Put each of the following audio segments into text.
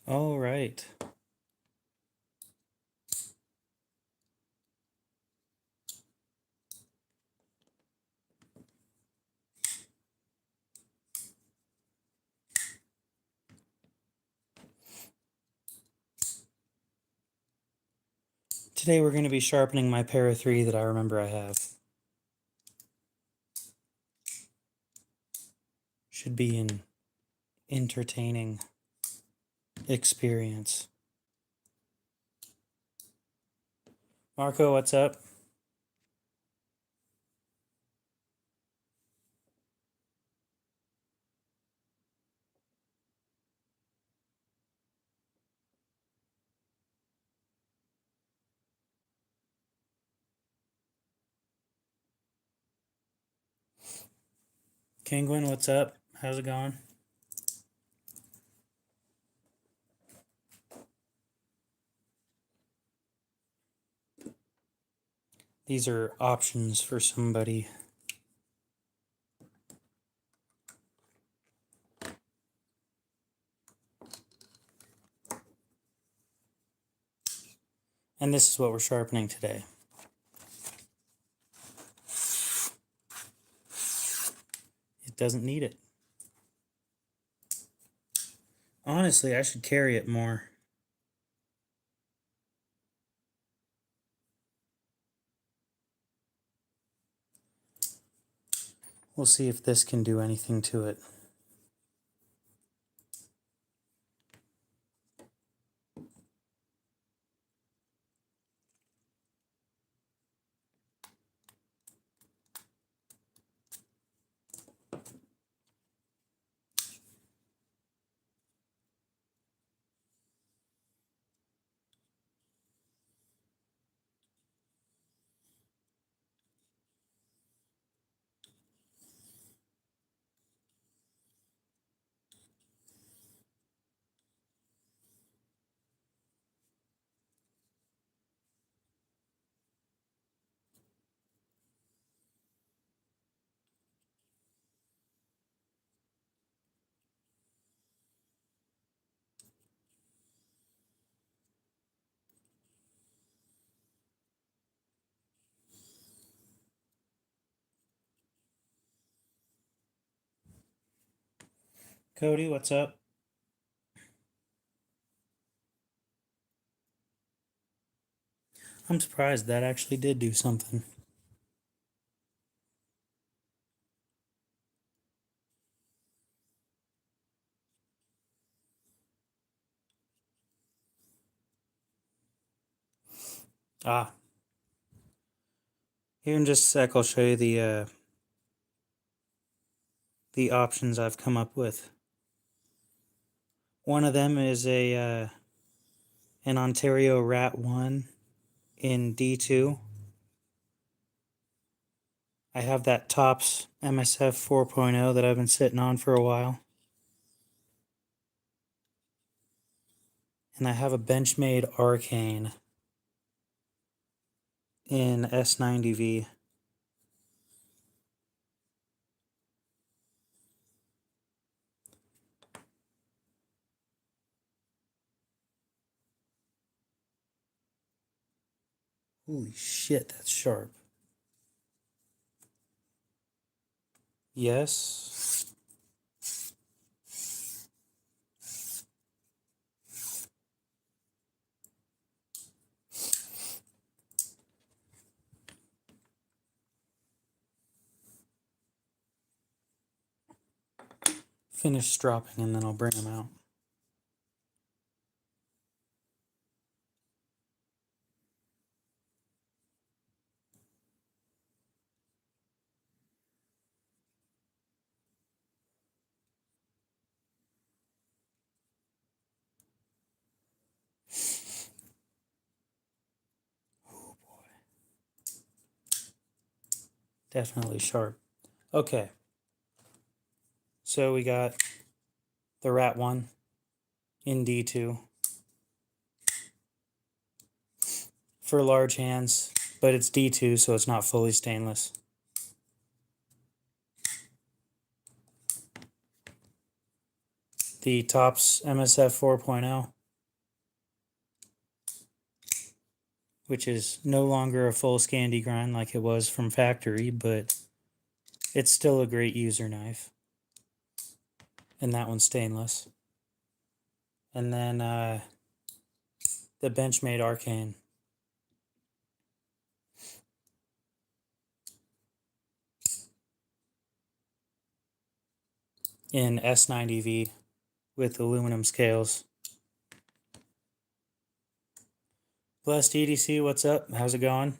All right. Today we're going to be sharpening my para 3 that I remember I have. Should be an entertaining experience. Marco, what's up? Penguin, what's up? How's it going? These are options for somebody. And this is what we're sharpening today. It doesn't need it. Honestly, I should carry it more. We'll see if this can do anything to it. Cody, what's up? I'm surprised that actually did do something. Ah. Here in just a sec, I'll show you the options I've come up with. One of them is an Ontario Rat 1 in D2. I have that Tops MSF 4.0 that I've been sitting on for a while. And I have a Benchmade Arcane in S90V. Holy shit, that's sharp. Yes. Finish stropping and then I'll bring them out. Oh boy. Definitely sharp. Okay. So we got the Rat 1 in D2 for large hands, but it's D2, so it's not fully stainless. the Tops MSF 4.0, which is no longer a full Scandi grind like it was from factory, but it's still a great user knife. And that one's stainless. And then the Benchmade Arcane. In S90V with aluminum scales. Blessed EDC, what's up? How's it going?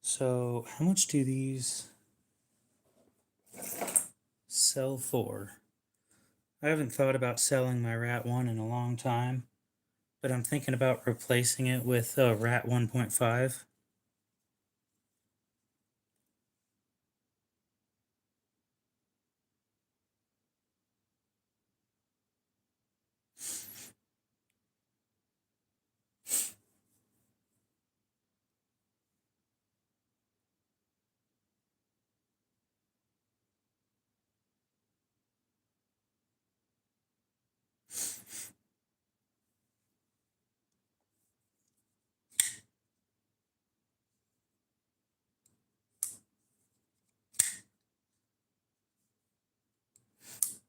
So, how much do these sell for? I haven't thought about selling my Rat 1 in a long time, but I'm thinking about replacing it with a Rat 1.5.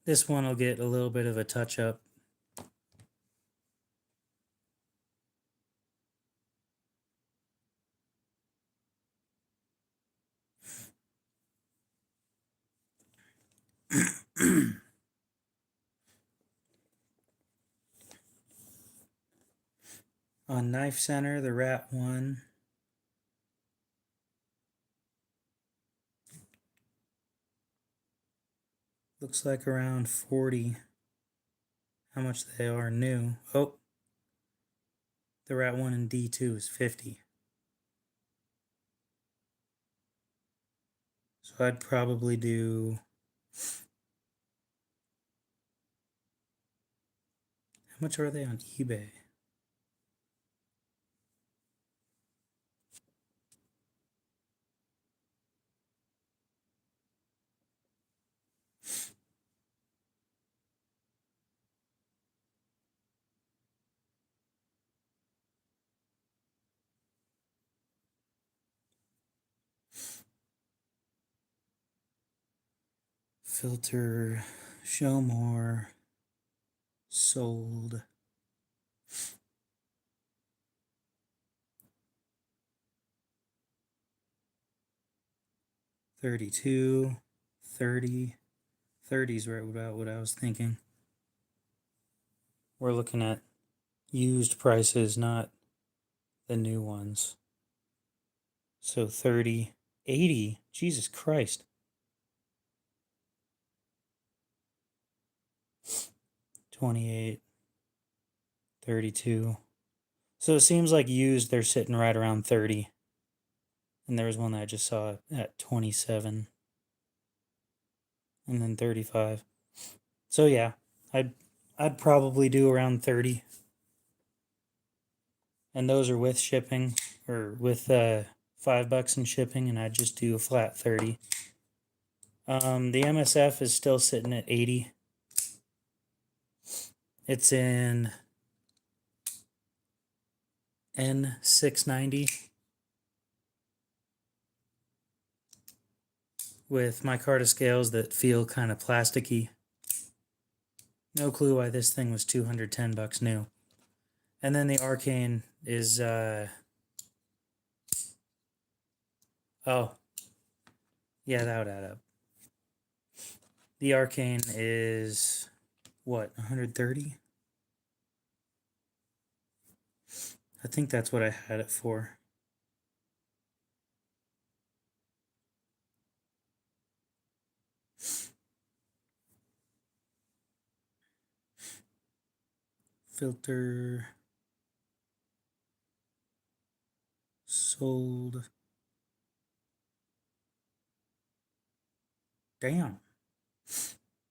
This one will get a little bit of a touch up. On Knife Center, the Rat 1 looks like around 40. How much they are new. Oh, the Rat 1 in D2 is 50. So I'd probably do... How much are they on eBay? Filter, show more, sold. $32, $30. $30's right about what I was thinking. We're looking at used prices, not the new ones. So 30, 80. Jesus Christ. 28, 32. So it seems like used, they're sitting right around 30. And there was one that I just saw at 27. And then 35. So yeah, I'd probably do around 30. And those are with shipping, or with $5 in shipping, and I'd just do a flat 30. The MSF is still sitting at 80. It's in N690 with micarta scales that feel kind of plasticky. No clue why this thing was $210 new. And then the Arcane is oh, yeah, that would add up. The Arcane is what, 130? I think that's what I had it for. Filter, sold. Damn.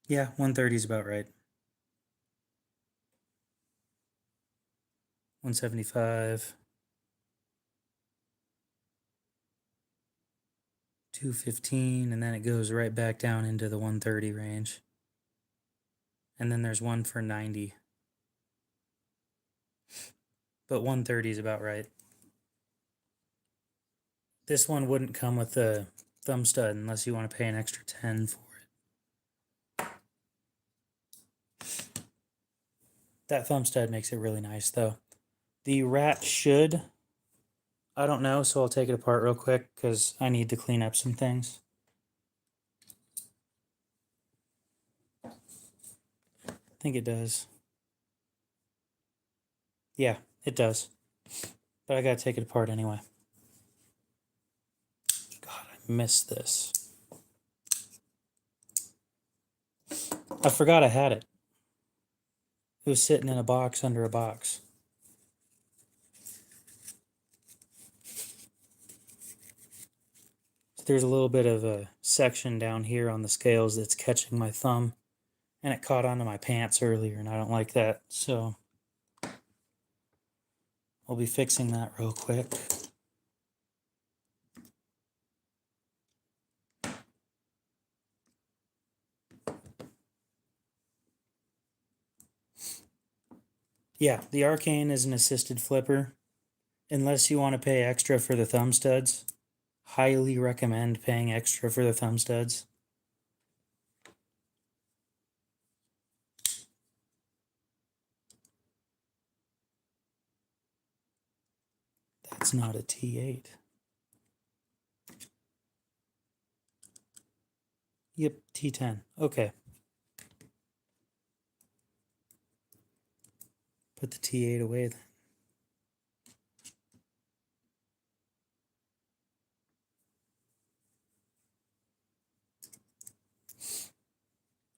Yeah, 130 is about right. 175. 215, and then it goes right back down into the 130 range. And then there's one for 90. But 130 is about right. This one wouldn't come with a thumb stud unless you want to pay an extra 10 for it. That thumb stud makes it really nice though. The rat should, I don't know, so I'll take it apart real quick because I need to clean up some things. I think it does. Yeah, it does. But I gotta take it apart anyway. God, I missed this. I forgot I had it. It was sitting in a box under a box. So there's a little bit of a section down here on the scales that's catching my thumb. And it caught onto my pants earlier, and I don't like that. So I'll be fixing that real quick. Yeah, the Arcane is an assisted flipper. Unless you want to pay extra for the thumb studs, highly recommend paying extra for the thumb studs. That's not a T8. Yep, T10. Okay. Put the T8 away then.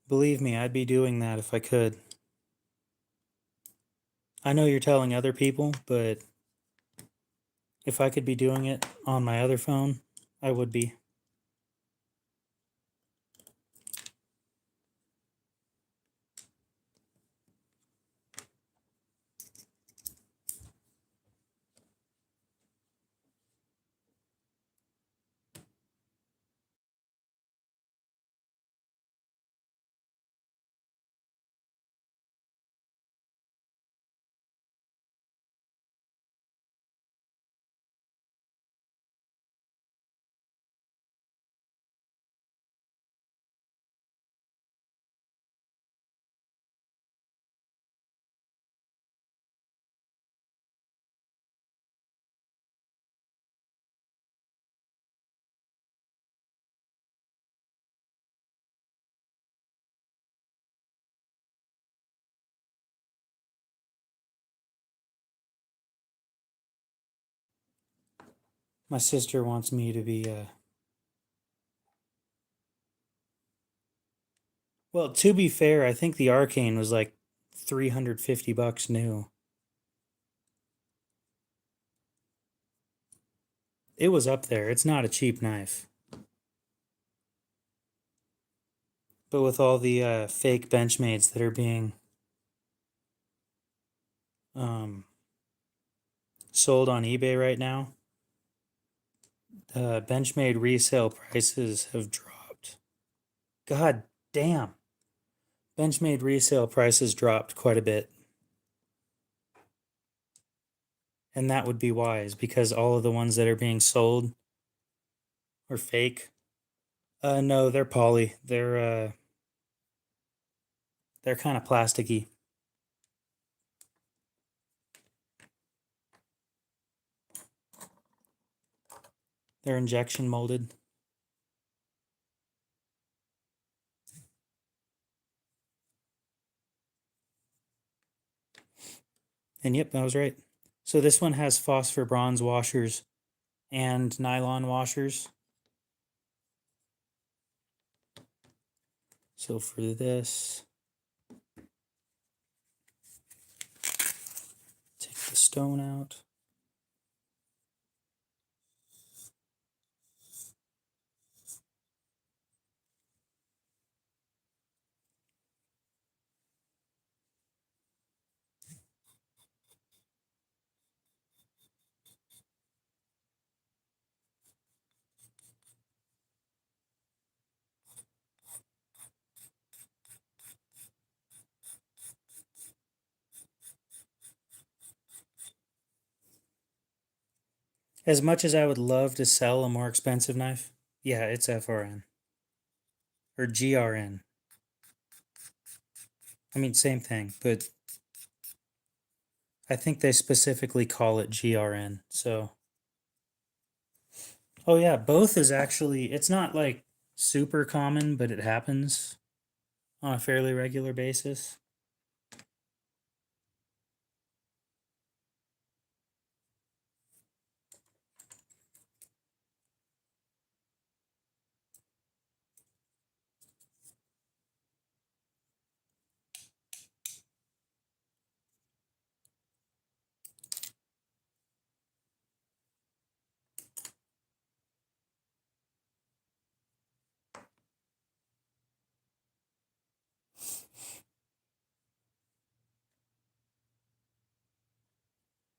Believe me, I'd be doing that if I could. I know you're telling other people, but if I could be doing it on my other phone, I would be. My sister wants me to be well, to be fair, I think the Arcane was like $350 new. It was up there. It's not a cheap knife. But with all the fake Benchmades that are being sold on eBay right now, Benchmade resale prices have dropped. God damn. Benchmade resale prices dropped quite a bit. And that would be wise because all of the ones that are being sold are fake. No, they're poly. They're kind of plasticky. They're injection molded. And yep, I was right. So this one has phosphor bronze washers and nylon washers. So for this, take the stone out. As much as I would love to sell a more expensive knife, yeah, it's FRN or GRN. I mean, same thing, but I think they specifically call it GRN. So, oh yeah, both is actually, it's not like super common, but it happens on a fairly regular basis.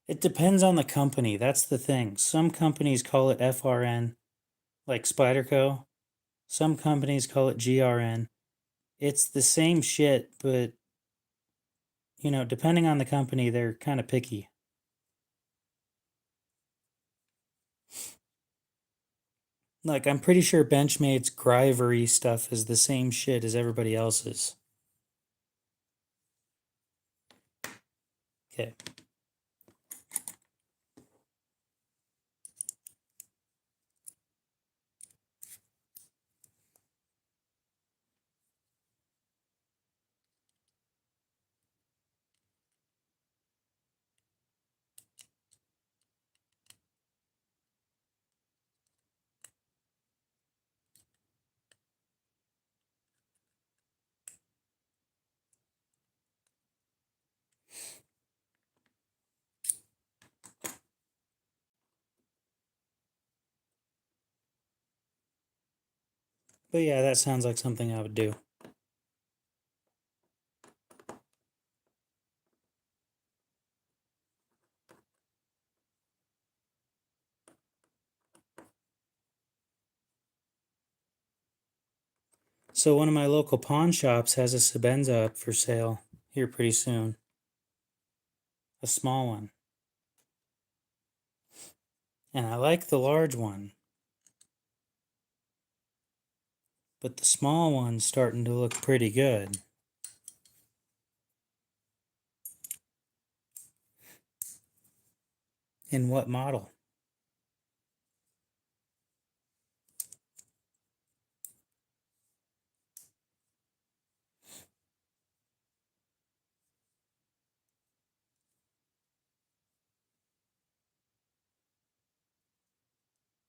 It depends on the company. That's the thing. Some companies call it FRN, like Spyderco. Some companies call it GRN. It's the same shit, but depending on the company, they're kind of picky. Like, I'm pretty sure Benchmade's Grivery stuff is the same shit as everybody else's. Okay. But yeah, that sounds like something I would do. So one of my local pawn shops has a Sebenza up for sale here pretty soon. A small one. And I like the large one. But the small one's starting to look pretty good. In what model?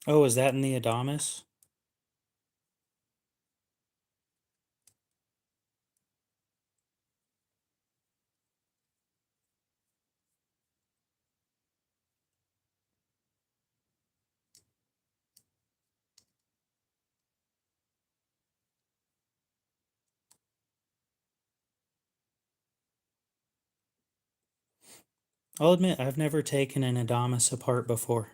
Oh, is that in the Adamas? I'll admit, I've never taken an Adamas apart before.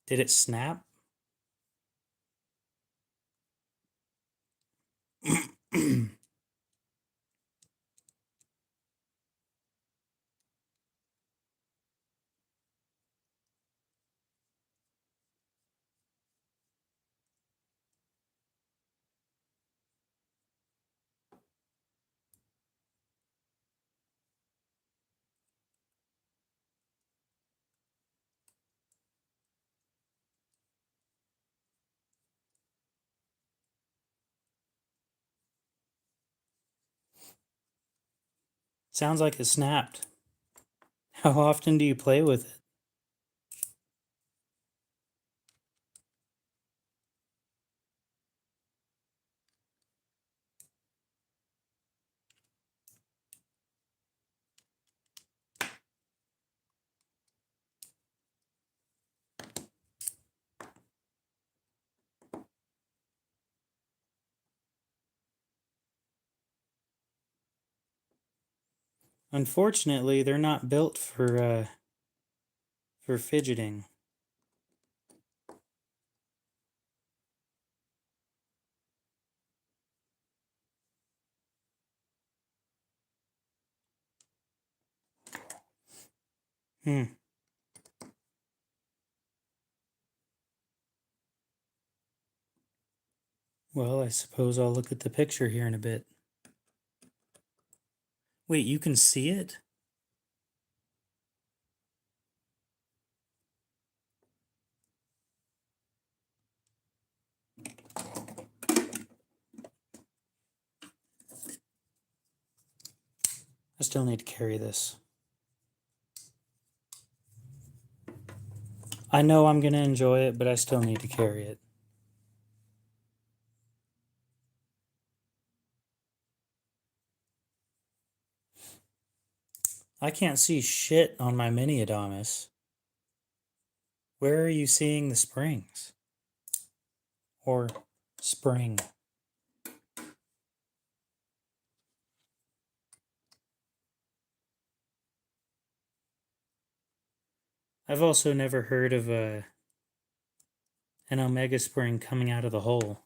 Did it snap? Sounds like it snapped. How often do you play with it? Unfortunately, they're not built for for fidgeting. Hmm. Well, I suppose I'll look at the picture here in a bit. Wait, you can see it? I still need to carry this. I know I'm going to enjoy it, but I still need to carry it. I can't see shit on my mini Adamas. Where are you seeing the springs? Or spring? I've also never heard of an omega spring coming out of the hole.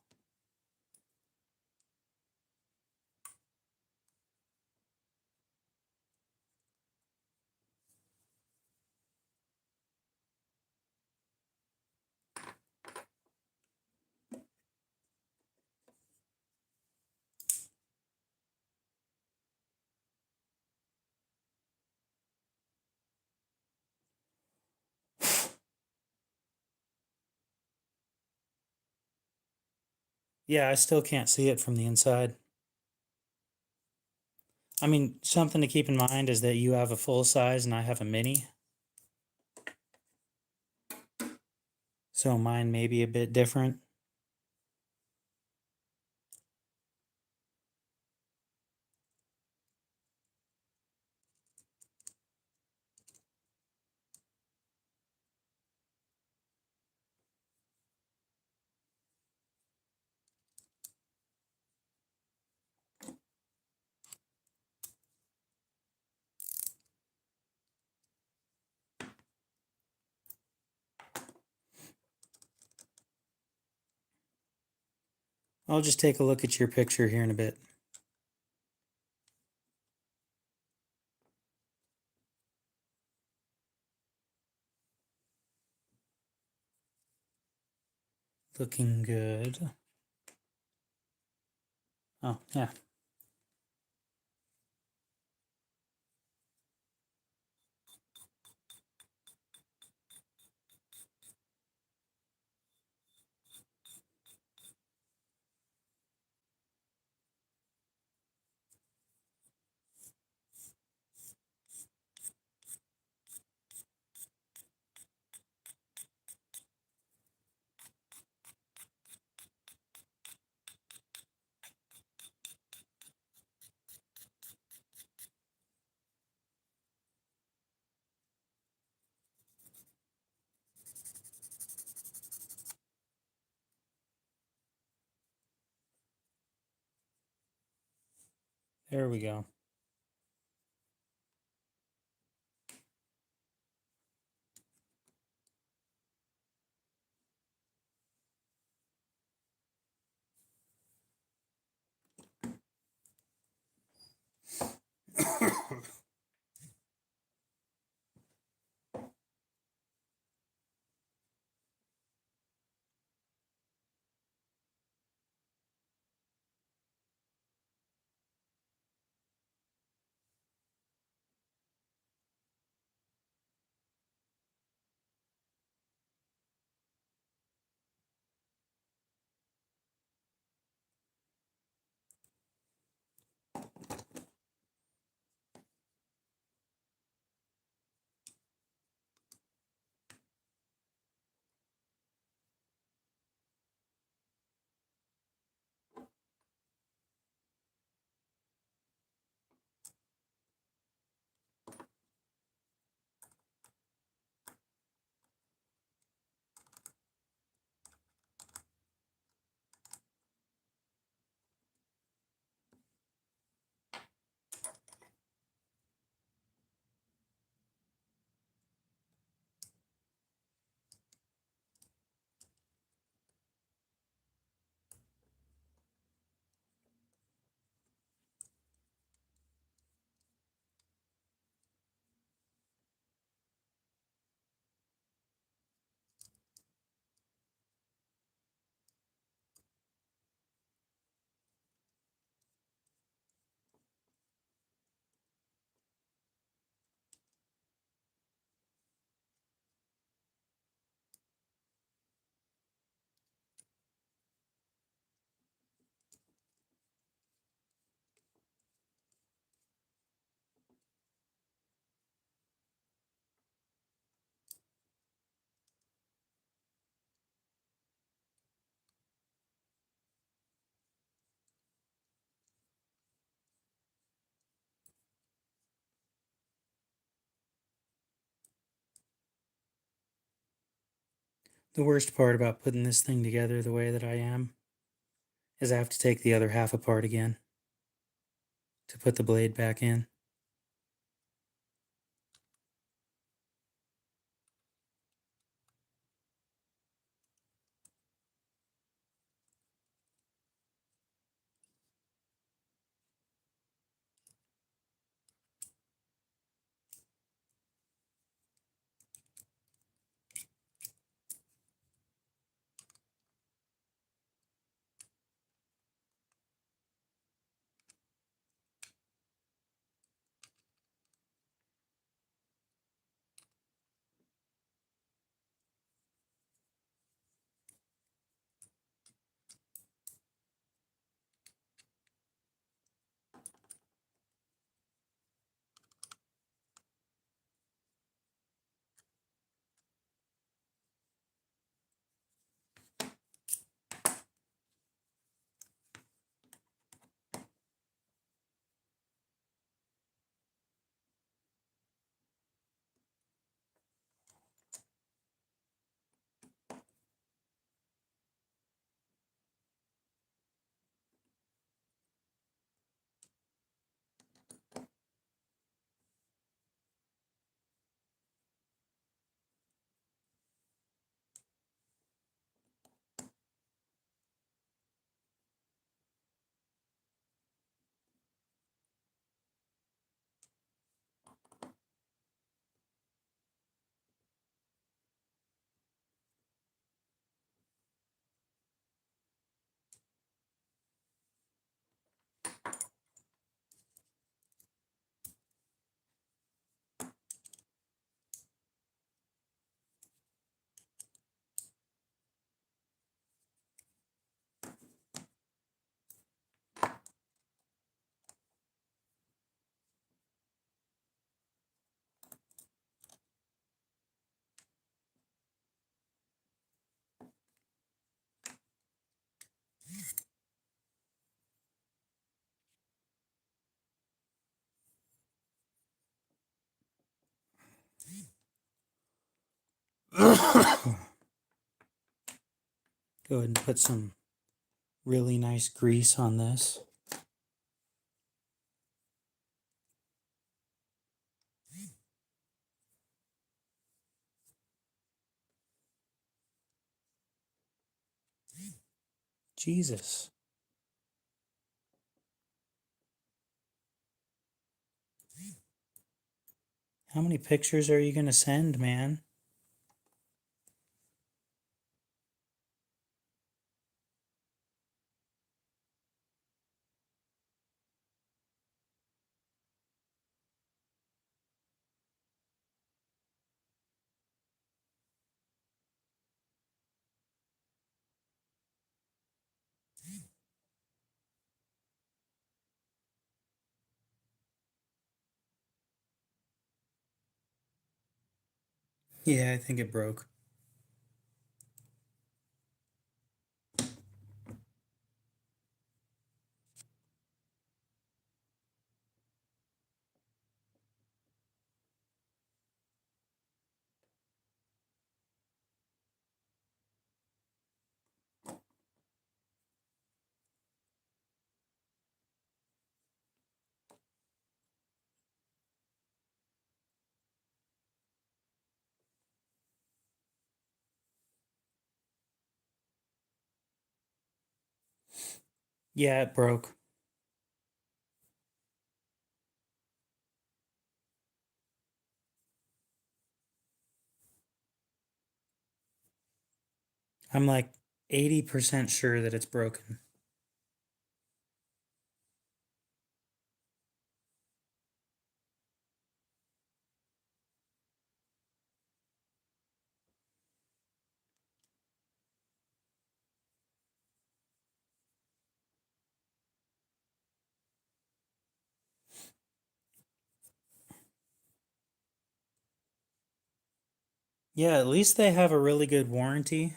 Yeah, I still can't see it from the inside. I mean, something to keep in mind is that you have a full size and I have a mini. So mine may be a bit different. I'll just take a look at your picture here in a bit. Looking good. Oh, yeah. There we go. The worst part about putting this thing together the way that I am is I have to take the other half apart again to put the blade back in. Go ahead and put some really nice grease on this. Jesus. How many pictures are you going to send, man? Yeah, I think it broke. Yeah, it broke. I'm like 80% sure that it's broken. Yeah, at least they have a really good warranty.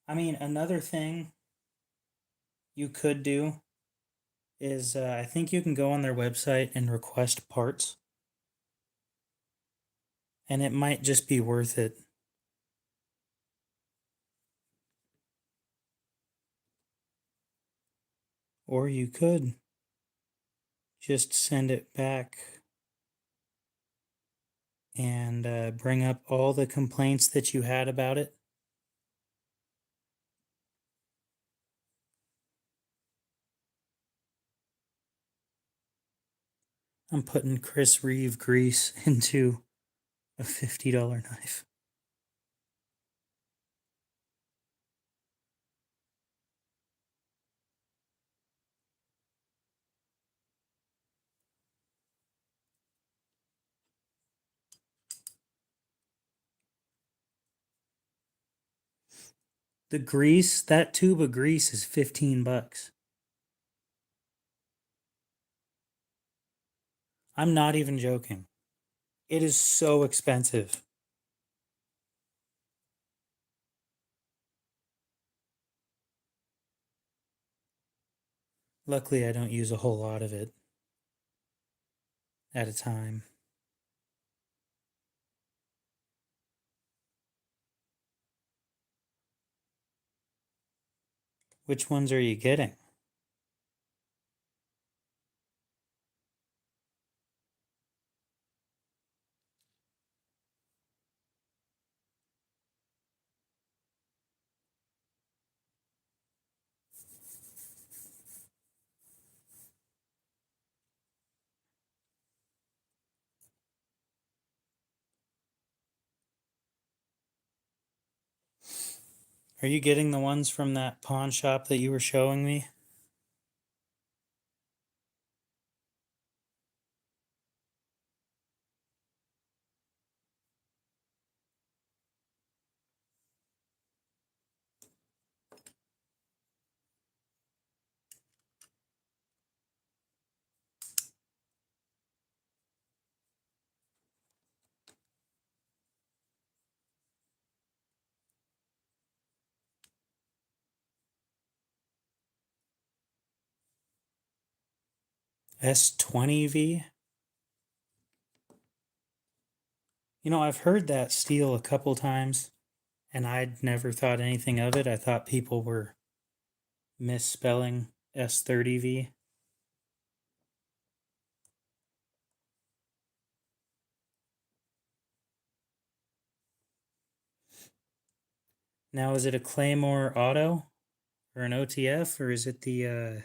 I mean, another thing you could do is I think you can go on their website and request parts, and it might just be worth it Or you could just send it back and bring up all the complaints that you had about it. I'm putting Chris Reeve grease into a $50 knife. The grease, that tube of grease is $15. I'm not even joking. It is so expensive. Luckily, I don't use a whole lot of it at a time. Which ones are you getting? Are you getting the ones from that pawn shop that you were showing me? S20V? You know, I've heard that steel a couple times, and I'd never thought anything of it. I thought people were misspelling S30V. Now, is it a Claymore Auto or an OTF, or is it the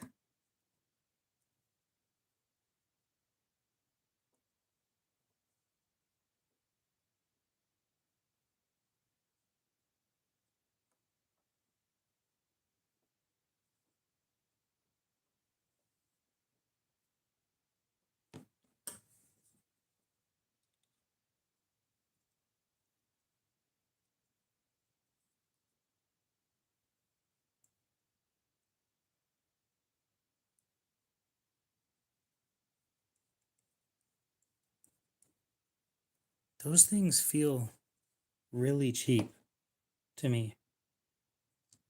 'Those things feel really cheap to me.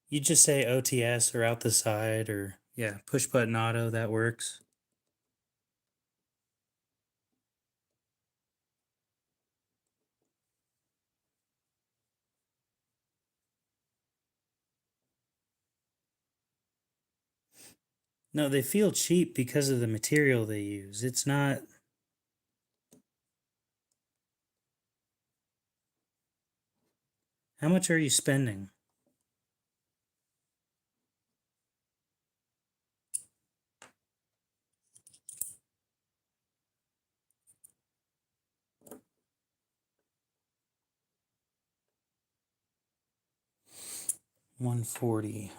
You just say OTS or out the side, or yeah, push button auto, that works. No, they feel cheap because of the material they use. It's not. How much are you spending? $140.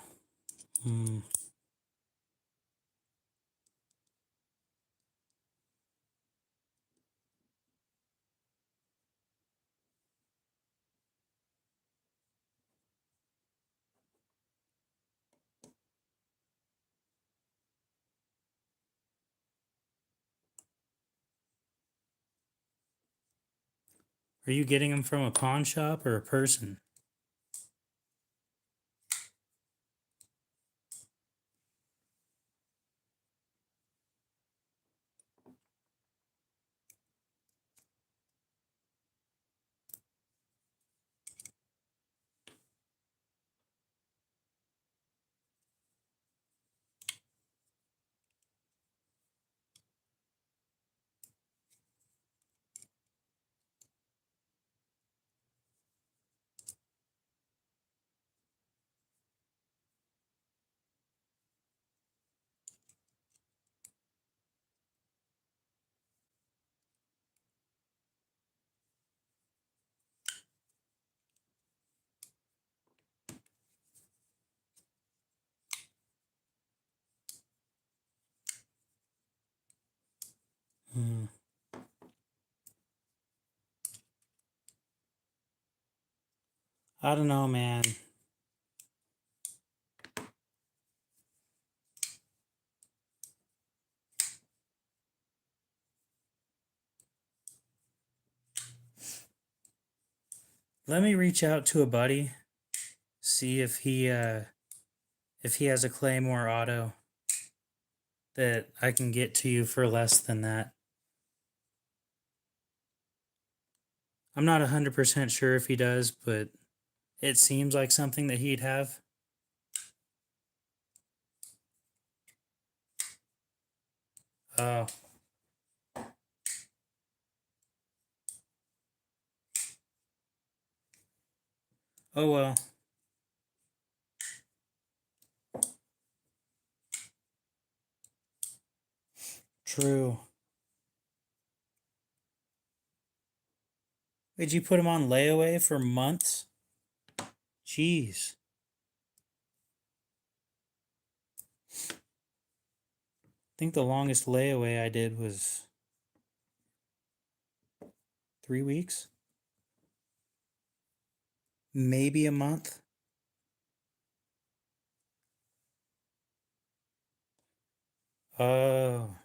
Are you getting them from a pawn shop or a person? I don't know, man. Let me reach out to a buddy, see if he has a Claymore auto that I can get to you for less than that. I'm not 100% sure if he does, but it seems like something that he'd have. Oh. Oh well. True. Did you put him on layaway for months? Jeez. I think the longest layaway I did was 3 weeks. Maybe a month. Oh.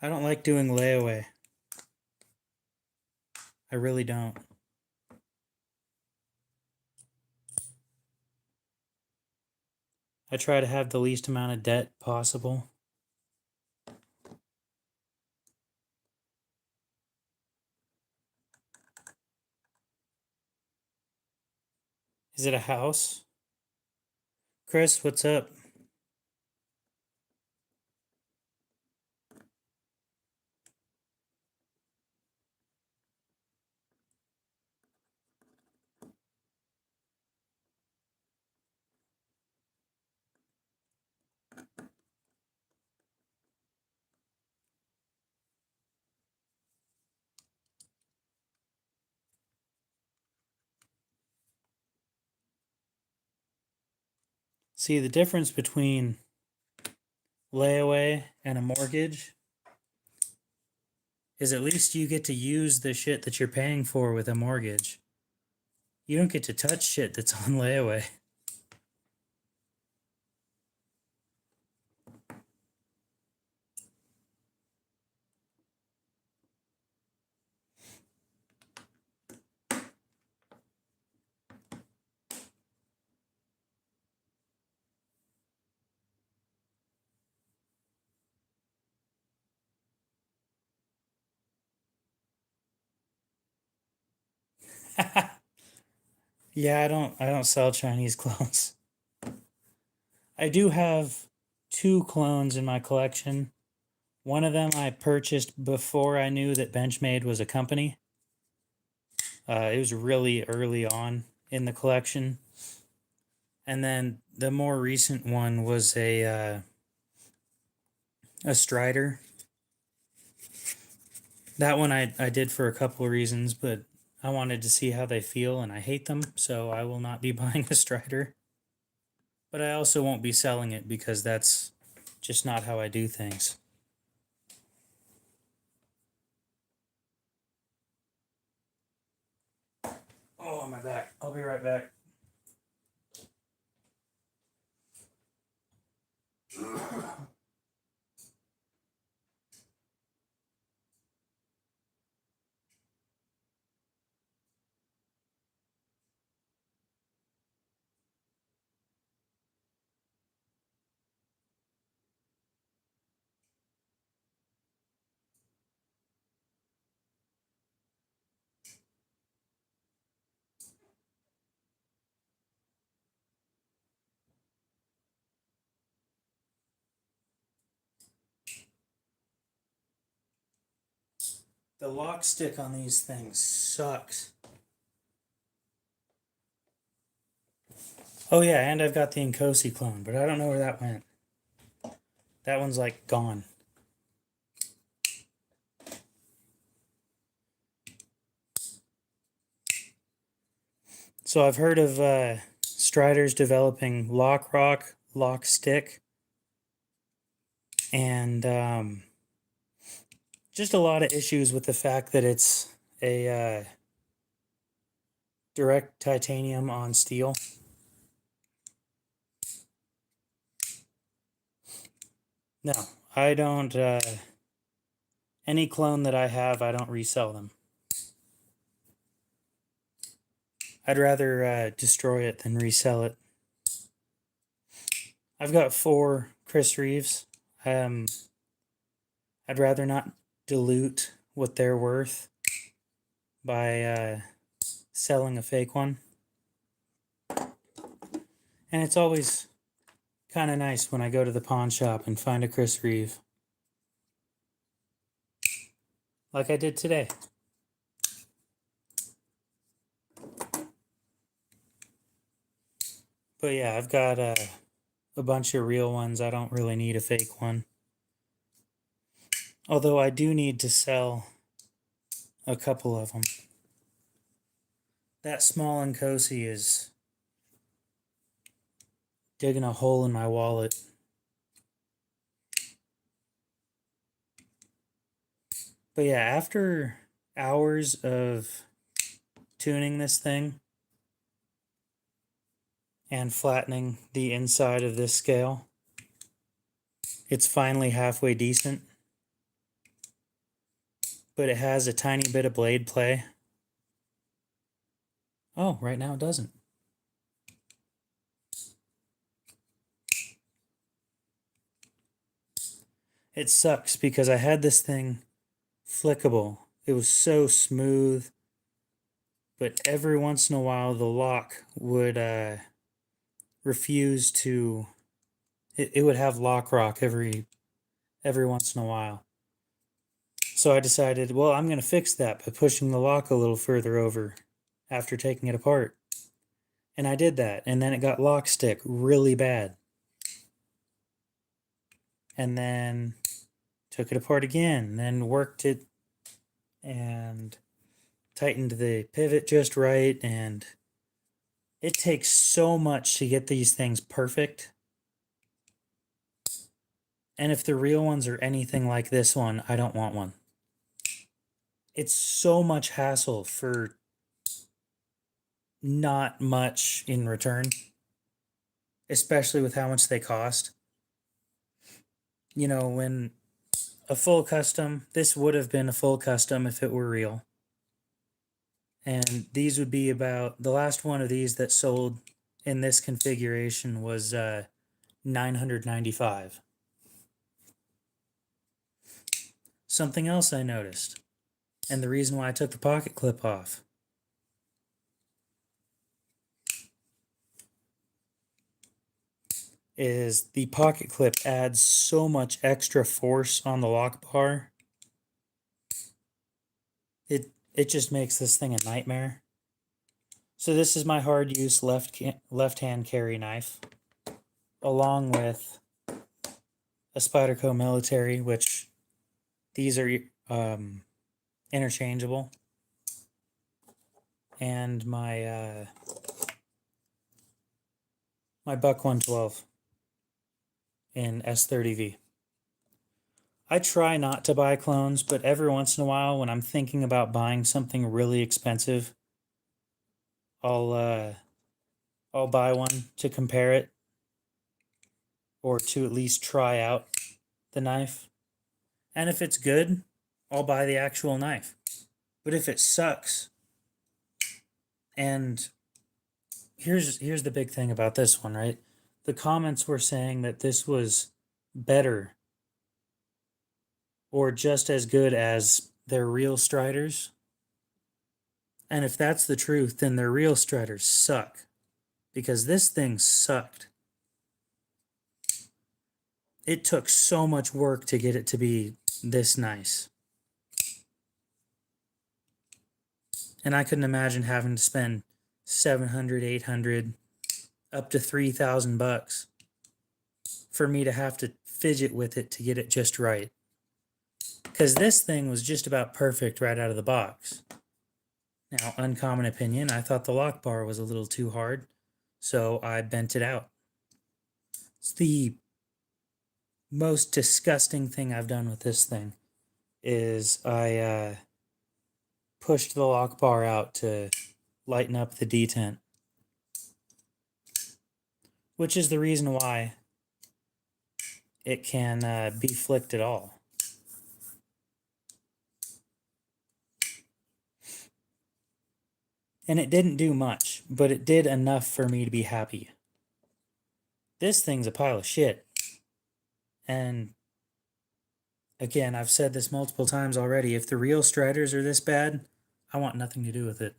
I don't like doing layaway. I really don't. I try to have the least amount of debt possible. Is it a house? Chris, what's up? See, the difference between layaway and a mortgage is at least you get to use the shit that you're paying for with a mortgage. You don't get to touch shit that's on layaway. Yeah, I don't sell Chinese clones. I do have 2 clones in my collection. One of them I purchased before I knew that Benchmade was a company. It was really early on in the collection. And then the more recent one was a Strider. That one I did for a couple of reasons, but I wanted to see how they feel, and I hate them, so I will not be buying a Strider. But I also won't be selling it because that's just not how I do things. Oh, my back. I'll be right back. The lock stick on these things sucks. Oh yeah, and I've got the Nkosi clone, but I don't know where that went. That one's like gone. So I've heard of Striders developing lock rock, lock stick, and just a lot of issues with the fact that it's a direct titanium on steel. No, I don't. Any clone that I have, I don't resell them. I'd rather destroy it than resell it. I've got 4 Chris Reeves. I'd rather not dilute what they're worth by selling a fake one. And it's always kind of nice when I go to the pawn shop and find a Chris Reeve. Like I did today. But yeah, I've got a bunch of real ones. I don't really need a fake one. Although I do need to sell a couple of them. That small Nkosi is digging a hole in my wallet. But yeah, after hours of tuning this thing and flattening the inside of this scale, it's finally halfway decent. But it has a tiny bit of blade play. Oh, right now it doesn't. It sucks because I had this thing flickable. It was so smooth, but every once in a while the lock would refuse to. It would have lock rock every once in a while. So I decided, well, I'm going to fix that by pushing the lock a little further over after taking it apart. And I did that, and then it got lock stick really bad. And then took it apart again, then worked it and tightened the pivot just right. And it takes so much to get these things perfect. And if the real ones are anything like this one, I don't want one. It's so much hassle for not much in return, especially with how much they cost. You know, when a full custom, this would have been a full custom if it were real. And these would be about, the last one of these that sold in this configuration was $995. Something else I noticed, and the reason why I took the pocket clip off, is the pocket clip adds so much extra force on the lock bar. It just makes this thing a nightmare. So this is my hard use left hand carry knife, along with a Spyderco Military, which these are interchangeable, and my my Buck 112 in S30V. I try not to buy clones, but every once in a while when I'm thinking about buying something really expensive, I'll buy one to compare it, or to at least try out the knife. And if it's good, I'll buy the actual knife. But if it sucks, and here's the big thing about this one, right? The comments were saying that this was better or just as good as their real Striders. And if that's the truth, then their real Striders suck. Because this thing sucked. It took so much work to get it to be this nice. And I couldn't imagine having to spend 700, 800, up to $3,000 for me to have to fidget with it to get it just right. Because this thing was just about perfect right out of the box. Now, uncommon opinion, I thought the lock bar was a little too hard, so I bent it out. It's the most disgusting thing I've done with this thing is I pushed the lock bar out to lighten up the detent, which is the reason why it can be flicked at all. And it didn't do much, but it did enough for me to be happy. This thing's a pile of shit. And again, I've said this multiple times already. If the real Striders are this bad, I want nothing to do with it.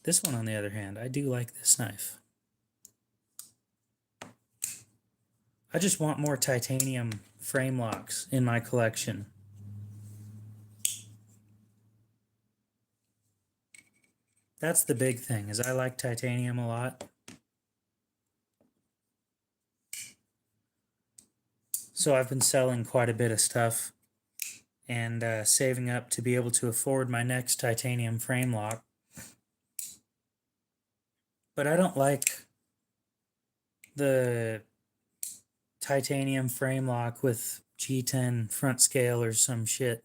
This one, on the other hand, I do like this knife. I just want more titanium frame locks in my collection. That's the big thing, is I like titanium a lot. So I've been selling quite a bit of stuff and saving up to be able to afford my next titanium frame lock. But I don't like the titanium frame lock with G10 front scale or some shit.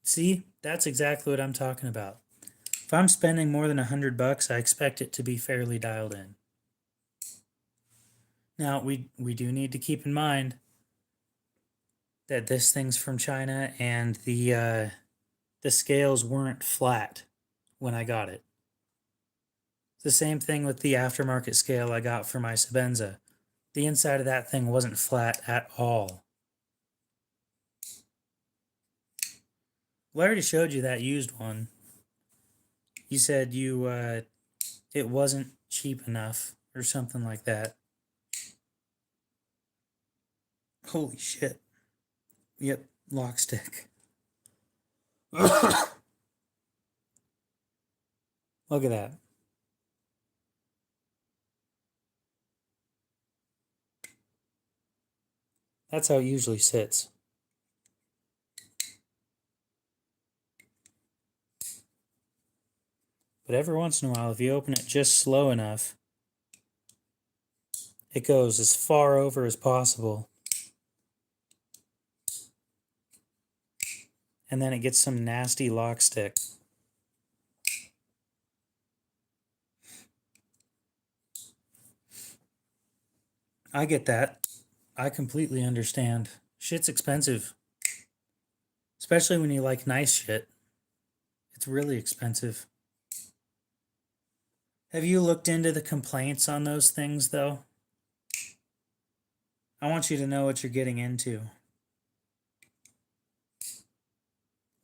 See, that's exactly what I'm talking about. If I'm spending more than $100, I expect it to be fairly dialed in. Now, we do need to keep in mind that this thing's from China and the scales weren't flat when I got it. It's the same thing with the aftermarket scale I got for my Sabenza. The inside of that thing wasn't flat at all. Well, I already showed you that used one. You said it wasn't cheap enough or something like that. Holy shit. Yep, lock stick. Look at that. That's how it usually sits. But every once in a while, if you open it just slow enough, it goes as far over as possible. And then it gets some nasty lock stick. I get that. I completely understand. Shit's expensive. Especially when you like nice shit. It's really expensive. Have you looked into the complaints on those things, though? I want you to know what you're getting into.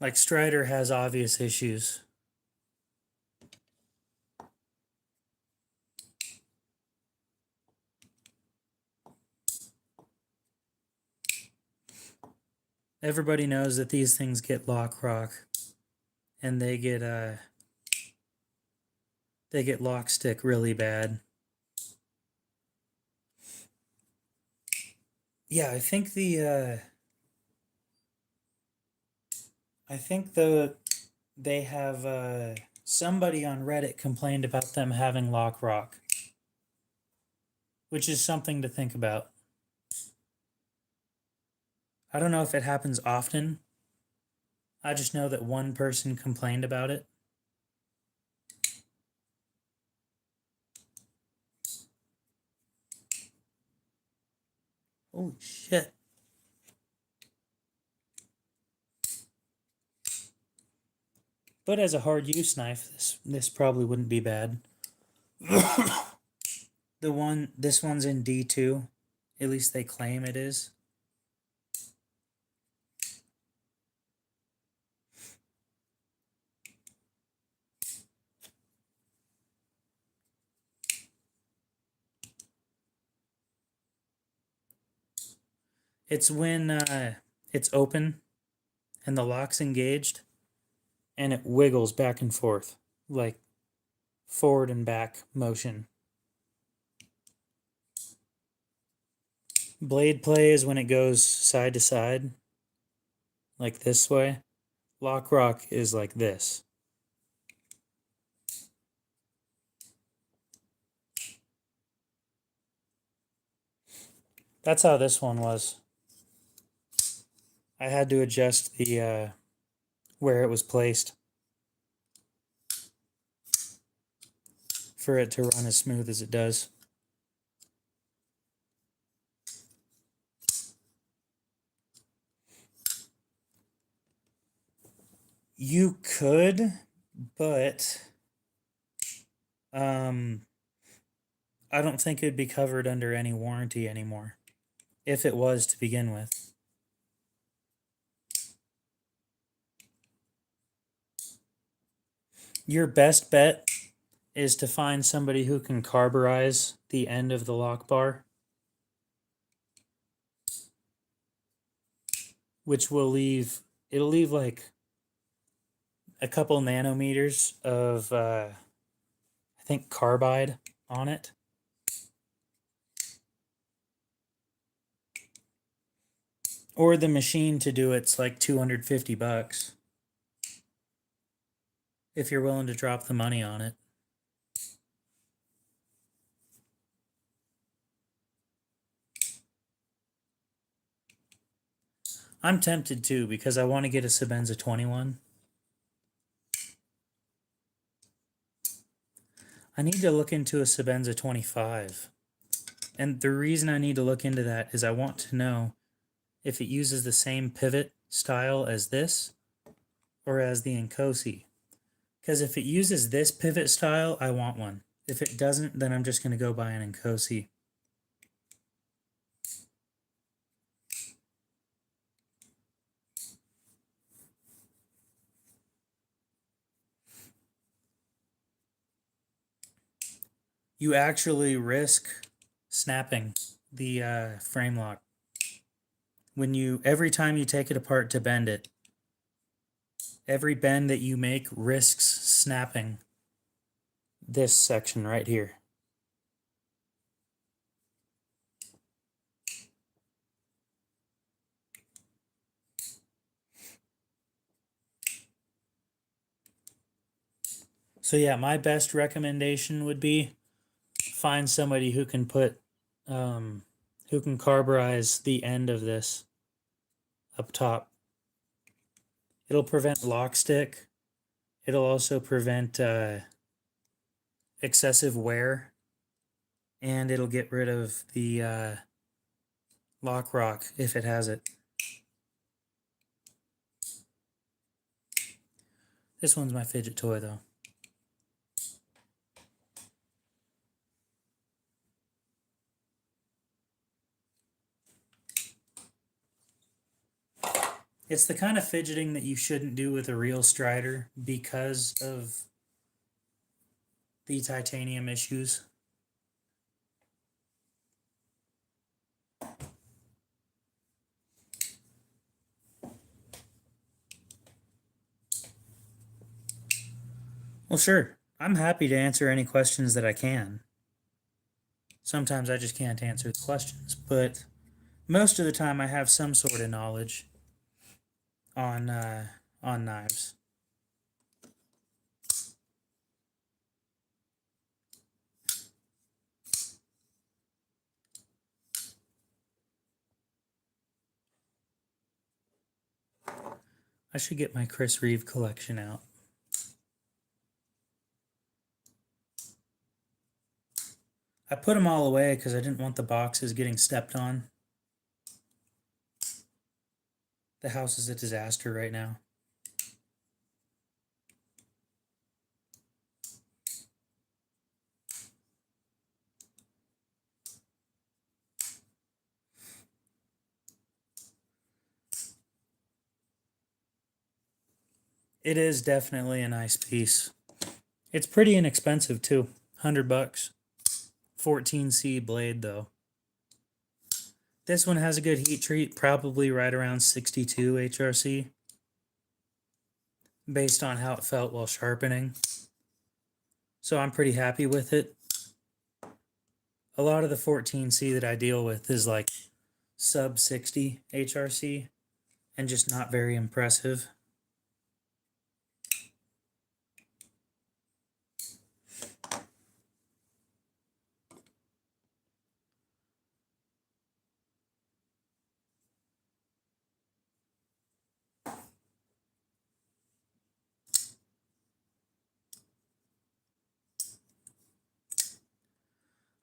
Like, Strider has obvious issues. Everybody knows that these things get lock rock. And they get lock stick really bad. Yeah, I think they have somebody on Reddit complained about them having lock rock, which is something to think about. I don't know if it happens often. I just know that one person complained about it. Holy shit. But as a hard use knife, this probably wouldn't be bad. This one's in D2. At least they claim it is. It's when it's open and the lock's engaged and it wiggles back and forth like forward and back motion. Blade play is when it goes side to side, like this way. Lock rock is like this. That's how this one was. I had to adjust the where it was placed for it to run as smooth as it does. You could, but I don't think it'd be covered under any warranty anymore, if it was to begin with. Your best bet is to find somebody who can carburize the end of the lock bar, which will leave, it'll leave like a couple nanometers of, I think, carbide on it. Or the machine to do it's like $250 if you're willing to drop the money on it. I'm tempted too because I want to get a Sebenza 21. I need to look into a Sebenza 25. And the reason I need to look into that is I want to know if it uses the same pivot style as this or as the Nkosi. Because if it uses this pivot style, I want one. If it doesn't, then I'm just going to go buy an Nkosi. You actually risk snapping the frame lock. Every time you take it apart to bend it, every bend that you make risks snapping this section right here. So yeah, my best recommendation would be find somebody who can who can carburize the end of this up top. It'll prevent lock stick. It'll also prevent excessive wear, and it'll get rid of the lock rock if it has it. This one's my fidget toy though. It's the kind of fidgeting that you shouldn't do with a real Strider because of the titanium issues. Well, sure. I'm happy to answer any questions that I can. Sometimes I just can't answer the questions, but most of the time I have some sort of knowledge on knives. I should get my Chris Reeve collection out. I put them all away because I didn't want the boxes getting stepped on. The house is a disaster right now. It is definitely a nice piece. It's pretty inexpensive too. $100. 14C blade though. This one has a good heat treat, probably right around 62 HRC, based on how it felt while sharpening. So I'm pretty happy with it. A lot of the 14C that I deal with is like sub 60 HRC and just not very impressive.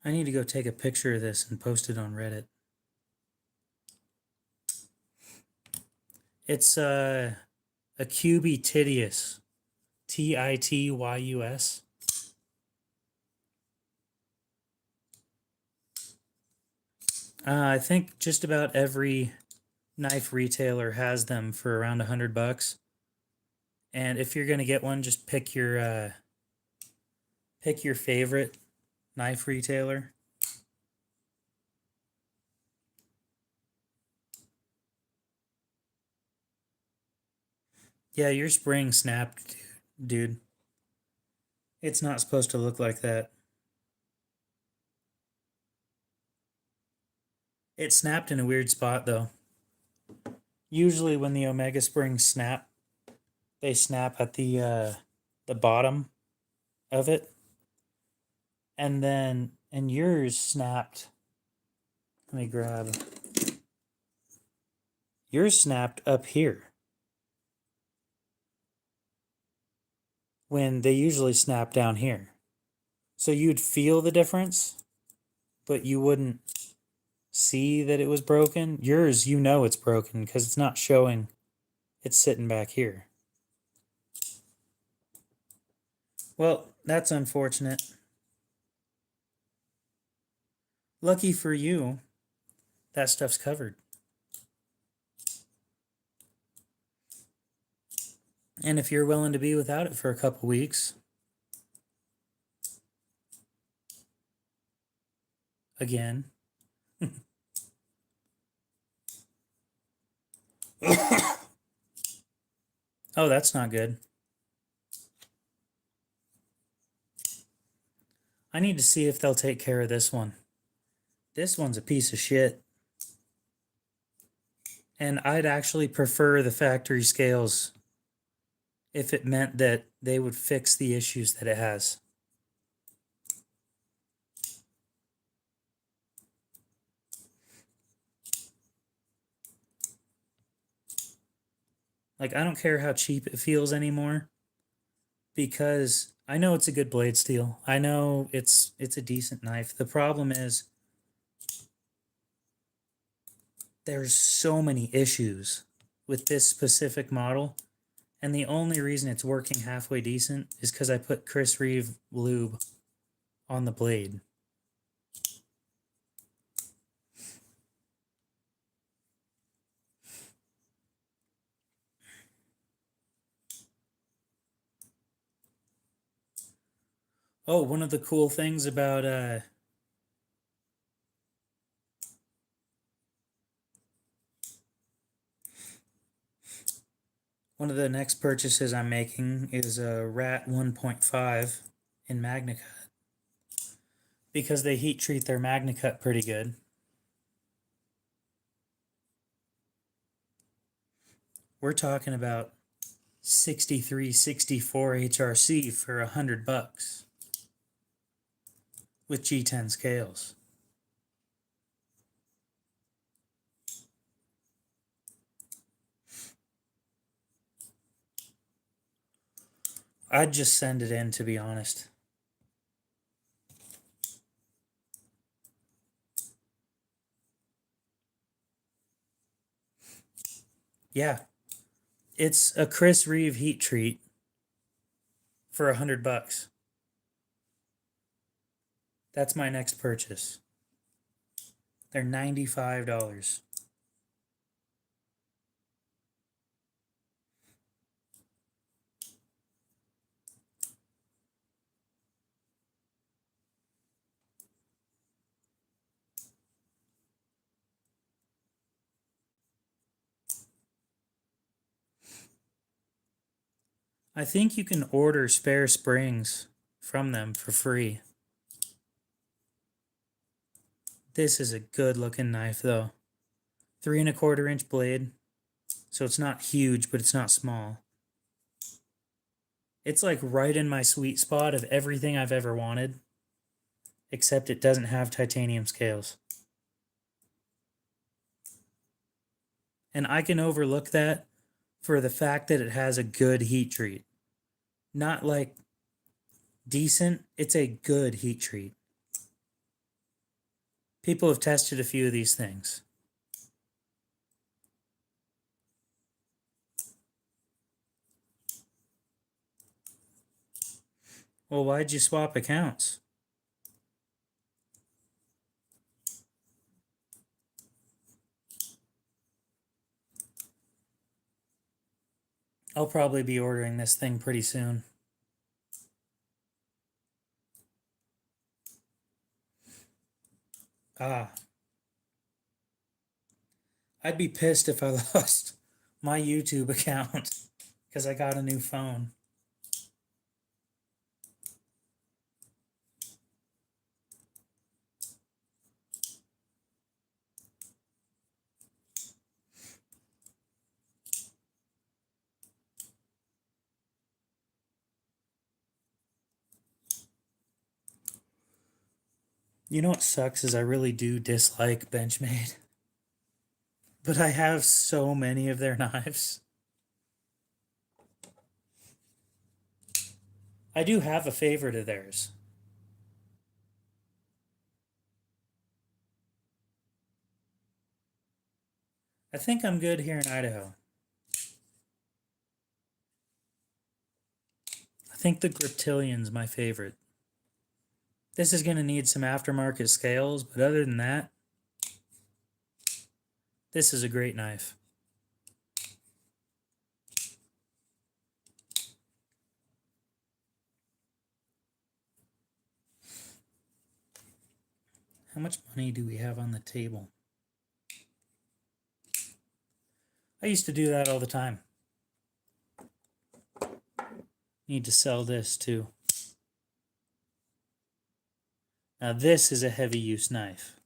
I need to go take a picture of this and post it on Reddit. It's a cubitidius, Tityus. I think just about every knife retailer has them for around $100. And if you're gonna get one, just pick your favorite knife retailer. Yeah, your spring snapped, dude. It's not supposed to look like that. It snapped in a weird spot though. Usually when the Omega springs snap, they snap at the bottom of it. And yours snapped. Let me grab. Yours snapped up here. When they usually snap down here. So you'd feel the difference, but you wouldn't see that it was broken. Yours, you know it's broken because it's not showing. It's sitting back here. Well, that's unfortunate. Lucky for you, that stuff's covered. And if you're willing to be without it for a couple weeks, again. Oh, that's not good. I need to see if they'll take care of this one. This one's a piece of shit. And I'd actually prefer the factory scales if it meant that they would fix the issues that it has. Like, I don't care how cheap it feels anymore because I know it's a good blade steel. I know it's a decent knife. The problem is there's so many issues with this specific model, and the only reason it's working halfway decent is because I put Chris Reeve lube on the blade. Oh, one of the cool things about one of the next purchases I'm making is a Rat 1.5 in MagnaCut because they heat treat their MagnaCut pretty good. We're talking about 63, 64 HRC for $100 with G10 scales. I'd just send it in, to be honest. Yeah, it's a Chris Reeve heat treat for $100. That's my next purchase. They're $95. I think you can order spare springs from them for free. This is a good looking knife though. 3 1/4 inch blade. So it's not huge, but it's not small. It's like right in my sweet spot of everything I've ever wanted, except it doesn't have titanium scales. And I can overlook that for the fact that it has a good heat treat. Not like decent, it's a good heat treat. People have tested a few of these things. Well, why'd you swap accounts? I'll probably be ordering this thing pretty soon. Ah. I'd be pissed if I lost my YouTube account because I got a new phone. You know what sucks is I really do dislike Benchmade. But I have so many of their knives. I do have a favorite of theirs. I think I'm good here in Idaho. I think the Griptilian's my favorite. This is going to need some aftermarket scales, but other than that, this is a great knife. How much money do we have on the table? I used to do that all the time. Need to sell this too. Now this is a heavy use knife.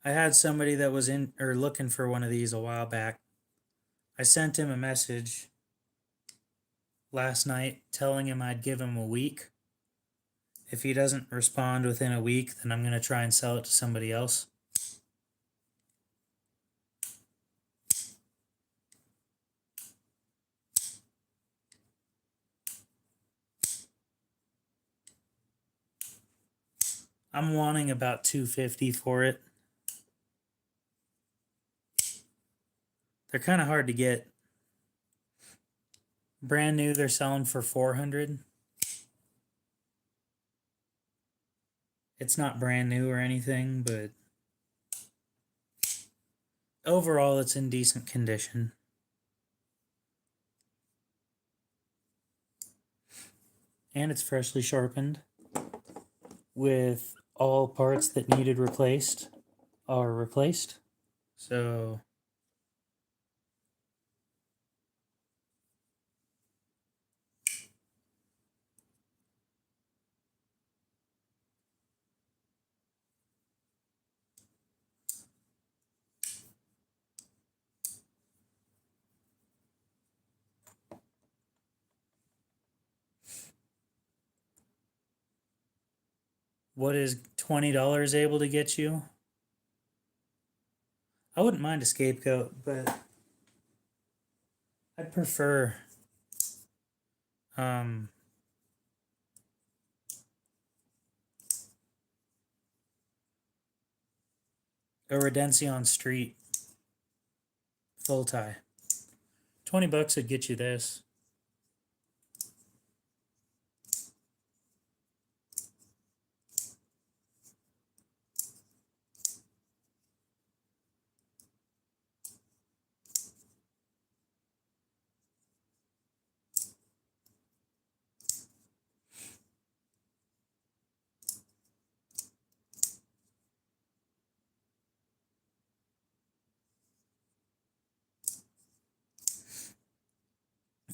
I had somebody that was in or looking for one of these a while back. I sent him a message last night telling him I'd give him a week. If he doesn't respond within a week, then I'm going to try and sell it to somebody else. I'm wanting about $250 for it. They're kind of hard to get. Brand new, they're selling for $400. It's not brand new or anything, but overall it's in decent condition. And it's freshly sharpened with all parts that needed replaced are replaced. So what is $20 able to get you? I wouldn't mind a scapegoat, but I'd prefer a Redemption Street full tie. $20 would get you this.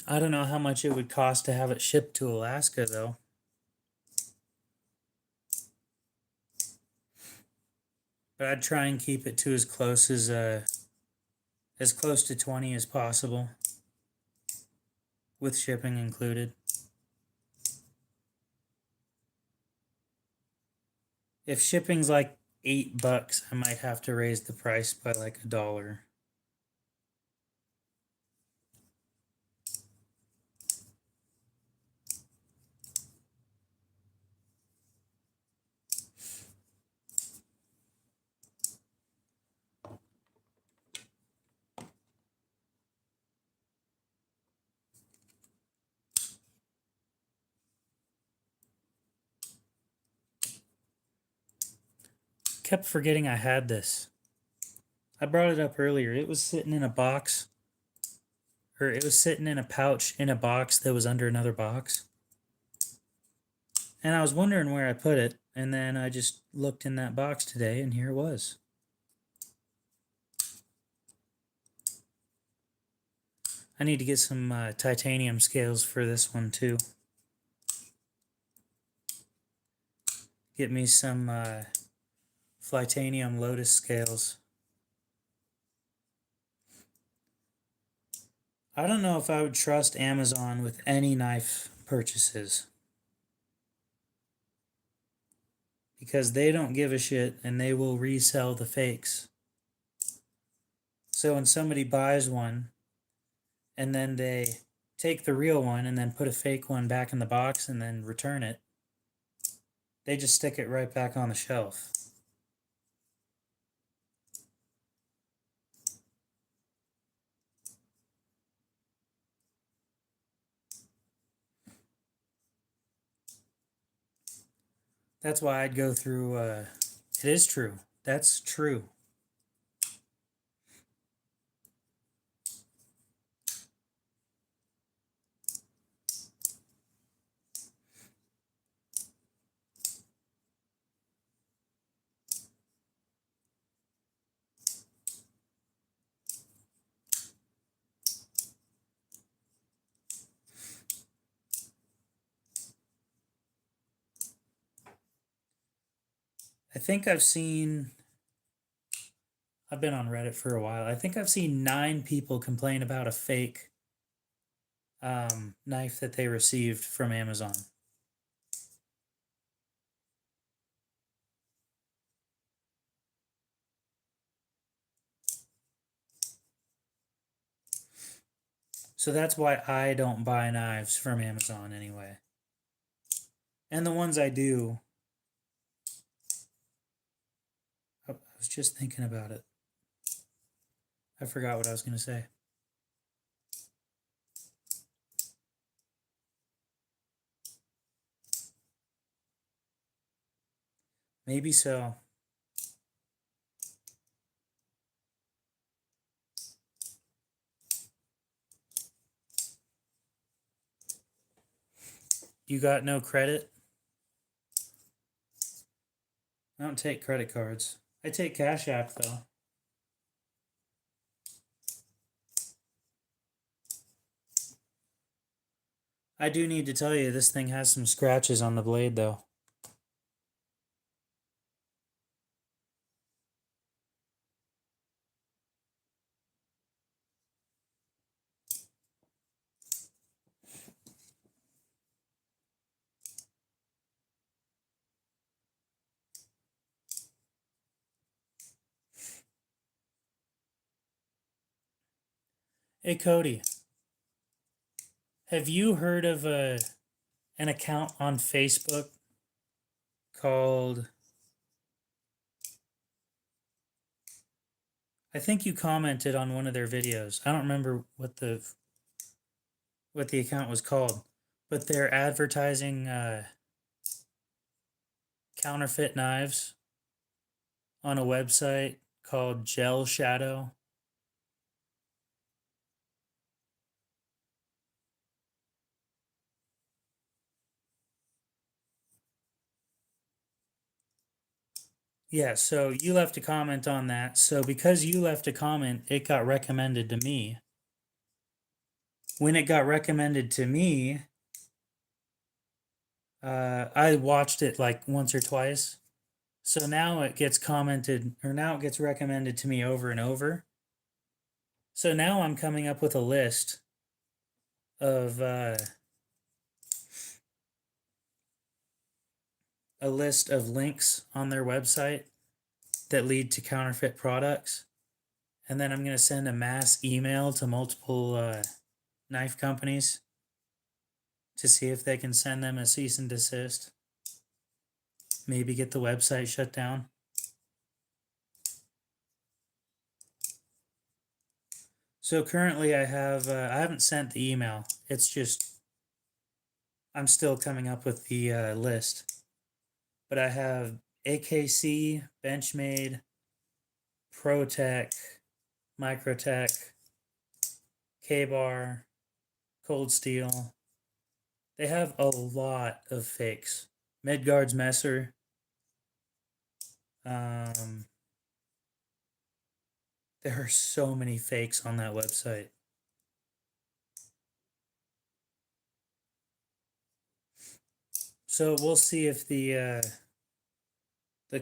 I don't know how much it would cost to have it shipped to Alaska, though. But I'd try and keep it to as close to 20 as possible, with shipping included. If shipping's like $8, I might have to raise the price by like $1. Kept forgetting I had this. I brought it up earlier. It was sitting in a box, or it was sitting in a pouch in a box that was under another box. And I was wondering where I put it, and then I just looked in that box today, and here it was. I need to get some titanium scales for this one too. Get me some Flytanium Lotus scales. I don't know if I would trust Amazon with any knife purchases, because they don't give a shit and they will resell the fakes. So when somebody buys one and then they take the real one and then put a fake one back in the box and then return it, they just stick it right back on the shelf. That's why I'd go through, it is true. That's true. I think I've been on Reddit for a while. I think I've seen 9 people complain about a fake knife that they received from Amazon. So that's why I don't buy knives from Amazon anyway. And the ones I do, I was just thinking about it. I forgot what I was going to say. Maybe so. You got no credit? I don't take credit cards. I take Cash App though. I do need to tell you, this thing has some scratches on the blade though. Hey Cody, have you heard of an account on Facebook called, I think you commented on one of their videos. I don't remember what the account was called, but they're advertising counterfeit knives on a website called Gel Shadow. Yeah, so you left a comment on that. So because you left a comment, it got recommended to me. when it got recommended to me, I watched it like once or twice. So now it gets commented, or now it gets recommended to me over and over. So now I'm coming up with a list of links on their website that lead to counterfeit products, and then I'm going to send a mass email to multiple knife companies to see if they can send them a cease and desist. Maybe get the website shut down. So currently I haven't sent the email. It's just I'm still coming up with the list. But I have AKC, Benchmade, ProTech, Microtech, K-Bar, Cold Steel. They have a lot of fakes. Midgard's Messer. There are so many fakes on that website. So we'll see if the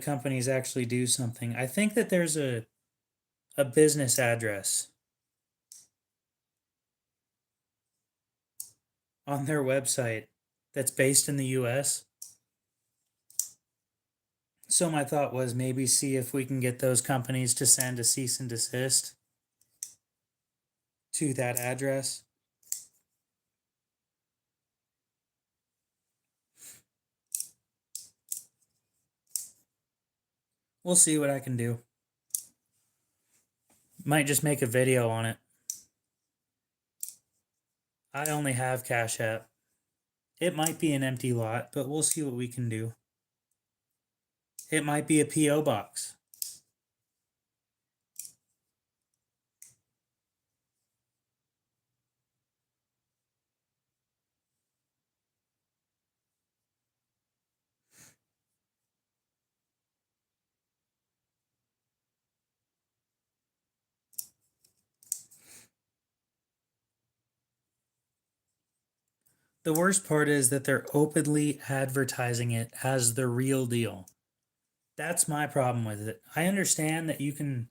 companies actually do something. I think that there's a business address on their website that's based in the US. So my thought was maybe see if we can get those companies to send a cease and desist to that address. We'll see what I can do. Might just make a video on it. I only have Cash App. It might be an empty lot, but we'll see what we can do. It might be a P.O. box. The worst part is that they're openly advertising it as the real deal. That's my problem with it. I understand that you can,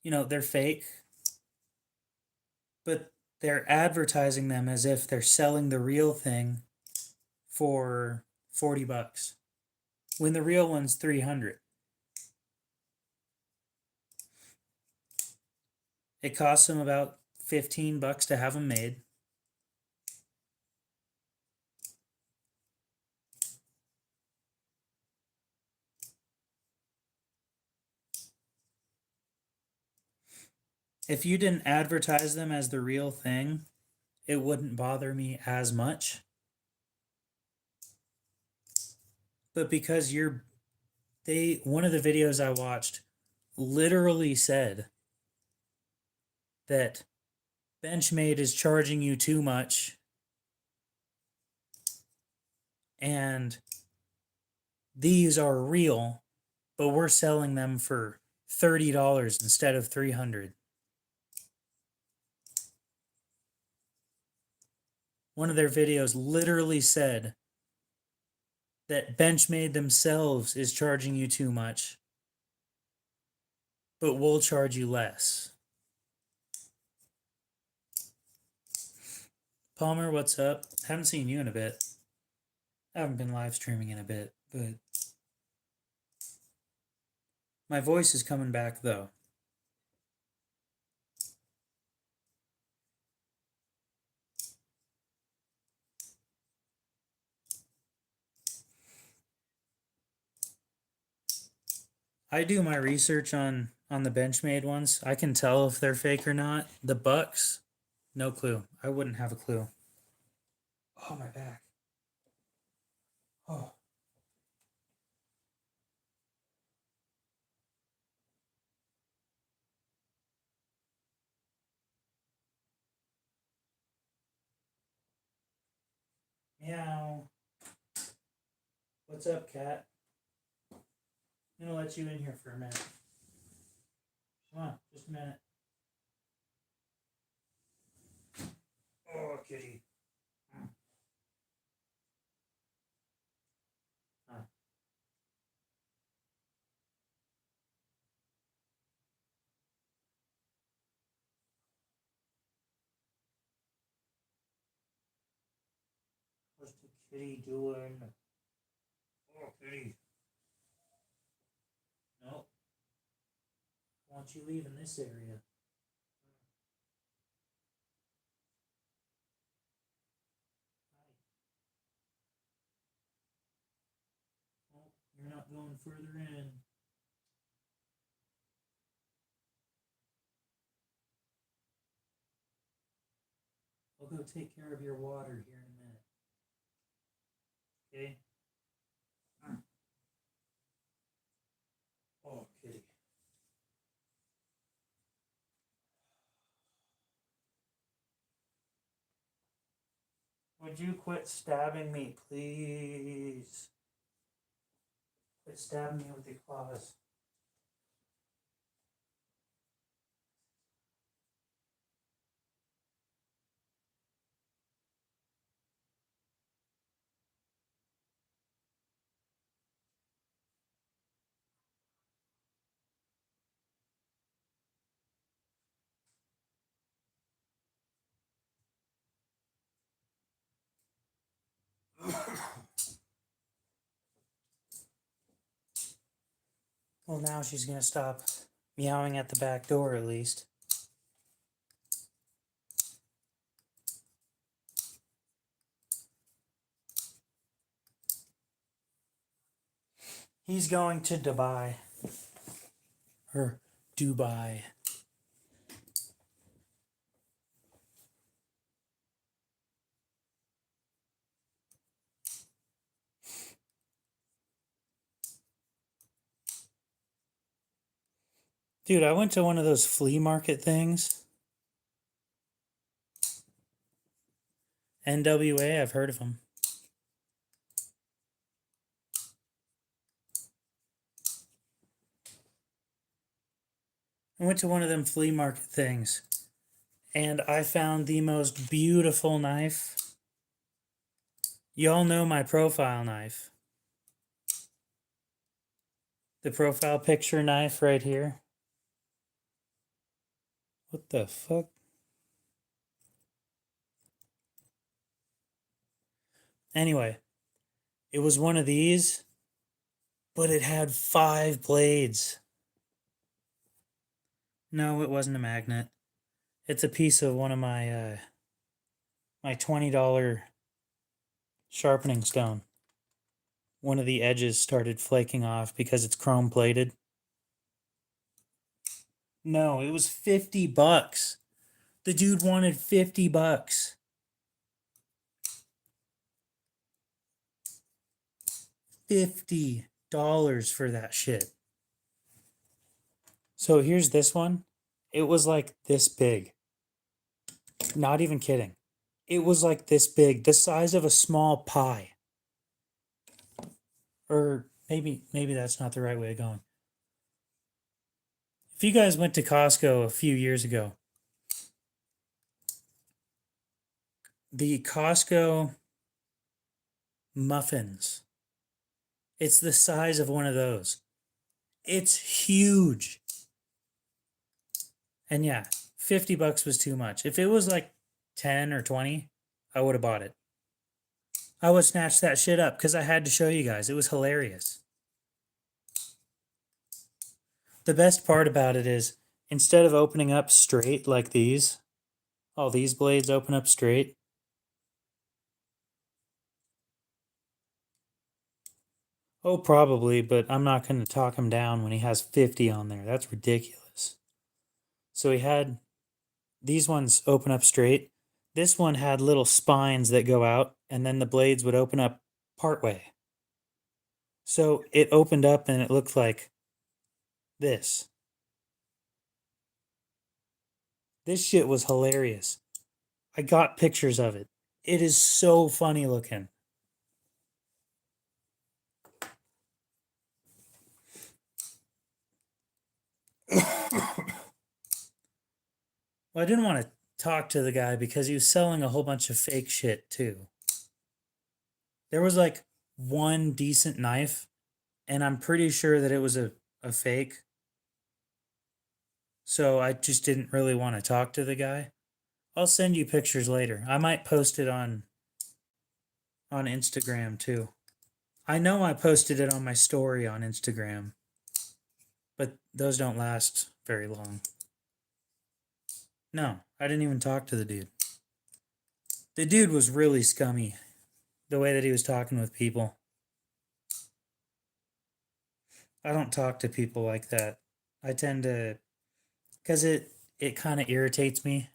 they're fake, but they're advertising them as if they're selling the real thing for $40 when the real one's $300. It costs them about $15 to have them made. If you didn't advertise them as the real thing, it wouldn't bother me as much. But because one of the videos I watched literally said that Benchmade is charging you too much and these are real, but we're selling them for $30 instead of $300. One of their videos literally said that Benchmade themselves is charging you too much, but we'll charge you less. Palmer, what's up? Haven't seen you in a bit. I haven't been live streaming in a bit, but my voice is coming back though. I do my research on the Benchmade ones. I can tell if they're fake or not. The Bucks, no clue. I wouldn't have a clue. Oh, my back. Oh. Meow. What's up, cat? I'm gonna let you in here for a minute. Come on, just a minute. Oh, kitty. What's the kitty doing? Oh, kitty. No. I want you leaving this area. Oh, you're not going further in. I'll go take care of your water here in a minute. Okay? Oh, kitty. Would you quit stabbing me, please? Quit stabbing me with your claws. Well, now she's gonna stop meowing at the back door at least. He's going to Dubai. Or Dubai. Dude, I went to one of those flea market things. NWA, I've heard of them. I went to one of them flea market things and I found the most beautiful knife. Y'all know my profile knife. The profile picture knife right here. What the fuck? Anyway, it was one of these, but it had 5 blades. No, it wasn't a magnet. It's a piece of one of my my $20 sharpening stone. One of the edges started flaking off because it's chrome plated. No, it was $50. The dude wanted $50. $50 for that shit. So here's this one. It was like this big. Not even kidding. It was like this big, the size of a small pie. Or maybe that's not the right way of going. If you guys went to Costco a few years ago, the Costco muffins, it's the size of one of those. It's huge. And yeah, $50 was too much. If it was like 10 or 20, I would have bought it. I would snatch that shit up because I had to show you guys. It was hilarious. The best part about it is instead of opening up straight like these, all these blades open up straight. Oh, probably, but I'm not going to talk him down when he has 50 on there. That's ridiculous. So he had these ones open up straight. This one had little spines that go out, and then the blades would open up partway. So it opened up and it looked like this. This shit was hilarious. I got pictures of it. It is so funny looking. Well, I didn't want to talk to the guy because he was selling a whole bunch of fake shit too. There was like one decent knife, and I'm pretty sure that it was a fake. So I just didn't really want to talk to the guy. I'll send you pictures later. I might post it on Instagram too. I know I posted it on my story on Instagram, but those don't last very long. No, I didn't even talk to the dude. The dude was really scummy, the way that he was talking with people. I don't talk to people like that. I tend to, because it kind of irritates me.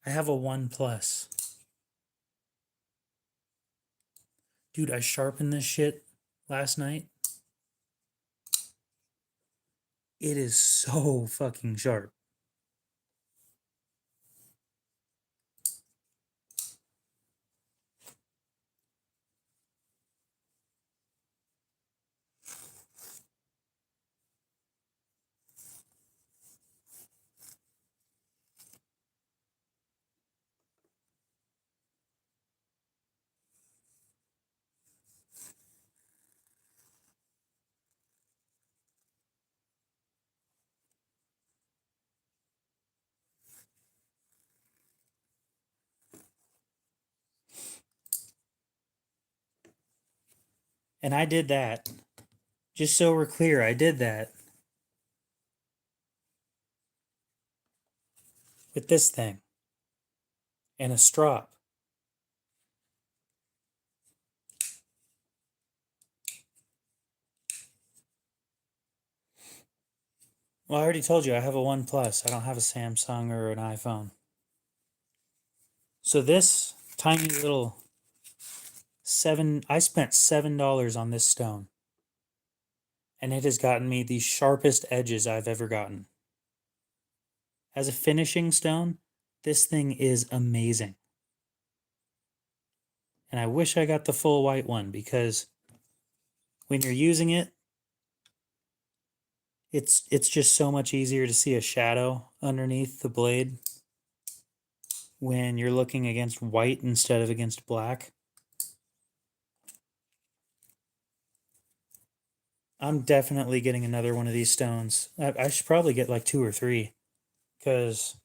I have a 1 plus. Dude, I sharpened this shit last night. It is so fucking sharp. And I did that. Just so we're clear, I did that with this thing and a strop. Well, I already told you I have a 1 plus. I don't have a Samsung or an iPhone. So this tiny little I spent $7 on this stone. And it has gotten me the sharpest edges I've ever gotten. As a finishing stone, this thing is amazing. And I wish I got the full white one because when you're using it, it's just so much easier to see a shadow underneath the blade when you're looking against white instead of against black. I'm definitely getting another one of these stones. I should probably get like 2 or 3 because,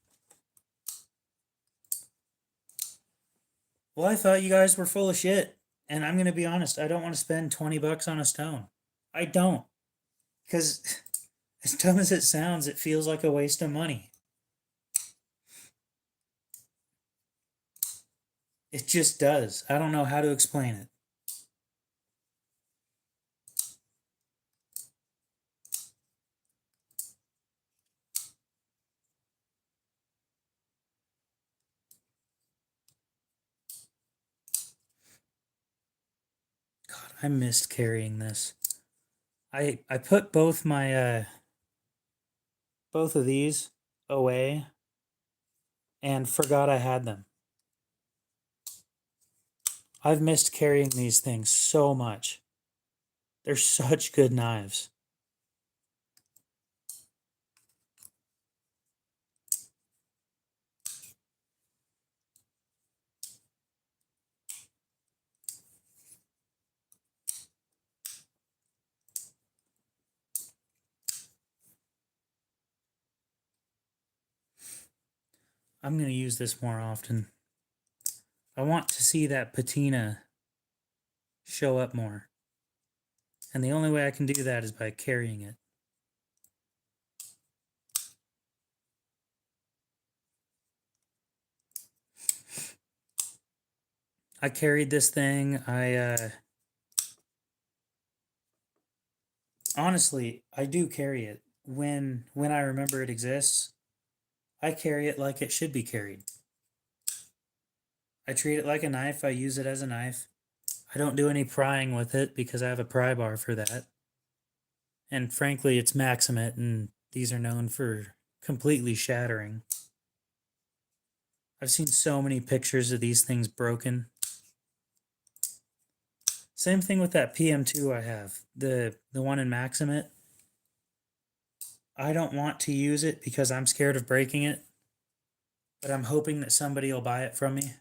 well, I thought you guys were full of shit. And I'm going to be honest, I don't want to spend 20 bucks on a stone. I don't. Because as dumb as it sounds, it feels like a waste of money. It just does. I don't know how to explain it. God, I missed carrying this. I put both my both of these away and forgot I had them. I've missed carrying these things so much. They're such good knives. I'm going to use this more often. I want to see that patina show up more. And the only way I can do that is by carrying it. I carried this thing. Honestly, I do carry it when I remember it exists. I carry it like it should be carried. I treat it like a knife. I use it as a knife. I don't do any prying with it because I have a pry bar for that. And frankly, it's Maximate, and these are known for completely shattering. I've seen so many pictures of these things broken. Same thing with that PM2 I have, the one in Maximate. I don't want to use it because I'm scared of breaking it, but I'm hoping that somebody will buy it from me.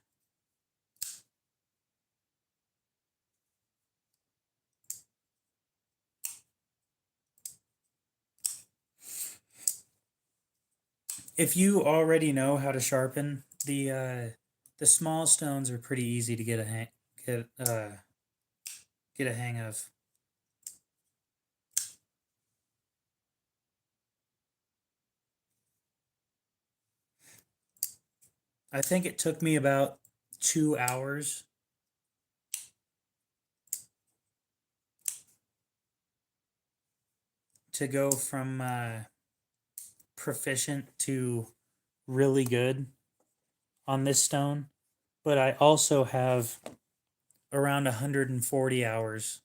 If you already know how to sharpen, the small stones are pretty easy to get a hang of. I think it took me about 2 hours to go from proficient to really good on this stone, but I also have around 140 hours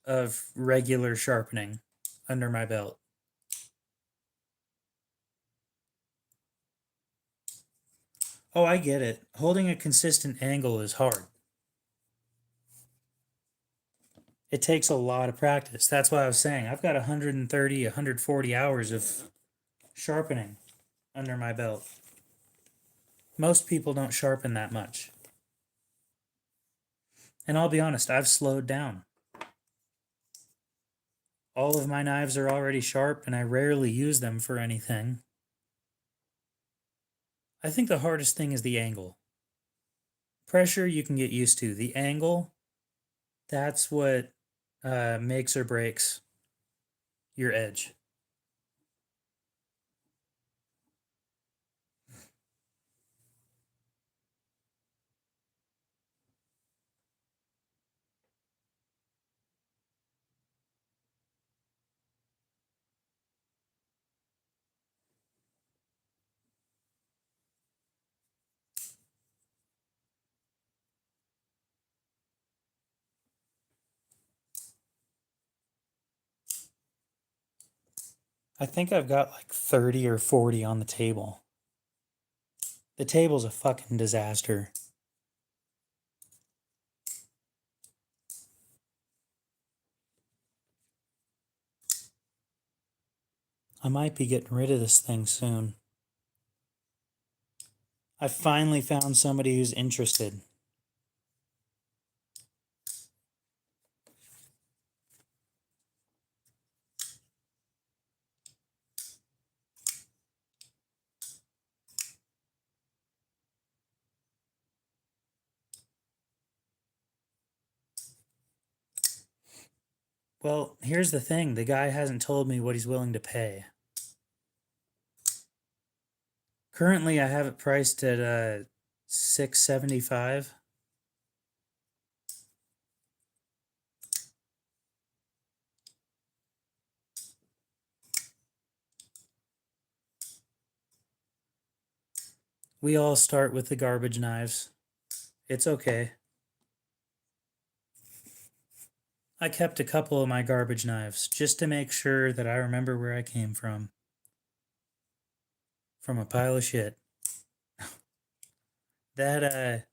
of regular sharpening under my belt. Oh, I get it. Holding a consistent angle is hard. It takes a lot of practice. That's why I was saying I've got 130, 140 hours of sharpening under my belt. Most people don't sharpen that much. And I'll be honest, I've slowed down. All of my knives are already sharp and I rarely use them for anything. I think the hardest thing is the angle. Pressure you can get used to. The angle, that's what makes or breaks your edge. I think I've got like 30 or 40 on the table. The table's a fucking disaster. I might be getting rid of this thing soon. I finally found somebody who's interested. Well, here's the thing. The guy hasn't told me what he's willing to pay. Currently, I have it priced at $675. We all start with the garbage knives. It's okay. I kept a couple of my garbage knives just to make sure that I remember where I came from. From a pile of shit. That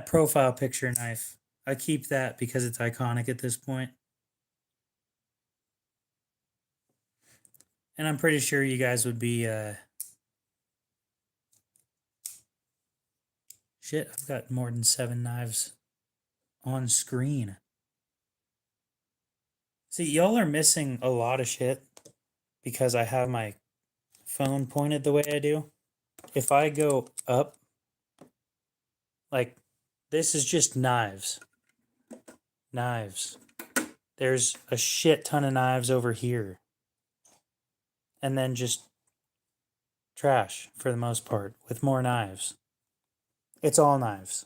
profile picture knife, I keep that because it's iconic at this point. And I'm pretty sure you guys would be shit, I've got more than 7 knives on screen. See, y'all are missing a lot of shit because I have my phone pointed the way I do. If I go up, like, this is just knives. Knives. There's a shit ton of knives over here. And then just trash for the most part with more knives. It's all knives.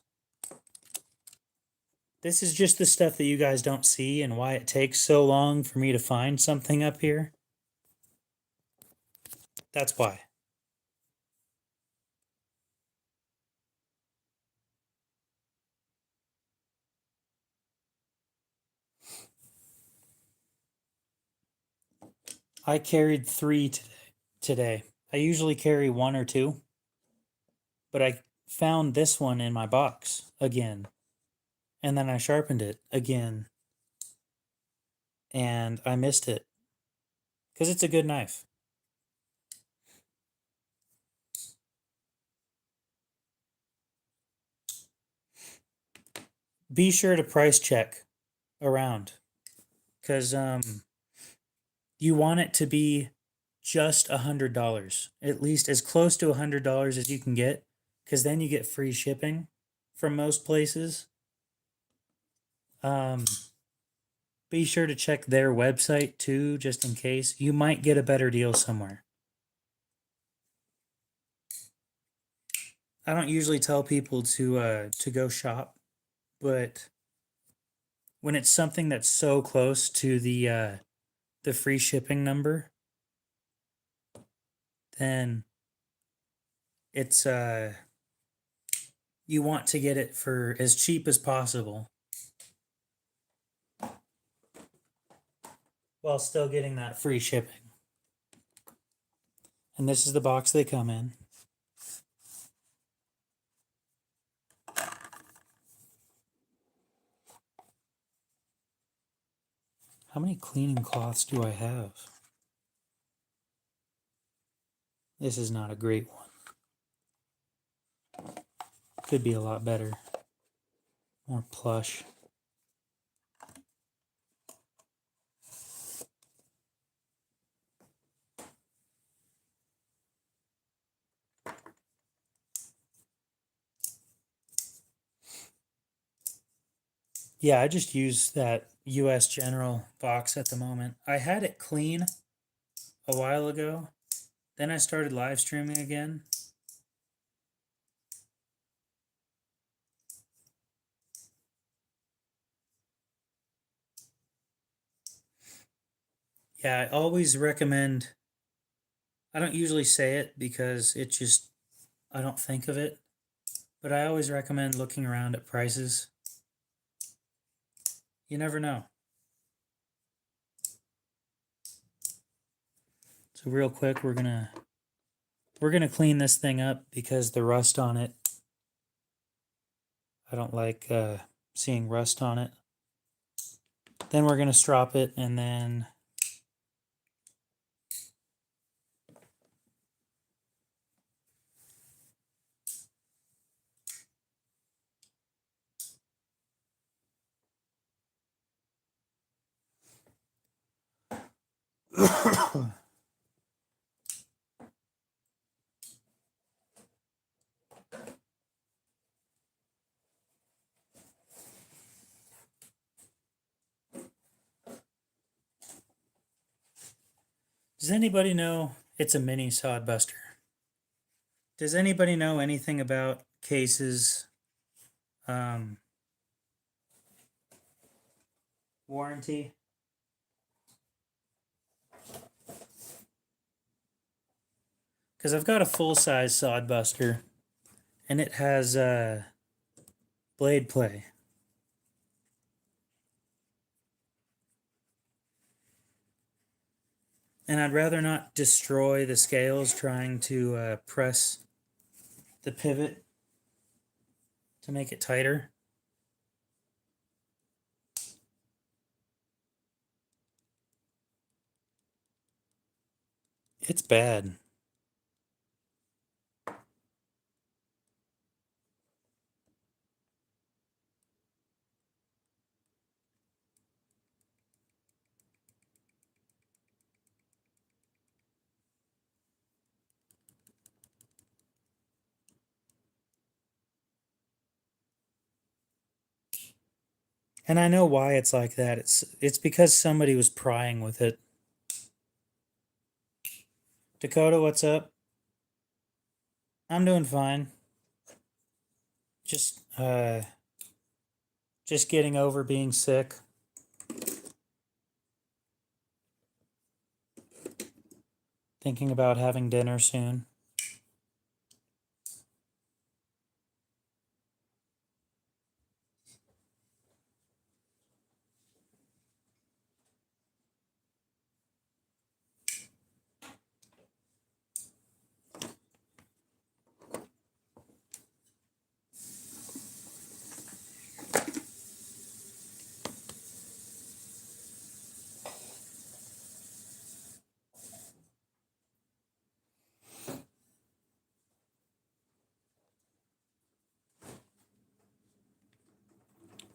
This is just the stuff that you guys don't see and why it takes so long for me to find something up here. That's why. I carried 3 today. I usually carry 1 or 2, but I found this one in my box again. And then I sharpened it again. And I missed it because it's a good knife. Be sure to price check around, because you want it to be just $100, at least as close to $100 as you can get, because then you get free shipping from most places. Be sure to check their website too, just in case. You might get a better deal somewhere. I don't usually tell people to go shop, but when it's something that's so close to the free shipping number, then it's you want to get it for as cheap as possible while still getting that free shipping. And this is the box they come in. How many cleaning cloths do I have? This is not a great one. Could be a lot better. More plush. Yeah, I just use that US General box at the moment. I had it clean a while ago. Then I started live streaming again. Yeah, I always recommend, I don't usually say it because it just, I don't think of it, but I always recommend looking around at prices. You never know. So real quick, we're gonna clean this thing up because the rust on it, I don't like seeing rust on it. Then we're gonna strop it, and then does anybody know it's a mini sod buster? Does anybody know anything about cases, warranty? Because I've got a full-size sod buster, and it has blade play. And I'd rather not destroy the scales trying to press the pivot to make it tighter. It's bad. And I know why it's like that. It's because somebody was prying with it. Dakota, what's up? I'm doing fine. Just getting over being sick. Thinking about having dinner soon.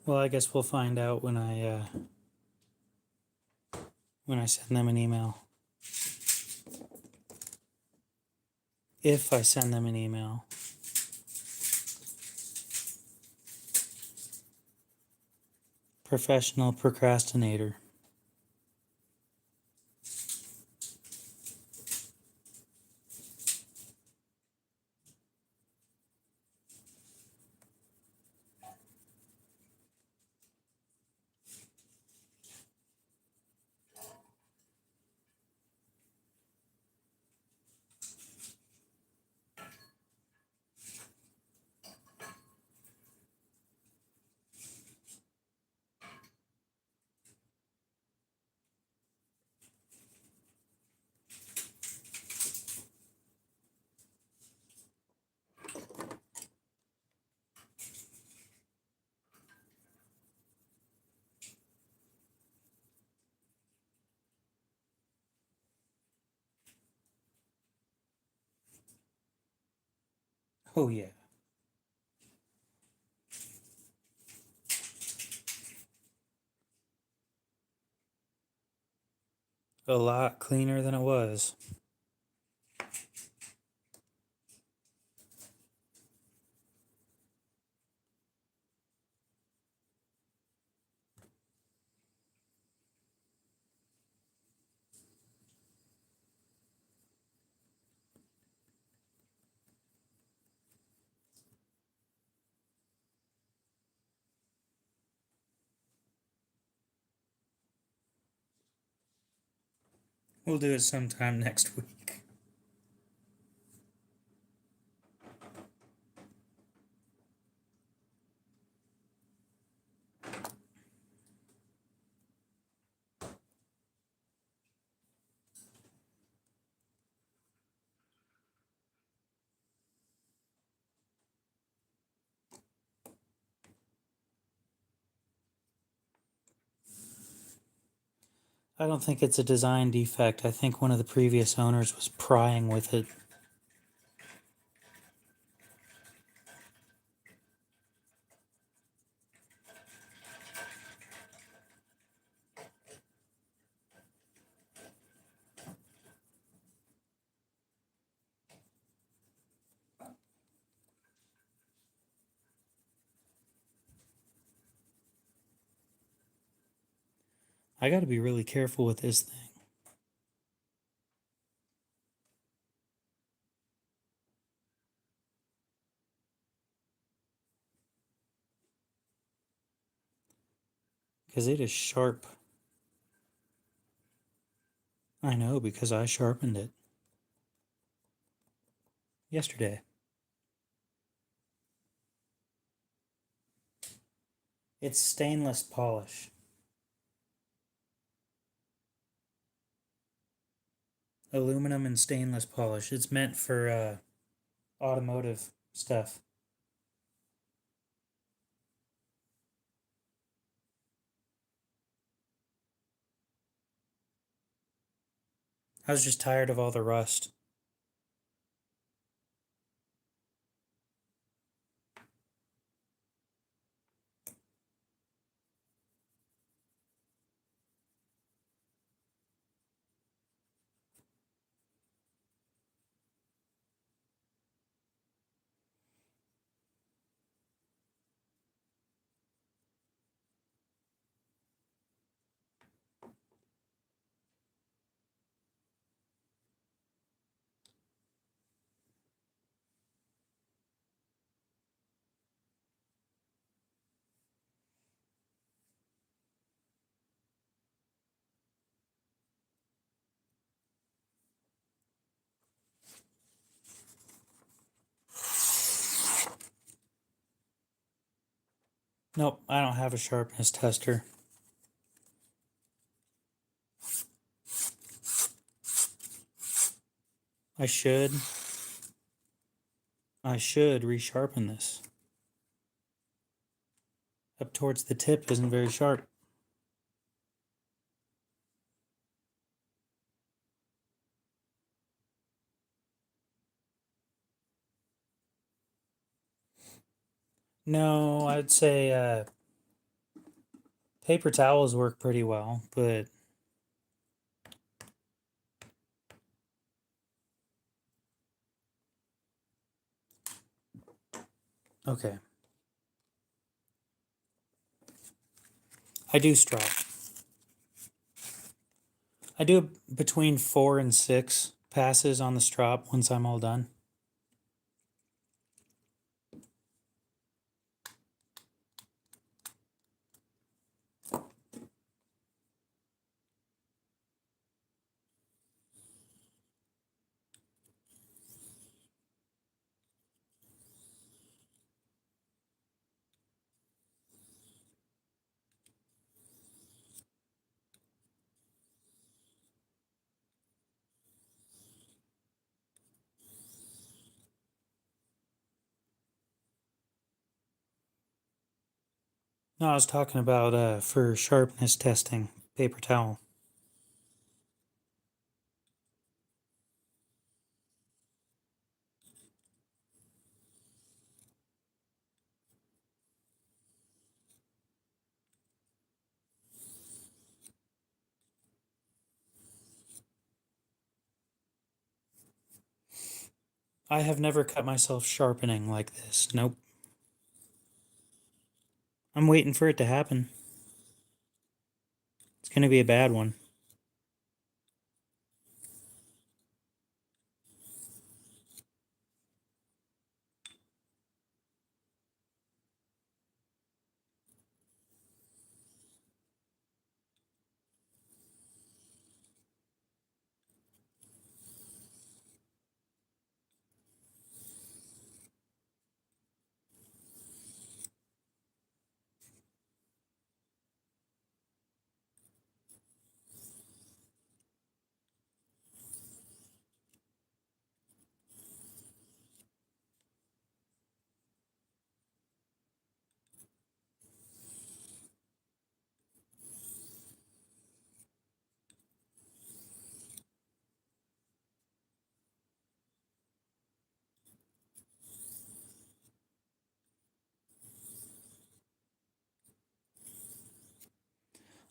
Well, I guess we'll find out when I send them an email. If I send them an email. Professional procrastinator. Oh, yeah. A lot cleaner than it was. We'll do it sometime next week. I don't think it's a design defect. I think one of the previous owners was prying with it. I got to be really careful with this thing. Because it is sharp. I know, because I sharpened it yesterday. It's stainless polish. Aluminum and stainless polish. It's meant for automotive stuff. I was just tired of all the rust. Nope, I don't have a sharpness tester. I should. I should resharpen this. Up towards the tip isn't very sharp. No, I'd say Paper towels work pretty well, but okay. I do strop. I do between 4 and 6 passes on the strop once I'm all done. No, I was talking about for sharpness testing, paper towel. I have never cut myself sharpening like this. Nope. I'm waiting for it to happen. It's going to be a bad one.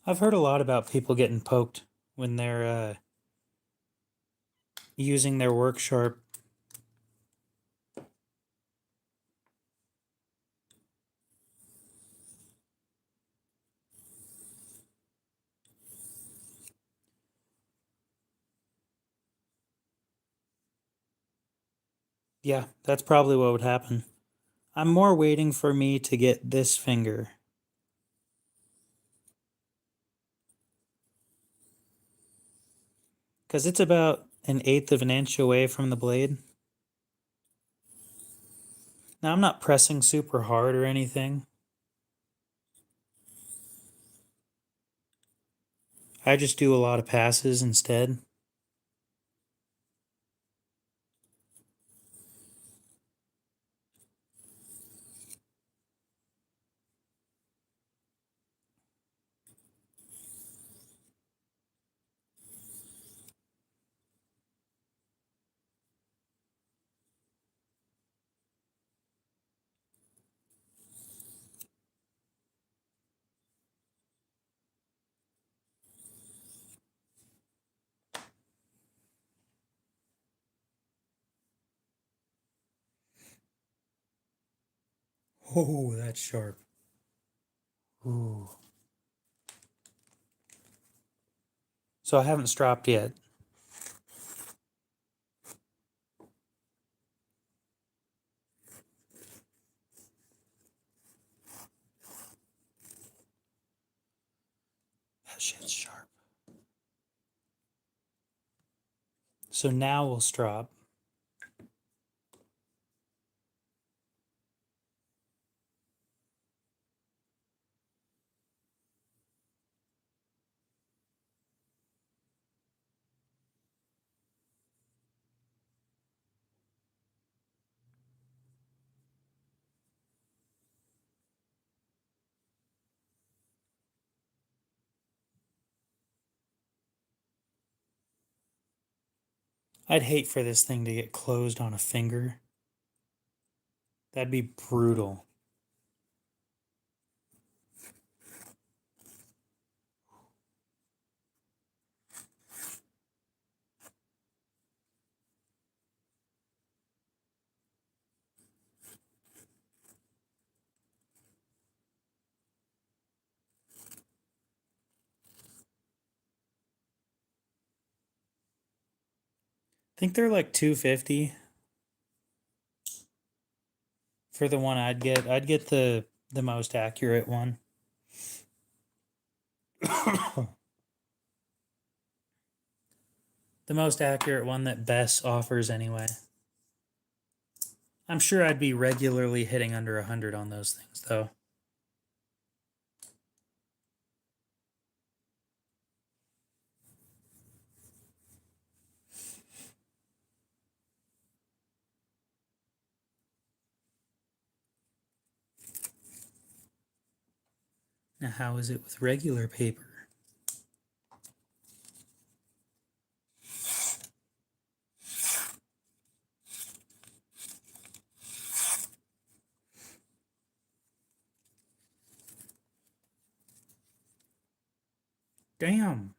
I've heard a lot about people getting poked when they're using their work sharp. Yeah, that's probably what would happen. I'm more waiting for me to get this finger. Because it's about 1/8 of an inch away from the blade. Now, I'm not pressing super hard or anything. I just do a lot of passes instead. Oh, that's sharp. Ooh. So I haven't stropped yet. That shit's sharp. So now we'll strop. I'd hate for this thing to get closed on a finger. That'd be brutal. think they're like $250 for the one I'd get. I'd get the most accurate one. The most accurate one that Bess offers anyway. I'm sure I'd be regularly hitting under 100 on those things though. Now how is it with regular paper? Damn.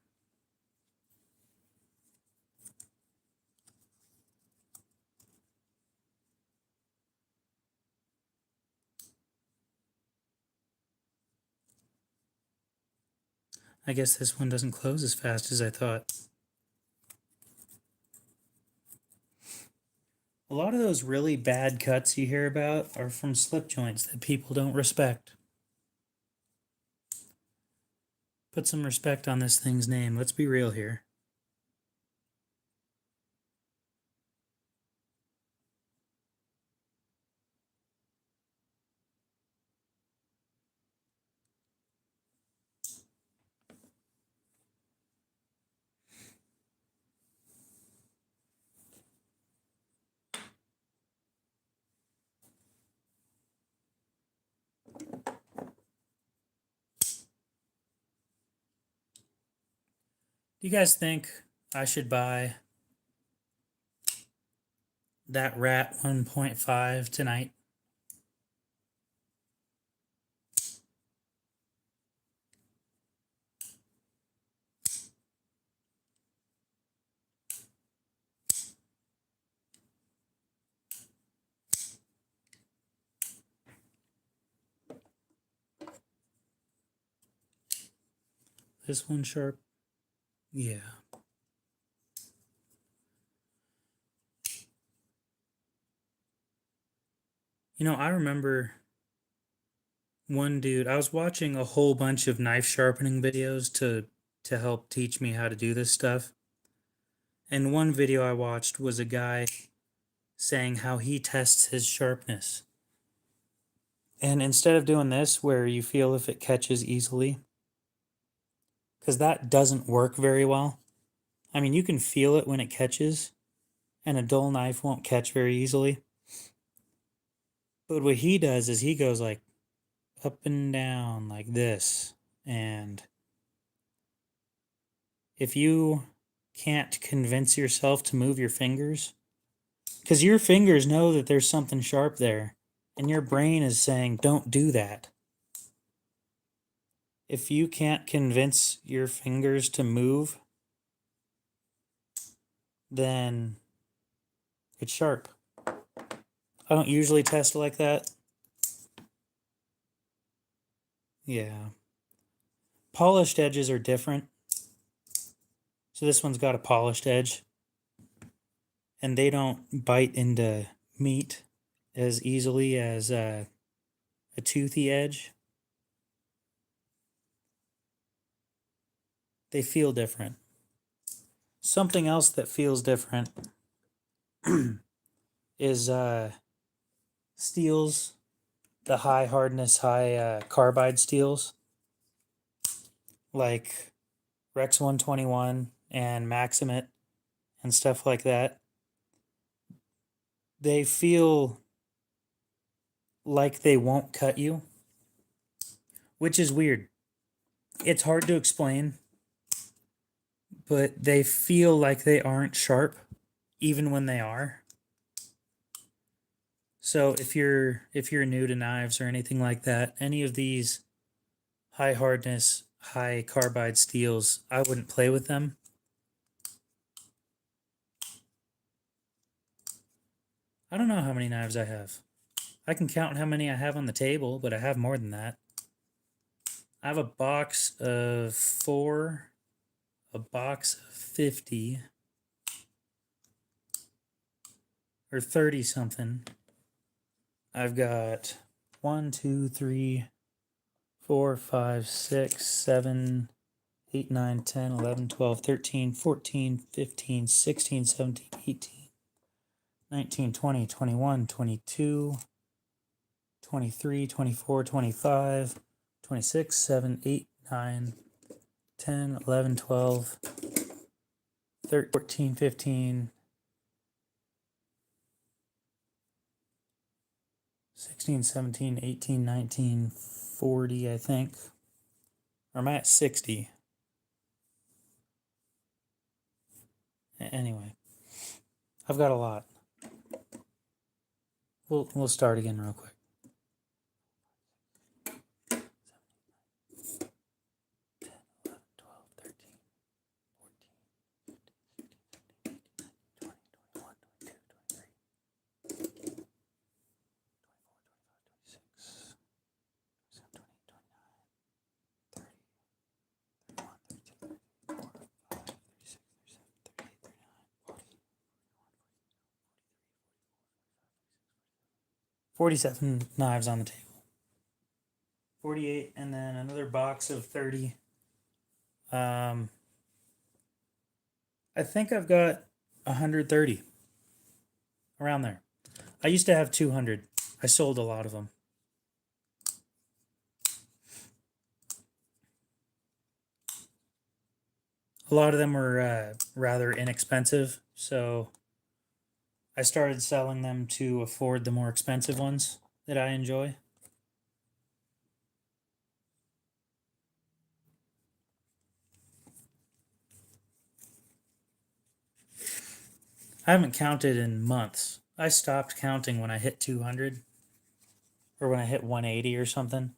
I guess this one doesn't close as fast as I thought. A lot of those really bad cuts you hear about are from slip joints that people don't respect. Put some respect on this thing's name. Let's be real here. Do you guys think I should buy that Rat 1.5 tonight? This one sharp? Yeah. You know, I remember one dude, I was watching a whole bunch of knife sharpening videos to help teach me how to do this stuff. And one video I watched was a guy saying how he tests his sharpness. And instead of doing this where you feel if it catches easily, because that doesn't work very well. I mean, you can feel it when it catches, and a dull knife won't catch very easily. But what he does is he goes like up and down like this. And if you can't convince yourself to move your fingers, because your fingers know that there's something sharp there, and your brain is saying, don't do that. If you can't convince your fingers to move, then it's sharp. I don't usually test like that. Yeah. Polished edges are different. So this one's got a polished edge. And they don't bite into meat as easily as a toothy edge. They feel different. Something else that feels different is steels, the high hardness, high carbide steels, like Rex 121 and Maximate and stuff like that. They feel like they won't cut you, which is weird. It's hard to explain, but they feel like they aren't sharp even when they are. So if you're new to knives or anything like that, any of these high hardness, high carbide steels, I wouldn't play with them. I don't know how many knives I have. I can count how many I have on the table, but I have more than that. I have a box of 4, a box of 50, or 30 something, I've got 1, 2, 3, 4, 5, 6, 7, 8, 9, 10, 11, 12, 13, 14, 15, 16, 17, 18, 19, 20, 21, 22, 23, 24, 25, 26, 7, 8, 9, 10, 11, 12, 13, 14, 15, 16, 17, 18, 19, 40, I think. Or am I at 60? Anyway, I've got a lot. We'll start again real quick. 10, 11, 12, 13, 14, 15, 16, 17, 18, 19, 20, 21, 22, 23, 24, 25, 47 knives on the table. 48, and then another box of 30. I think I've got 130 around there. I used to have 200. I sold a lot of them. A lot of them were rather inexpensive, so I started selling them to afford the more expensive ones that I enjoy. I haven't counted in months. I stopped counting when I hit 200 or when I hit 180 or something,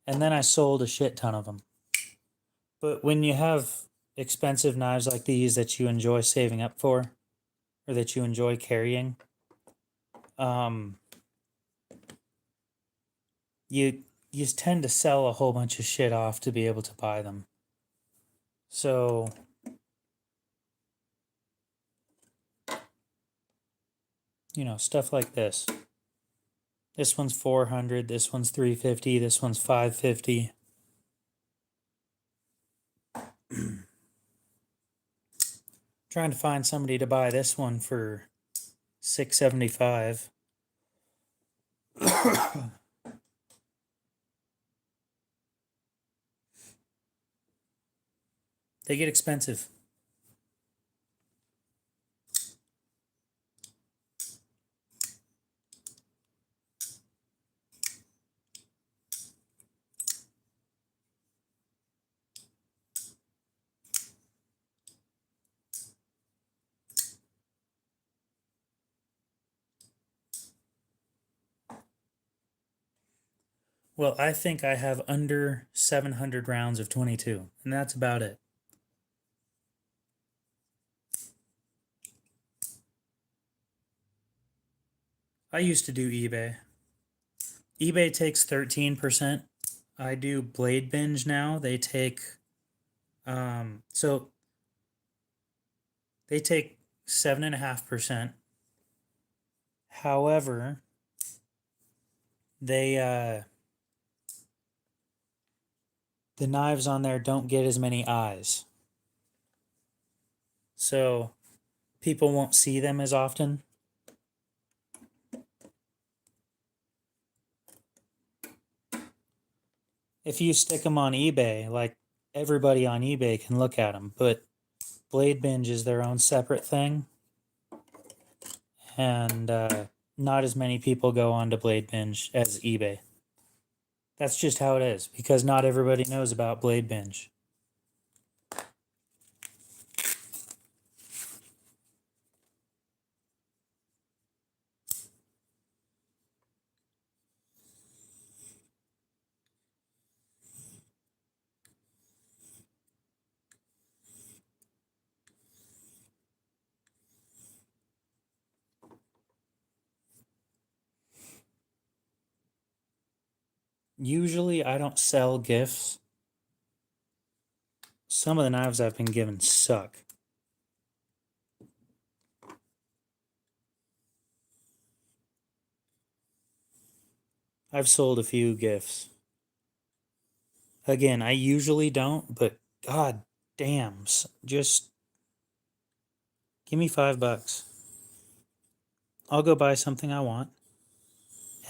and then I sold a shit ton of them. But when you have expensive knives like these that you enjoy saving up for, or that you enjoy carrying, you tend to sell a whole bunch of shit off to be able to buy them. So stuff like this. This one's 400, this one's 350, this one's 550. Trying to find somebody to buy this one for $675. They get expensive. Well, I think I have under 700 rounds of 22, and that's about it. I used to do eBay. eBay takes 13%. I do Blade Binge now. They take so they take 7.5%. However, they the knives on there don't get as many eyes. So people won't see them as often. If you stick them on eBay, like everybody on eBay can look at them, but Blade Binge is their own separate thing. And not as many people go on to Blade Binge as eBay. That's just how it is, because not everybody knows about Blade Binge. Usually I don't sell gifts. Some of the knives I've been given suck. I've sold a few gifts. Again, I usually don't, but god damn, just give me $5. I'll go buy something I want,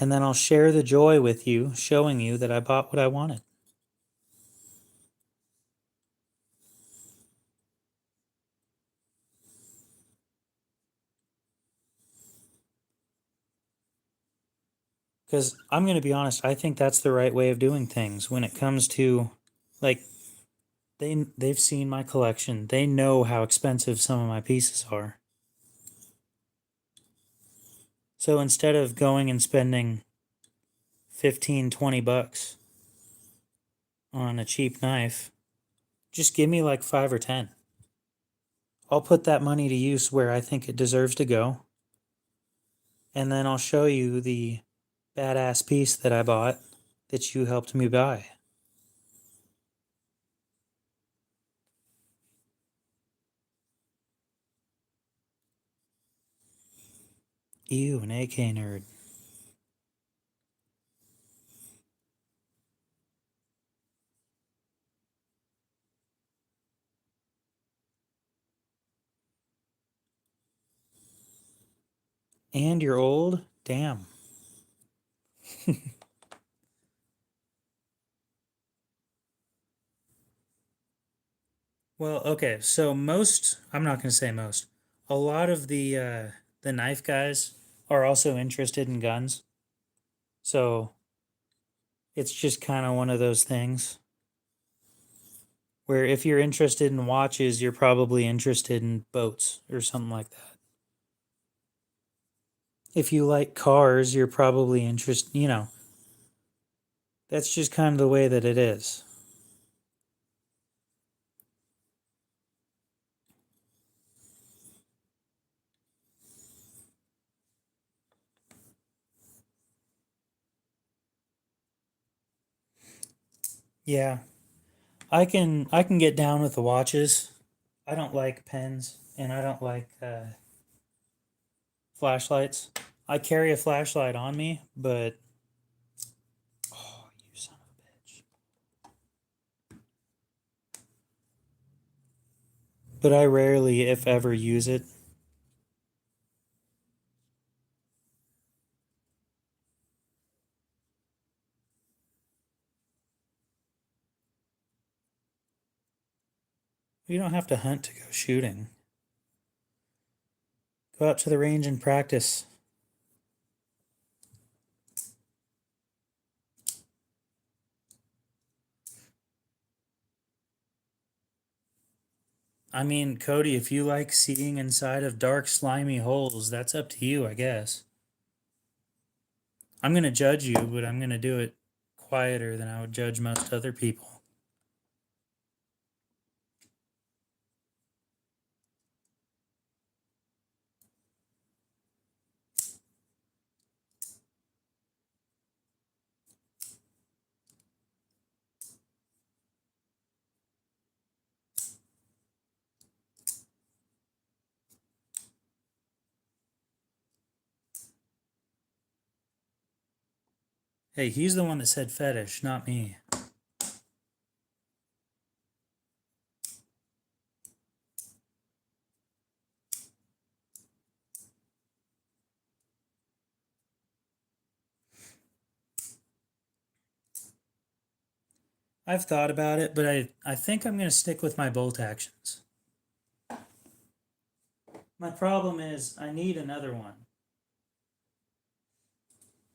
and then I'll share the joy with you, showing you that I bought what I wanted. Because I'm going to be honest, I think that's the right way of doing things when it comes to, like, they've seen my collection. They know how expensive some of my pieces are. So instead of going and spending 15, 20 bucks on a cheap knife, just give me like 5 or 10. I'll put that money to use where I think it deserves to go. And then I'll show you the badass piece that I bought that you helped me buy. Ew, an AK nerd. And you're old? Damn. Well, okay, so I'm not going to say most, a lot of the knife guys are also interested in guns. So it's just kind of one of those things where if you're interested in watches, you're probably interested in boats or something like that. If you like cars, you're probably interested, that's just kind of the way that it is. Yeah, I can get down with the watches. I don't like pens and I don't like flashlights. I carry a flashlight on me, but oh, you son of a bitch. But I rarely, if ever, use it. You don't have to hunt to go shooting. Go out to the range and practice. I mean, Cody, if you like seeing inside of dark, slimy holes, that's up to you, I guess. I'm going to judge you, but I'm going to do it quieter than I would judge most other people. Hey, he's the one that said fetish, not me. I've thought about it, but I think I'm going to stick with my bolt actions. My problem is I need another one.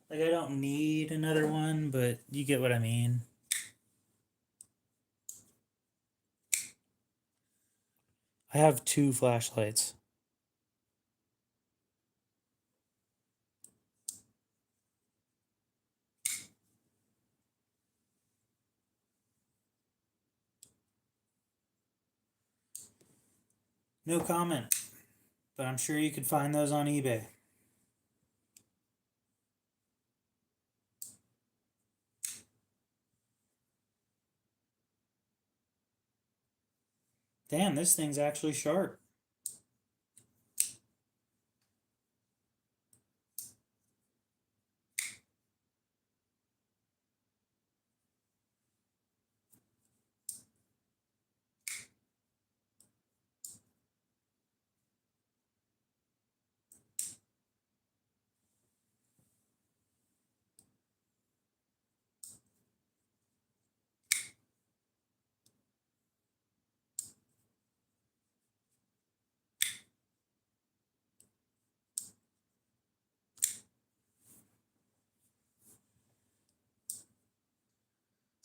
Like, I don't need another one, but you get what I mean. I have 2 flashlights. No comment, but I'm sure you could find those on eBay. Damn, this thing's actually sharp.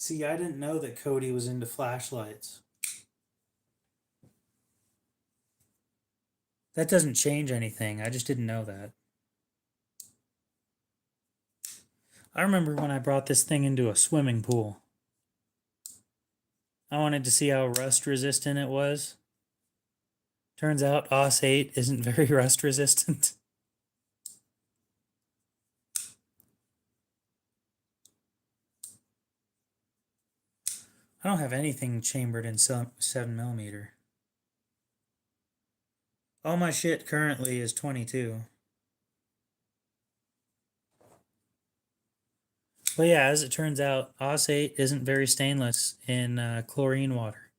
See, I didn't know that Cody was into flashlights. That doesn't change anything. I just didn't know that. I remember when I brought this thing into a swimming pool. I wanted to see how rust resistant it was. Turns out OS 8 isn't very rust resistant. I don't have anything chambered in 7mm. All my shit currently is 22. But yeah, as it turns out, OS 8 isn't very stainless in chlorine water.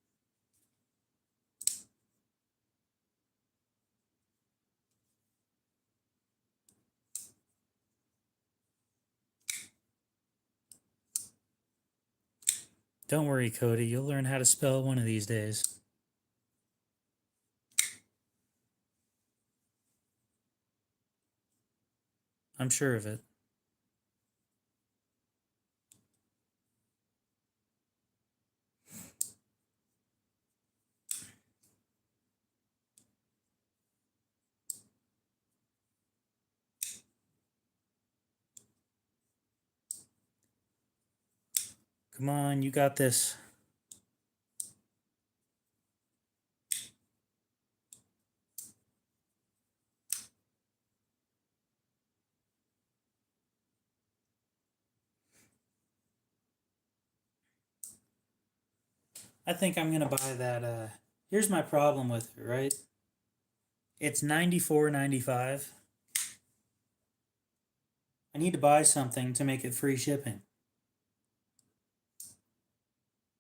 Don't worry, Cody. You'll learn how to spell one of these days. I'm sure of it. Come on, you got this. I think I'm gonna buy that. Here's my problem with it, right? It's $94.95. I need to buy something to make it free shipping.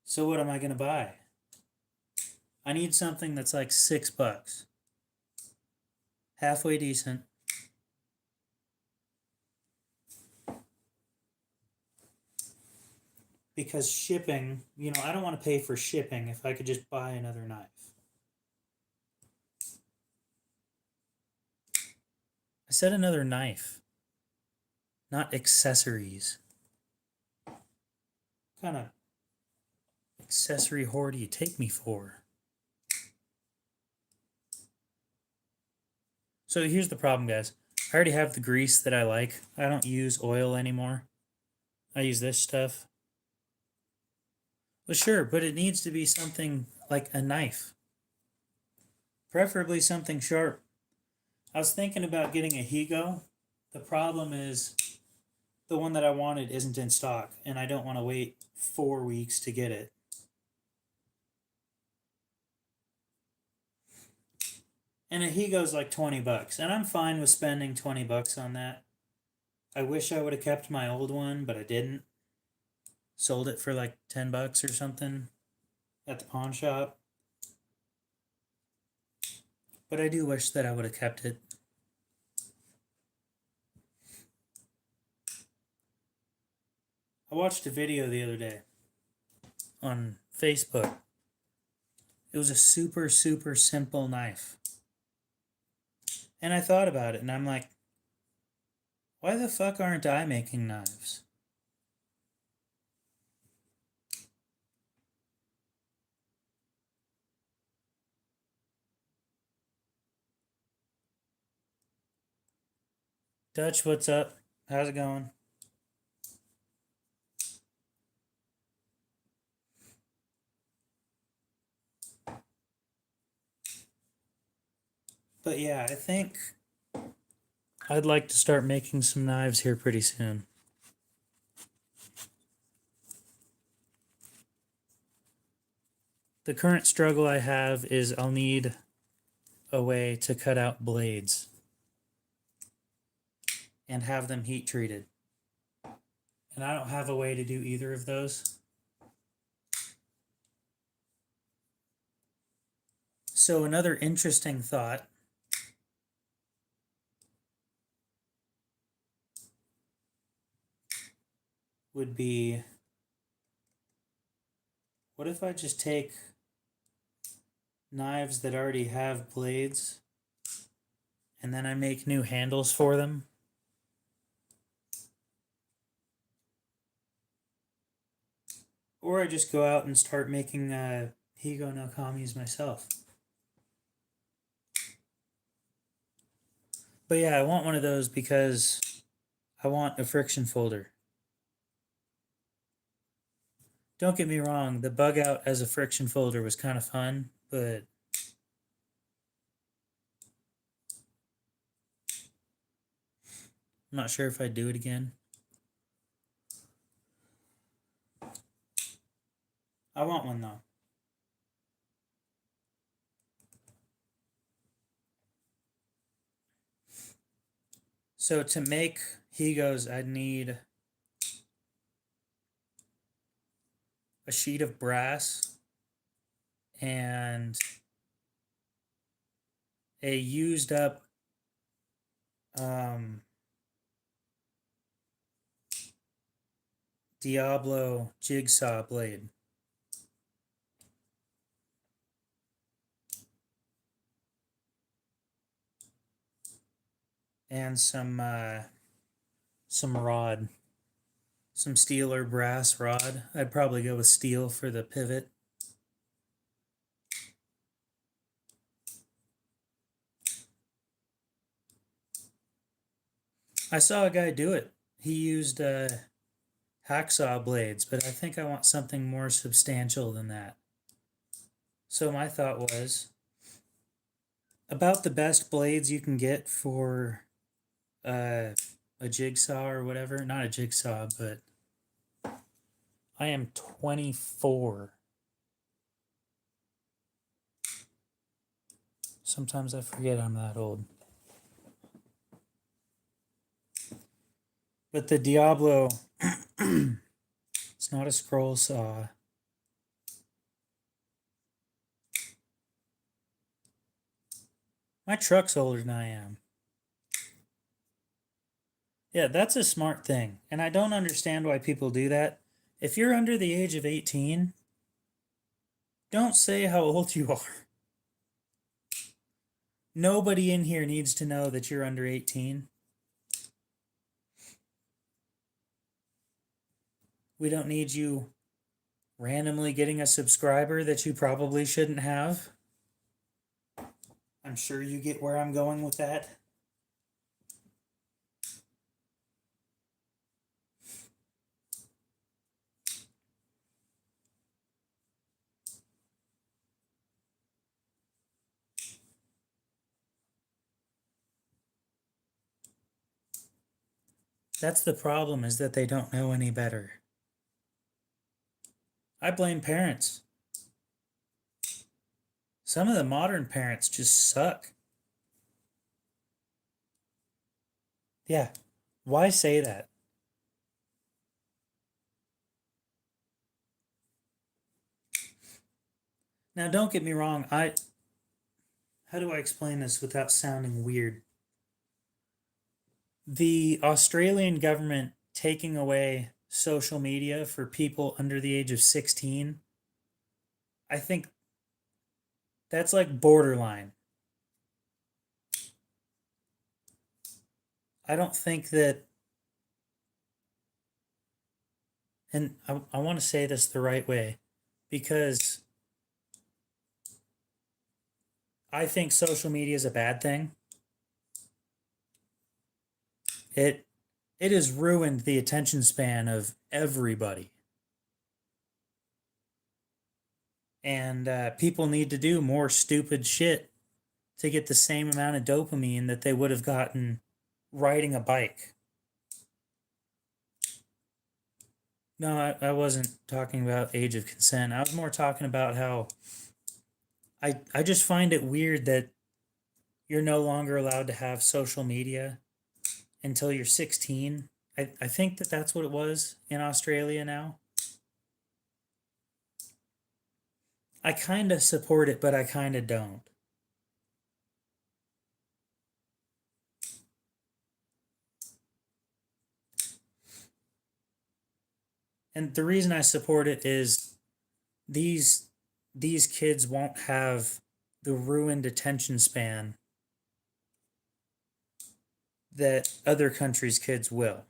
So what am I gonna buy? I need something that's like $6. Halfway decent. Because shipping, I don't want to pay for shipping if I could just buy another knife. I said another knife, not accessories. What kind of accessory whore do you take me for? So here's the problem, guys. I already have the grease that I like. I don't use oil anymore. I use this stuff. Well, sure, but it needs to be something like a knife. Preferably something sharp. I was thinking about getting a Higo. The problem is the one that I wanted isn't in stock, and I don't want to wait 4 weeks to get it. And a Higo's like $20, and I'm fine with spending $20 on that. I wish I would have kept my old one, but I didn't. Sold it for like $10 or something at the pawn shop. But I do wish that I would have kept it. I watched a video the other day on Facebook. It was a super, super simple knife. And I thought about it, and I'm like, why the fuck aren't I making knives? Dutch, what's up? How's it going? But yeah, I think I'd like to start making some knives here pretty soon. The current struggle I have is I'll need a way to cut out blades and have them heat treated. And I don't have a way to do either of those. So another interesting thought would be, what if I just take knives that already have blades and then I make new handles for them? Or I just go out and start making Higo no Kami's myself. But yeah, I want one of those because I want a friction folder. Don't get me wrong, the bug out as a friction folder was kind of fun, but I'm not sure if I'd do it again. I want one though. So to make Higos, I'd need a sheet of brass and a used up Diablo jigsaw blade. And some rod. Some steel or brass rod. I'd probably go with steel for the pivot. I saw a guy do it. He used hacksaw blades, but I think I want something more substantial than that. So my thought was about the best blades you can get for a jigsaw or whatever. Not a jigsaw, but I am 24. Sometimes I forget I'm that old. But the Diablo, it's not a scroll saw. My truck's older than I am. Yeah, that's a smart thing. And I don't understand why people do that. If you're under the age of 18, don't say how old you are. Nobody in here needs to know that you're under 18. We don't need you randomly getting a subscriber that you probably shouldn't have. I'm sure you get where I'm going with that. That's the problem, is that they don't know any better. I blame parents. Some of the modern parents just suck. Yeah, why say that? Now, don't get me wrong, how do I explain this without sounding weird? The Australian government taking away social media for people under the age of 16, I think that's like borderline. I don't think that, and I want to say this the right way, because I think social media is a bad thing. It has ruined the attention span of everybody. And people need to do more stupid shit to get the same amount of dopamine that they would have gotten riding a bike. No, I wasn't talking about age of consent. I was more talking about how I just find it weird that you're no longer allowed to have social media until you're 16. I think that that's what it was in Australia now. I kind of support it, but I kind of don't. And the reason I support it is these these kids won't have the ruined attention span that other countries' kids will.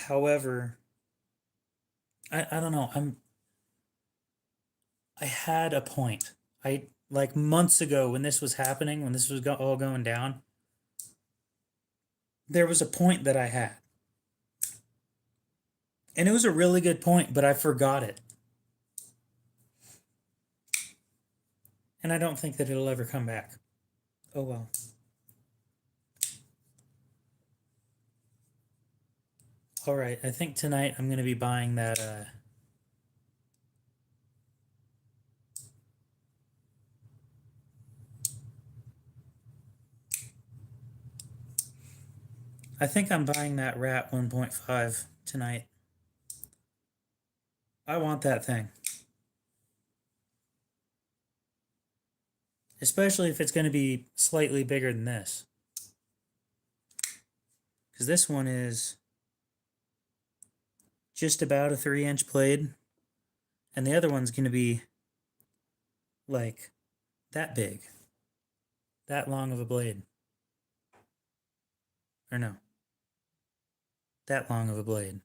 However, I don't know. I had a point. I like months ago when this was happening, when this was all going down, there was a point that I had. And it was a really good point, but I forgot it. And I don't think that it'll ever come back. Oh well. All right, I think tonight I'm going to be buying that I think I'm buying that Rat 1.5 tonight. I want that thing. Especially if it's going to be slightly bigger than this. Because this one is just about a 3-inch blade. And the other one's going to be like that big. That long of a blade. Or no. That long of a blade.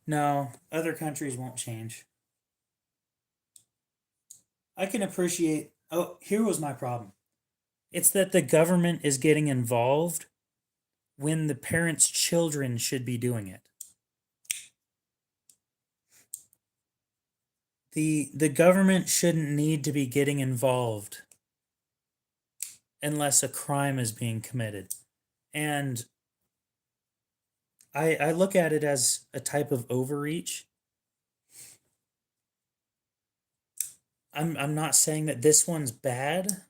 No, other countries won't change. I can appreciate. Oh, here was my problem. It's that the government is getting involved when the parents' children should be doing it. The government shouldn't need to be getting involved unless a crime is being committed. And I look at it as a type of overreach. I'm not saying that this one's bad,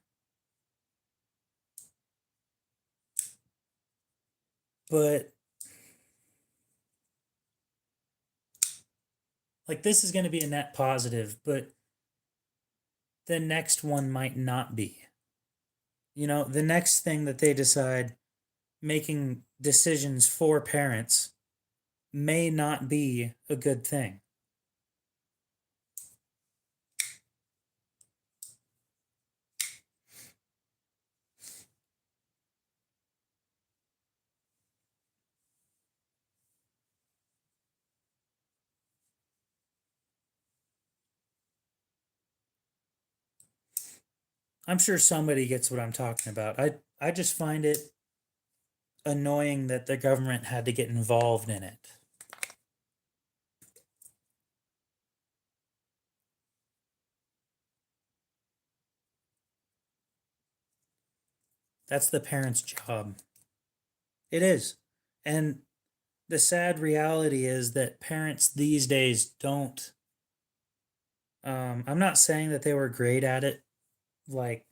but like this is going to be a net positive, but the next one might not be. You know, the next thing that they decide making decisions for parents may not be a good thing. I'm sure somebody gets what I'm talking about. I just find it annoying that the government had to get involved in it. That's the parents' job. It is. And the sad reality is that parents these days don't. I'm not saying that they were great at it like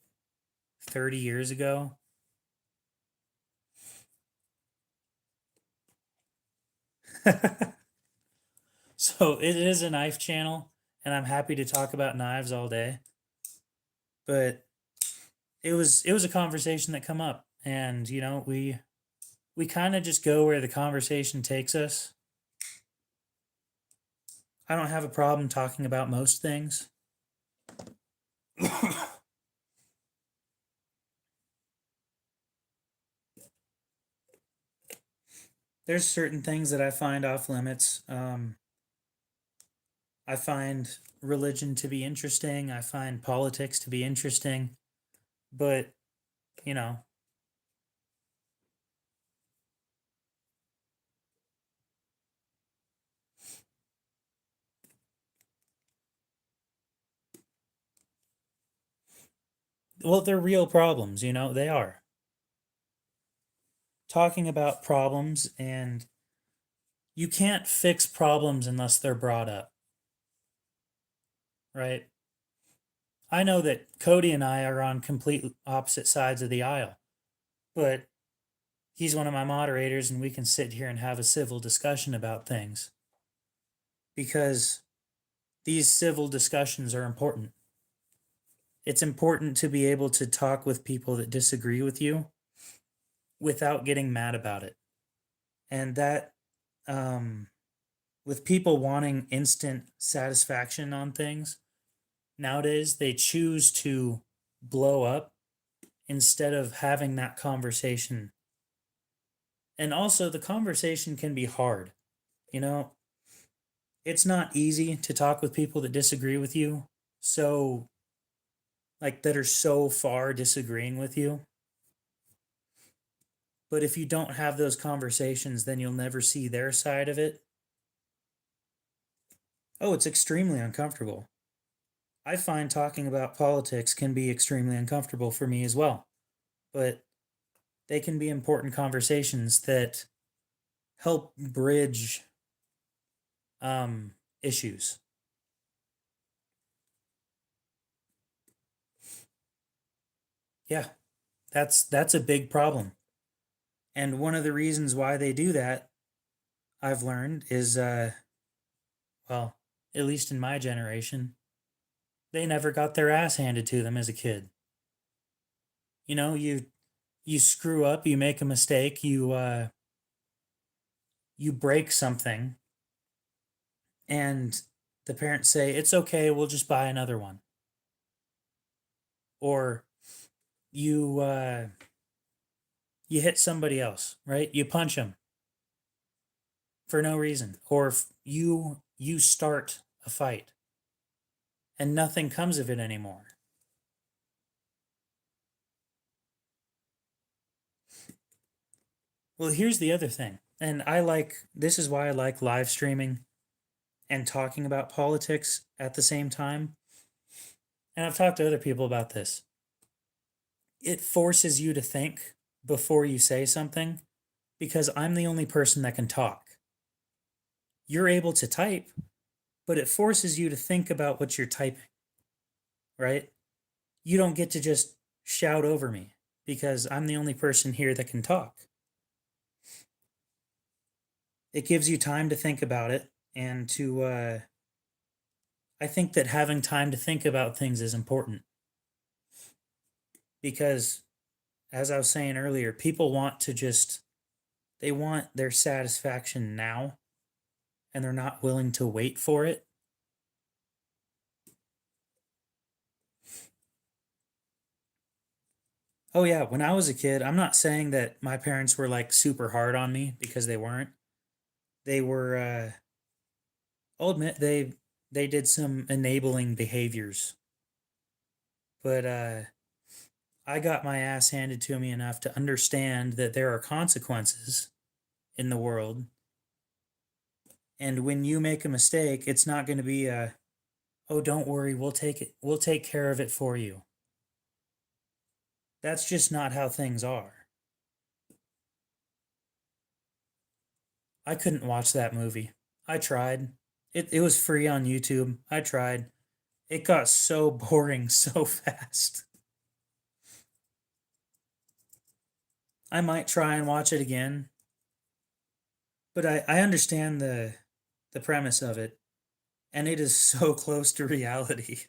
30 years ago. So it is a knife channel, and I'm happy to talk about knives all day. But it was a conversation that come up, and you know we kind of just go where the conversation takes us. I don't have a problem talking about most things. There's certain things that I find off limits. I find religion to be interesting. I find politics to be interesting. But, you know, well, they're real problems, you know, they are. Talking about problems, and you can't fix problems unless they're brought up, right? I know that Cody and I are on complete opposite sides of the aisle, but he's one of my moderators, and we can sit here and have a civil discussion about things because these civil discussions are important. It's important to be able to talk with people that disagree with you without getting mad about it. And that, with people wanting instant satisfaction on things, nowadays they choose to blow up instead of having that conversation. And also, the conversation can be hard. You know, it's not easy to talk with people that disagree with you. So, like, that are so far disagreeing with you. But if you don't have those conversations, then you'll never see their side of it. Oh, it's extremely uncomfortable. I find talking about politics can be extremely uncomfortable for me as well. But they can be important conversations that help bridge issues. Yeah, that's a big problem. And one of the reasons why they do that, I've learned, is well, at least in my generation, they never got their ass handed to them as a kid. You know, you screw up, you make a mistake, you break something, and the parents say it's okay, we'll just buy another one. Or you you hit somebody else, right? You punch them for no reason, or if you start a fight and nothing comes of it anymore. Well, here's the other thing. And this is why I like live streaming and talking about politics at the same time. And I've talked to other people about this. It forces you to think before you say something because I'm the only person that can talk. You're able to type, but it forces you to think about what you're typing, right? You don't get to just shout over me because I'm the only person here that can talk. It gives you time to think about it and I think that having time to think about things is important because, as I was saying earlier, people want to just, they want their satisfaction now and they're not willing to wait for it. Oh, yeah, when I was a kid, I'm not saying that my parents were like super hard on me because they weren't. They were, I'll admit, they did some enabling behaviors, but I got my ass handed to me enough to understand that there are consequences in the world. And when you make a mistake, it's not going to be a, oh, don't worry, we'll take it, we'll take care of it for you. That's just not how things are. I couldn't watch that movie. I tried. It was free on YouTube. I tried. It got so boring so fast. I might try and watch it again, but I understand the premise of it, and it is so close to reality.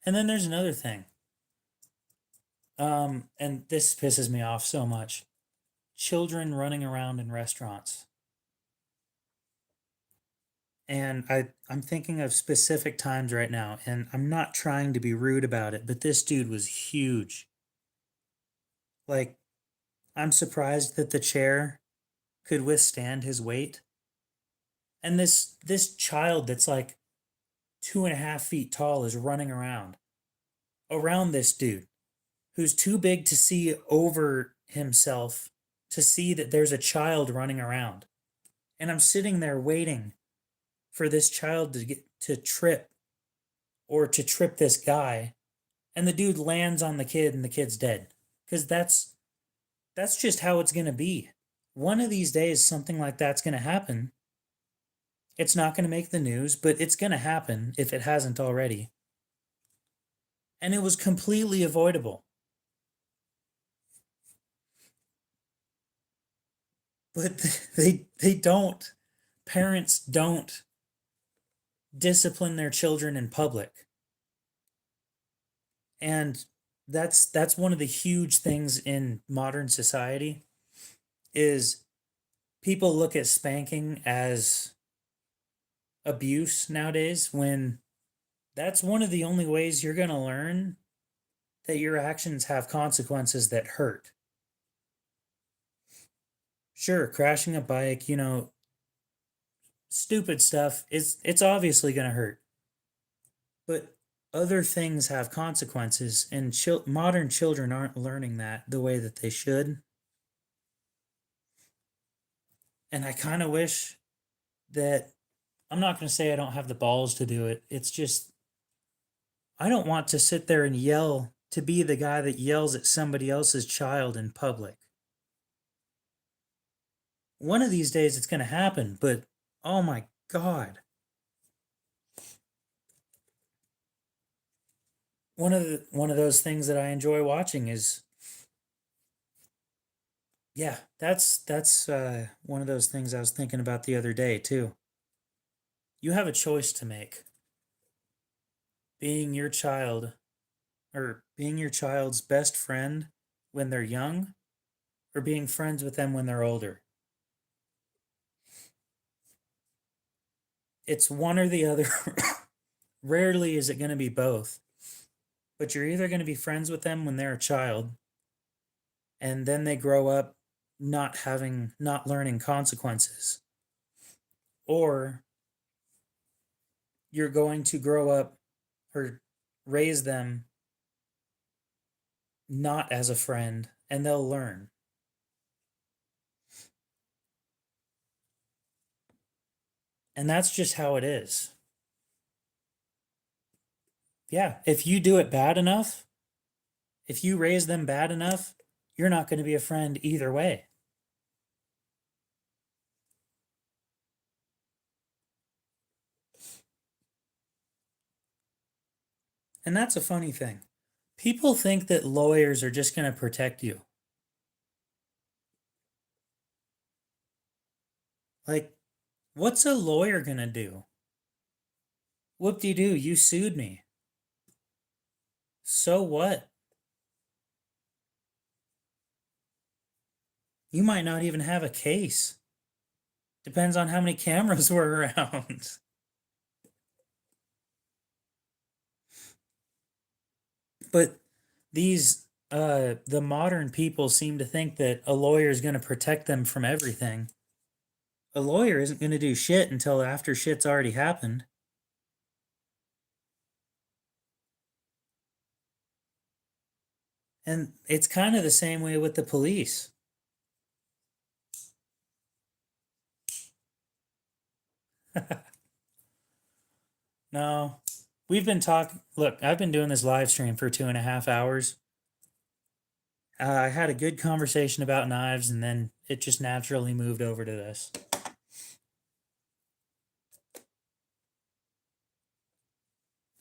And then there's another thing. And this pisses me off so much. Children running around in restaurants. And I'm thinking of specific times right now, and I'm not trying to be rude about it, but this dude was huge. Like, I'm surprised that the chair could withstand his weight. And this child that's like 2.5 feet tall is running around this dude who's too big to see over himself to see that there's a child running around. And I'm sitting there waiting for this child to get to trip or to trip this guy, and the dude lands on the kid and the kid's dead. Because that's just how it's going to be. One of these days something like that's going to happen. It's not going to make the news, but it's going to happen if it hasn't already. And it was completely avoidable. But they don't, parents don't discipline their children in public. And that's one of the huge things in modern society is people look at spanking as abuse nowadays, when that's one of the only ways you're going to learn that your actions have consequences that hurt. Sure, crashing a bike, stupid stuff, it's obviously going to hurt. But other things have consequences, and modern children aren't learning that the way that they should. And I kind of wish that, I'm not going to say I don't have the balls to do it. It's just, I don't want to sit there and yell to be the guy that yells at somebody else's child in public. One of these days it's going to happen, but oh my God. One of those things that I enjoy watching is, yeah, that's one of those things I was thinking about the other day too. You have a choice to make. Being your child, or being your child's best friend when they're young, or being friends with them when they're older. It's one or the other. Rarely is it going to be both. But you're either going to be friends with them when they're a child, and then they grow up not learning consequences, or you're going to grow up or raise them not as a friend, and they'll learn. And that's just how it is. Yeah, if you do it bad enough, if you raise them bad enough, you're not going to be a friend either way. And that's a funny thing. People think that lawyers are just going to protect you. Like, what's a lawyer going to do? Whoop-de-doo, you sued me. So what? You might not even have a case. Depends on how many cameras were around. But the modern people seem to think that a lawyer is going to protect them from everything. A lawyer isn't going to do shit until after shit's already happened. And it's kind of the same way with the police. No, we've been talking. Look, I've been doing this live stream for 2.5 hours. I had a good conversation about knives, and then it just naturally moved over to this.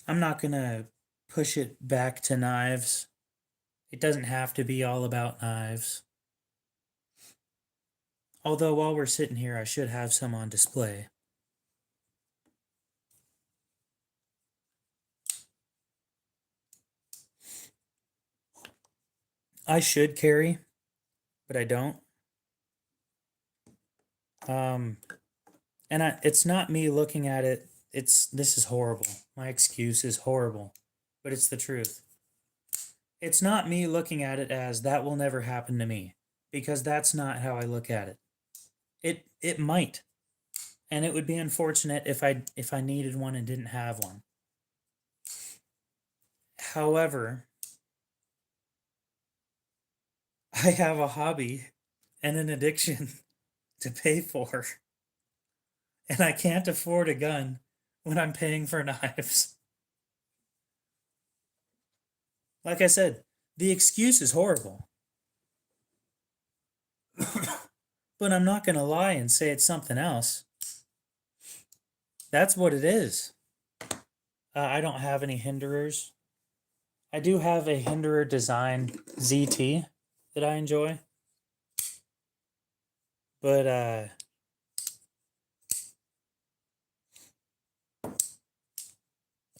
I'm not going to push it back to knives. It doesn't have to be all about knives. Although while we're sitting here, I should have some on display. I should carry, but I don't. And it's not me looking at it. This is horrible. My excuse is horrible, but it's the truth. It's not me looking at it as that will never happen to me, because that's not how I look at it. It might, and it would be unfortunate if I needed one and didn't have one. However, I have a hobby and an addiction to pay for, and I can't afford a gun when I'm paying for knives. Like I said, the excuse is horrible. But I'm not going to lie and say it's something else. That's what it is. I don't have any hinderers. I do have a hinderer design ZT that I enjoy. But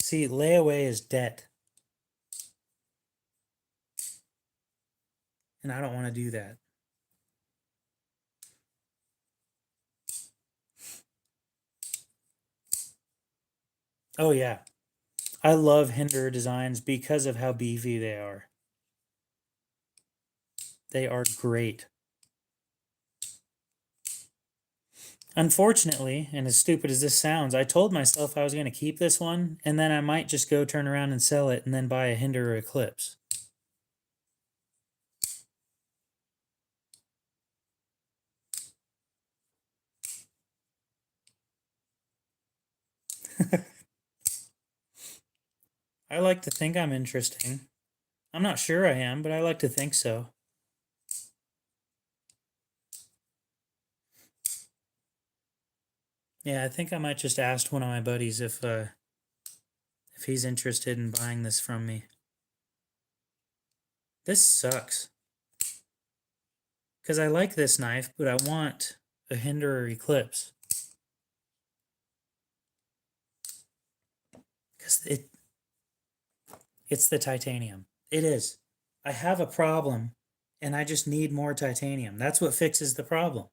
see, layaway is debt. And I don't want to do that. Oh yeah. I love Hinder designs because of how beefy they are. They are great. Unfortunately, and as stupid as this sounds, I told myself I was going to keep this one, and then I might just go turn around and sell it and then buy a Hinder or Eclipse. I like to think I'm interesting. I'm not sure I am, but I like to think so. Yeah, I think I might just ask one of my buddies if he's interested in buying this from me. This sucks. Because I like this knife, but I want a Hinder or Eclipse. Because it's the titanium. It is. I have a problem, and I just need more titanium. That's what fixes the problem.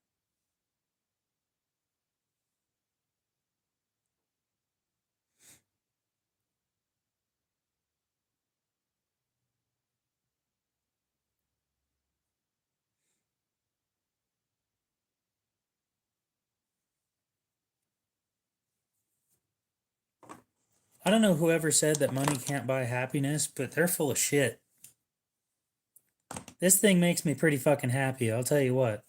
I don't know whoever said that money can't buy happiness, but they're full of shit. This thing makes me pretty fucking happy, I'll tell you what.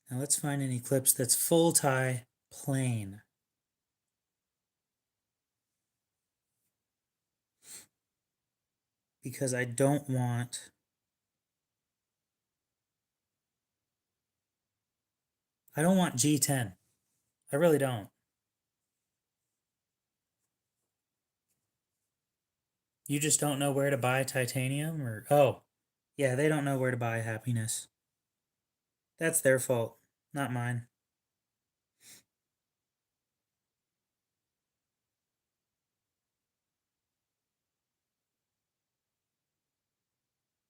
Now let's find an Eclipse that's full tie, plain. Because I don't want... I don't want G10. I really don't. You just don't know where to buy titanium? Or... Oh, yeah, they don't know where to buy happiness. That's their fault, not mine.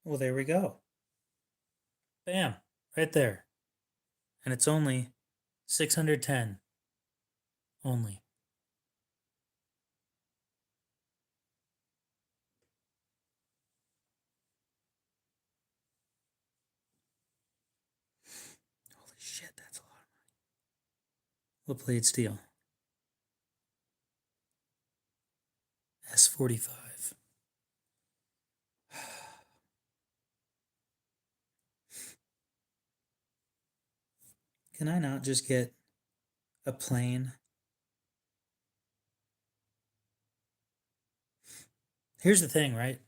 Well, there we go. Bam, right there. And it's only 610. Only. Holy shit, that's a lot of money. What plate steel? S45. Can I not just get a plain? Here's the thing, right?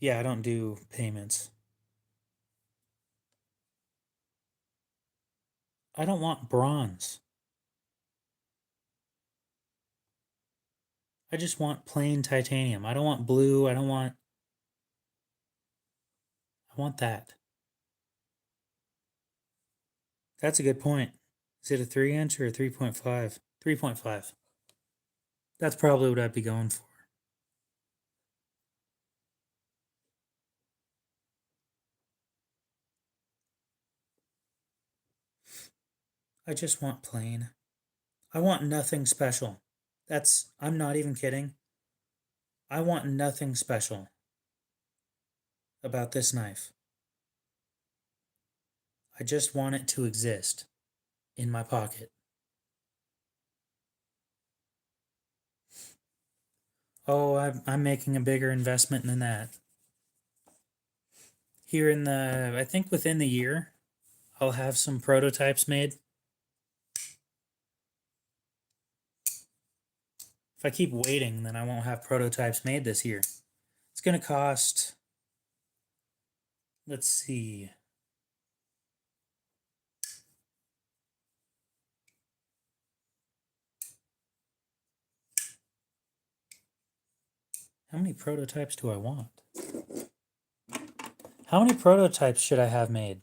Yeah, I don't do payments. I don't want bronze. I just want plain titanium. I don't want blue. I don't want... I want that. That's a good point. Is it a 3-inch or a 3.5? 3.5. That's probably what I'd be going for. I just want plain. I want nothing special. I'm not even kidding. I want nothing special about this knife. I just want it to exist in my pocket. Oh, I'm making a bigger investment than that. Here I think within the year, I'll have some prototypes made. If I keep waiting, then I won't have prototypes made this year. It's going to cost, let's see. How many prototypes do I want? How many prototypes should I have made?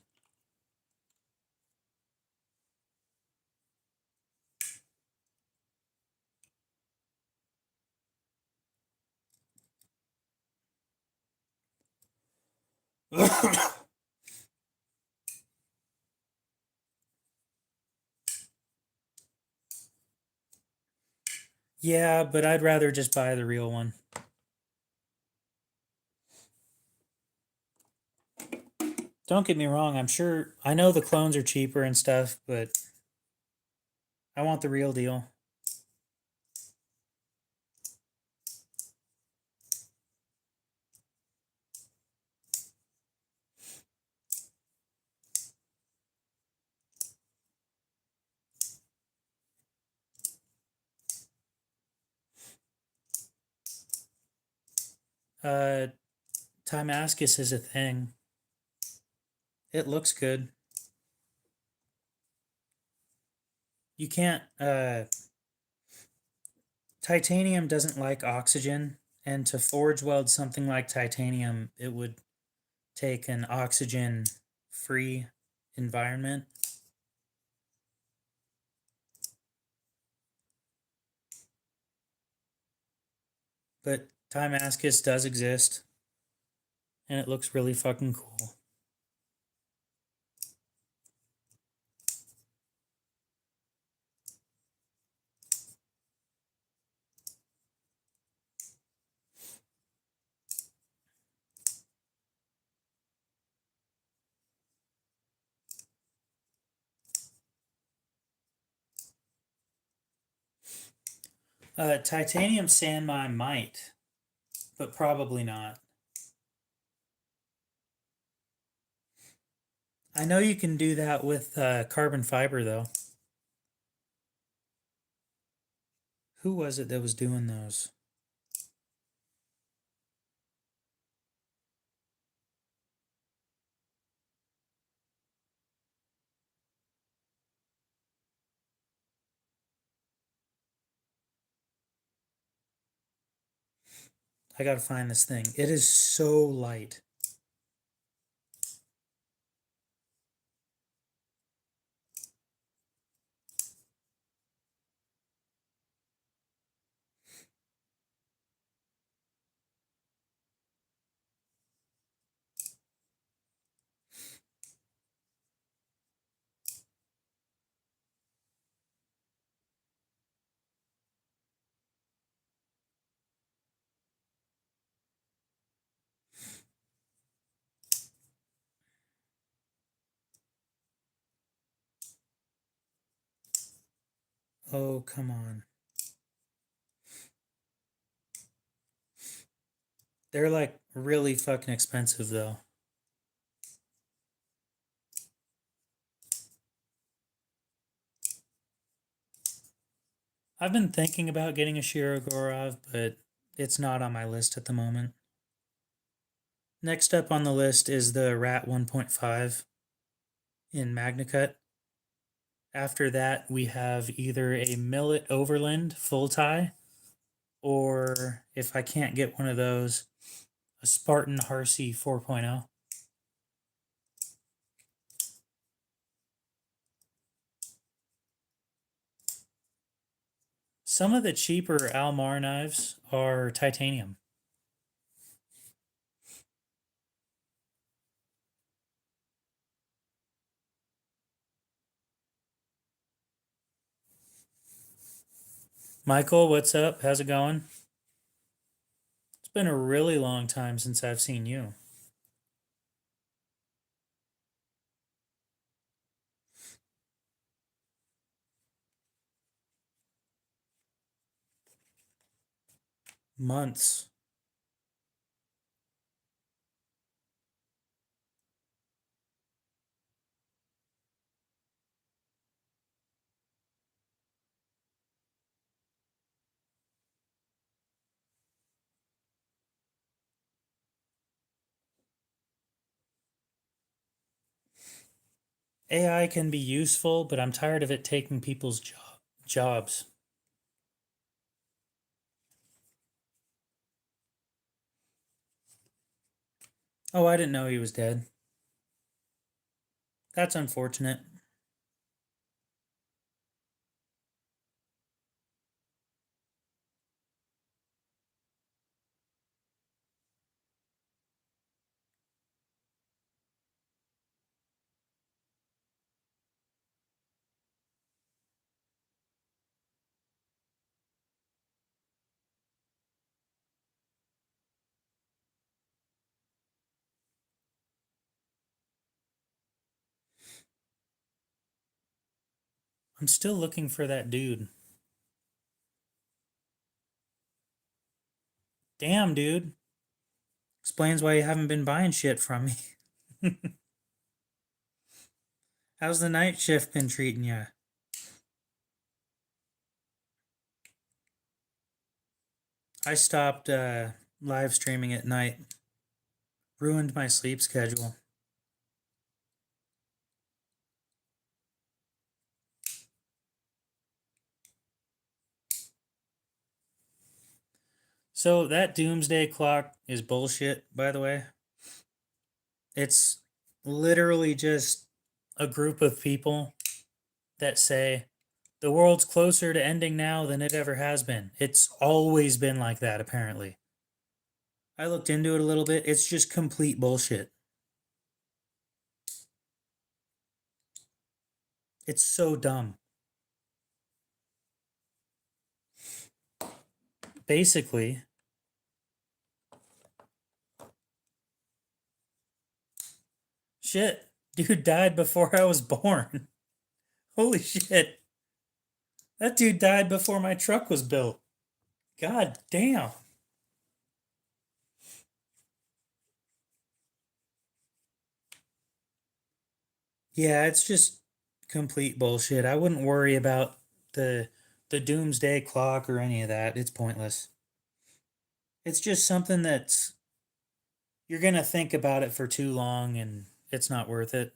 Yeah, but I'd rather just buy the real one. Don't get me wrong, I'm sure I know the clones are cheaper and stuff, but I want the real deal. Uh Timascus is a thing. It looks good. You can't titanium doesn't like oxygen, and to forge weld something like titanium, it would take an oxygen free environment. But Timascus does exist, and it looks really fucking cool. Titanium sandmine might, but probably not. I know you can do that with carbon fiber, though. Who was it that was doing those? I gotta find this thing. It is so light. Oh, come on. They're like really fucking expensive, though. I've been thinking about getting a Shirogorov, but it's not on my list at the moment. Next up on the list is the Rat 1.5 in MagnaCut. After that, we have either a Millet Overland full tie, or if I can't get one of those, a Spartan Harsey 4.0. Some of the cheaper Almar knives are titanium. Michael, what's up? How's it going? It's been a really long time since I've seen you. Months. AI can be useful, but I'm tired of it taking people's jobs. Oh, I didn't know he was dead. That's unfortunate. I'm still looking for that dude. Damn, dude. Explains why you haven't been buying shit from me. How's the night shift been treating you? I stopped live streaming at night. Ruined my sleep schedule. So that doomsday clock is bullshit, by the way. It's literally just a group of people that say the world's closer to ending now than it ever has been. It's always been like that, apparently. I looked into it a little bit. It's just complete bullshit. It's so dumb. Basically, shit, dude died before I was born. Holy shit. That dude died before my truck was built. God damn. Yeah, it's just complete bullshit. I wouldn't worry about the the doomsday clock or any of that. It's pointless. It's just something that's you're going to think about it for too long and it's not worth it.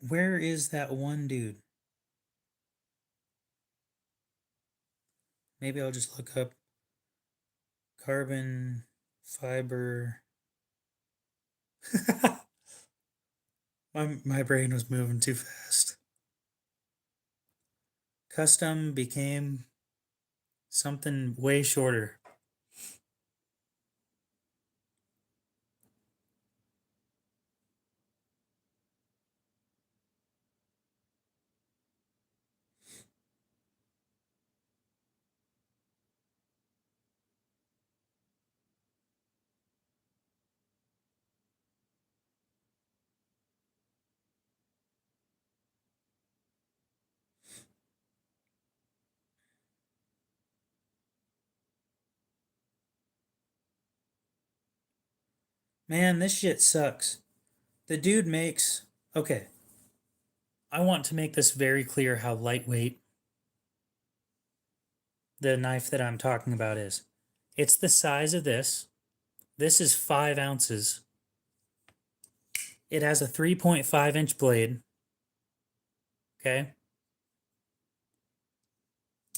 Where is that one dude? Maybe I'll just look up carbon fiber. My brain was moving too fast. Custom became something way shorter. Man, this shit sucks. The dude makes. Okay, I want to make this very clear how lightweight the knife that I'm talking about is. It's the size of this. This is 5 ounces. It has a 3.5-inch blade. Okay.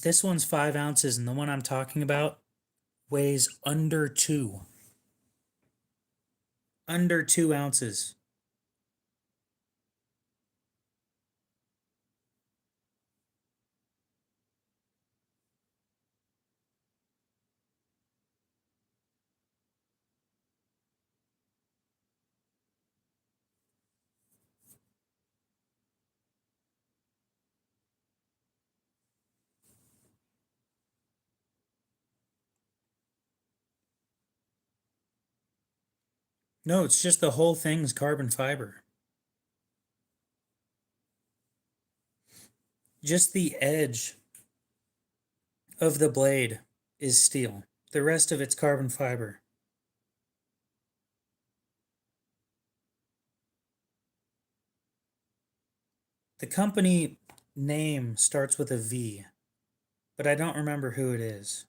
This one's 5 ounces, and the one I'm talking about weighs under 2. Under 2 ounces. No, it's just the whole thing's carbon fiber. Just the edge of the blade is steel. The rest of it's carbon fiber. The company name starts with a V, but I don't remember who it is.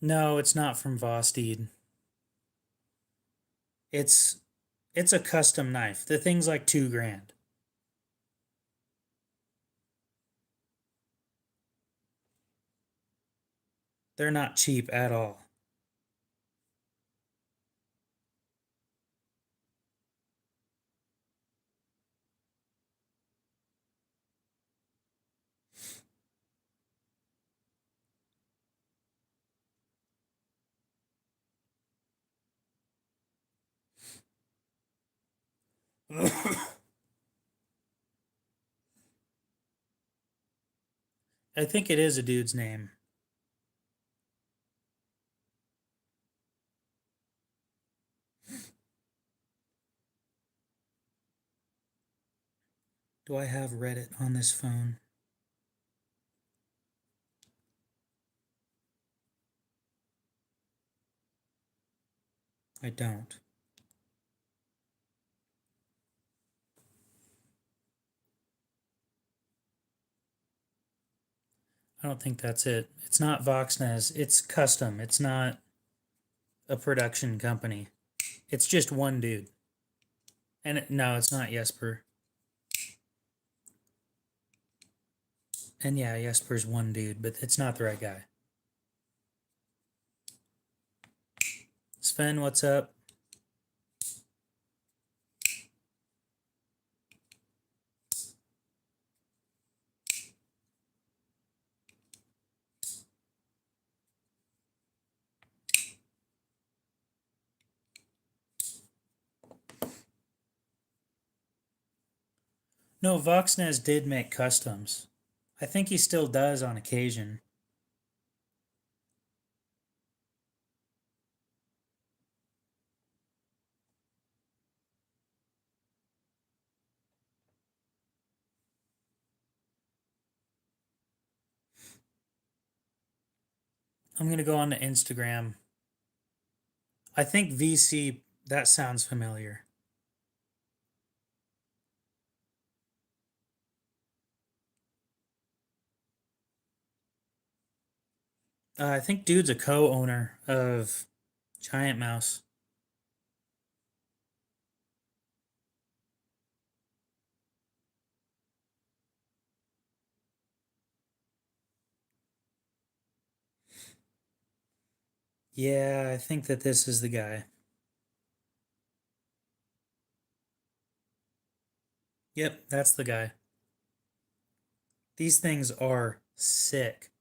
No, it's not from Vosteed. It's it's a custom knife. The thing's like $2,000. They're not cheap at all. I think it is a dude's name. Do I have Reddit on this phone? I don't. I don't think that's it. It's not Voxnez. It's custom. It's not a production company. It's just one dude. And no, it's not Jesper. And yeah, Jesper's one dude, but it's not the right guy. Sven, what's up? No, Voxnez did make customs. I think he still does on occasion. I'm going to go on to Instagram. I think VC, that sounds familiar. I think dude's a co-owner of Giant Mouse. Yeah, I think that this is the guy. Yep, that's the guy. These things are sick,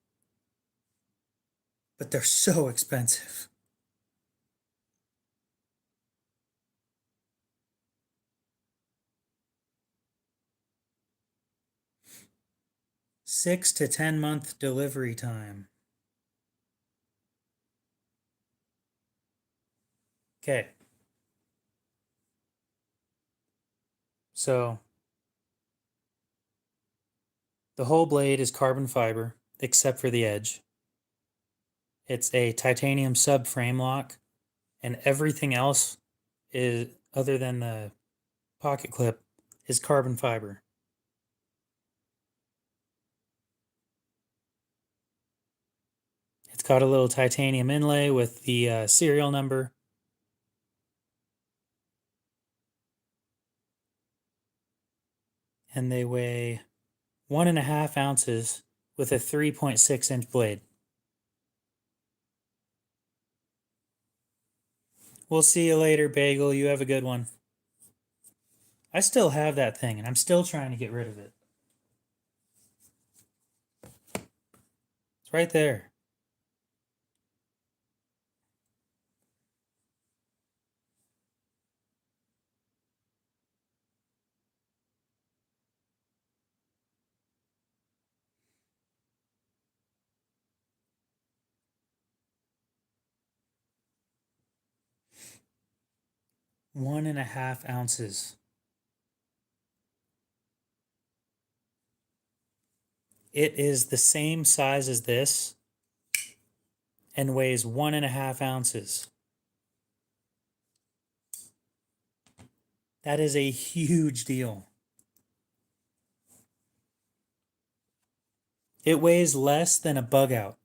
but they're so expensive. 6 to 10 month delivery time. Okay. So the whole blade is carbon fiber, except for the edge. It's a titanium subframe lock, and everything else is, other than the pocket clip, is carbon fiber. It's got a little titanium inlay with the serial number. And they weigh 1.5 ounces with a 3.6 inch blade. We'll see you later, Bagel. You have a good one. I still have that thing, and I'm still trying to get rid of it. It's right there. One and a half ounces. It is the same size as this and weighs 1.5 ounces. That is a huge deal. It weighs less than a bug out.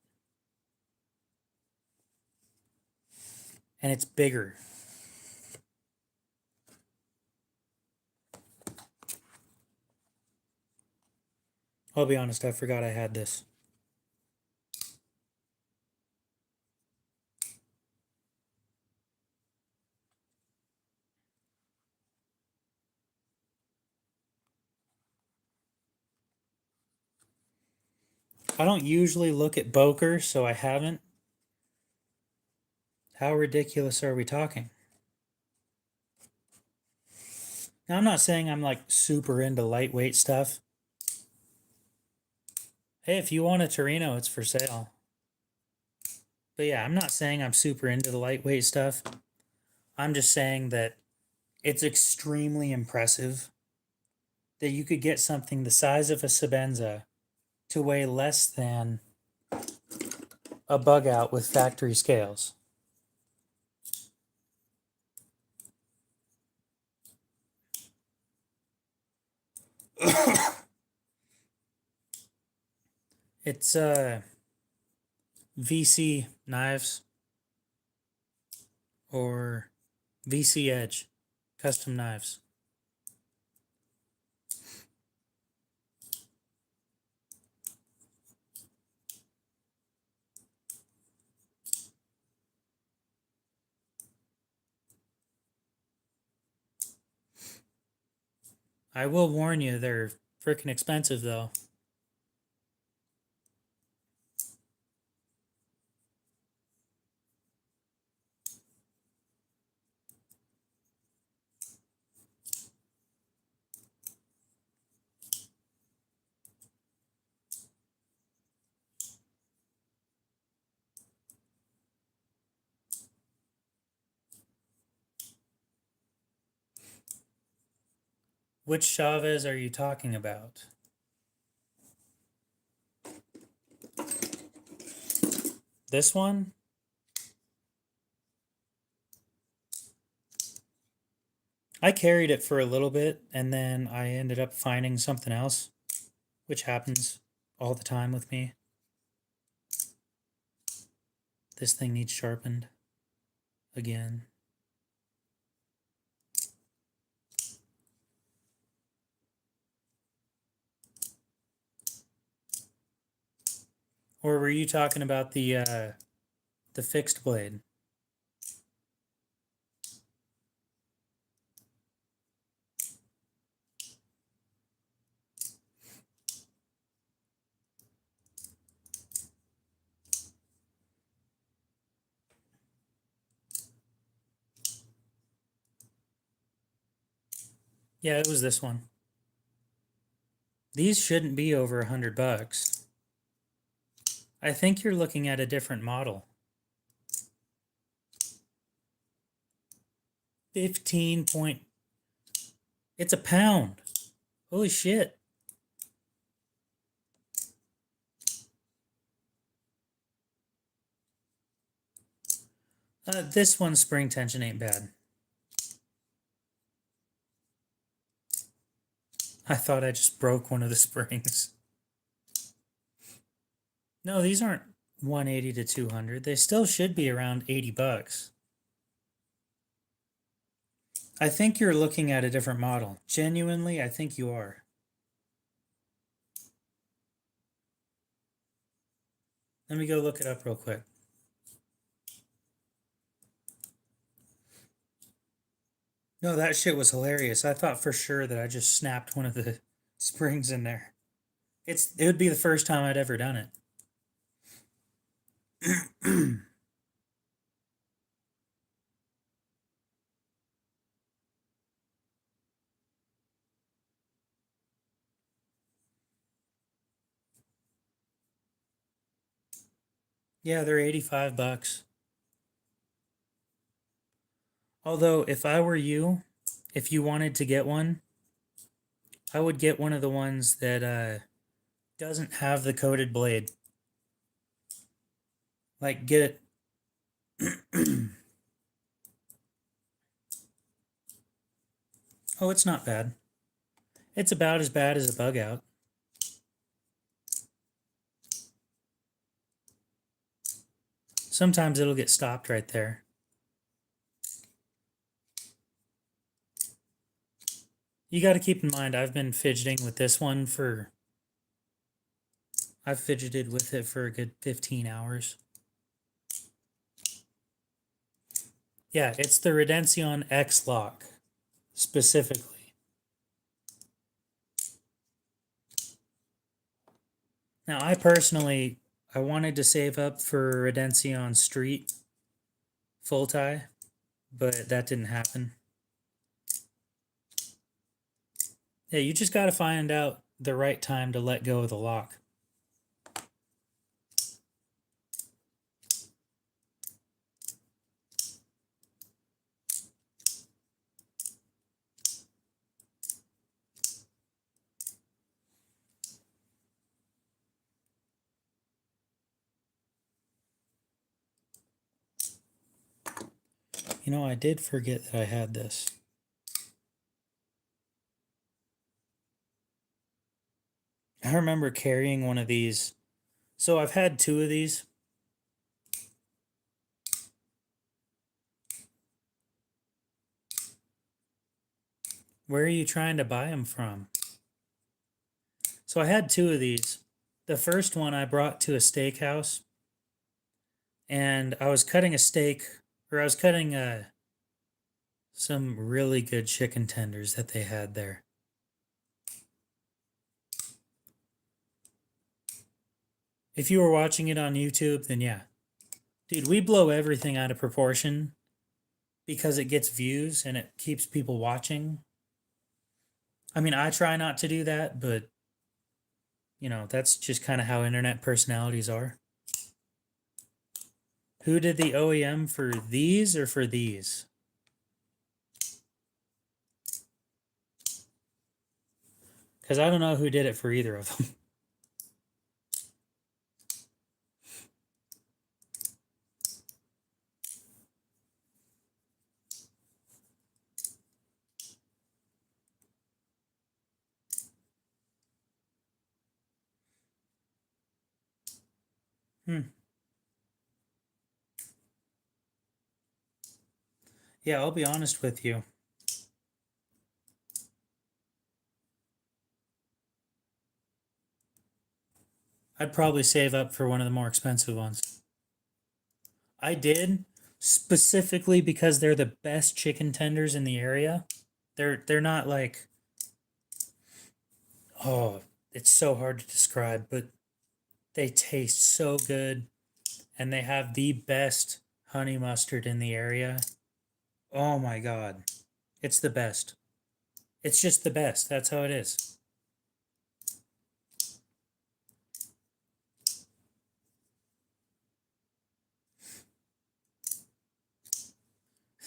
and it's bigger. I'll be honest, I forgot I had this. I don't usually look at Boker, so I haven't. How ridiculous are we talking? Now, I'm not saying I'm like super into lightweight stuff. Hey, if you want a Torino, it's for sale. But yeah, I'm not saying I'm super into the lightweight stuff. I'm just saying that it's extremely impressive that you could get something the size of a Sabenza to weigh less than a bug out with factory scales. It's VC knives or VC Edge custom knives. I will warn you, they're freaking expensive though. Which Chavez are you talking about? This one? I carried it for a little bit and then I ended up finding something else, which happens all the time with me. This thing needs sharpened again. Or were you talking about the fixed blade? Yeah, it was this one. These shouldn't be over $100. I think you're looking at a different model. 15 point. It's a pound. Holy shit. This one's spring tension ain't bad. I thought I just broke one of the springs. No, these aren't 180 to 200. They still should be around $80. I think you're looking at a different model. Genuinely, I think you are. Let me go look it up real quick. No, that shit was hilarious. I thought for sure that I just snapped one of the springs in there. It would be the first time I'd ever done it. Yeah, they're $85. Although, if I were you, if you wanted to get one, I would get one of the ones that doesn't have the coated blade. Like, get it. Oh, it's not bad. It's about as bad as a bug out. Sometimes it'll get stopped right there. You got to keep in mind, I've been fidgeting with this one I've fidgeted with it for a good 15 hours. Yeah, it's the Redention X lock specifically. Now, I wanted to save up for Redention Street full tie, but that didn't happen. Yeah, you just got to find out the right time to let go of the lock. You know, I did forget that I had this. I remember carrying one of these. So I've had two of these. Where are you trying to buy them from? So I had two of these. The first one I brought to a steakhouse, and I was cutting a steak, or I was cutting some really good chicken tenders that they had there. If you were watching it on YouTube, then yeah. Dude, we blow everything out of proportion because it gets views and it keeps people watching. I mean, I try not to do that, but you know, that's just kind of how internet personalities are. Who did the OEM for these or for these? Because I don't know who did it for either of them. Yeah, I'll be honest with you. I'd probably save up for one of the more expensive ones. I did specifically because they're the best chicken tenders in the area. They're not like, oh, it's so hard to describe, but they taste so good and they have the best honey mustard in the area. Oh my god. It's the best. It's just the best. That's how it is.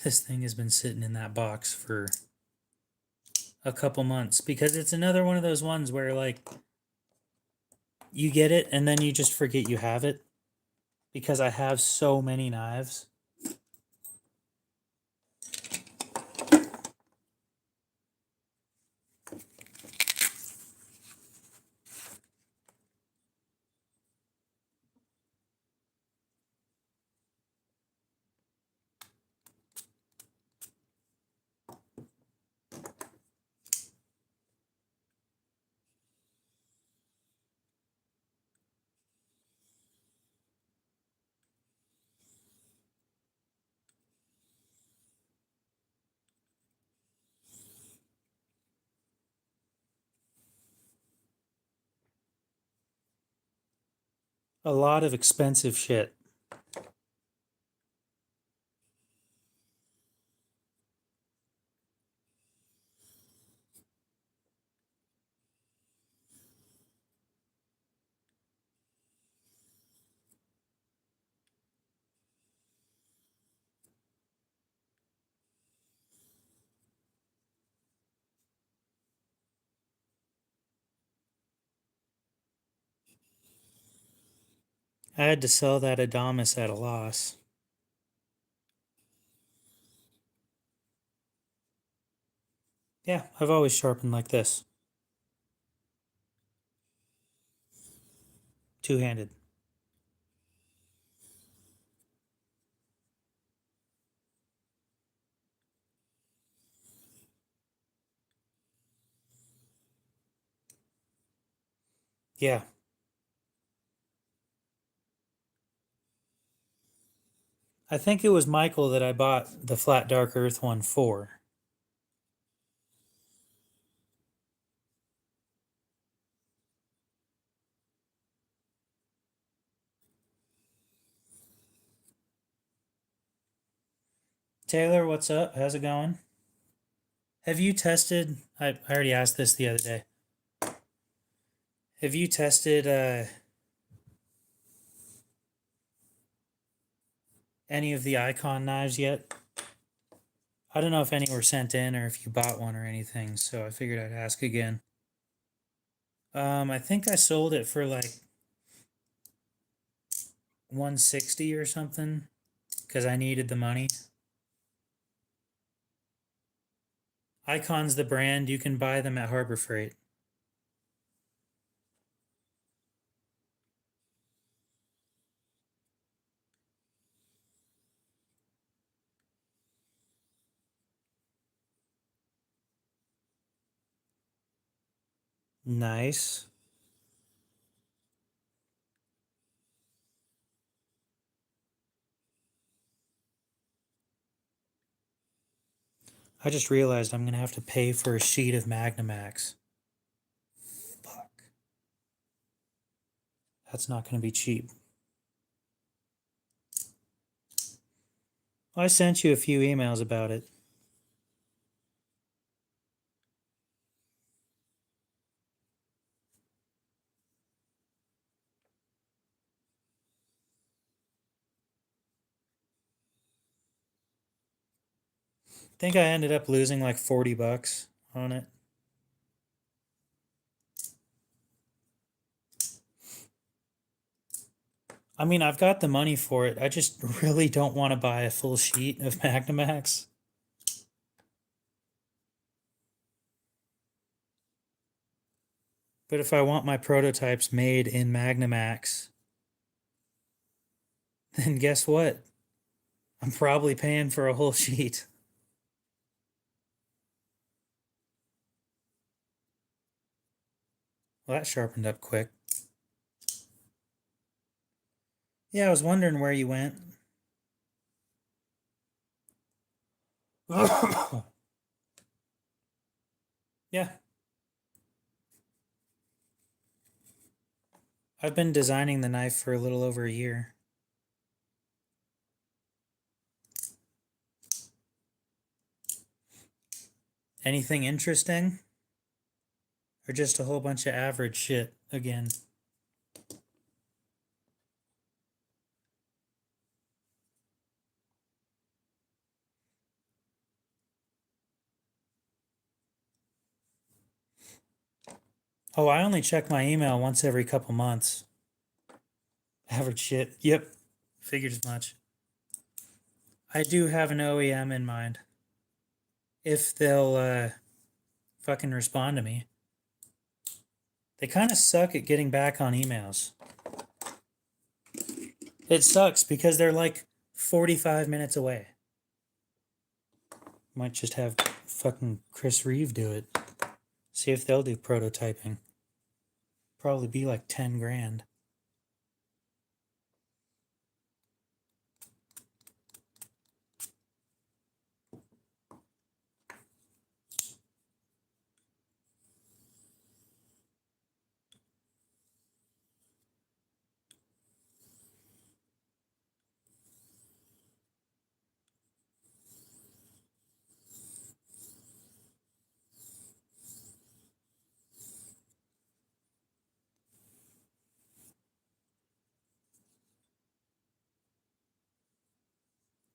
This thing has been sitting in that box for a couple months because it's another one of those ones where like you get it and then you just forget you have it because I have so many knives. A lot of expensive shit. I had to sell that Adamas at a loss. Yeah, I've always sharpened like this. Two-handed. Yeah. I think it was Michael that I bought the flat dark earth one for. Taylor, what's up? How's it going? Have you tested? I already asked this the other day. Have you tested any of the icon knives yet? I don't know if any were sent in or if you bought one or anything, so I figured I'd ask again. I think I sold it for like 160 or something because I needed the money. Icon's the brand. You can buy them at Harbor Freight. Nice. I just realized I'm going to have to pay for a sheet of Magnamax. Fuck. That's not going to be cheap. I sent you a few emails about it. I think I ended up losing like 40 bucks on it. I mean, I've got the money for it. I just really don't want to buy a full sheet of Magnamax. But if I want my prototypes made in Magnamax, then guess what? I'm probably paying for a whole sheet. Well, that sharpened up quick. Yeah, I was wondering where you went. Yeah, I've been designing the knife for a little over a year. Anything interesting? Or just a whole bunch of average shit again? Oh, I only check my email once every couple months. Average shit. Yep. Figured as much. I do have an OEM in mind. If they'll fucking respond to me. They kind of suck at getting back on emails. It sucks because they're like 45 minutes away. Might just have fucking Chris Reeve do it. See if they'll do prototyping. Probably be like 10 grand.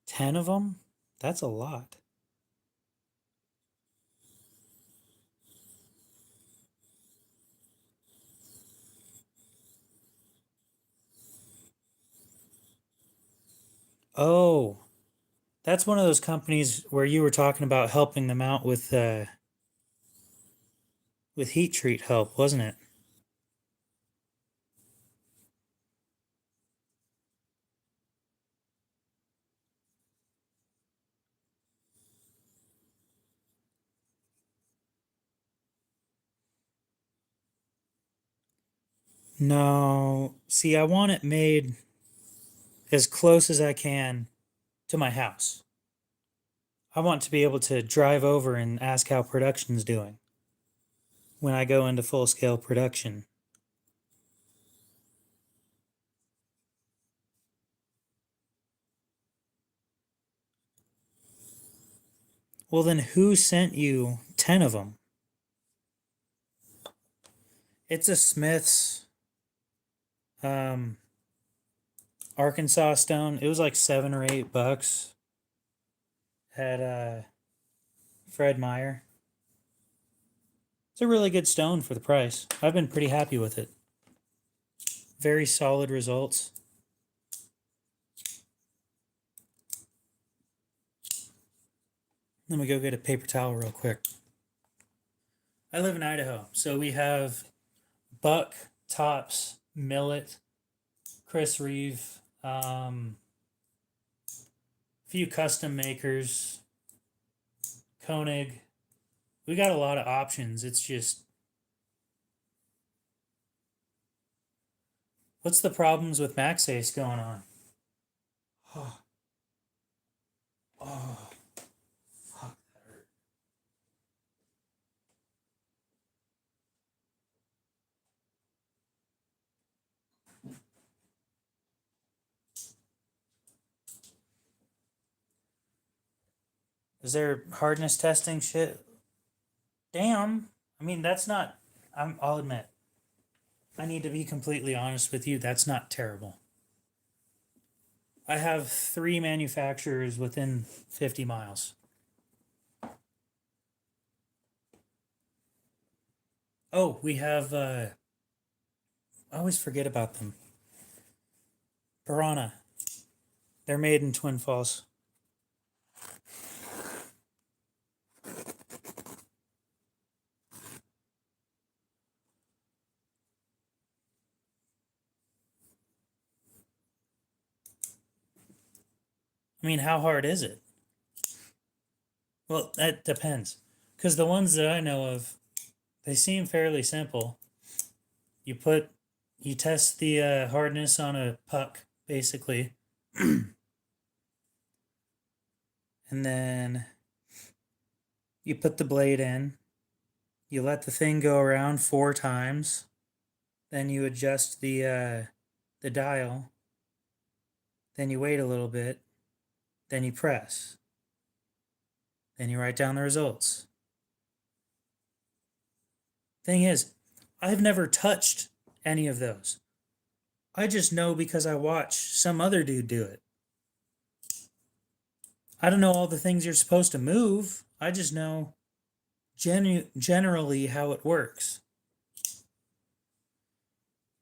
Ten of them? That's a lot. Oh, that's one of those companies where you were talking about helping them out with heat treat help, wasn't it? No, see, I want it made as close as I can to my house. I want to be able to drive over and ask how production's doing when I go into full scale production. Well, then who sent you 10 of them? It's a Smith's um, Arkansas stone. It was like $7 or $8 at Fred Meyer. It's a really good stone for the price. I've been pretty happy with it. Very solid results. Let me go get a paper towel real quick. I live in Idaho, so we have Buck, Tops, Millet, Chris Reeve, a few custom makers, Koenig. We got a lot of options. It's just, what's the problems with MaxAce going on? Oh, oh, fuck, that hurt. Is there hardness testing shit? Damn. I mean, that's not, I'll admit, I need to be completely honest with you. That's not terrible. I have 3 manufacturers within 50 miles. Oh, we have, I always forget about them. Piranha. They're made in Twin Falls. I mean, how hard is it? Well, that depends. Because the ones that I know of, they seem fairly simple. You put, you test the hardness on a puck, basically. And then you put the blade in. You let the thing go around 4 times. Then you adjust the dial. Then you wait a little bit. Then you press. Then you write down the results. Thing is, I've never touched any of those. I just know because I watch some other dude do it. I don't know all the things you're supposed to move. I just know generally how it works.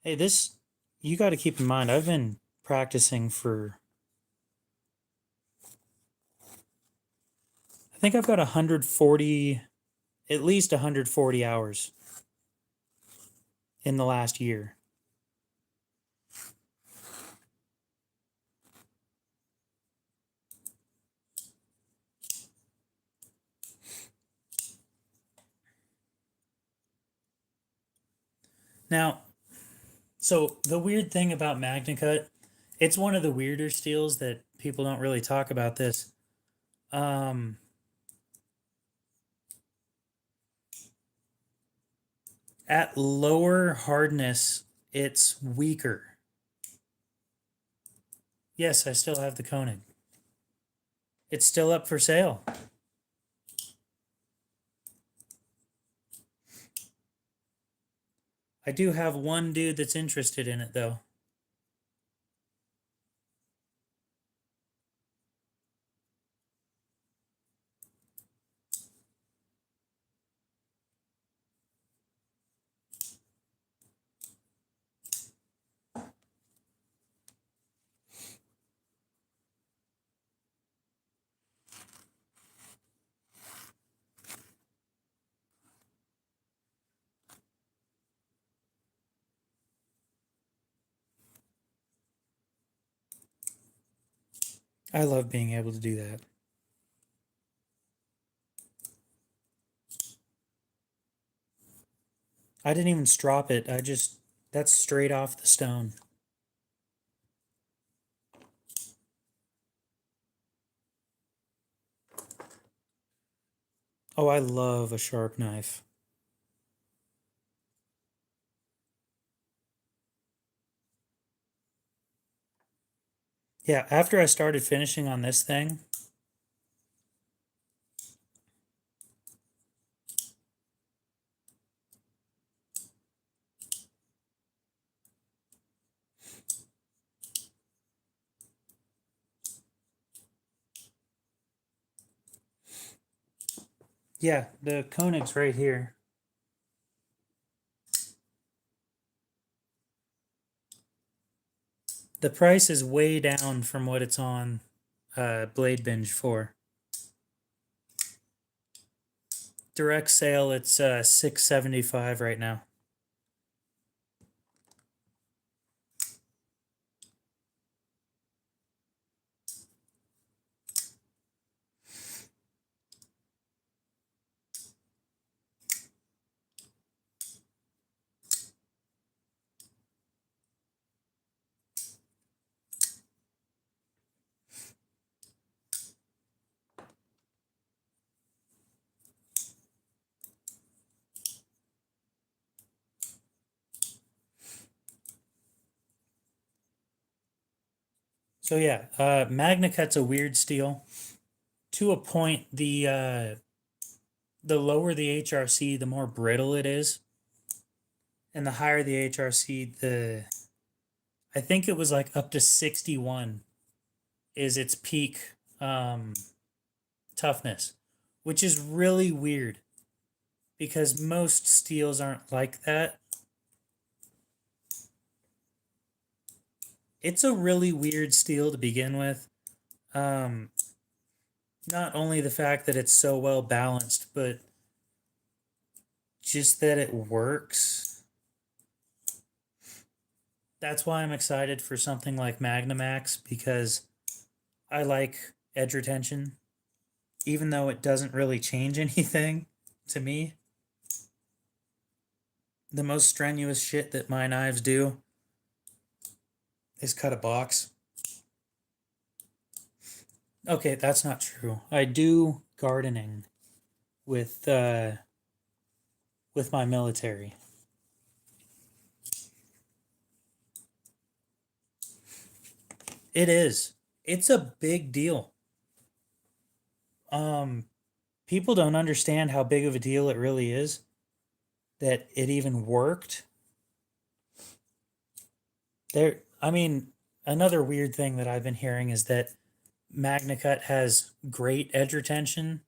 Hey, this, you got to keep in mind, I've been practicing for, I think I've got 140, at least 140 hours in the last year. Now, so the weird thing about MagnaCut, it's one of the weirder steels that people don't really talk about this. Um, at lower hardness, it's weaker. Yes, I still have the Koenig. It's still up for sale. I do have one dude that's interested in it, though. I love being able to do that. I didn't even strop it. I just That's straight off the stone. Oh, I love a sharp knife. Yeah, after I started finishing on this thing, yeah, the Koenig's right here. The price is way down from what it's on Blade Binge for. Direct sale, it's $675 right now. So yeah, MagnaCut's a weird steel. To a point, the lower the HRC, the more brittle it is, and the higher the HRC, the I think it was like up to 61 is its peak toughness, which is really weird because most steels aren't like that. It's a really weird steel to begin with. Um, Not only the fact that it's so well balanced, but just that it works. That's why I'm excited for something like Magnamax because I like edge retention, even though it doesn't really change anything to me. The most strenuous shit that my knives do is cut a box. Okay, that's not true. I do gardening with my military. It is. It's a big deal. Um, People don't understand how big of a deal it really is that it even worked. I mean, another weird thing that I've been hearing is that MagnaCut has great edge retention.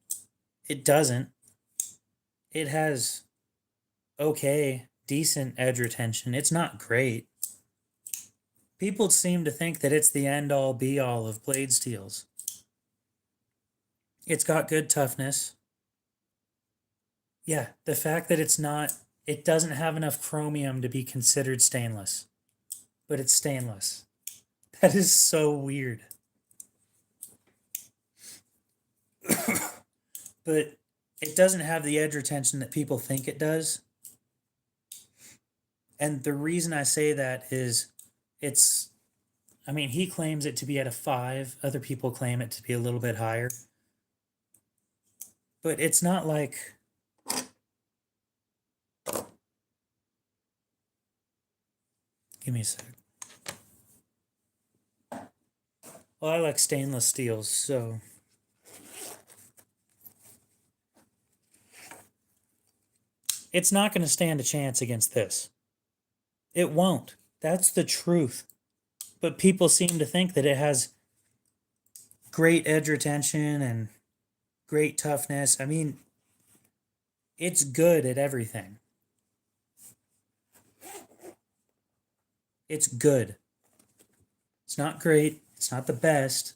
It doesn't. It has okay, decent edge retention. It's not great. People seem to think that it's the end all be all of blade steels. It's got good toughness. Yeah, the fact that it doesn't have enough chromium to be considered stainless, but it's stainless. That is so weird. But it doesn't have the edge retention that people think it does. And the reason I say that is it's, I mean, he claims it to be at a 5. Other people claim it to be a little bit higher. But it's not like, give me a sec. Well, I like stainless steels, so it's not going to stand a chance against this. It won't. That's the truth. But people seem to think that it has great edge retention and great toughness. I mean, it's good at everything. It's good. It's not great. It's not the best.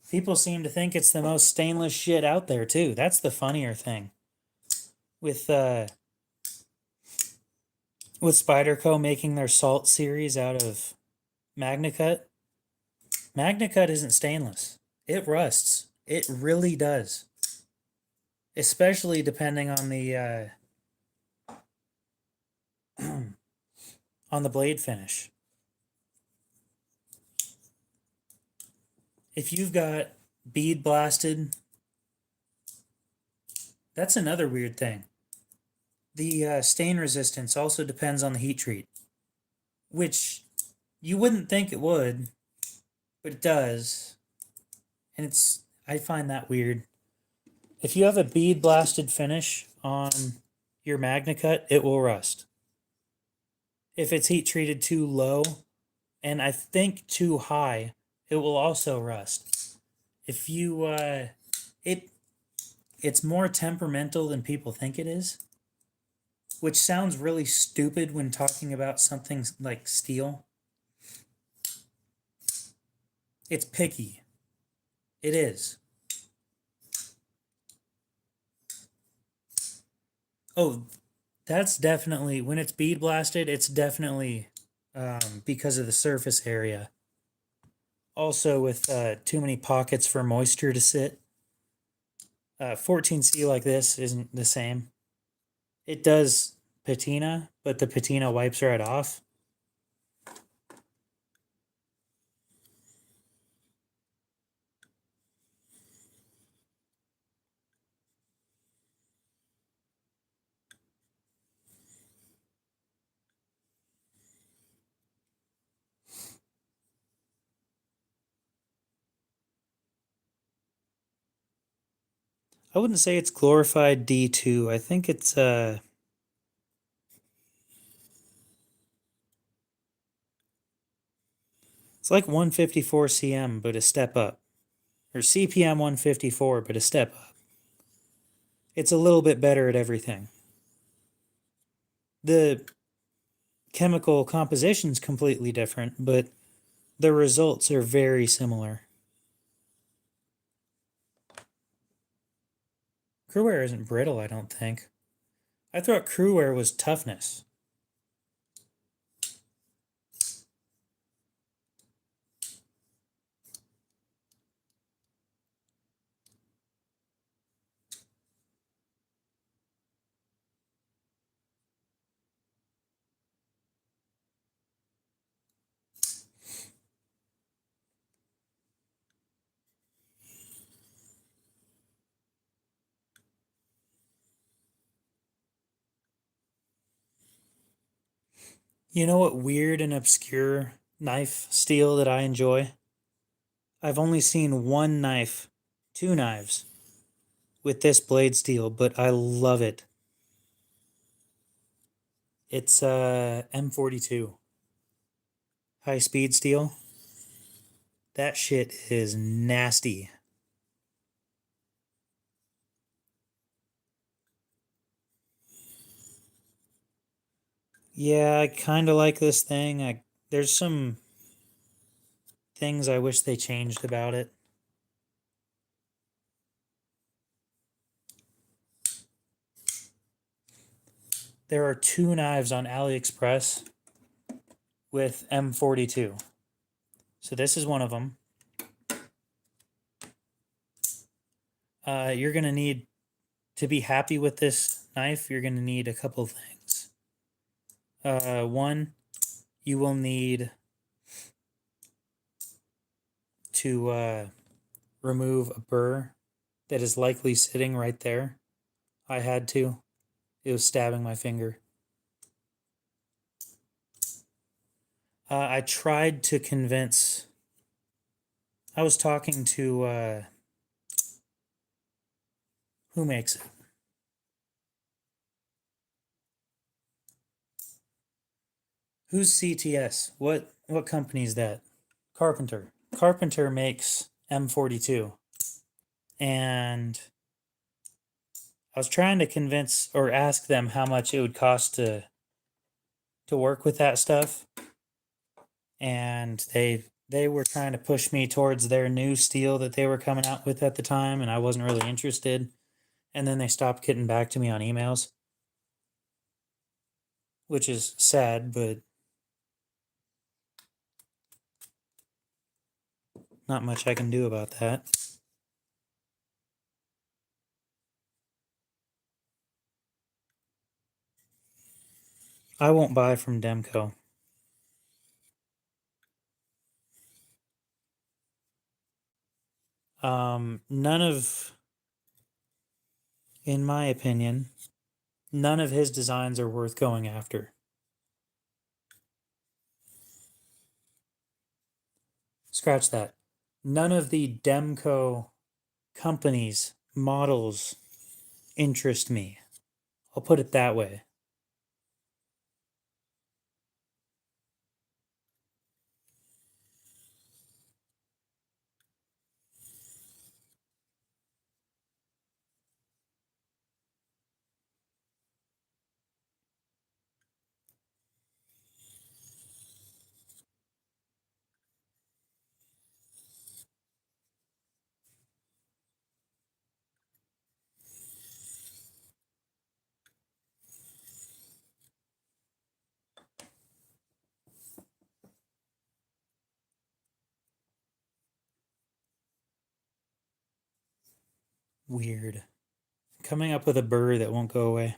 People seem to think it's the most stainless shit out there too. That's the funnier thing. With Spyderco making their Salt series out of MagnaCut, MagnaCut isn't stainless. It rusts. It really does. Especially depending on on the blade finish. If you've got bead blasted, that's another weird thing. The stain resistance also depends on the heat treat, which you wouldn't think it would, but it does. And I find that weird. If you have a bead blasted finish on your MagnaCut, it will rust. If it's heat treated too low, and I think too high, it will also rust. If you it's more temperamental than people think it is, which sounds really stupid when talking about something like steel. It's picky. It is. Oh, that's definitely, when it's bead blasted, it's definitely because of the surface area. Also, with too many pockets for moisture to sit. 14C like this isn't the same. It does patina, but the patina wipes right off. I wouldn't say it's glorified D2. I think it's like 154 cm, but a step up. Or CPM 154, but a step up. It's a little bit better at everything. The chemical composition's completely different, but the results are very similar. Crewware isn't brittle, I don't think. I thought crewware was toughness. You know what weird and obscure knife steel that I enjoy? I've only seen one knife, two knives, with this blade steel, but I love it. It's M42 high speed steel. That shit is nasty. Yeah, I kind of like this thing. There's some things I wish they changed about it. There are two knives on AliExpress with M42. So this is one of them. You're going to need, to be happy with this knife, you're going to need a couple things. One, you will need to remove a burr that is likely sitting right there. I had to. It was stabbing my finger. I tried to convince. I was talking to who makes it? Who's CTS? What company is that? Carpenter. Carpenter makes M42. And I was trying to convince or ask them how much it would cost to work with that stuff. And they were trying to push me towards their new steel that they were coming out with at the time, and I wasn't really interested. And then they stopped getting back to me on emails, which is sad, but not much I can do about that. I won't buy from Demco. None of, in my opinion, none of his designs are worth going after. Scratch that. None of the Demco companies, models interest me. I'll put it that way. Weird. Coming up with a burr that won't go away.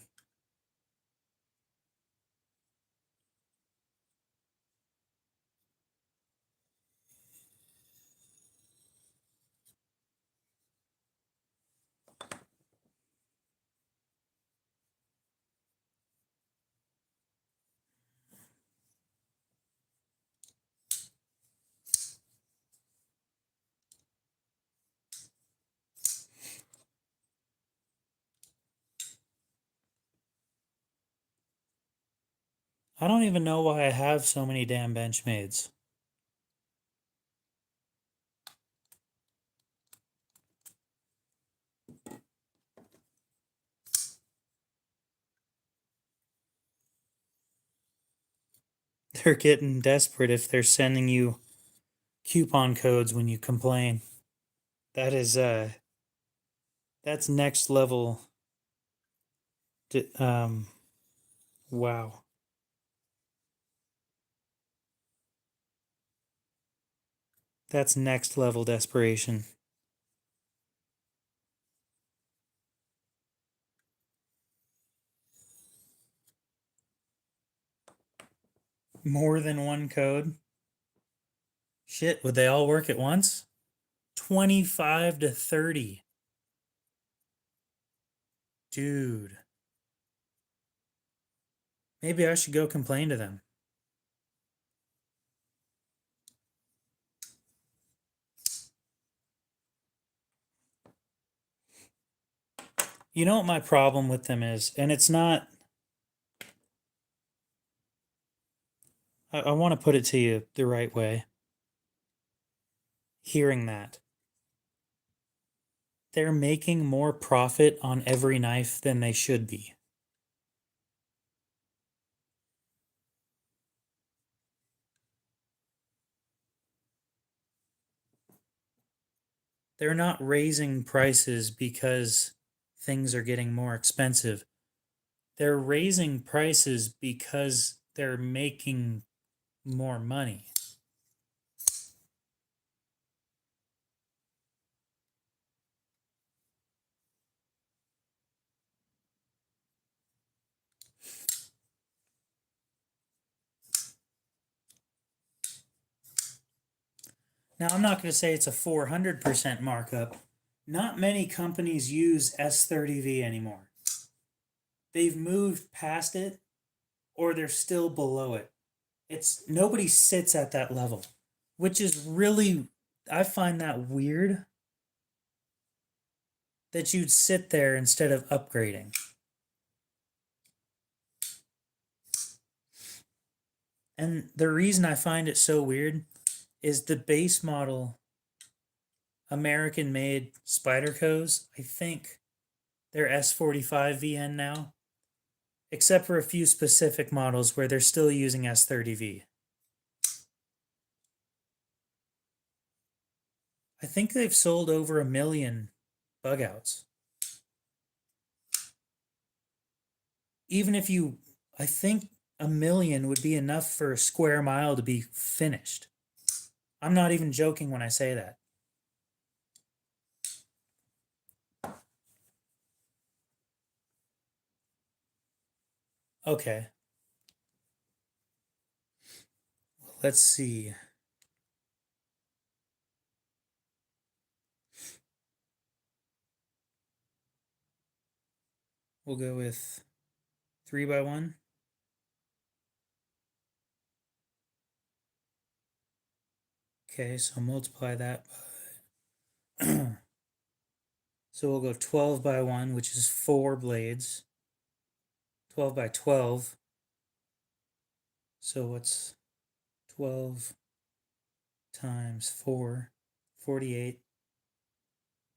I don't even know why I have so many damn Benchmades. They're getting desperate if they're sending you coupon codes when you complain. That is that's next level. Wow. That's next level desperation. More than one code? Shit, would they all work at once? 25 to 30. Dude. Maybe I should go complain to them. You know what my problem with them is? And it's not. I want to put it to you the right way. Hearing that. They're making more profit on every knife than they should be. They're not raising prices because things are getting more expensive. They're raising prices because they're making more money. Now, I'm not going to say it's a 400% markup. Not many companies use S30V anymore. They've moved past it or they're still below it. It's nobody sits at that level, which is really, I find that weird that you'd sit there instead of upgrading. And the reason I find it so weird is the base model American made Spyderco's, I think they're S45 VN now, except for a few specific models where they're still using S30V. I think they've sold over 1 million bug outs. Even if you, I think 1 million would be enough for a square mile to be finished. I'm not even joking when I say that. Okay. let's see. We'll go with 3x1. Okay, so multiply that by so we'll go 12x1, which is 4 blades. 12x12. So what's 12 times 4? 48.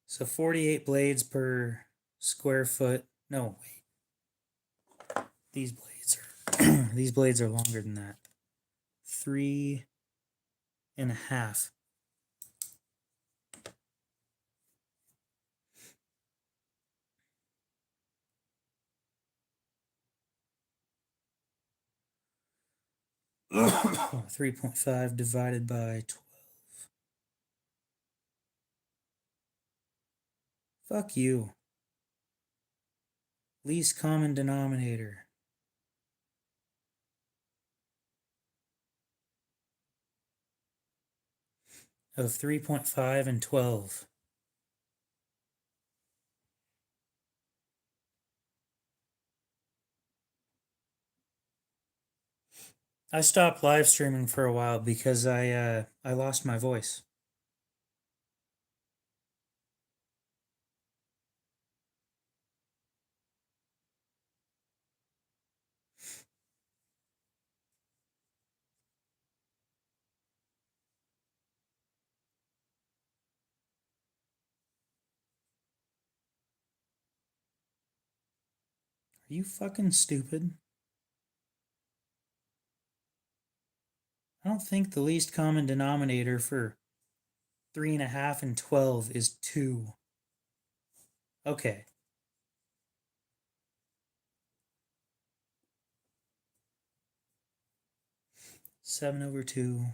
So 48 blades per square foot. No, wait. These blades are these blades are longer than that. 3.5. 3.5 divided by 12. Fuck you. Least common denominator. Of 3.5 and 12. I stopped live streaming for a while because I lost my voice. Are you fucking stupid? I don't think the least common denominator for 3.5 and 12 is 2. Okay. Seven over 2.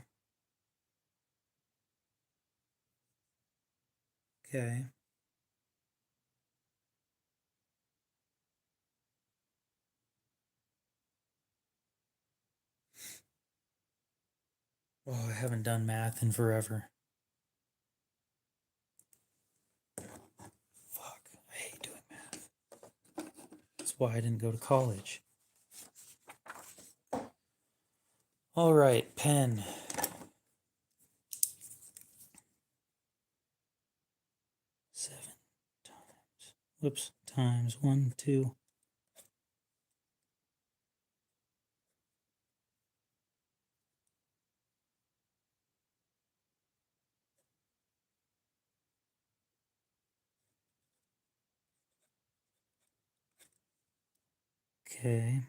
Okay. Oh, I haven't done math in forever. Fuck, I hate doing math. That's why I didn't go to college. All right, pen. 7 times, whoops, times 1, 2. Okay.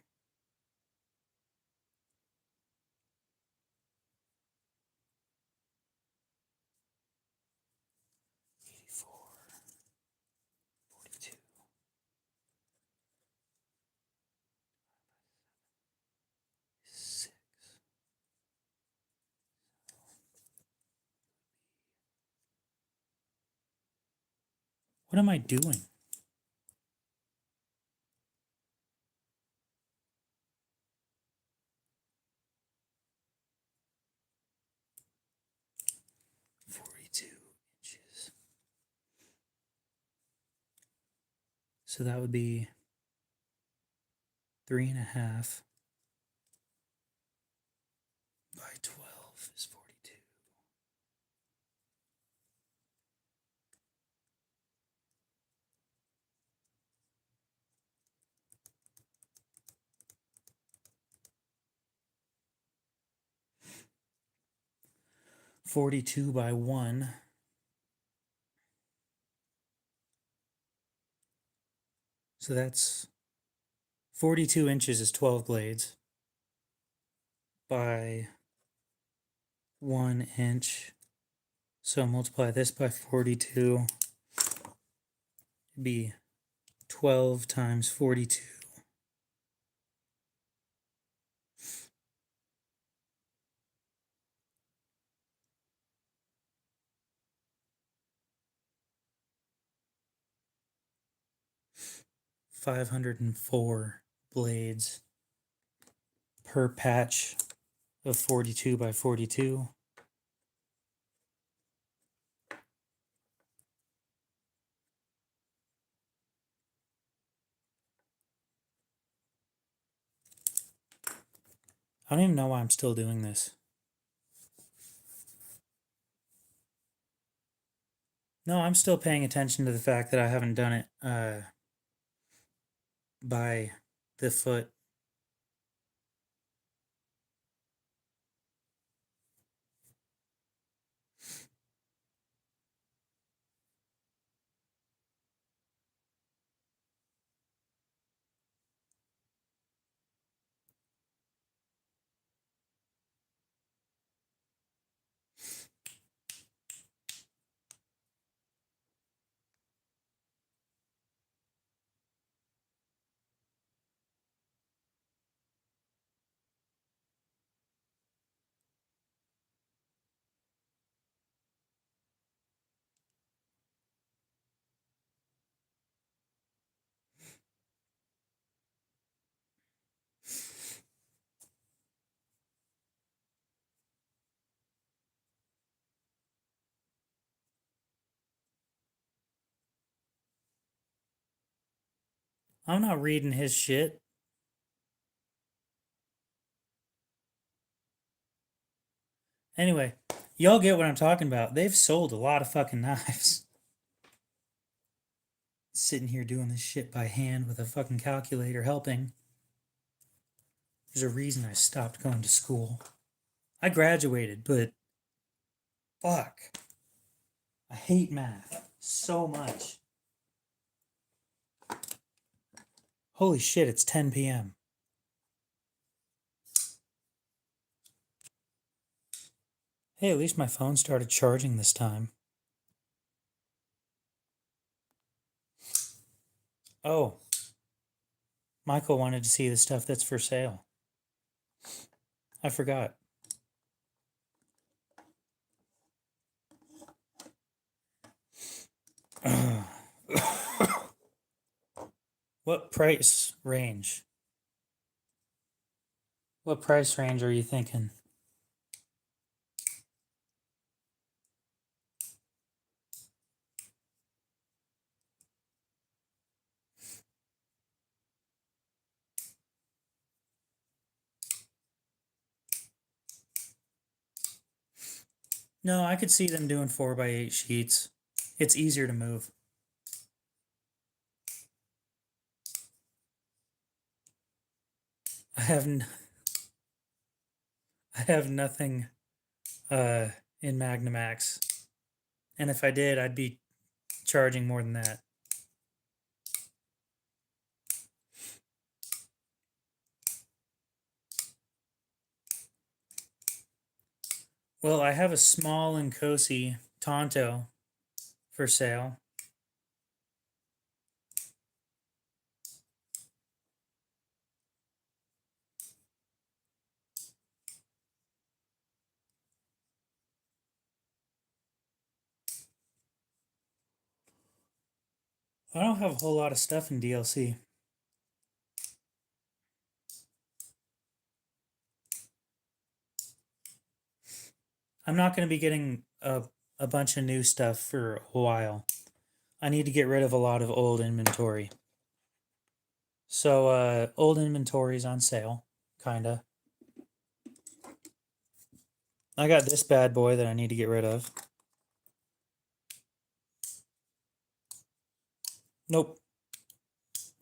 84, 42. 6. What am I doing? $42. So that would be 3.5 by 12 is 42. $42 by 1. So that's 42 inches is 12 blades by 1 inch. So multiply this by 42. It'd be 12 times 42. $504 blades per patch of 42 by 42. I don't even know why I'm still doing this. No, I'm still paying attention to the fact that I haven't done it by the foot. I'm not reading his shit. Anyway, y'all get what I'm talking about. They've sold a lot of fucking knives. Sitting here doing this shit by hand with a fucking calculator helping. There's a reason I stopped going to school. I graduated, but fuck. I hate math so much. Holy shit, it's 10 p.m. Hey, at least my phone started charging this time. Oh, Michael wanted to see the stuff that's for sale. I forgot. What price range? What price range are you thinking? No, I could see them doing 4x8 sheets. It's easier to move. I have nothing in Magnamax. And if I did, I'd be charging more than that. Well, I have a small Nkosi Tonto for sale. I don't have a whole lot of stuff in DLC. I'm not going to be getting a bunch of new stuff for a while. I need to get rid of a lot of old inventory. So, old inventory's on sale, kinda. I got this bad boy that I need to get rid of. Nope.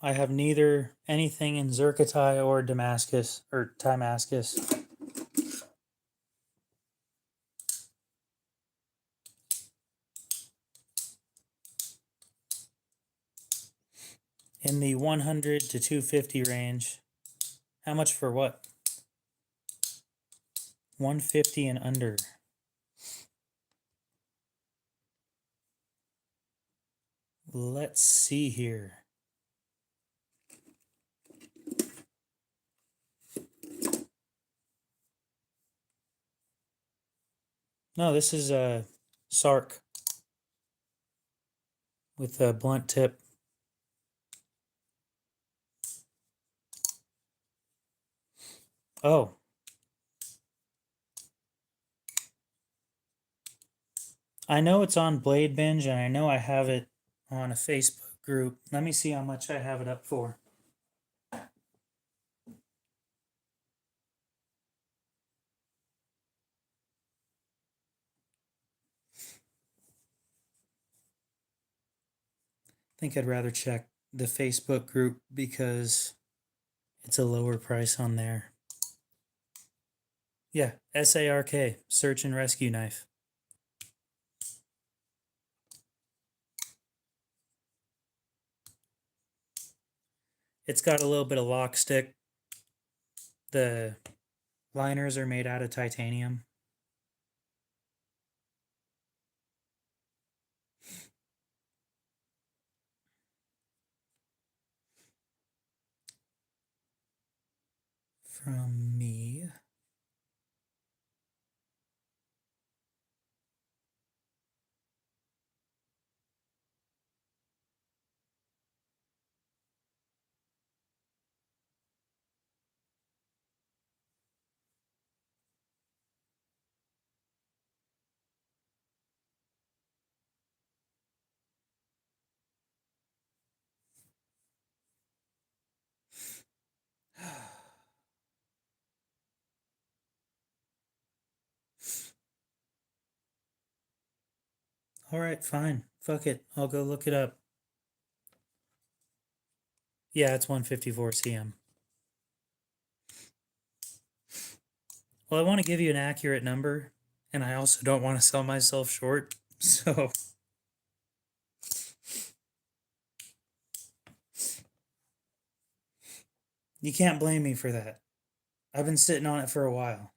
I have neither anything in Zerkatai or Damascus, or Timascus. In the 100 to 250 range. How much for what? 150 and under. Let's see here. No, this is a Sark with a blunt tip. Oh. I know it's on Blade Binge, and I know I have it on a Facebook group. Let me see how much I have it up for. I think I'd rather check the Facebook group because it's a lower price on there. Yeah, SARK, search and rescue knife. It's got a little bit of lock stick. The liners are made out of titanium. From me. All right, fine. Fuck it. I'll go look it up. Yeah, it's 154 cm. Well, I want to give you an accurate number, and I also don't want to sell myself short. So you can't blame me for that. I've been sitting on it for a while.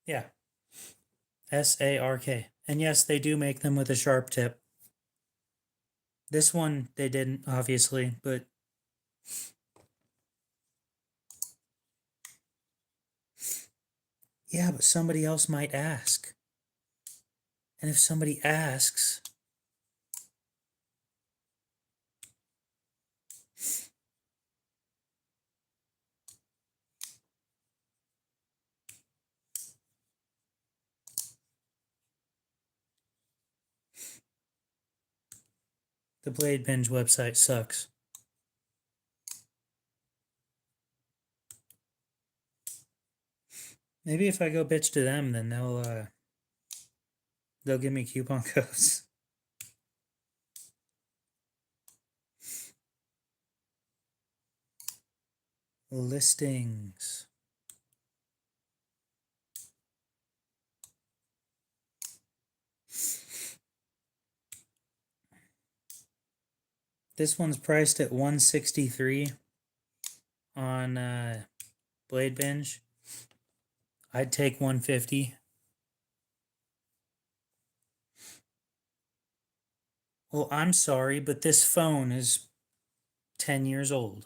Yeah, SARK. And yes, they do make them with a sharp tip. This one, they didn't, obviously, but yeah, but somebody else might ask. And if somebody asks, the Blade Binge website sucks. Maybe if I go bitch to them, then they'll give me coupon codes. Listings. This one's priced at 163 on Blade Binge. I'd take 150. Well, I'm sorry, but this phone is 10 years old.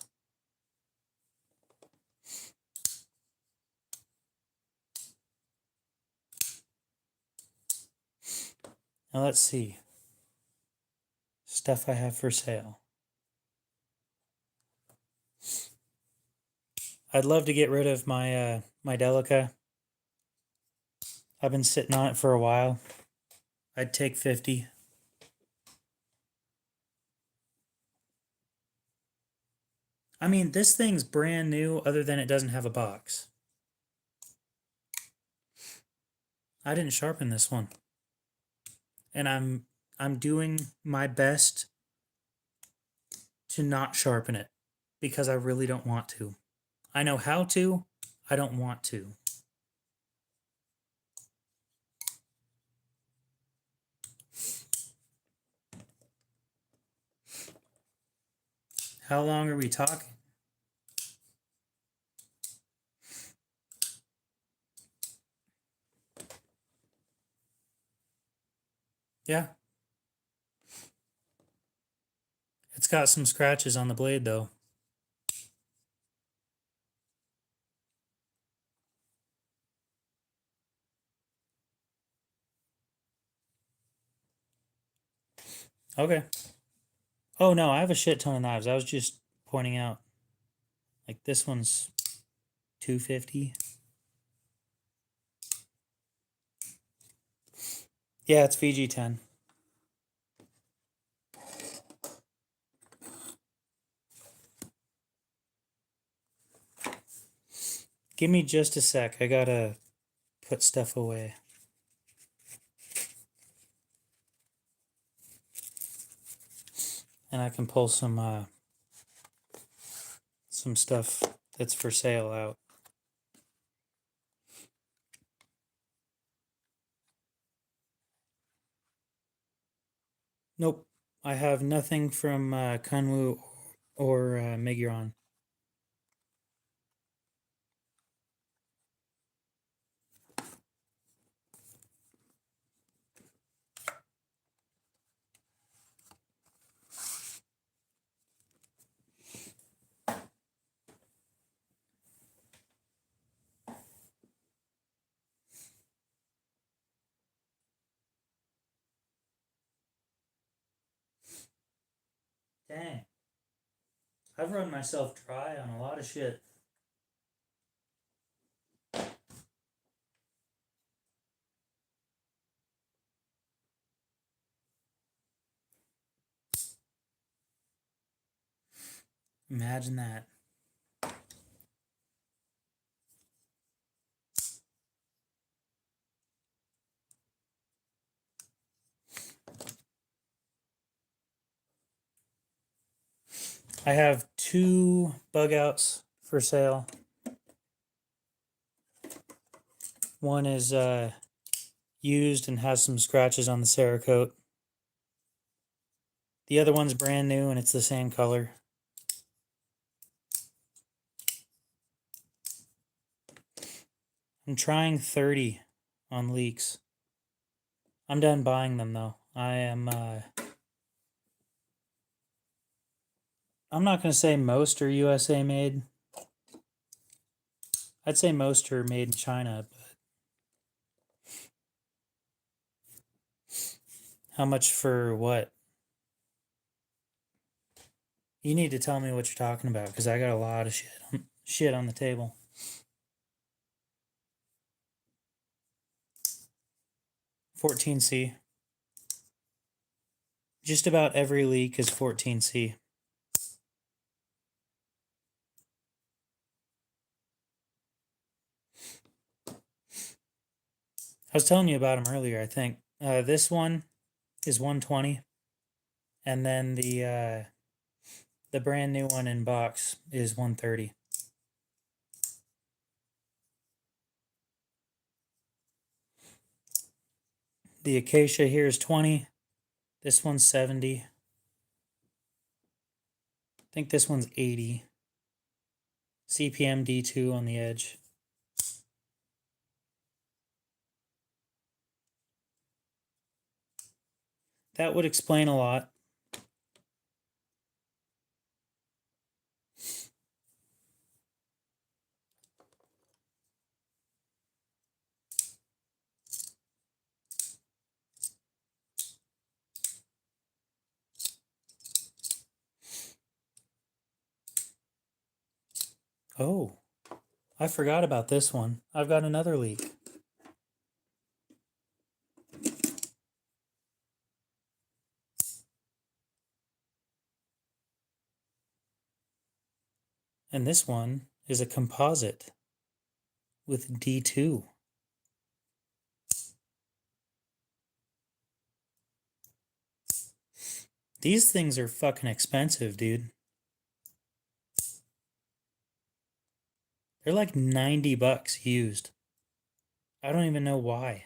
Now let's see. Stuff I have for sale. I'd love to get rid of my Delica. I've been sitting on it for a while. I'd take 50. I mean, this thing's brand new other than it doesn't have a box. I didn't sharpen this one. And I'm doing my best to not sharpen it because I really don't want to. I know how to, I don't want to. How long are we talking? Yeah. It's got some scratches on the blade though. Okay. Oh no, I have a shit ton of knives. I was just pointing out. Like this one's 250. Yeah, it's VG10. Give me just a sec. I gotta put stuff away. And I can pull some stuff that's for sale out. Nope. I have nothing from Kunwu or Migron. Dang. I've run myself dry on a lot of shit. Imagine that. I have 2 bug outs for sale. One is used and has some scratches on the Cerakote. The other one's brand new and it's the same color. I'm trying 30 on leaks. I'm done buying them though. I'm not going to say most are USA made. I'd say most are made in China, but how much for what? You need to tell me what you're talking about because I got a lot of shit on the table. 14C. Just about every leak is 14C. I was telling you about them earlier, I think. This one is 120. And then the brand new one in box is 130. The Acacia here is 20. This one's 70. I think this one's 80. CPM D2 on the edge. That would explain a lot. Oh, I forgot about this one. I've got another leak. And this one is a composite with D2. These things are fucking expensive, dude. They're like 90 bucks used. I don't even know why.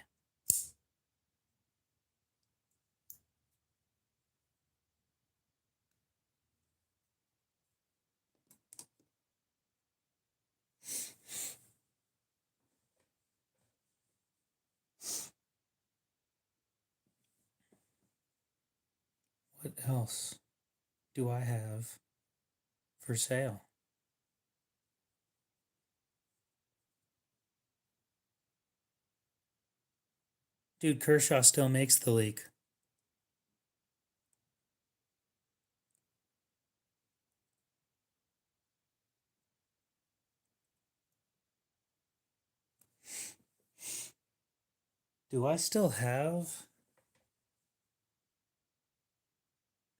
What else do I have for sale? Dude, Kershaw still makes the leak. Do I still have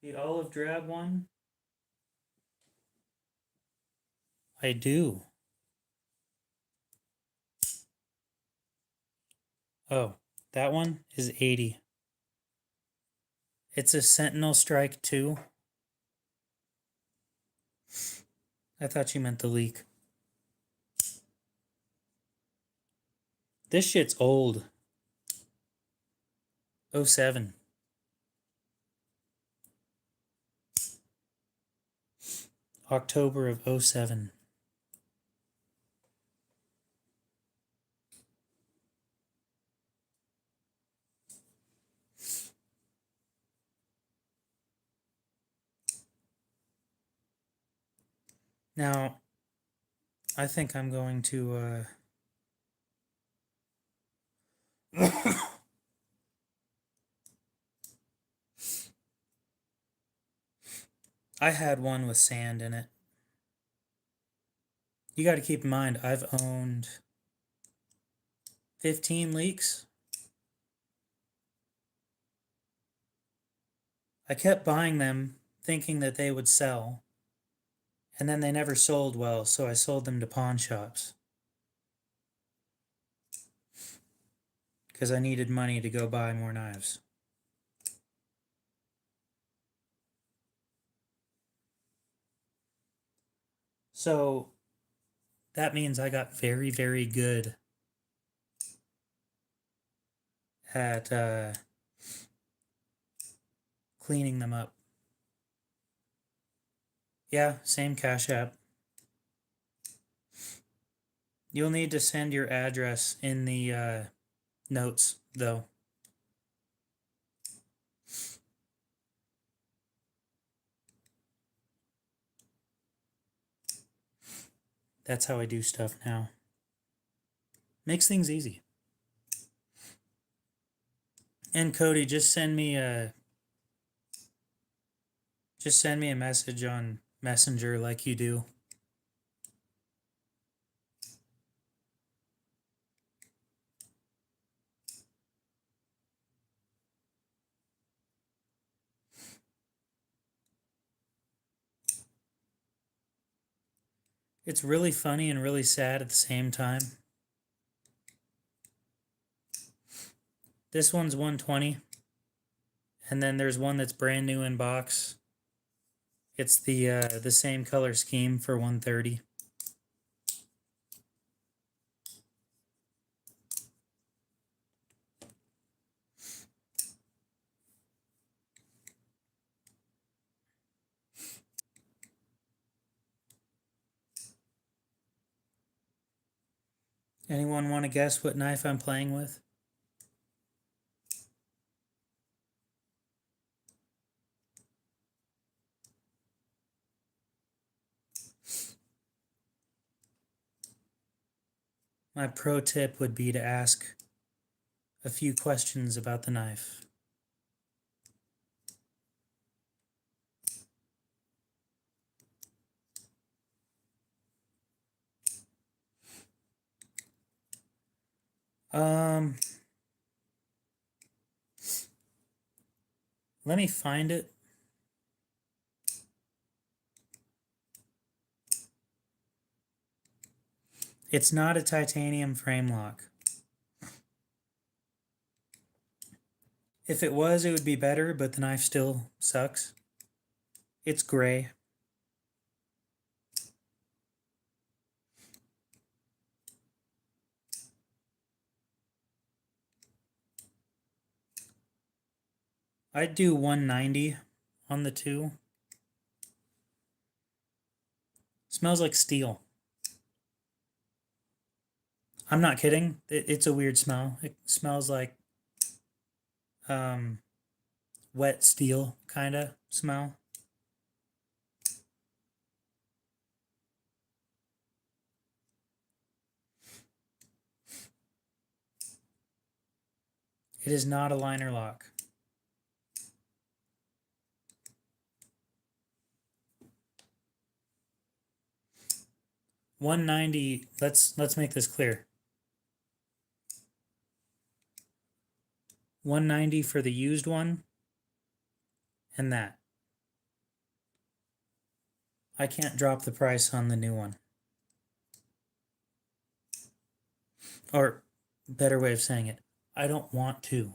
The olive drab one? I do. Oh, that one is 80. It's a Sentinel Strike 2. I thought you meant the leak. This shit's old. 07. October of 07. Now, I think I'm going to, I had one with sand in it. You got to keep in mind, I've owned 15 leaks. I kept buying them thinking that they would sell, and then they never sold well, so I sold them to pawn shops. Because I needed money to go buy more knives. So that means I got very, very good at cleaning them up. Yeah, same Cash App. You'll need to send your address in the notes, though. That's how I do stuff now. Makes things easy. And Cody, just send me a message on Messenger like you do. It's really funny and really sad at the same time. This one's 120. And then there's one that's brand new in box. It's the same color scheme for 130. Anyone want to guess what knife I'm playing with? My pro tip would be to ask a few questions about the knife. Let me find it. It's not a titanium frame lock. If it was, it would be better, but the knife still sucks. It's gray. I'd do 190 on the two. Smells like steel. I'm not kidding. It's a weird smell. It smells like wet steel kind of smell. It is not a liner lock. $190. Let's make this clear. $190 for the used one, and that. I can't drop the price on the new one. Or, better way of saying it, I don't want to.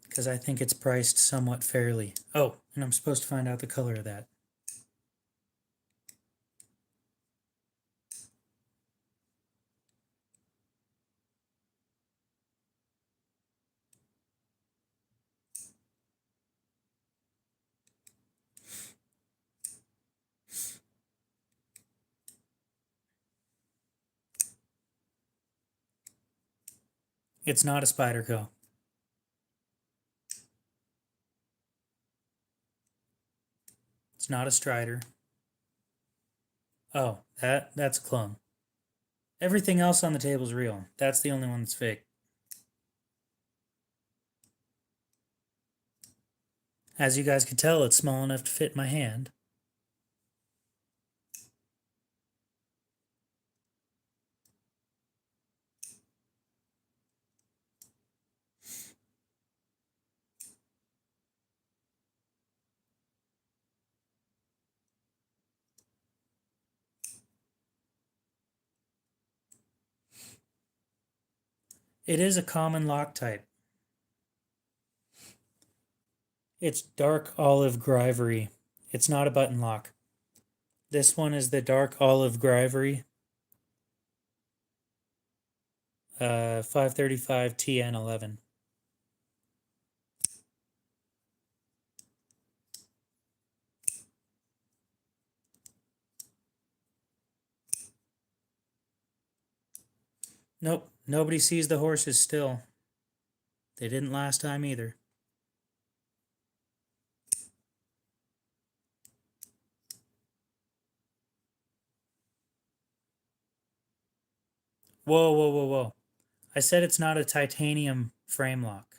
Because I think it's priced somewhat fairly. Oh, and I'm supposed to find out the color of that. It's not a Spyderco. It's not a Strider. Oh, that's a clone. Everything else on the table is real. That's the only one that's fake. As you guys can tell, it's small enough to fit my hand. It is a common lock type. It's dark olive grivery. It's not a button lock. This one is the dark olive grivery. 535 TN11. Nope, nobody sees the horses still. They didn't last time either. Whoa, whoa, whoa, whoa. I said it's not a titanium frame lock.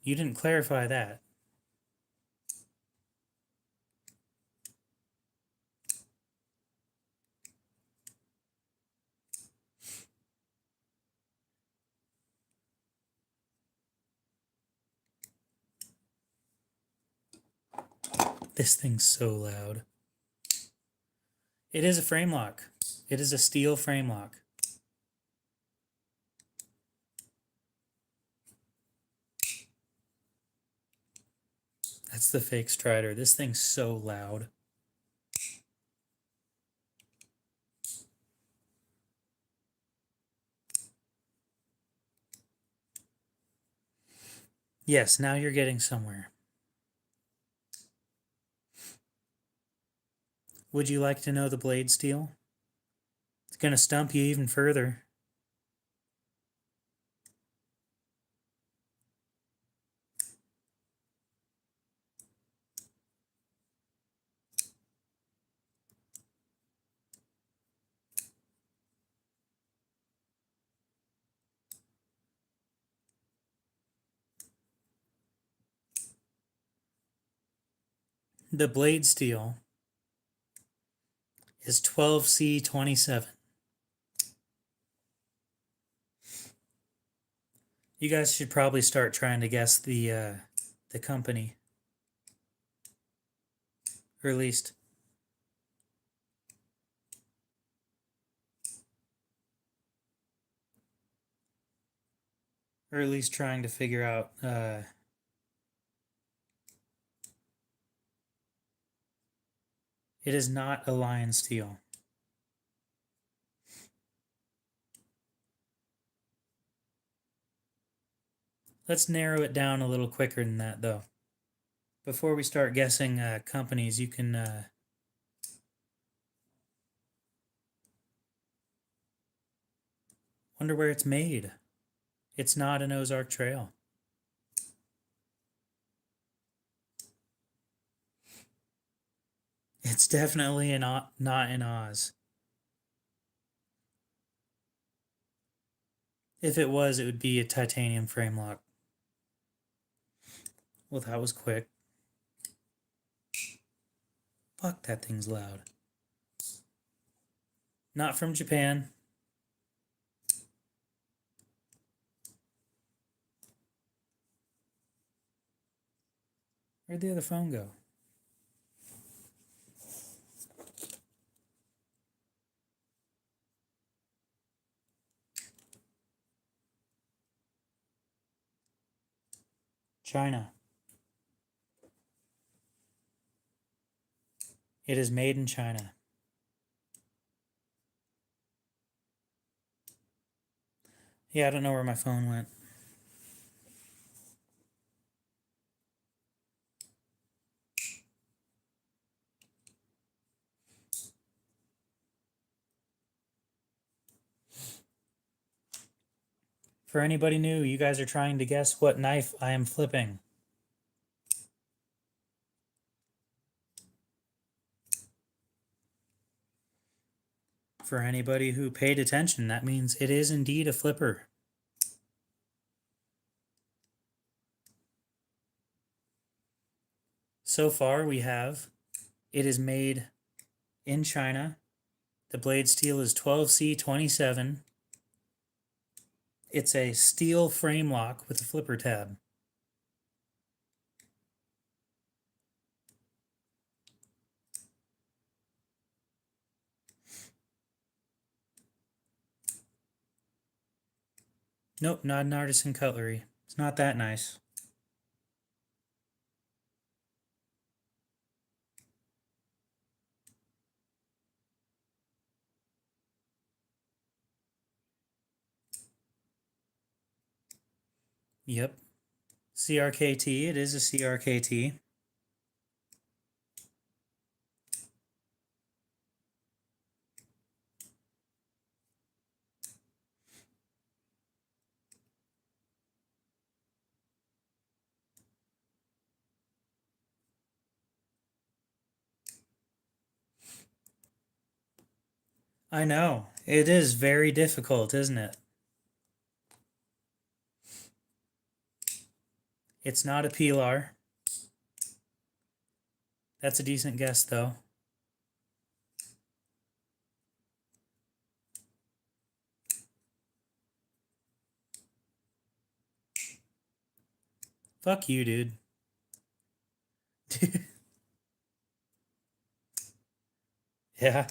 You didn't clarify that. This thing's so loud. It is a frame lock. It is a steel frame lock. That's the fake Strider. This thing's so loud. Yes, now you're getting somewhere. Would you like to know the blade steel? It's going to stump you even further. The blade steel is 12C27. You guys should probably start trying to guess the company, or at least trying to figure out. It is not a Lion steel. Let's narrow it down a little quicker than that, though. Before we start guessing companies, you can wonder where it's made. It's not an Ozark Trail. It's definitely not in Oz. If it was, it would be a titanium frame lock. Well, that was quick. Fuck, that thing's loud. Not from Japan. Where'd the other phone go? China. It is made in China. Yeah, I don't know where my phone went. For anybody new, you guys are trying to guess what knife I am flipping. For anybody who paid attention, that means it is indeed a flipper. So far, we have it is made in China. The blade steel is 12C27. It's a steel frame lock with a flipper tab. Nope, not an artisan cutlery. It's not that nice. Yep. CRKT, it is a CRKT. I know. It is very difficult, isn't it? It's not a Pilar. That's a decent guess, though. Fuck you, dude. Yeah.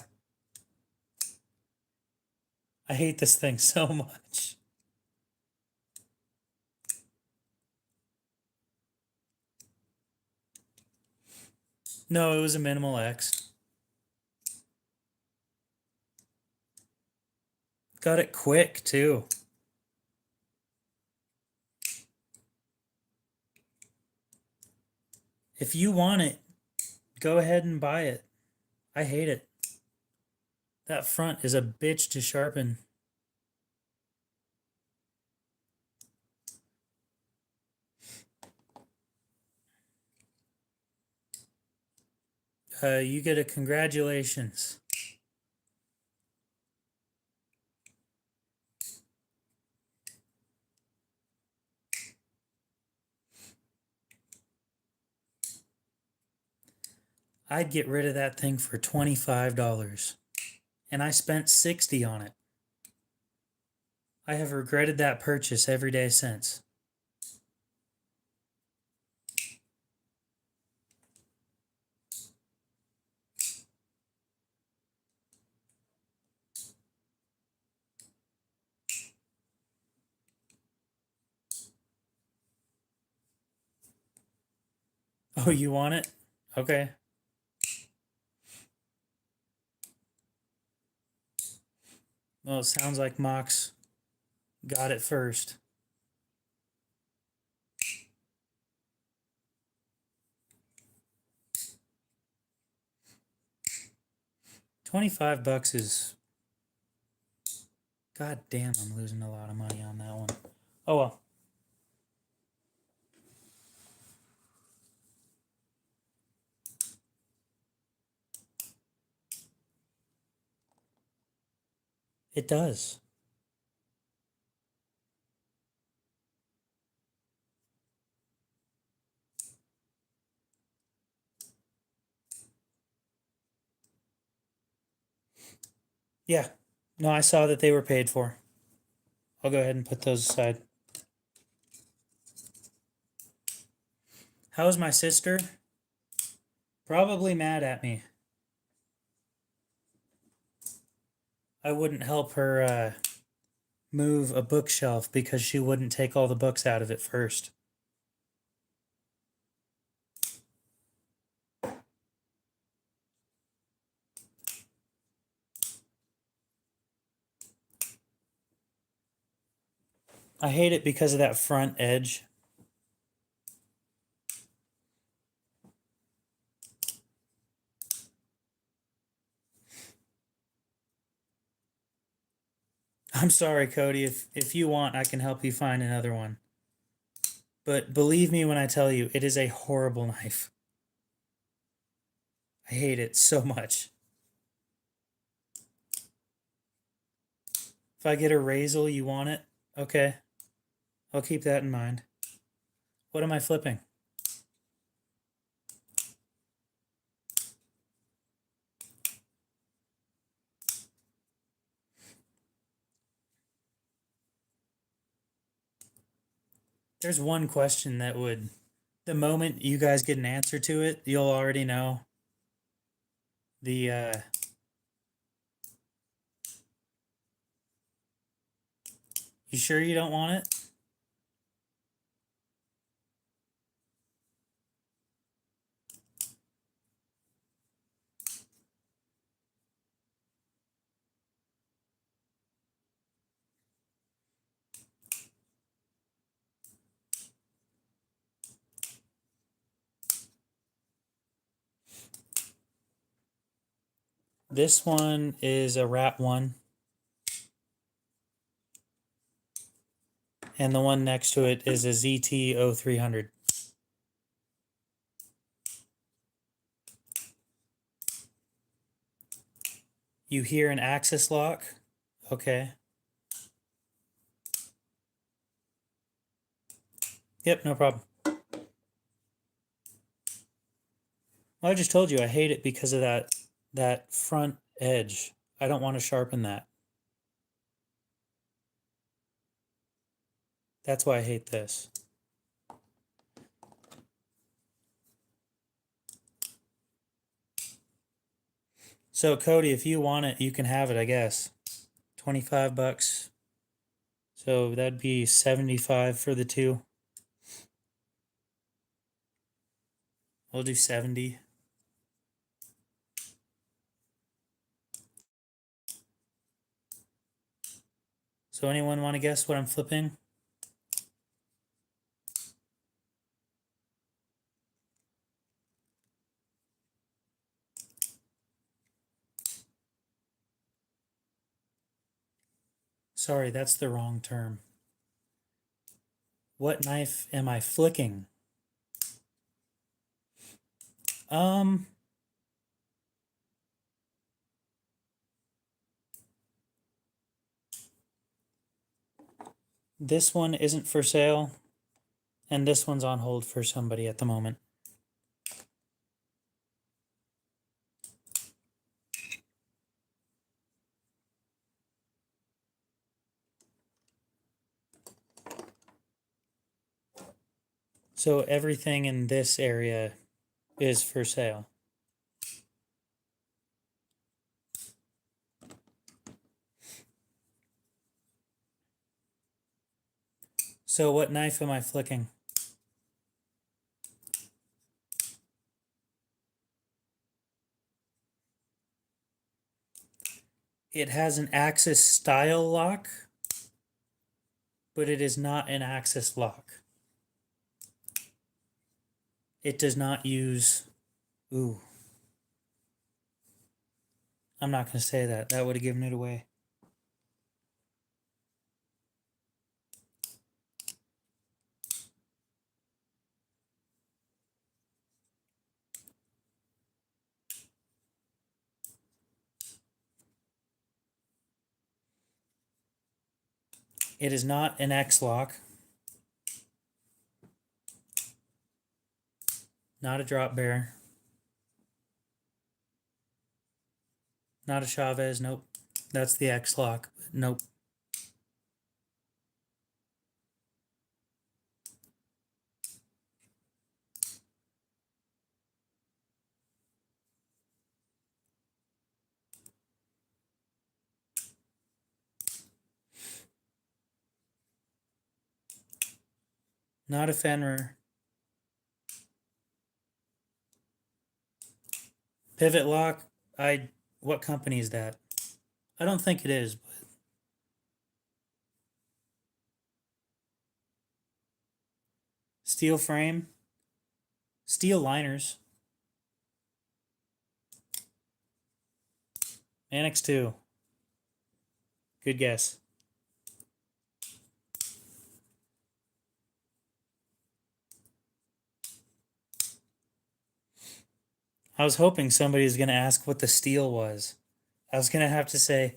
I hate this thing so much. No, it was a minimal X. Got it quick, too. If you want it, go ahead and buy it. I hate it. That front is a bitch to sharpen. You get a congratulations. I'd get rid of that thing for $25. And I spent $60 on it. I have regretted that purchase every day since. Oh, you want it? Okay. Well, it sounds like Mox got it first. $25 is... God damn, I'm losing a lot of money on that one. Oh well. It does. Yeah. No, I saw that they were paid for. I'll go ahead and put those aside. How's my sister? Probably mad at me. I wouldn't help her move a bookshelf because she wouldn't take all the books out of it first. I hate it because of that front edge. I'm sorry, Cody. If you want, I can help you find another one. But believe me when I tell you, it is a horrible knife. I hate it so much. If I get a Razel, you want it? Okay. I'll keep that in mind. What am I flipping? There's one question that would, the moment you guys get an answer to it, you'll already know. You sure you don't want it? This one is a Rat 1. And the one next to it is a ZT-0300. You hear an axis lock? Okay. Yep, no problem. Well, I just told you I hate it because of that front edge. I don't want to sharpen that. That's why I hate this. So Cody, if you want it, you can have it, I guess. 25 bucks. So that'd be 75 for the two. We'll do 70. So anyone want to guess what I'm flipping? Sorry, that's the wrong term. What knife am I flicking? This one isn't for sale, and this one's on hold for somebody at the moment. So everything in this area is for sale. So what knife am I flicking? It has an axis style lock, but it is not an axis lock. It does not use... Ooh. I'm not going to say that. That would have given it away. It is not an X lock. Not a drop bear. Not a Chavez, nope. That's the X lock. Nope. Not a Fenrir. Pivot lock. What company is that? I don't think it is. But steel frame. Steel liners. Annex 2. Good guess. I was hoping somebody was going to ask what the steel was. I was going to have to say,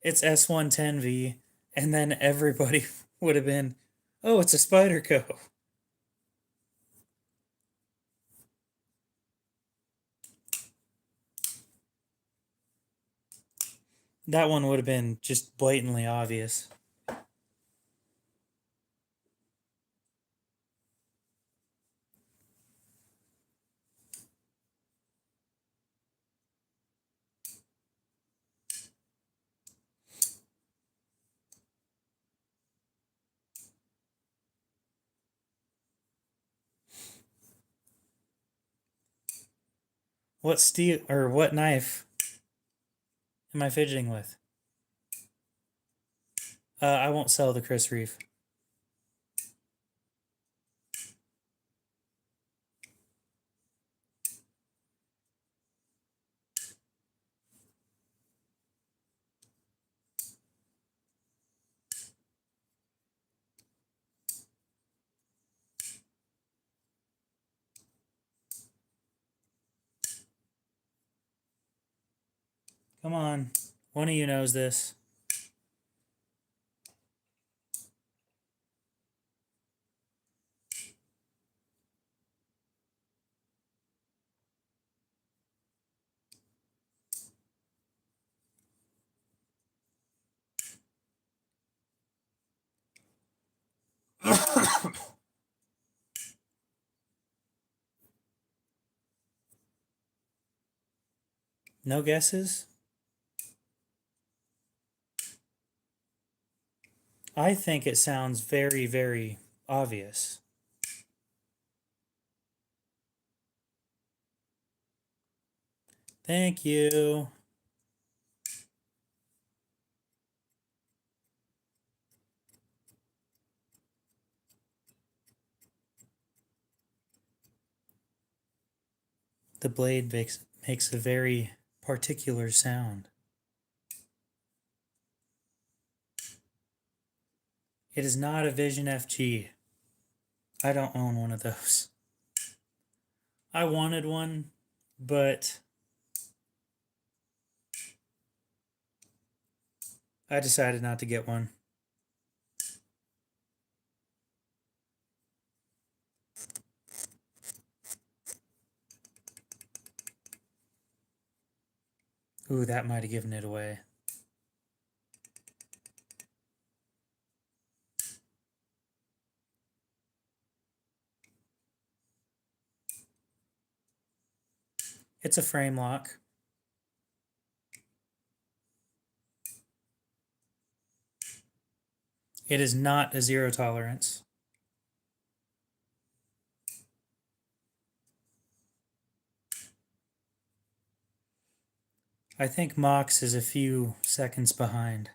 it's S110V, and then everybody would have been, oh, it's a Spyderco. That one would have been just blatantly obvious. What steel or what knife am I fidgeting with? I won't sell the Chris Reef. Come on. One of you knows this. No guesses? I think it sounds very, very obvious. Thank you. The blade makes a very particular sound. It is not a Vision FG. I don't own one of those. I wanted one, but I decided not to get one. Ooh, that might have given it away. It's a frame lock. It is not a zero tolerance. I think Mox is a few seconds behind.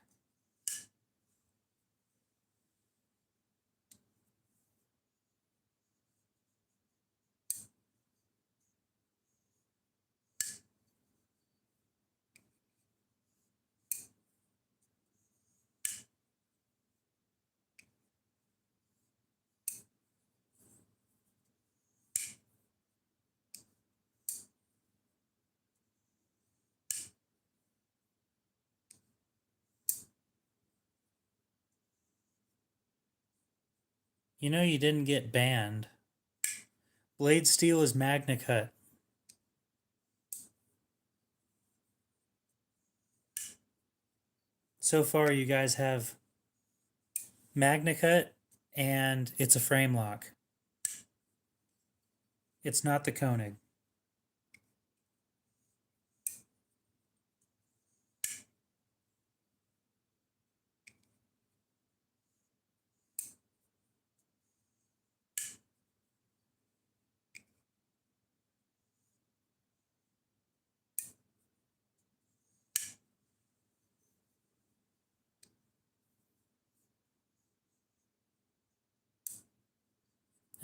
You know you didn't get banned. Blade steel is Magna Cut. So far, you guys have MagnaCut, and it's a frame lock. It's not the Koenig.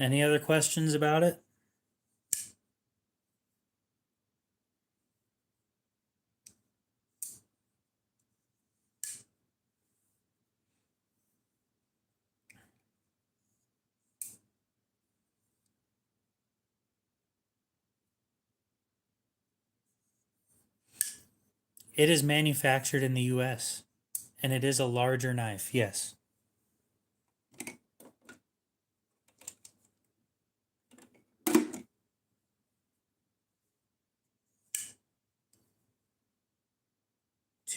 Any other questions about it? It is manufactured in the US, and it is a larger knife, yes.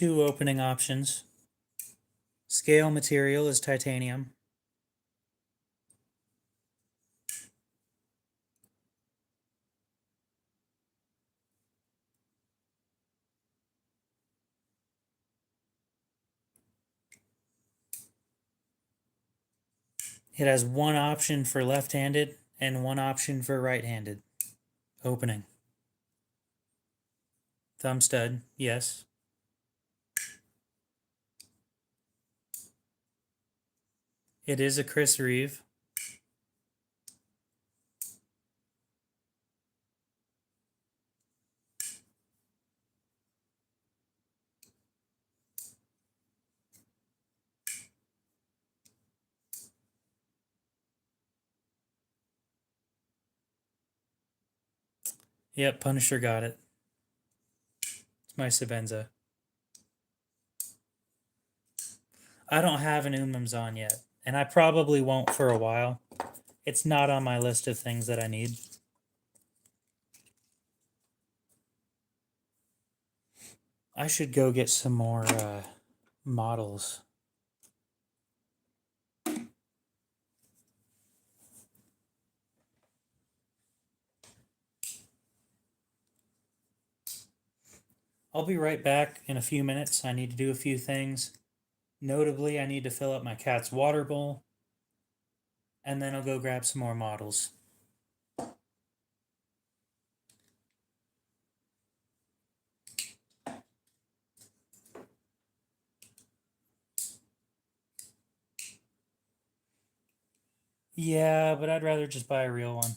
Two opening options. Scale material is titanium. It has one option for left-handed and one option for right-handed opening. Thumb stud, yes. It is a Chris Reeve. Yep, Punisher got it. It's my Sabenza. I don't have an on yet, and I probably won't for a while. It's not on my list of things that I need. I should go get some more models. I'll be right back in a few minutes. I need to do a few things. Notably, I need to fill up my cat's water bowl, and then I'll go grab some more models. Yeah, but I'd rather just buy a real one.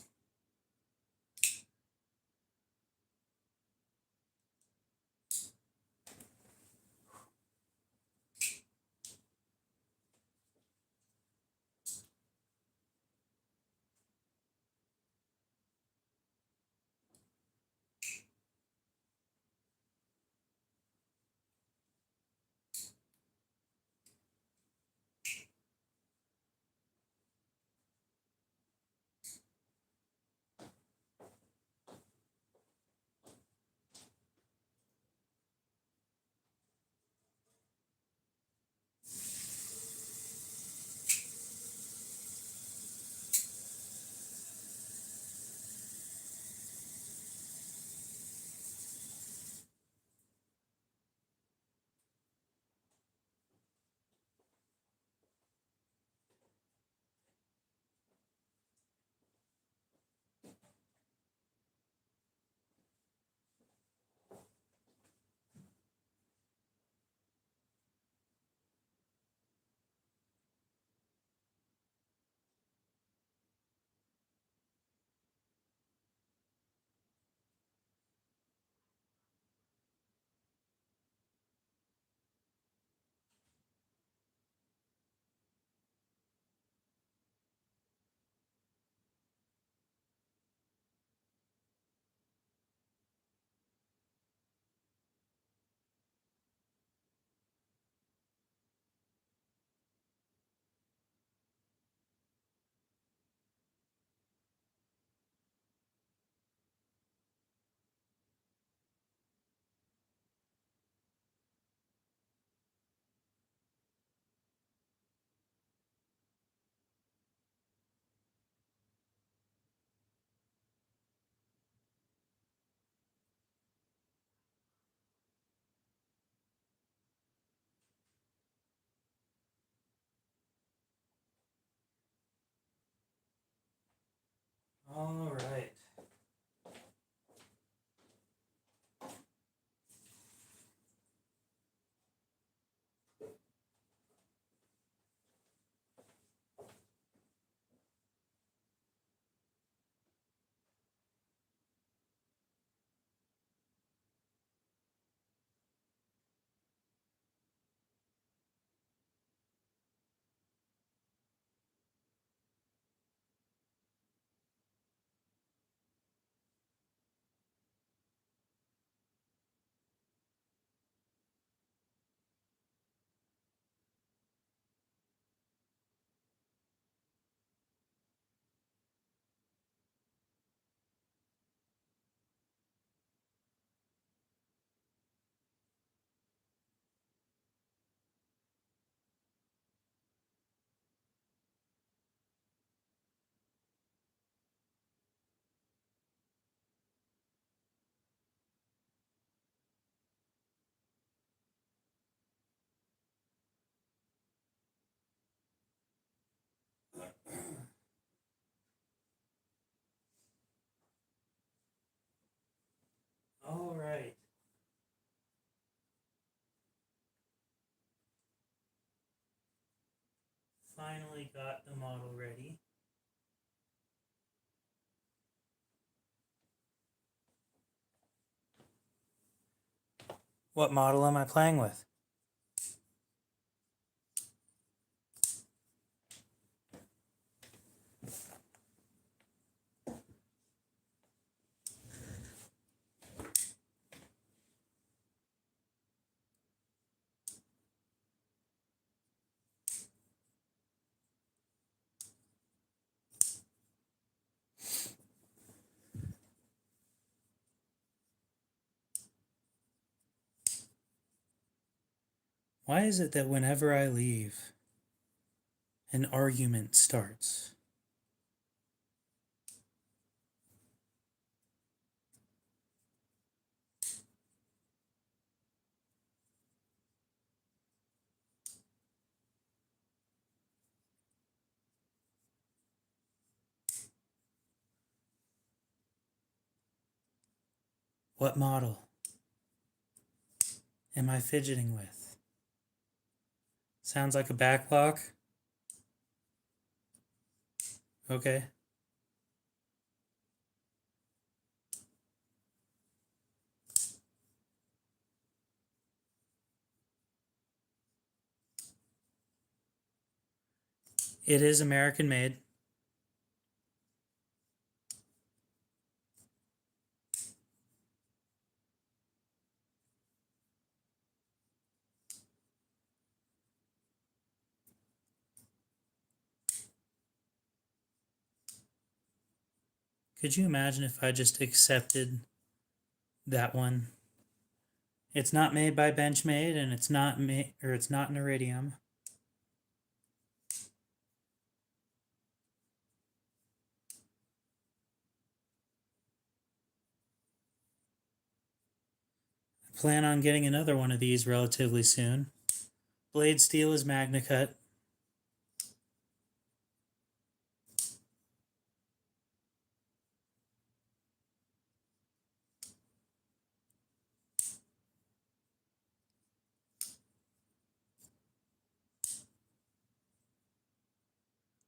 Finally got the model ready. What model am I playing with? Why is it that whenever I leave, an argument starts? What model am I fidgeting with? Sounds like a backlock. Okay. It is American made. Could you imagine if I just accepted that one? It's not made by Benchmade, and it's not it's not an iridium. I plan on getting another one of these relatively soon. Blade steel is Magna Cut.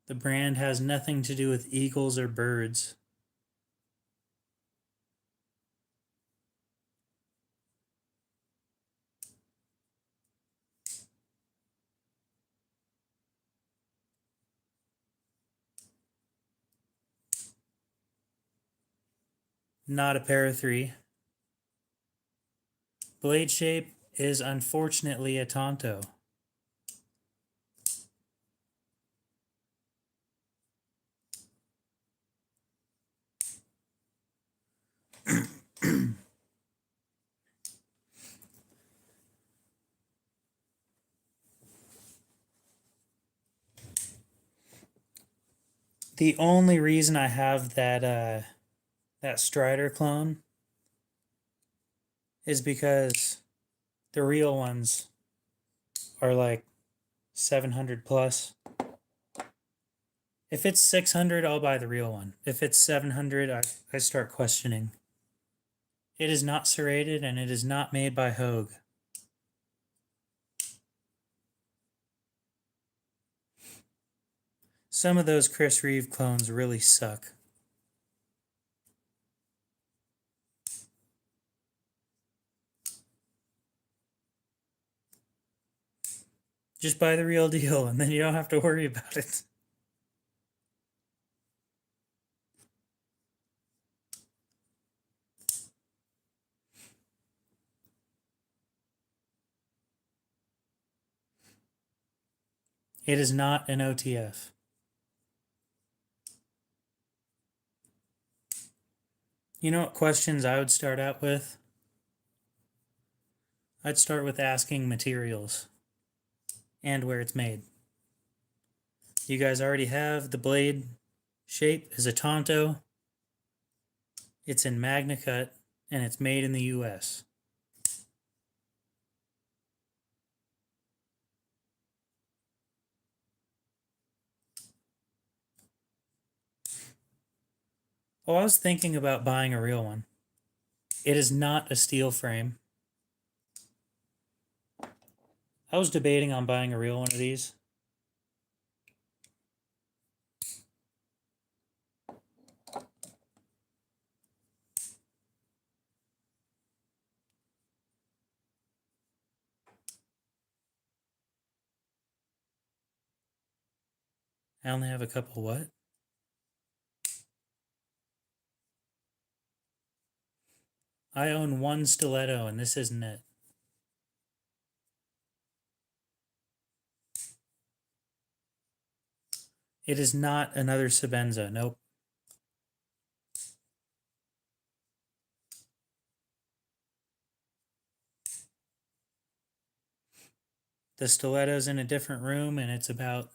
The brand has nothing to do with eagles or birds. Not a pair of three. Blade shape is unfortunately a Tonto. The only reason I have that Strider clone is because the real ones are like 700 plus. If it's 600, I'll buy the real one. If it's 700, I start questioning. It is not serrated, and it is not made by Hogue. Some of those Chris Reeve clones really suck. Just buy the real deal, and then you don't have to worry about it. It is not an OTF. You know what questions I would start out with? I'd start with asking materials and where it's made. You guys already have the blade shape is a Tonto. It's in Magna Cut, and it's made in the US. Oh, I was thinking about buying a real one. It is not a steel frame. I was debating on buying a real one of these. I only have a couple what? I own one stiletto and this isn't it. It is not another Sabenza. Nope. The stiletto's in a different room and it's about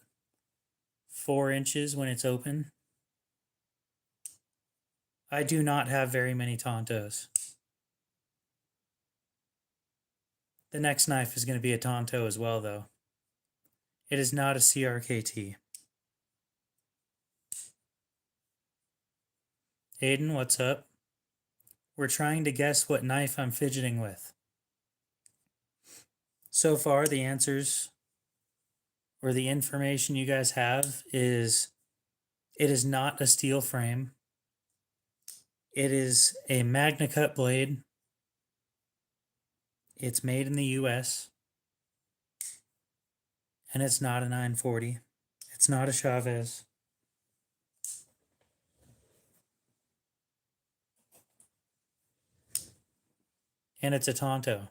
4 inches when it's open. I do not have very many Tontos. The next knife is going to be a Tonto as well, though. It is not a CRKT. Aiden, what's up? We're trying to guess what knife I'm fidgeting with. So far, the answers or the information you guys have is it is not a steel frame. It is a Magna Cut blade. It's made in the US. And it's not a 940. It's not a Chavez. And it's a Tonto.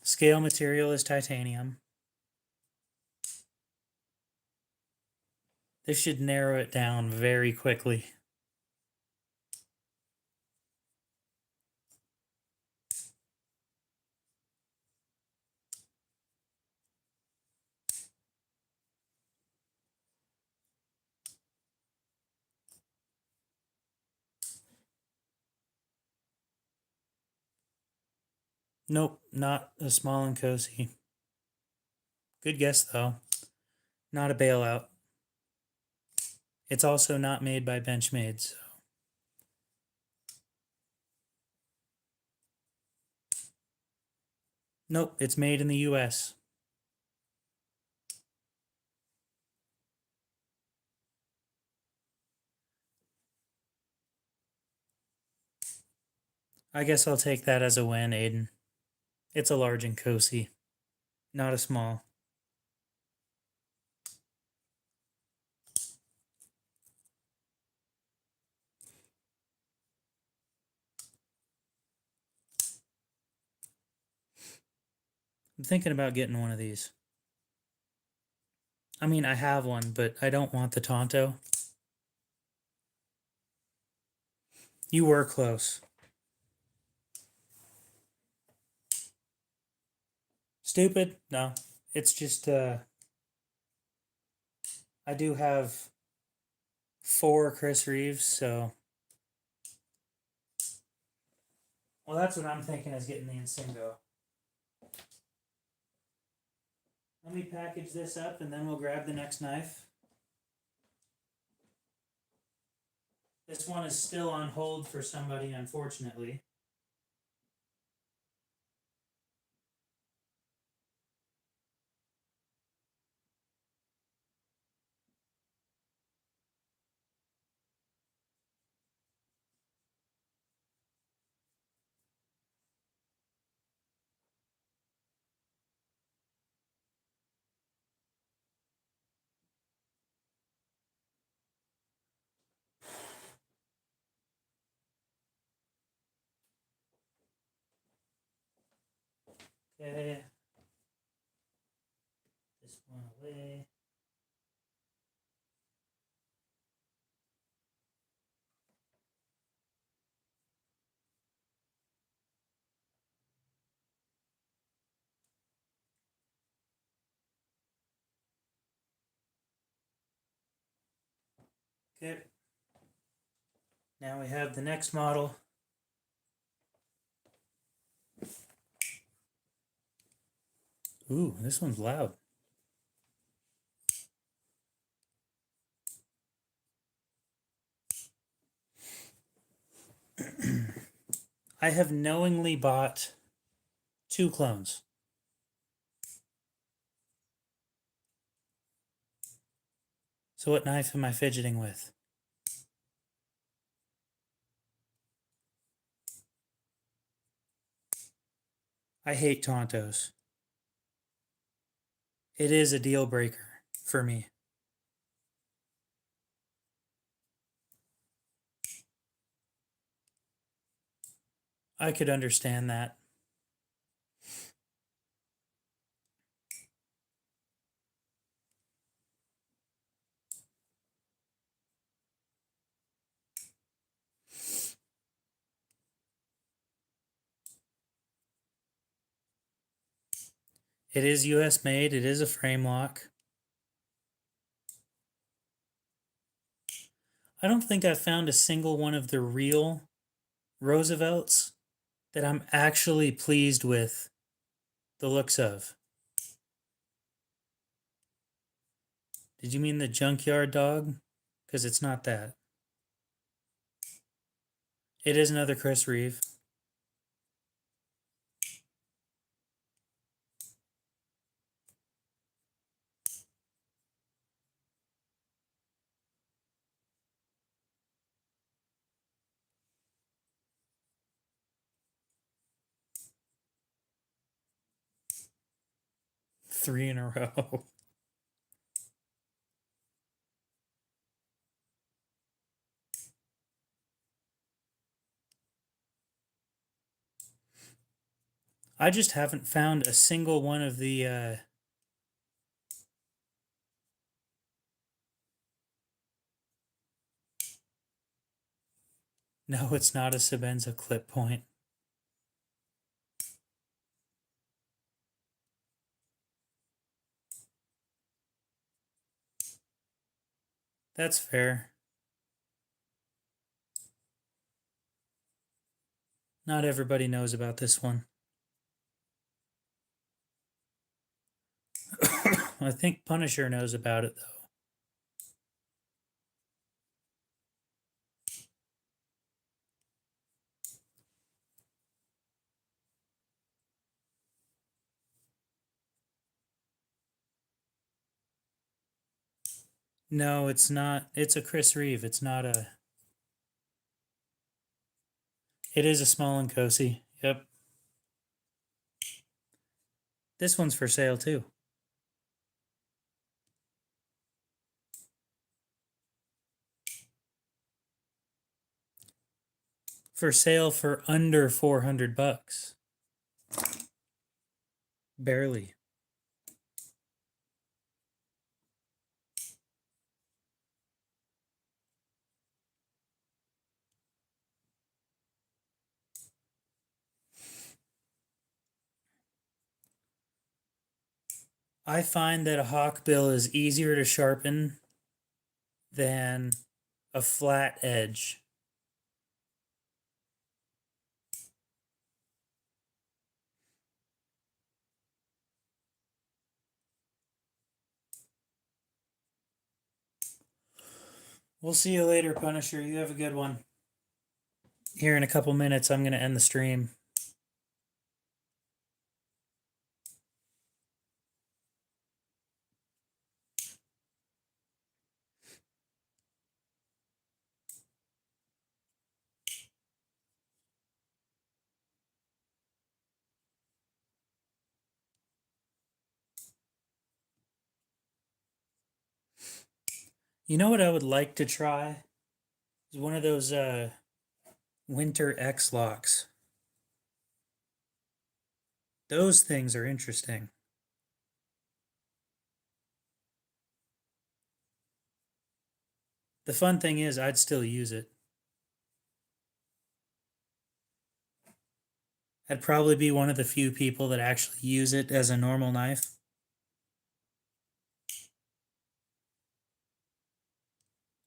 Scale material is titanium. This should narrow it down very quickly. Nope, not a small and cozy. Good guess, though. Not a bailout. It's also not made by Benchmade, so. Nope, it's made in the US. I guess I'll take that as a win, Aiden. It's a large and cozy, not a small. I'm thinking about getting one of these. I mean, I have one, but I don't want the Tonto. You were close. Stupid? No. It's just, I do have 4 Chris Reeves, so. Well, that's what I'm thinking is getting the Insingo. Let me package this up and then we'll grab the next knife. This one is still on hold for somebody, unfortunately. Okay. This one away. Okay. Now we have the next model. Ooh, this one's loud. I have knowingly bought 2 clones. So what knife am I fidgeting with? I hate Tontos. It is a deal breaker for me. I could understand that. It is US made. It is a frame lock. I don't think I've found a single one of the real Roosevelts that I'm actually pleased with the looks of. Did you mean the junkyard dog? Because it's not that. It is another Chris Reeve. Three in a row. I just haven't found a single one of the. No, it's not a Sebenza clip point. That's fair. Not everybody knows about this one. I think Punisher knows about it, though. No, it's not. It's a Chris Reeve. It's not a. It is a small and cozy. Yep. This one's for sale, too. For sale for under $400. Barely. I find that a hawk bill is easier to sharpen than a flat edge. We'll see you later, Punisher. You have a good one. Here in a couple minutes, I'm going to end the stream. You know what I would like to try? Is one of those winter X locks. Those things are interesting. The fun thing is, I'd still use it. I'd probably be one of the few people that actually use it as a normal knife.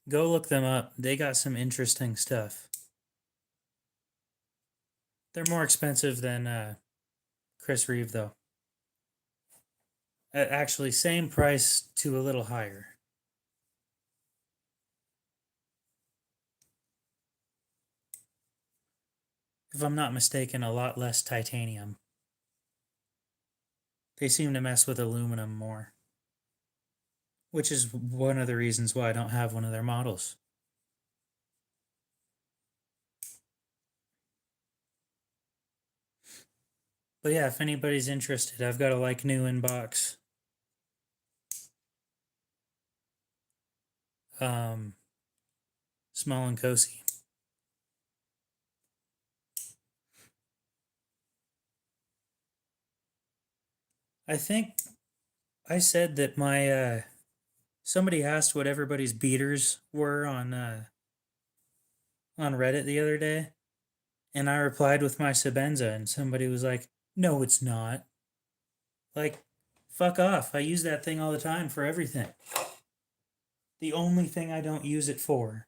Go look them up. They got some interesting stuff. They're more expensive than Chris Reeve, though. Actually, same price to a little higher. If I'm not mistaken, a lot less titanium. They seem to mess with aluminum more, which is one of the reasons why I don't have one of their models. But yeah, if anybody's interested, I've got a like new inbox. Small and cozy. I think I said that my somebody asked what everybody's beaters were on Reddit the other day, and I replied with my Sebenza, and somebody was like, "No, it's not." Like, fuck off. I use that thing all the time for everything. The only thing I don't use it for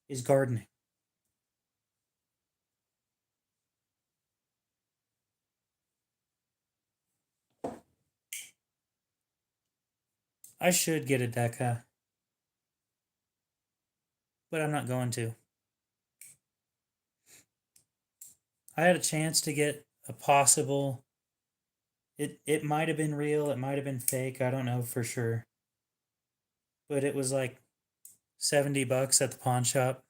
is gardening. I should get a Deca, but I'm not going to. I had a chance to get a possible. It might have been real, it might have been fake, I don't know for sure. But it was like $70 at the pawn shop.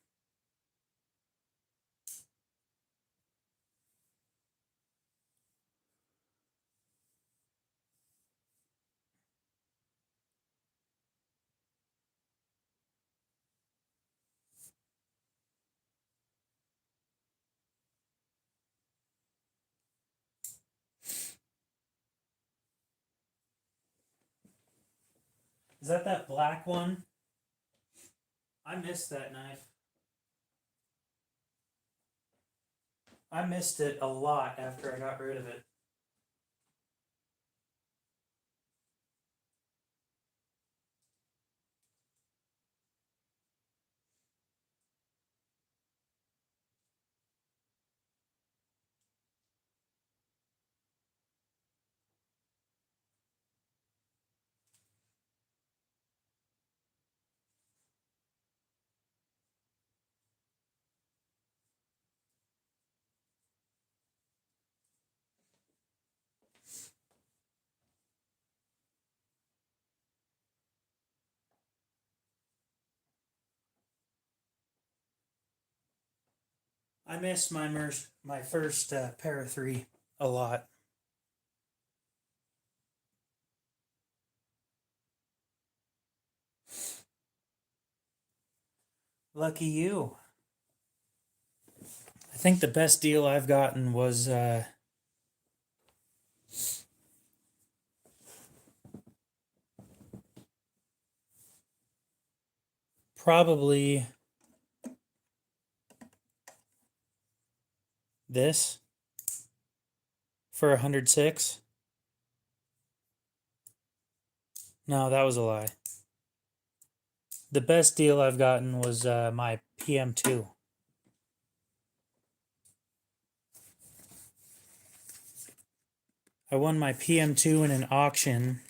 Is that black one? I missed that knife. I missed it a lot after I got rid of it. I missed my first pair of three a lot. Lucky you. I think the best deal I've gotten was probably this for 106. No, that was a lie. The best deal I've gotten was my PM2. I won my PM2 in an auction.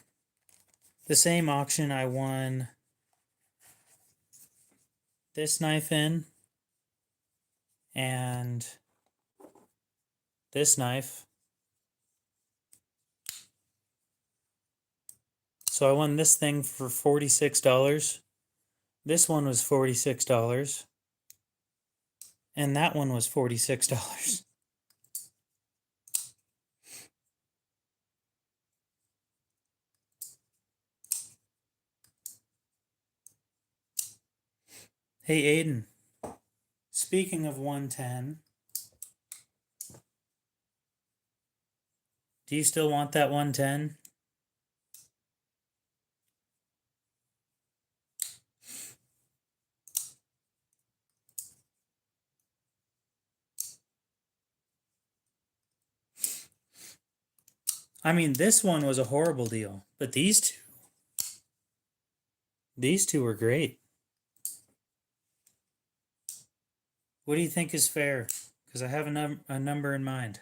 The same auction I won this knife in and this knife. So I won this thing for $46. This one was $46. And that one was $46. Hey Aiden, speaking of 110, do you still want that 110? I mean, this one was a horrible deal, but these two were great. What do you think is fair? Because I have a number in mind.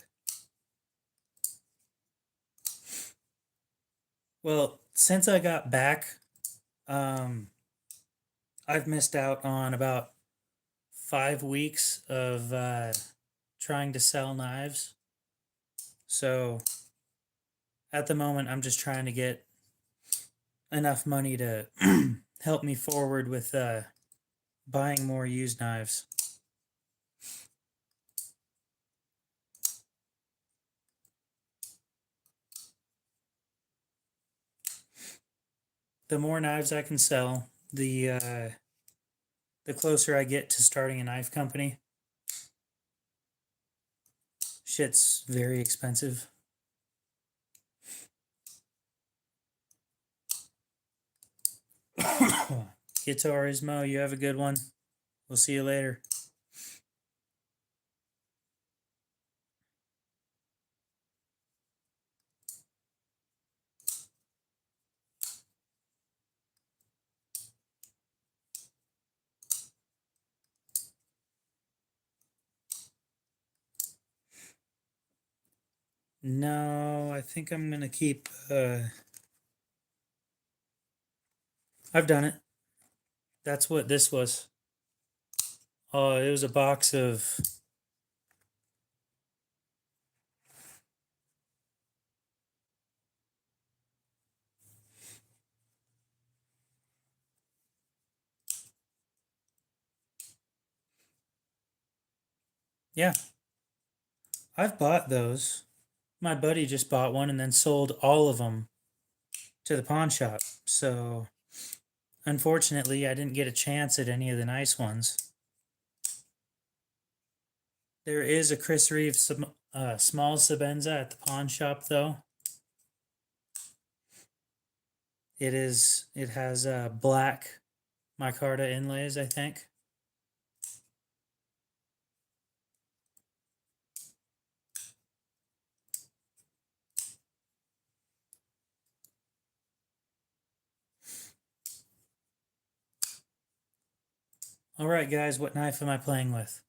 Well, since I got back, I've missed out on about 5 weeks of trying to sell knives. So at the moment, I'm just trying to get enough money to help me forward with buying more used knives. The more knives I can sell, the closer I get to starting a knife company. Shit's very expensive. Guitarismo, you have a good one. We'll see you later. No, I think I'm gonna keep. I've done it. That's what this was. Oh, it was a box of. Yeah, I've bought those. My buddy just bought one and then sold all of them to the pawn shop. So, unfortunately, I didn't get a chance at any of the nice ones. There is a Chris Reeve small Sabenza at the pawn shop, though. It is. It has black micarta inlays, I think. All right, guys, what knife am I playing with?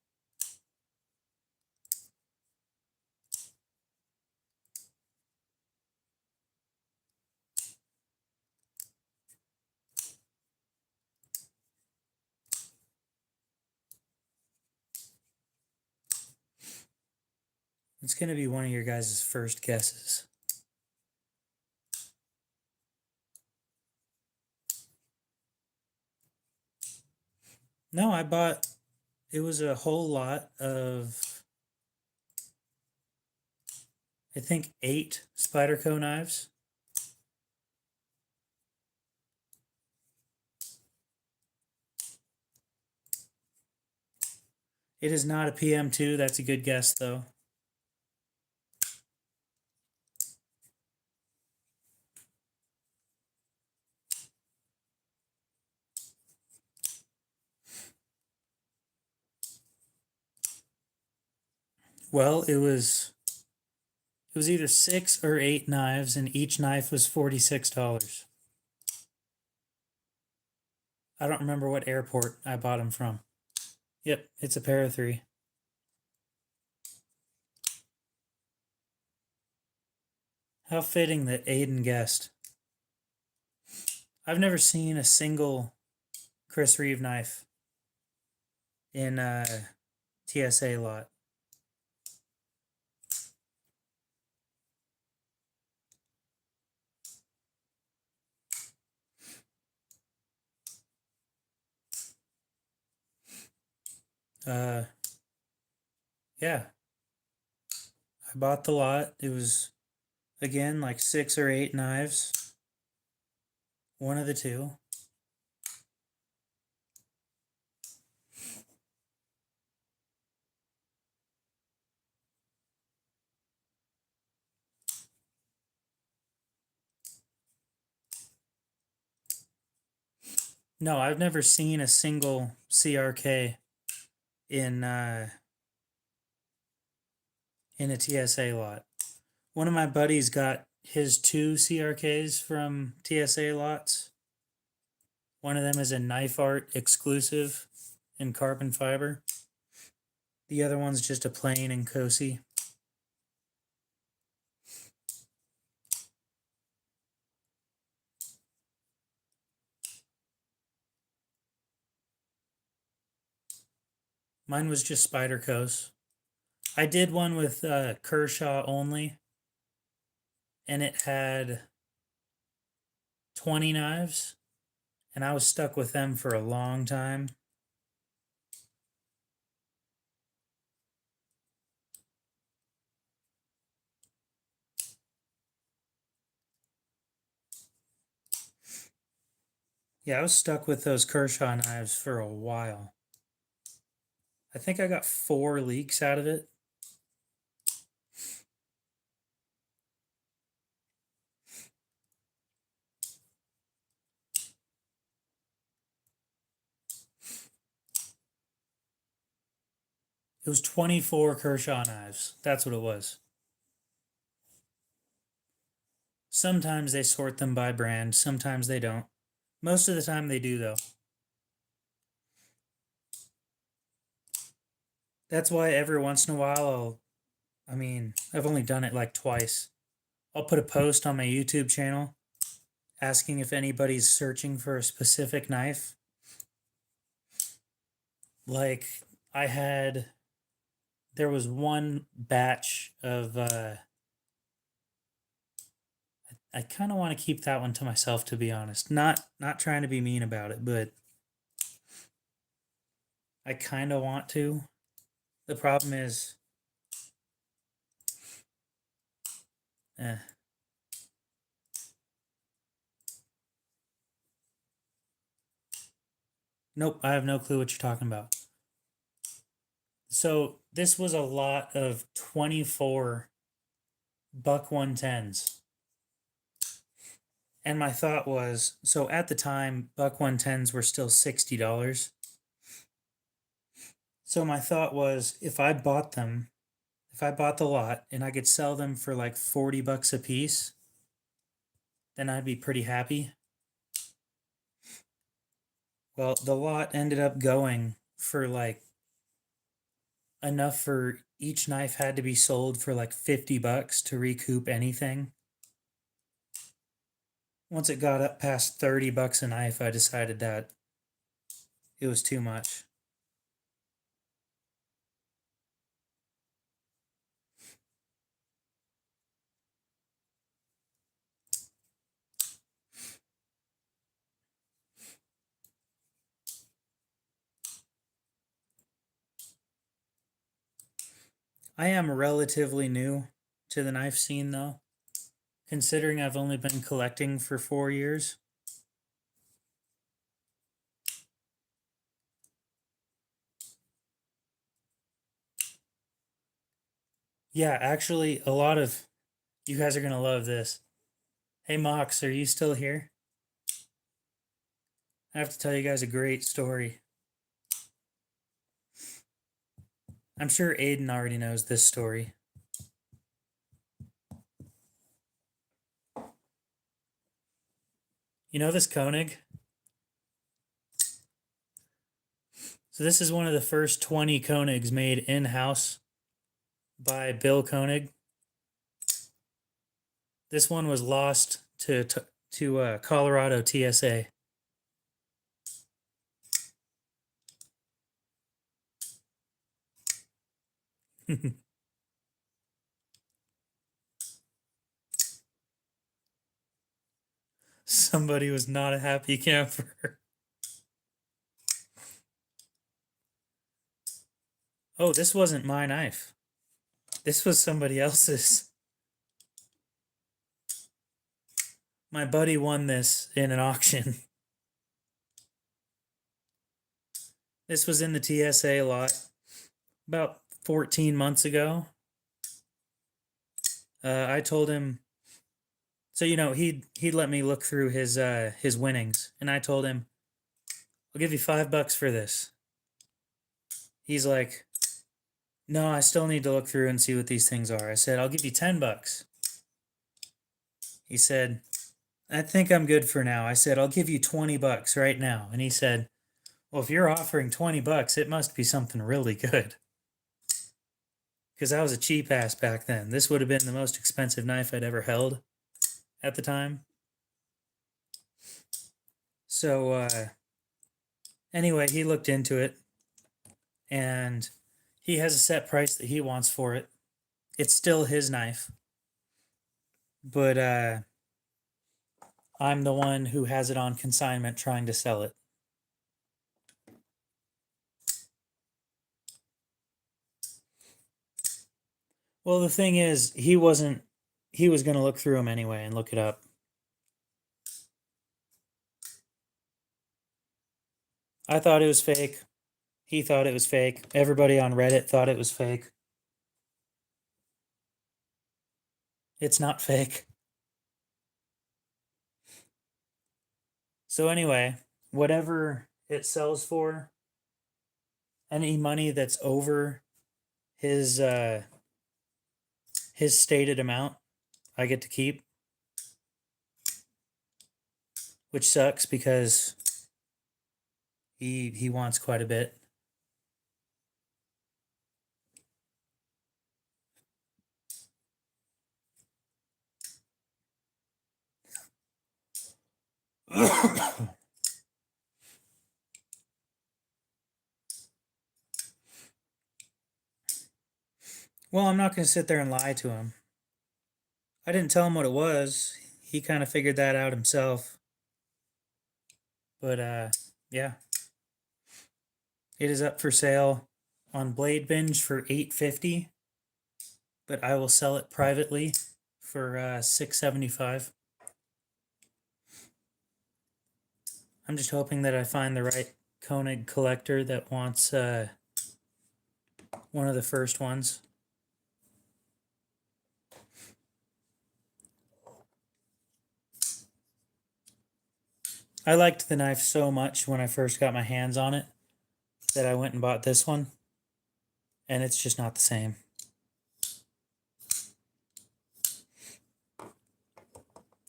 It's going to be one of your guys' first guesses. No, I bought, it was a whole lot of, I think, 8 Spyderco knives. It is not a PM2. That's a good guess, though. Well, it was either 6 or 8 knives, and each knife was $46. I don't remember what airport I bought them from. Yep, it's a pair of 3. How fitting that Aiden guessed. I've never seen a single Chris Reeve knife in a TSA lot. Yeah, I bought the lot. It was, again, like 6 or 8 knives. One of the two. No, I've never seen a single CRK in in a TSA lot. One of my buddies got his 2 CRKs from TSA lots. One of them is a Knife Art exclusive in carbon fiber. The other one's just a plain and Cosi. Mine was just Spyderco's. I did one with Kershaw only, and it had 20 knives, and I was stuck with them for a long time. Yeah, I was stuck with those Kershaw knives for a while. I think I got 4 leaks out of it. It was 24 Kershaw knives. That's what it was. Sometimes they sort them by brand, sometimes they don't. Most of the time they do, though. That's why every once in a while I've only done it like twice. I'll put a post on my YouTube channel asking if anybody's searching for a specific knife. Like, there was one batch of, I kind of want to keep that one to myself, to be honest. Not trying to be mean about it, but I kind of want to. The problem is, eh. Nope, I have no clue what you're talking about. So this was a lot of 24 buck 110s. And my thought was, so at the time, buck 110s were still $60. So my thought was, if I bought the lot and I could sell them for like 40 bucks a piece, then I'd be pretty happy. Well, the lot ended up going for like enough for each knife had to be sold for like 50 bucks to recoup anything. Once it got up past 30 bucks a knife, I decided that it was too much. I am relatively new to the knife scene, though, considering I've only been collecting for 4 years. Yeah, actually, a lot of you guys are going to love this. Hey, Mox, are you still here? I have to tell you guys a great story. I'm sure Aiden already knows this story. You know this Koenig? So this is one of the first 20 Koenigs made in-house by Bill Koenig. This one was lost to Colorado TSA. Somebody was not a happy camper. Oh, this wasn't my knife. This was somebody else's. My buddy won this in an auction. This was in the TSA lot about 14 months ago. I told him, so he'd let me look through his winnings, and I told him, I'll give you $5 for this. He's like, no, I still need to look through and see what these things are. I said, I'll give you $10. He said, I think I'm good for now. I said, I'll give you $20 right now. And he said, well, if you're offering $20, it must be something really good. Because I was a cheap ass back then. This would have been the most expensive knife I'd ever held at the time. So, anyway, he looked into it and he has a set price that he wants for it. It's still his knife. But I'm the one who has it on consignment trying to sell it. Well, the thing is, he was going to look through them anyway and look it up. I thought it was fake. He thought it was fake. Everybody on Reddit thought it was fake. It's not fake. So anyway, whatever it sells for, any money that's over his stated amount, I get to keep, which sucks because he wants quite a bit. Well, I'm not going to sit there and lie to him. I didn't tell him what it was. He kind of figured that out himself. But yeah, it is up for sale on Blade Binge for $8.50, but I will sell it privately for $6.75. I'm just hoping that I find the right Koenig collector that wants one of the first ones. I liked the knife so much when I first got my hands on it that I went and bought this one, and it's just not the same.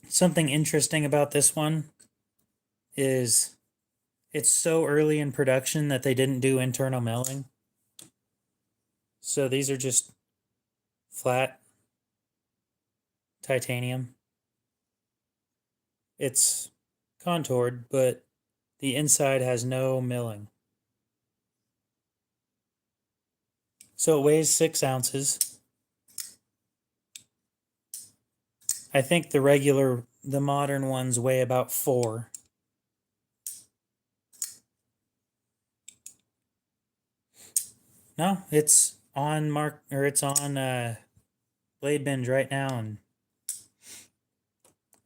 Something interesting about this one is it's so early in production that they didn't do internal milling. So these are just flat titanium. It's contoured, but the inside has no milling. So it weighs 6 ounces. I think the modern ones weigh about 4. No, it's on Blade Binge right now, and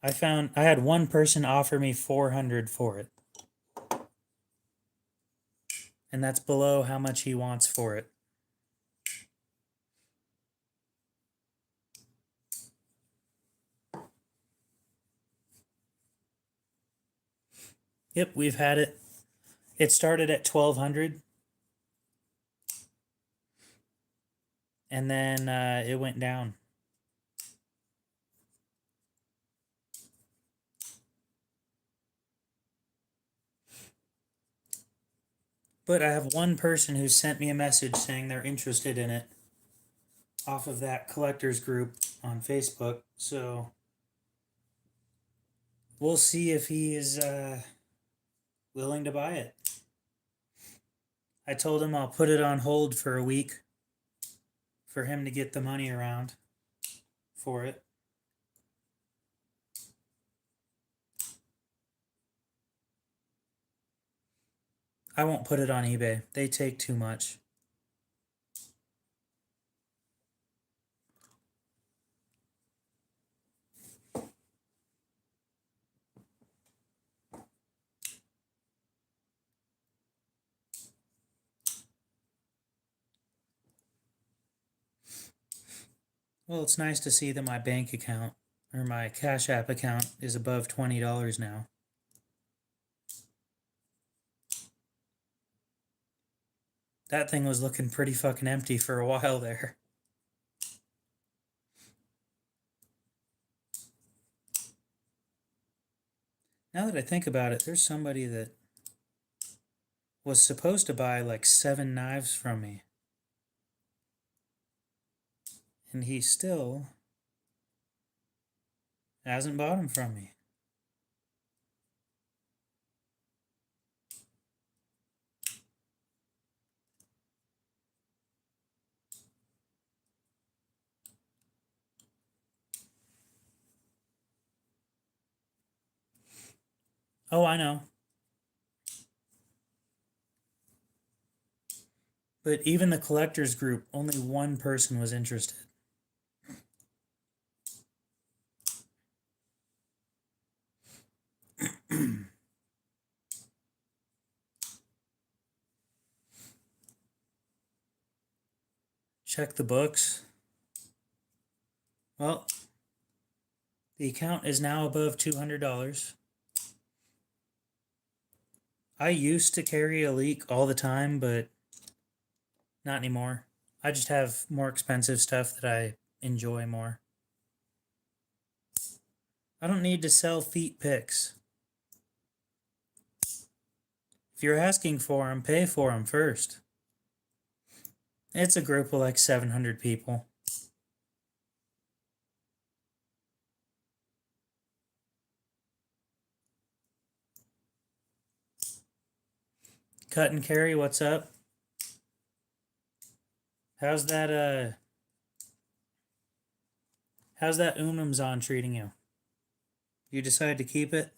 I had one person offer me 400 for it. And that's below how much he wants for it. Yep, we've had it. It started at 1,200, and then it went down. But I have one person who sent me a message saying they're interested in it off of that collectors group on Facebook. So we'll see if he is willing to buy it. I told him I'll put it on hold for a week for him to get the money around for it. I won't put it on eBay. They take too much. Well, it's nice to see that my bank account or my Cash App account is above $20 now. That thing was looking pretty fucking empty for a while there. Now that I think about it, there's somebody that was supposed to buy like 7 knives from me. And he still hasn't bought them from me. Oh, I know. But even the collectors group, only one person was interested. check the books. Well, the account is now above $200. I used to carry a leak all the time, but not anymore. I just have more expensive stuff that I enjoy more. I don't need to sell feet pics. If you're asking for them, pay for them first. It's a group of like 700 people. Cut and carry, what's up? How's that Unumzon treating you? You decide to keep it?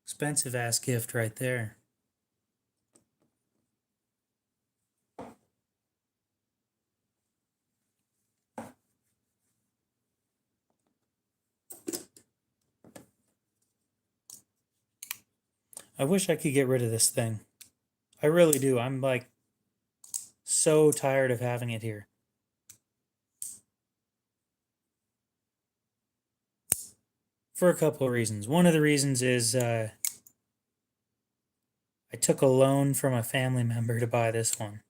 Expensive ass gift right there. I wish I could get rid of this thing. I really do. I'm like so tired of having it here. For a couple of reasons. One of the reasons is I took a loan from a family member to buy this one.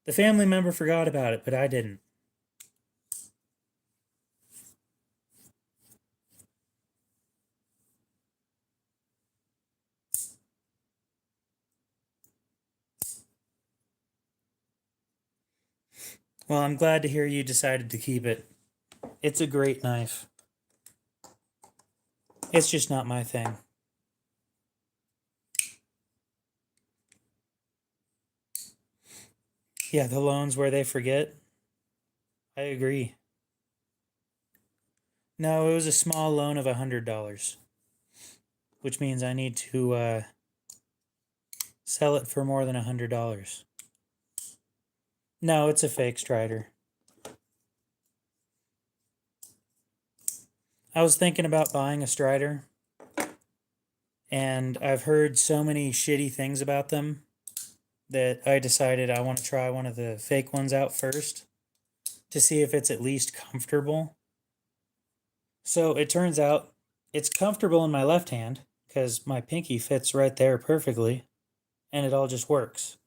The family member forgot about it, but I didn't. Well, I'm glad to hear you decided to keep it. It's a great knife. It's just not my thing. Yeah, the loans where they forget. I agree. No, it was a small loan of $100, which means I need to sell it for more than $100. No, it's a fake Strider. I was thinking about buying a Strider, and I've heard so many shitty things about them that I decided I want to try one of the fake ones out first to see if it's at least comfortable. So it turns out it's comfortable in my left hand because my pinky fits right there perfectly and it all just works.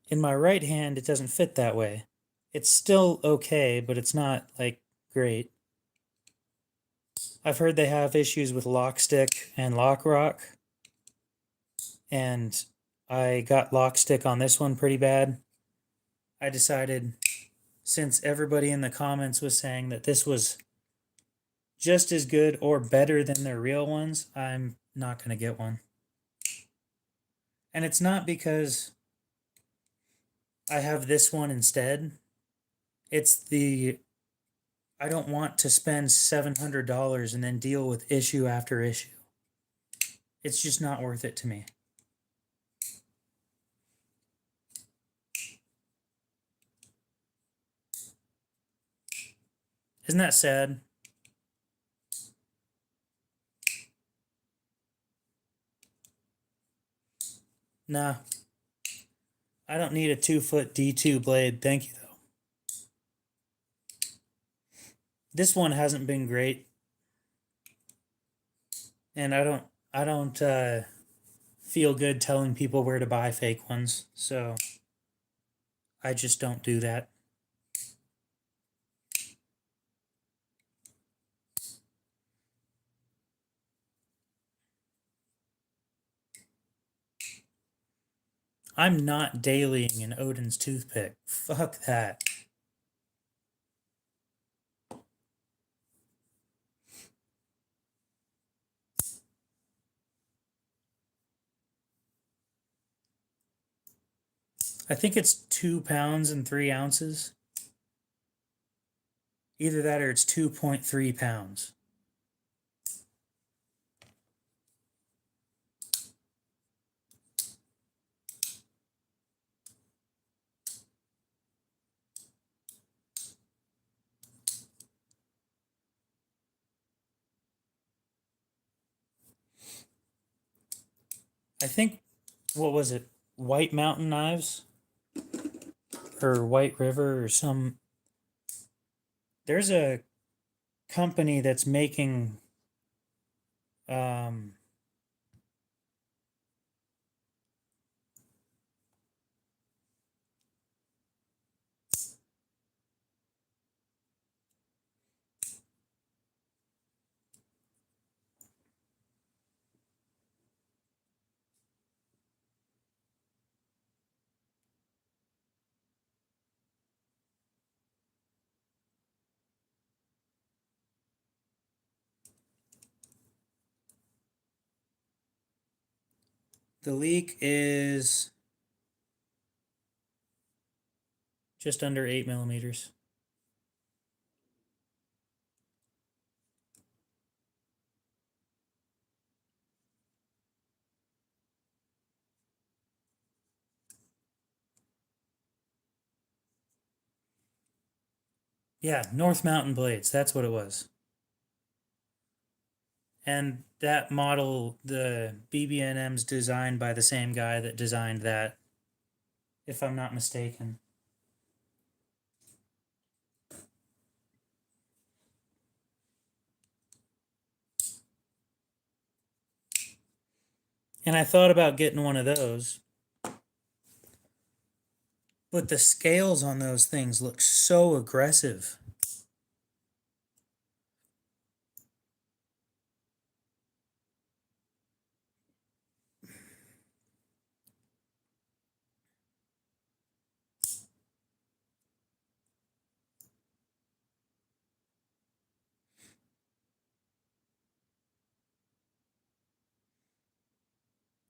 In my right hand, it doesn't fit that way. It's still okay, but it's not like great. I've heard they have issues with lock stick and lock rock, and I got lock stick on this one pretty bad. I decided, since everybody in the comments was saying that this was just as good or better than their real ones, I'm not going to get one. And it's not because I have this one instead. It's I don't want to spend $700 and then deal with issue after issue. It's just not worth it to me. Isn't that sad? Nah. I don't need a 2-foot D2 blade. Thank you, though. This one hasn't been great. And I don't feel good telling people where to buy fake ones. So I just don't do that. I'm not dailying an Odin's toothpick. Fuck that. I think it's 2 pounds and 3 ounces. Either that or it's 2.3 pounds. I think, what was it? White Mountain Knives? Or White River or some. There's a company that's making um, the leak is just under 8 millimeters. Yeah, North Mountain Blades. That's what it was. And that model, the BB&M's designed by the same guy that designed that, if I'm not mistaken. And I thought about getting one of those, but the scales on those things look so aggressive.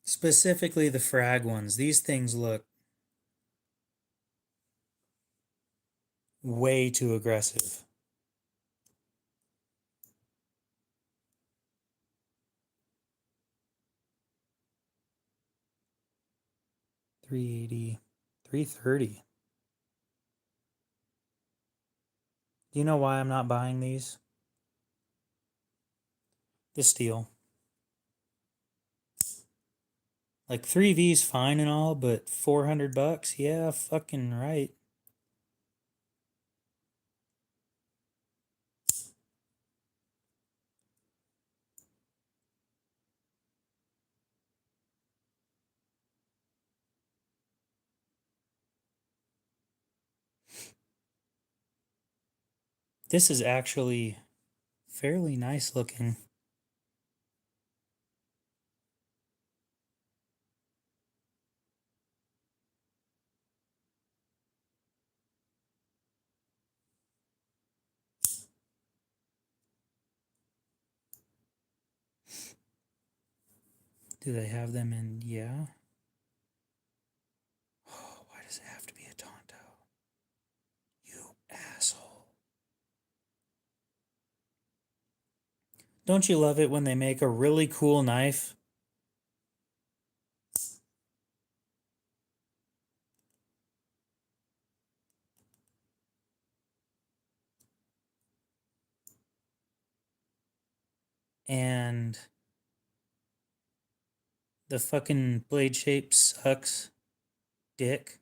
Specifically the frag ones. These things look way too aggressive. $380, $330. Do you know why I'm not buying these? The steel. Like 3V's fine and all, but $400? Yeah, fucking right. This is actually fairly nice looking. Do they have them in? Yeah. Oh, why does it have to be a Tonto? You asshole. Don't you love it when they make a really cool knife and the fucking blade shape sucks dick?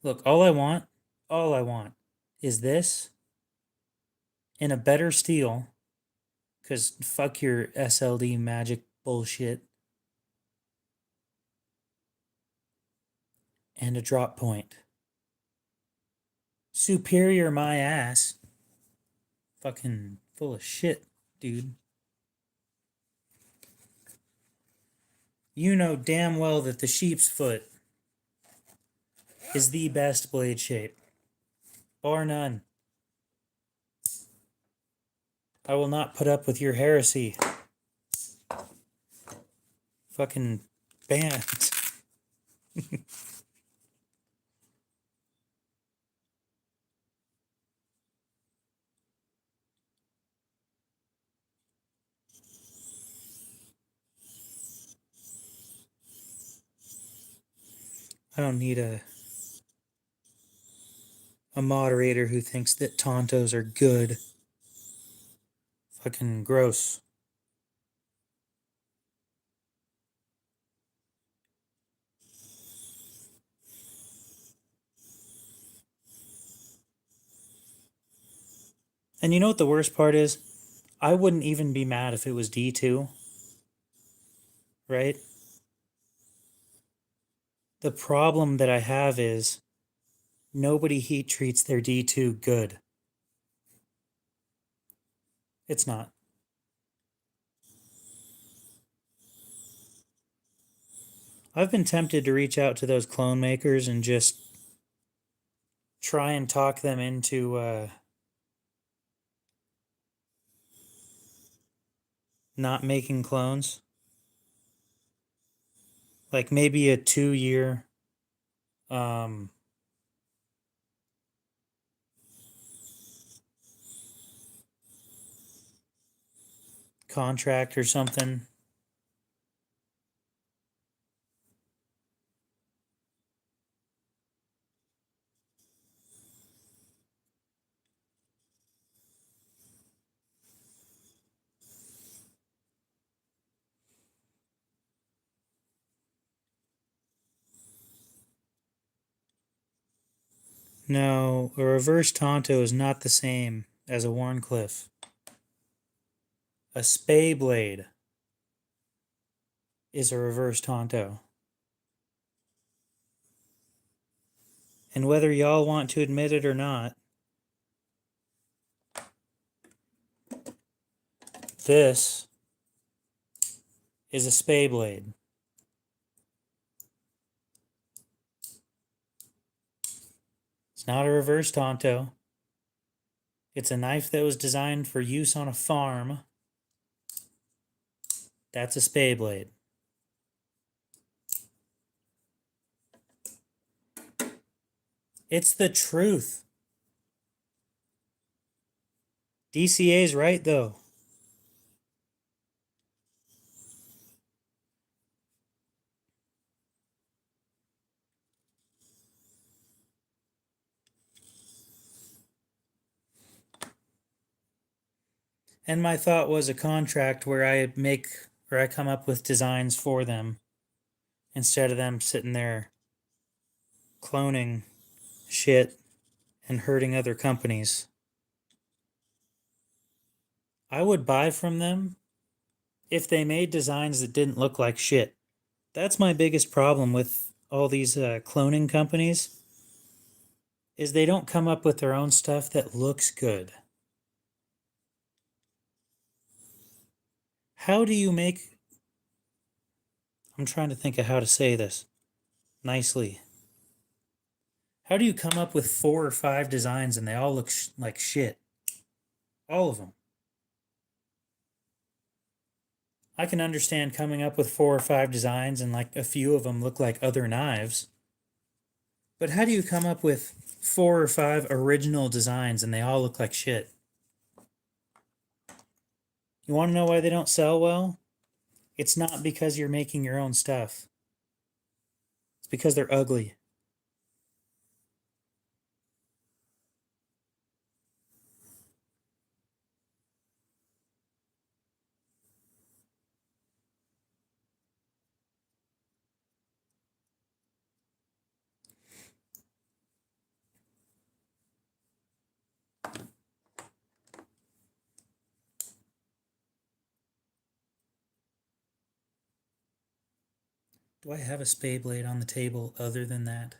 Look, all I want is this in a better steel, because fuck your SLD magic bullshit, and a drop point. Superior my ass. Fucking full of shit, dude. You know damn well that the sheep's foot is the best blade shape, bar none. I will not put up with your heresy. Fucking banned. I don't need a moderator who thinks that Tontos are good. Fucking gross. And you know what the worst part is? I wouldn't even be mad if it was D2, right? The problem that I have is nobody heat treats their D2 good. It's not. I've been tempted to reach out to those clone makers and just try and talk them into not making clones. Like maybe a 2-year um, contract or something. No, a reverse Tonto is not the same as a Warncliffe. A Spay Blade is a reverse Tonto. And whether y'all want to admit it or not, this is a Spay Blade. It's not a reverse Tonto. It's a knife that was designed for use on a farm. That's a Spay Blade. It's the truth. DCA's right, though. And my thought was a contract where I come up with designs for them instead of them sitting there cloning shit and hurting other companies. I would buy from them if they made designs that didn't look like shit. That's my biggest problem with all these cloning companies is they don't come up with their own stuff that looks good. How do you make... I'm trying to think of how to say this nicely. How do you come up with 4 or 5 designs and they all look like shit? All of them. I can understand coming up with 4 or 5 designs and like a few of them look like other knives. But how do you come up with 4 or 5 original designs and they all look like shit? You want to know why they don't sell well? It's not because you're making your own stuff. It's because they're ugly. Do I have a Spay Blade on the table other than that?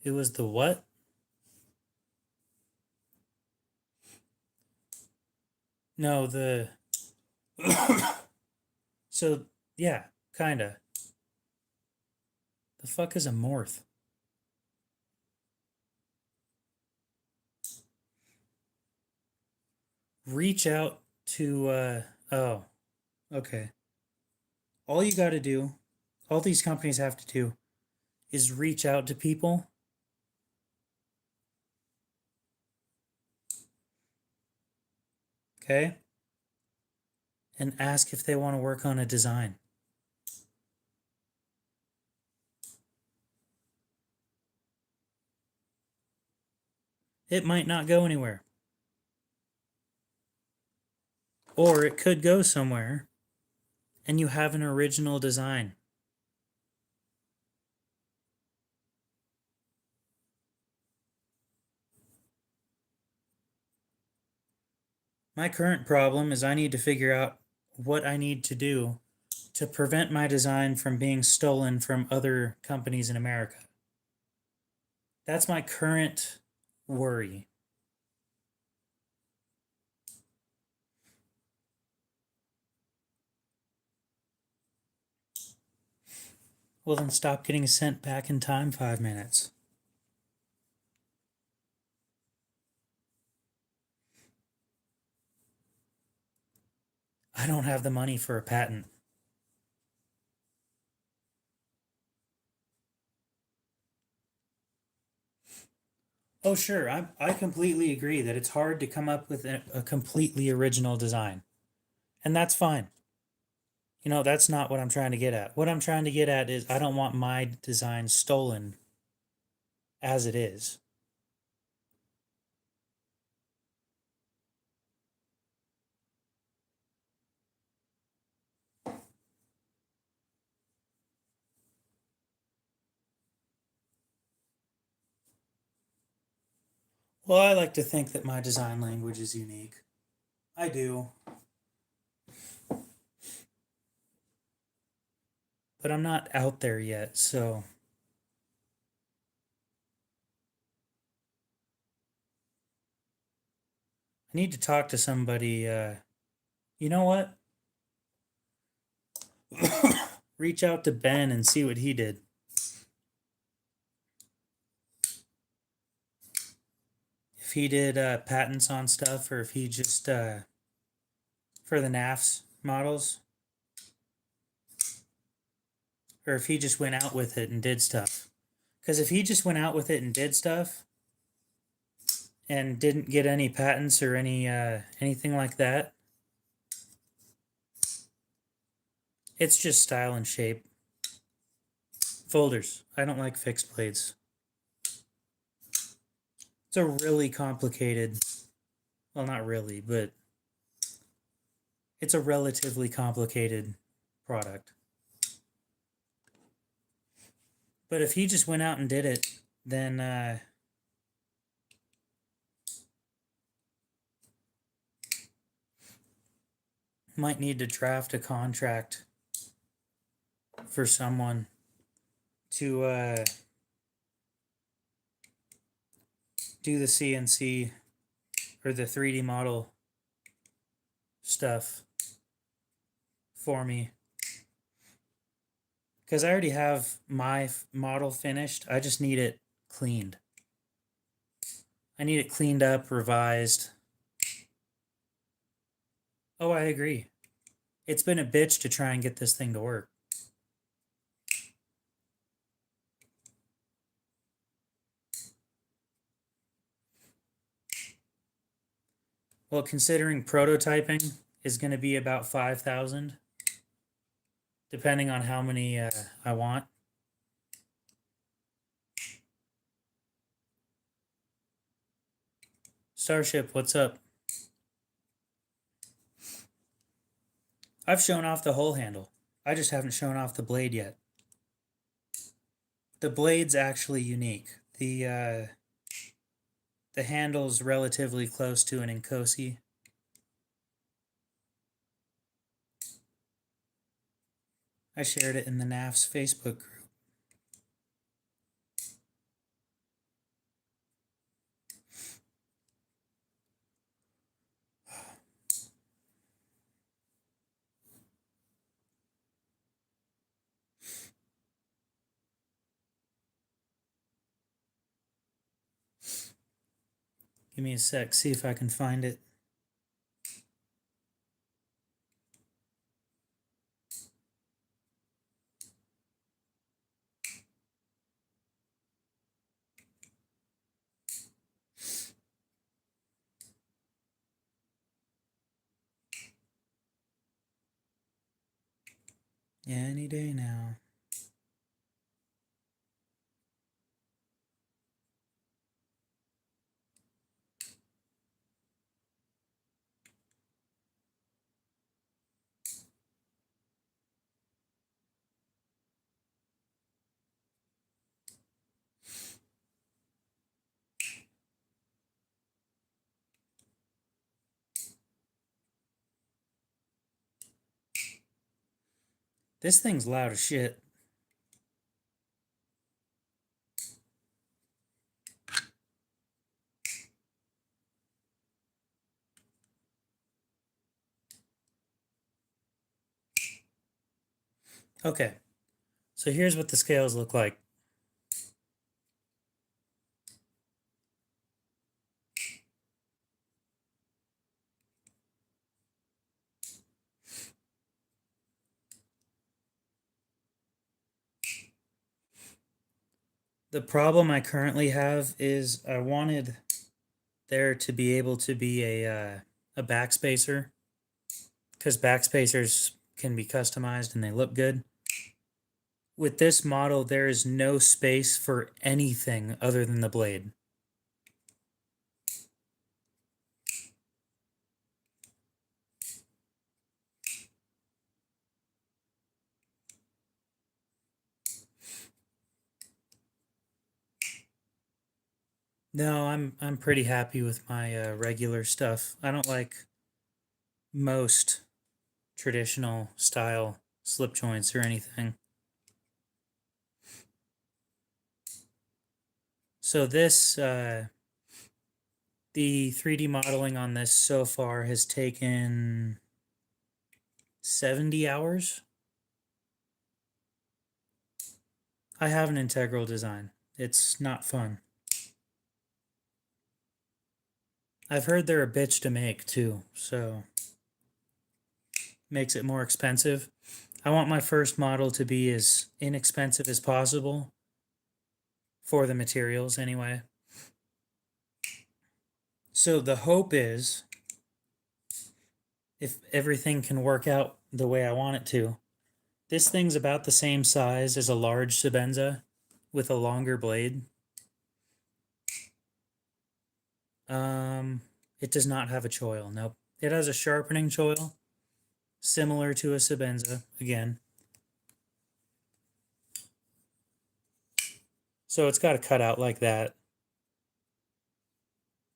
It was the what? No, the... So, yeah, kinda. The fuck is a morph? Reach out to, oh, okay. All you gotta do, all these companies have to do, is reach out to people. Okay? And ask if they want to work on a design. It might not go anywhere. Or it could go somewhere and you have an original design. My current problem is I need to figure out what I need to do to prevent my design from being stolen from other companies in America. That's my current worry. Well, then stop getting sent back in time 5 minutes. I don't have the money for a patent. Oh, sure. I completely agree that it's hard to come up with a completely original design. And that's fine. That's not what I'm trying to get at. What I'm trying to get at is I don't want my design stolen as it is. Well, I like to think that my design language is unique. I do. But I'm not out there yet, so I need to talk to somebody. You know what? Reach out to Ben and see what he did. If he did patents on stuff, or if he just for the NAFs models, or if he just went out with it and did stuff. Because if he just went out with it and did stuff and didn't get any patents or anything like that, it's just style and shape. Folders. I don't like fixed blades. It's a really complicated, well, not really, but it's a relatively complicated product. But if he just went out and did it, then might need to draft a contract for someone to do the CNC or the 3D model stuff for me. Because I already have my model finished. I just need it cleaned. I need it cleaned up, revised. Oh, I agree. It's been a bitch to try and get this thing to work. Well, considering prototyping is going to be about 5,000, depending on how many I want. Starship, what's up? I've shown off the whole handle. I just haven't shown off the blade yet. The blade's actually unique. The handle's relatively close to an Inkosi. I shared it in the NAF's Facebook group. Give me a sec, see if I can find it. Any day now. This thing's loud as shit. Okay, so here's what the scales look like. The problem I currently have is I wanted there to be able to be a backspacer, because backspacers can be customized and they look good. With this model, there is no space for anything other than the blade. No, I'm pretty happy with my regular stuff. I don't like most traditional style slip joints or anything. So this the 3D modeling on this so far has taken 70 hours. I have an integral design. It's not fun. I've heard they're a bitch to make too, so makes it more expensive. I want my first model to be as inexpensive as possible for the materials anyway. So the hope is, if everything can work out the way I want it to, this thing's about the same size as a large Sebenza with a longer blade. It does not have a choil. Nope. It has a sharpening choil, similar to a Sebenza, again. So it's got a cutout like that.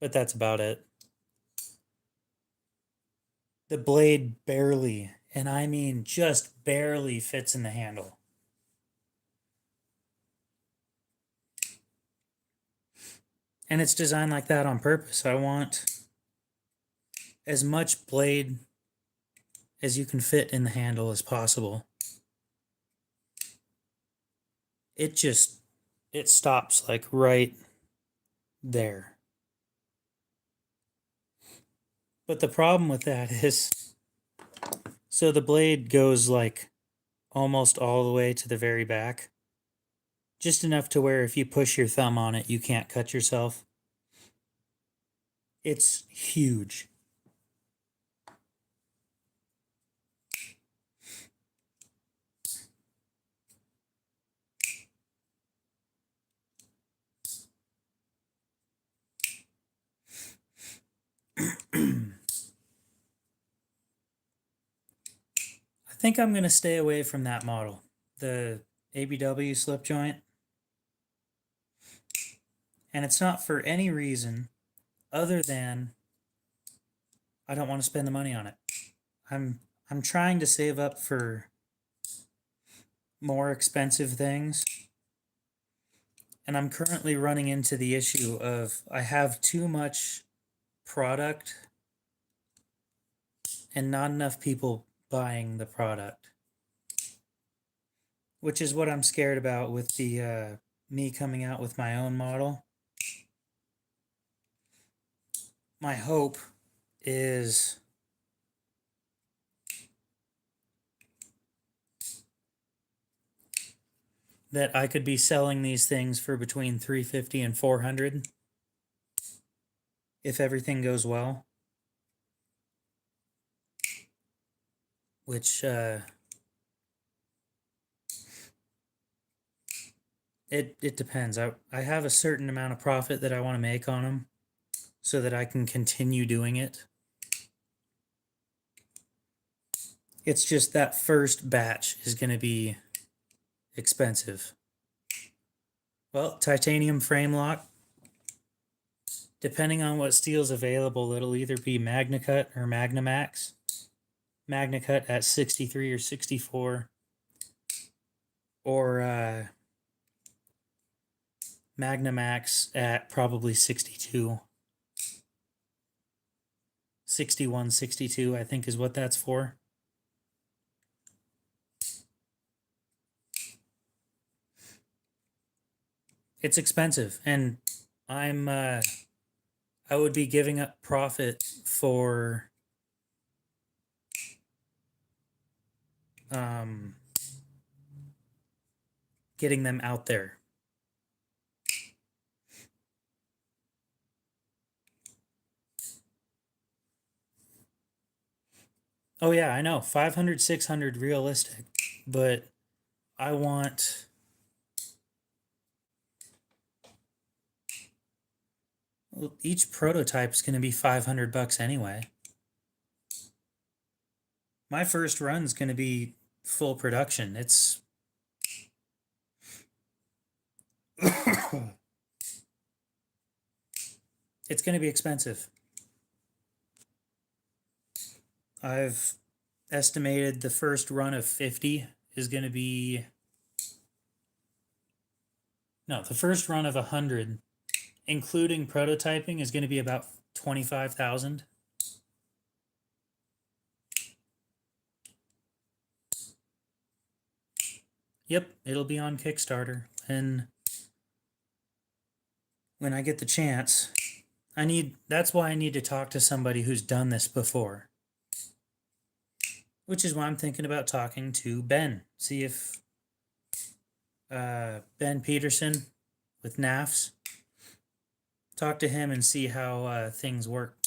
But that's about it. The blade barely, and I mean just barely, fits in the handle. And it's designed like that on purpose. I want as much blade as you can fit in the handle as possible. It stops like right there. But the problem with that is, so the blade goes like almost all the way to the very back. Just enough to where if you push your thumb on it, you can't cut yourself. It's huge. I think I'm going to stay away from that model, the ABW slip joint. And it's not for any reason other than I don't want to spend the money on it. I'm trying to save up for more expensive things. And I'm currently running into the issue of I have too much product and not enough people buying the product, which is what I'm scared about with the me coming out with my own model. My hope is that I could be selling these things for between $350 and $400 if everything goes well. Which it depends. I have a certain amount of profit that I want to make on them so that I can continue doing it. It's just that first batch is going to be expensive. Well, titanium frame lock. Depending on what steel's available, it'll either be MagnaCut or MagnaMax. MagnaCut at 63 or 64. or Magnamax at probably 62. 61, 62, I think is what that's for. It's expensive, and I would be giving up profit for getting them out there. Oh yeah, I know. 500, 600 realistic, but I want each prototype is going to be 500 bucks anyway. My first run is going to be full production. It's it's going to be expensive. I've estimated the first run of 50 is going to be no, the first run of 100 including prototyping is going to be about 25,000. Yep, it'll be on Kickstarter, and when I get the chance, that's why I need to talk to somebody who's done this before. Which is why I'm thinking about talking to Ben. See if Ben Peterson with NAFs. Talk to him and see how things work.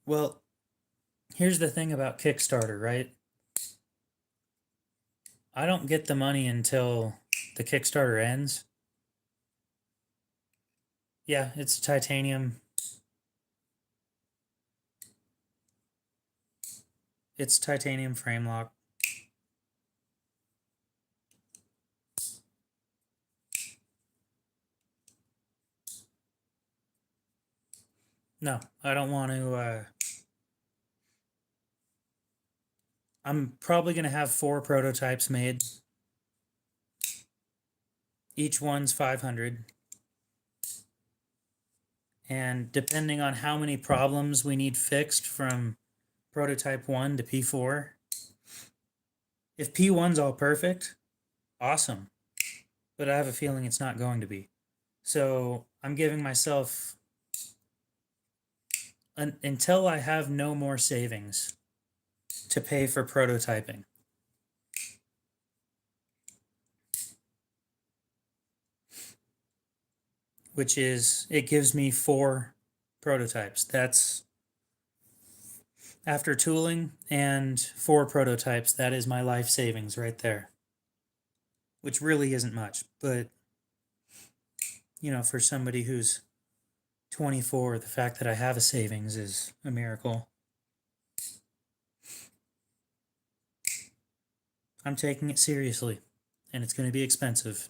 Well, here's the thing about Kickstarter, right? I don't get the money until the Kickstarter ends. Yeah, it's titanium. It's titanium frame lock. No, I don't want to. I'm probably going to have 4 prototypes made. Each one's 500. And depending on how many problems we need fixed from prototype 1 to P4, if P1's all perfect, awesome. But I have a feeling it's not going to be. So I'm giving myself until I have no more savings to pay for prototyping. Which is, it gives me 4 prototypes. That's after tooling and 4 prototypes. That is my life savings right there. Which really isn't much, but you know, for somebody who's 24, the fact that I have a savings is a miracle. I'm taking it seriously, and it's going to be expensive.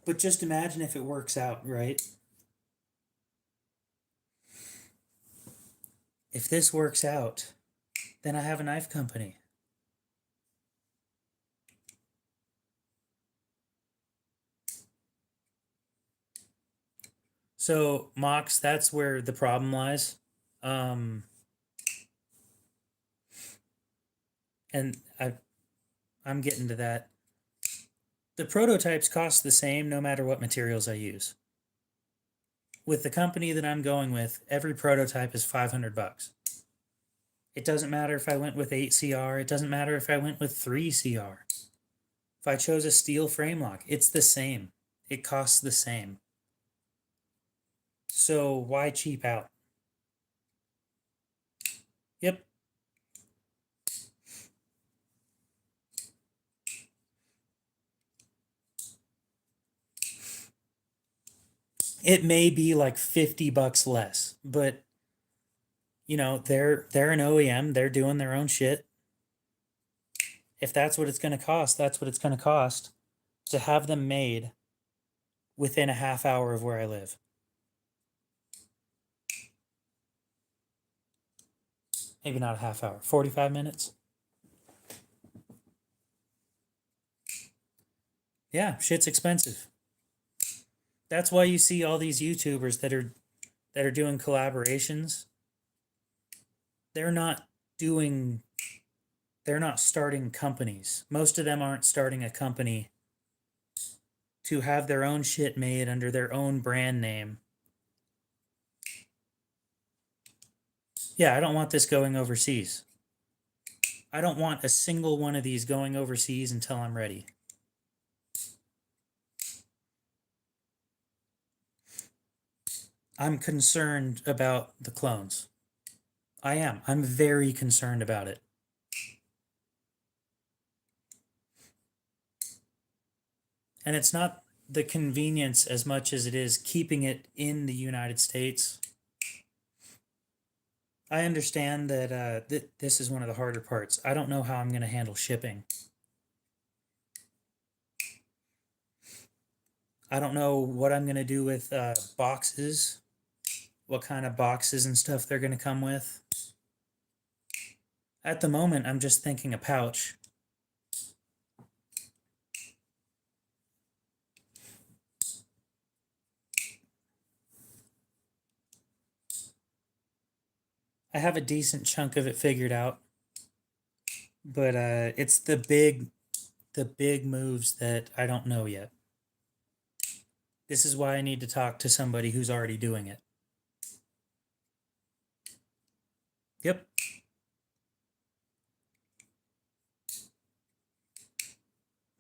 But just imagine if it works out, right? If this works out, then I have a knife company. So, Mox, that's where the problem lies. And I'm getting to that. The prototypes cost the same no matter what materials I use. With the company that I'm going with, every prototype is 500 bucks. It doesn't matter if I went with 8CR. It doesn't matter if I went with 3CR. If I chose a steel frame lock, it's the same. It costs the same. So why cheap out? Yep. It may be like $50 less, but you know, they're an OEM, they're doing their own shit. If that's what it's going to cost, that's what it's going to cost to have them made within a half hour of where I live. Maybe not a half hour, 45 minutes. Yeah, shit's expensive. That's why you see all these YouTubers that are doing collaborations. They're not doing they're not starting companies. Most of them aren't starting a company to have their own shit made under their own brand name. Yeah, I don't want this going overseas. I don't want a single one of these going overseas until I'm ready. I'm concerned about the clones. I am. I'm very concerned about it. And it's not the convenience as much as it is keeping it in the United States. I understand that this is one of the harder parts. I don't know how I'm going to handle shipping. I don't know what I'm going to do with boxes, what kind of boxes and stuff they're going to come with. At the moment, I'm just thinking a pouch. I have a decent chunk of it figured out, but it's the big moves that I don't know yet. This is why I need to talk to somebody who's already doing it. Yep.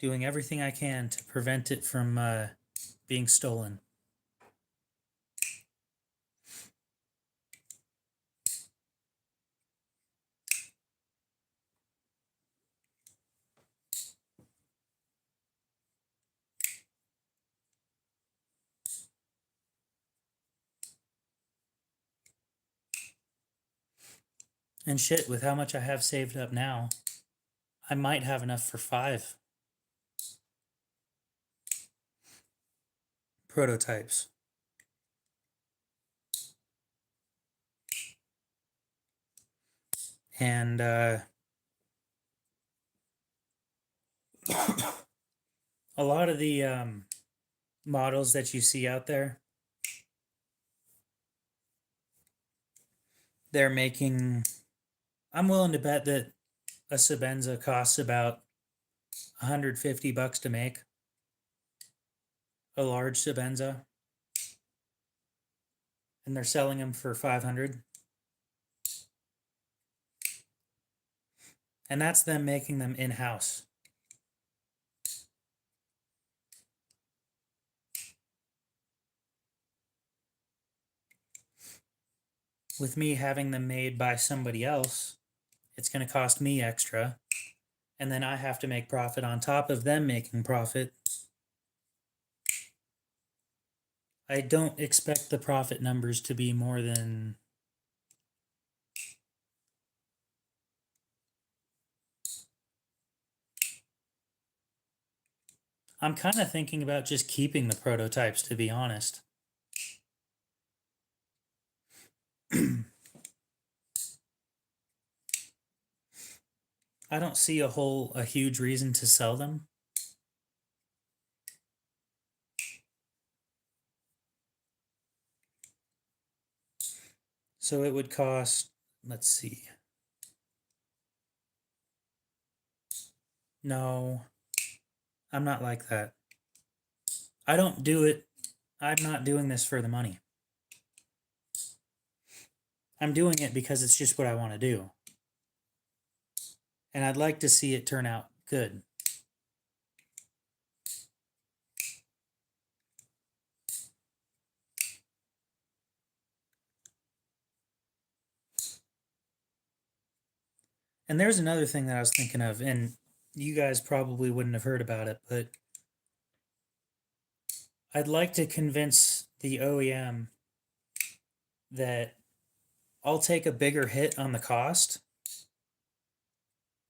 Doing everything I can to prevent it from being stolen. And shit, with how much I have saved up now, I might have enough for 5 prototypes. And a lot of the models that you see out there, they're making, I'm willing to bet that a Sebenza costs about $150 to make. A large Sebenza. And they're selling them for 500. And that's them making them in-house. With me having them made by somebody else, it's going to cost me extra. And then I have to make profit on top of them making profit. I don't expect the profit numbers to be more than I'm kind of thinking about just keeping the prototypes, to be honest. I don't see a huge reason to sell them. So it would cost, let's see. No, I'm not like that. I don't do it. I'm not doing this for the money. I'm doing it because it's just what I want to do. And I'd like to see it turn out good. And there's another thing that I was thinking of, and you guys probably wouldn't have heard about it, but I'd like to convince the OEM that I'll take a bigger hit on the cost,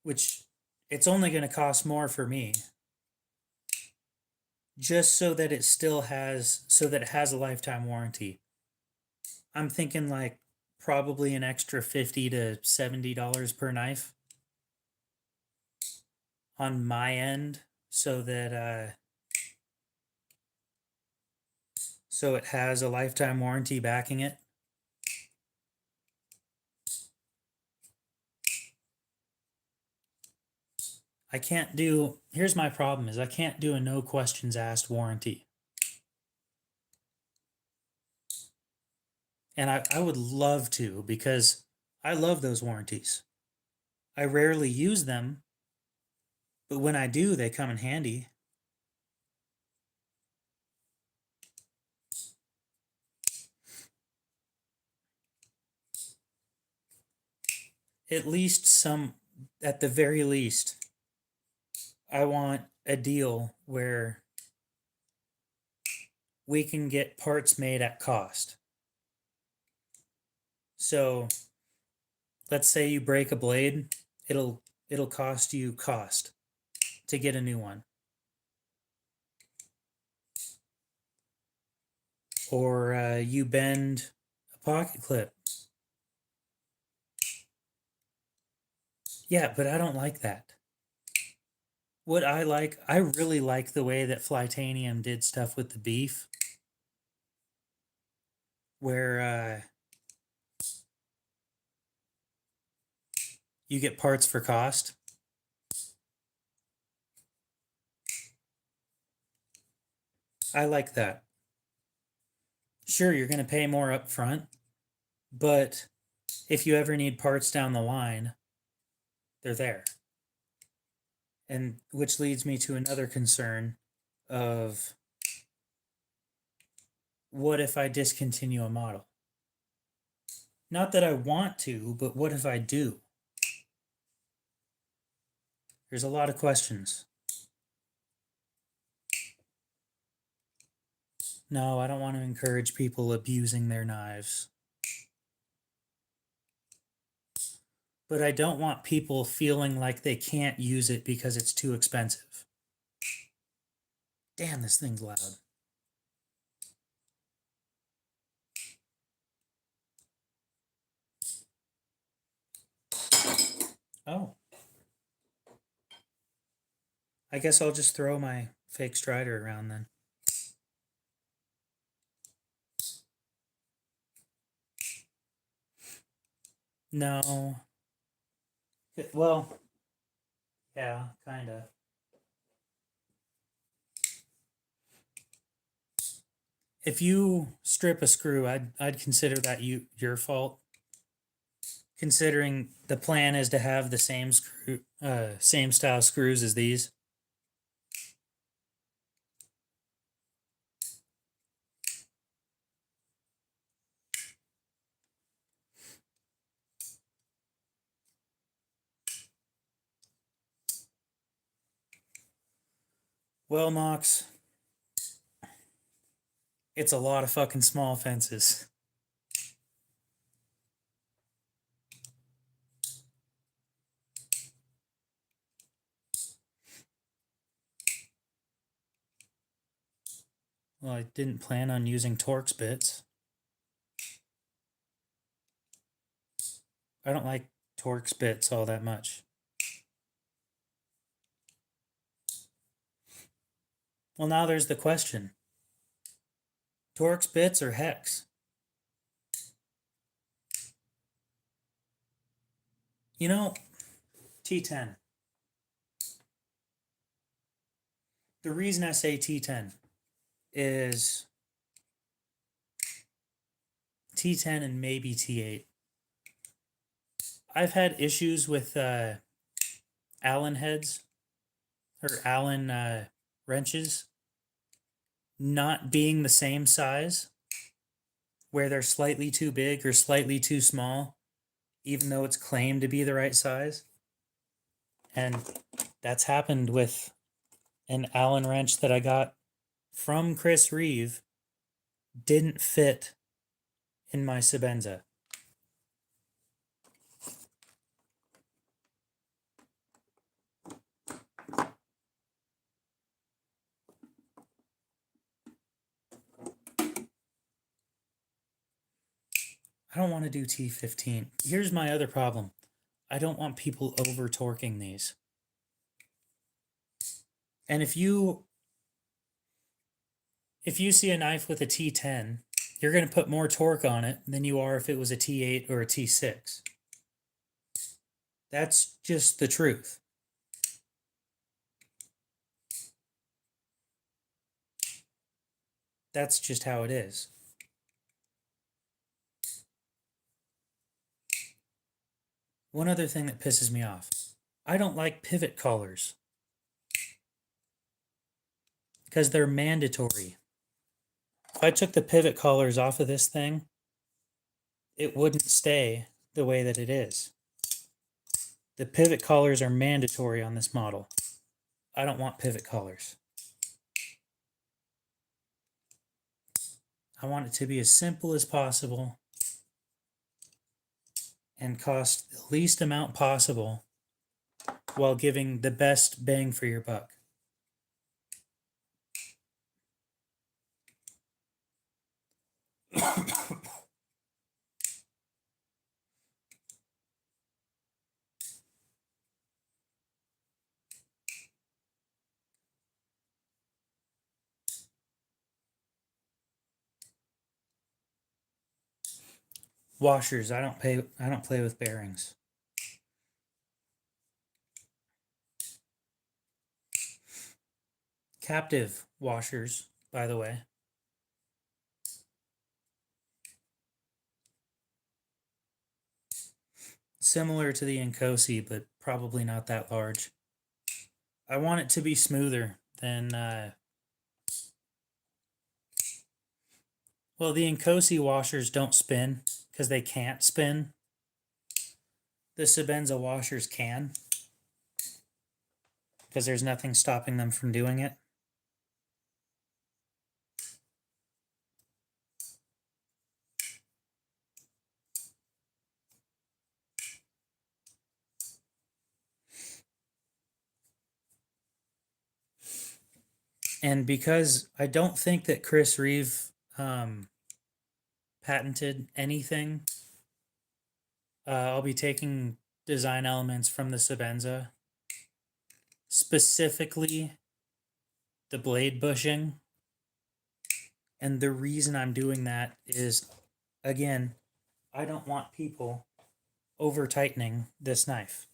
which it's only going to cost more for me, just so that it still has, so that it has a lifetime warranty. I'm thinking like probably an extra $50 to $70 per knife on my end, so that so it has a lifetime warranty backing it. I can't do, here's my problem, is I can't do a no questions asked warranty. And I would love to, because I love those warranties. I rarely use them, but when I do, they come in handy. At least some, at the very least, I want a deal where we can get parts made at cost. So let's say you break a blade, it'll cost you cost to get a new one. Or you bend a pocket clip. Yeah, but I don't like that. What I like, I really like the way that Flytanium did stuff with the beef, where you get parts for cost. I like that. Sure, you're going to pay more up front, but if you ever need parts down the line, they're there. And which leads me to another concern of, what if I discontinue a model? Not that I want to, but what if I do? There's a lot of questions. No, I don't want to encourage people abusing their knives. But I don't want people feeling like they can't use it because it's too expensive. Damn, this thing's loud. Oh. I guess I'll just throw my fake Strider around then. No. Well, yeah, kind of. If you strip a screw, I'd consider that your fault. Considering the plan is to have the same screw, same style screws as these. Well, Mox, it's a lot of fucking small fences. Well, I didn't plan on using Torx bits. I don't like Torx bits all that much. Well, now there's the question. Torx bits or hex? You know, T10. The reason I say T10 is T10 and maybe T8. I've had issues with Allen heads or Allen wrenches not being the same size, where they're slightly too big or slightly too small, even though it's claimed to be the right size. And that's happened with an Allen wrench that I got from Chris Reeve didn't fit in my Sebenza. I don't want to do T15. Here's my other problem. I don't want people over torquing these. And if you see a knife with a T10, you're going to put more torque on it than you are if it was a T8 or a T6. That's just the truth. That's just how it is. One other thing that pisses me off. I don't like pivot collars because they're mandatory. If I took the pivot collars off of this thing, it wouldn't stay the way that it is. The pivot collars are mandatory on this model. I don't want pivot collars. I want it to be as simple as possible and cost the least amount possible while giving the best bang for your buck. Washers, I don't play with bearings. Captive washers, by the way. Similar to the Incosi, but probably not that large. I want it to be smoother than well, the Incosi washers don't spin because they can't spin. The Sebenza washers can because there's nothing stopping them from doing it. And because I don't think that Chris Reeve patented anything, I'll be taking design elements from the Sebenza, specifically the blade bushing. And the reason I'm doing that is, again, I don't want people over tightening this knife.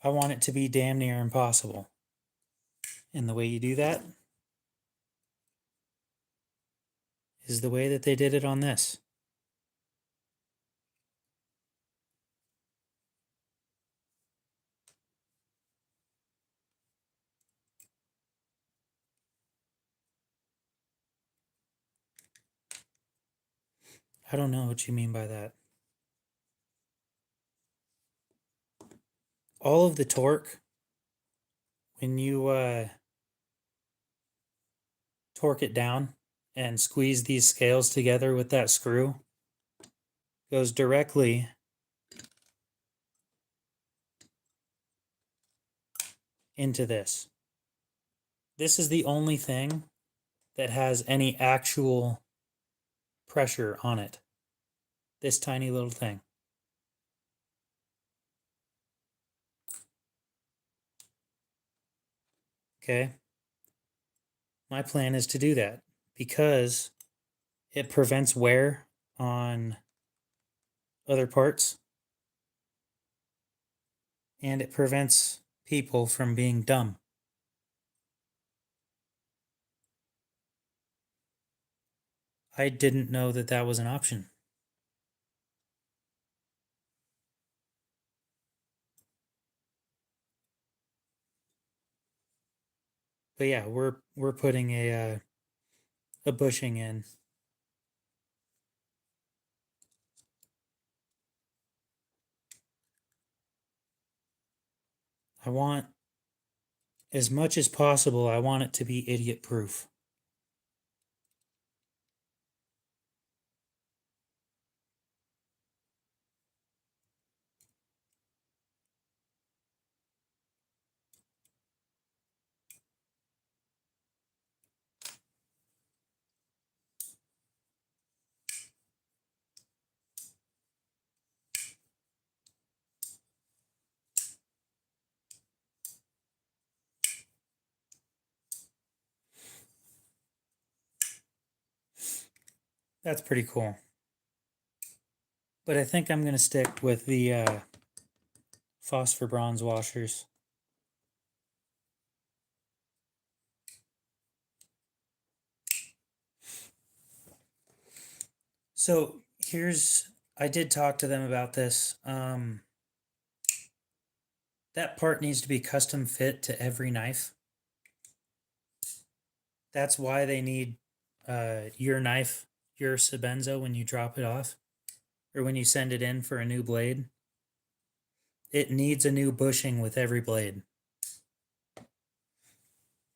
I want it to be damn near impossible. And the way you do that is the way that they did it on this. I don't know what you mean by that. All of the torque, when you torque it down and squeeze these scales together with that screw, goes directly into this. This is the only thing that has any actual pressure on it. This tiny little thing. Okay? My plan is to do that because it prevents wear on other parts and it prevents people from being dumb. I didn't know that that was an option. But yeah, we're putting a bushing in. I want as much as possible, I want it to be idiot proof. That's pretty cool. But I think I'm going to stick with the phosphor bronze washers. So I did talk to them about this. That part needs to be custom fit to every knife. That's why they need your knife, your Sebenzo, when you drop it off or when you send it in for a new blade. It needs a new bushing with every blade.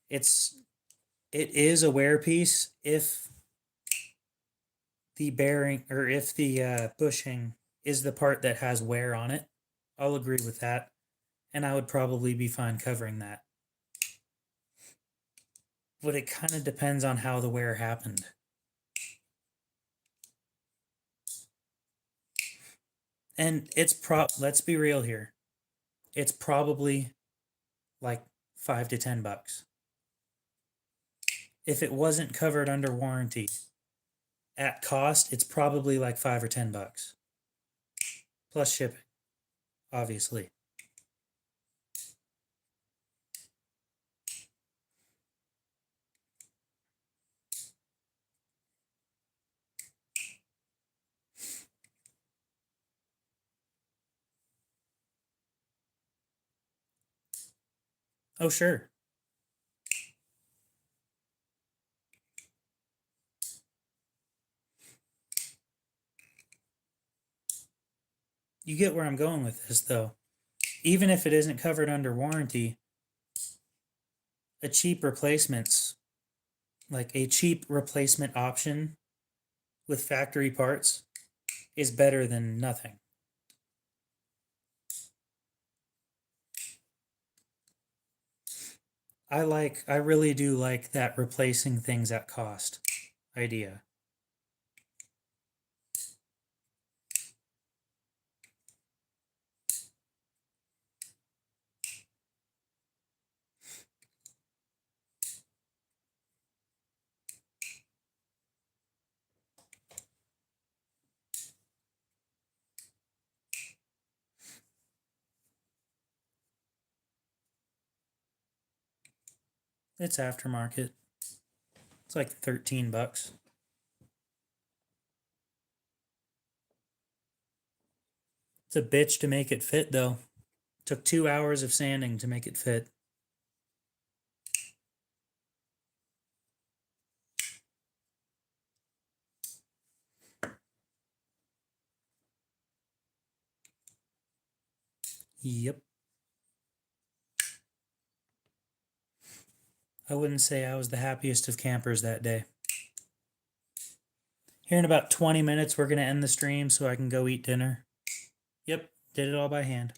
It is a wear piece if the bearing or if the bushing is the part that has wear on it. I'll agree with that, and I would probably be fine covering that. But it kind of depends on how the wear happened. And let's be real here. It's probably like $5 to $10. If it wasn't covered under warranty, at cost, it's probably like $5 or $10. Plus shipping, obviously. Oh, sure. You get where I'm going with this, though. Even if it isn't covered under warranty, a cheap replacements, like a cheap replacement option with factory parts, is better than nothing. I really do like that replacing things at cost idea. It's aftermarket. It's like $13. It's a bitch to make it fit, though. Took 2 hours of sanding to make it fit. Yep. I wouldn't say I was the happiest of campers that day. Here in about 20 minutes, we're going to end the stream so I can go eat dinner. Yep, did it all by hand.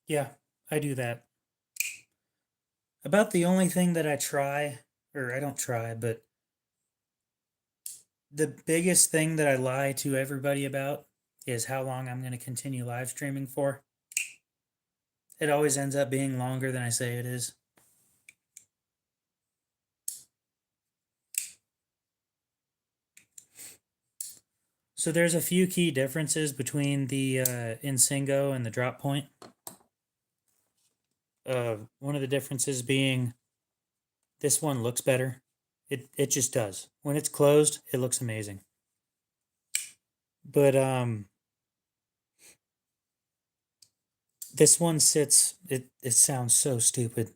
Yeah, I do that. About the only thing that I try, or I don't try, but the biggest thing that I lie to everybody about is how long I'm going to continue live streaming for. It always ends up being longer than I say it is. So there's a few key differences between the Insingo and the drop point. One of the differences being This one looks better. It just does. When it's closed, it looks amazing. But this one sits, it sounds so stupid.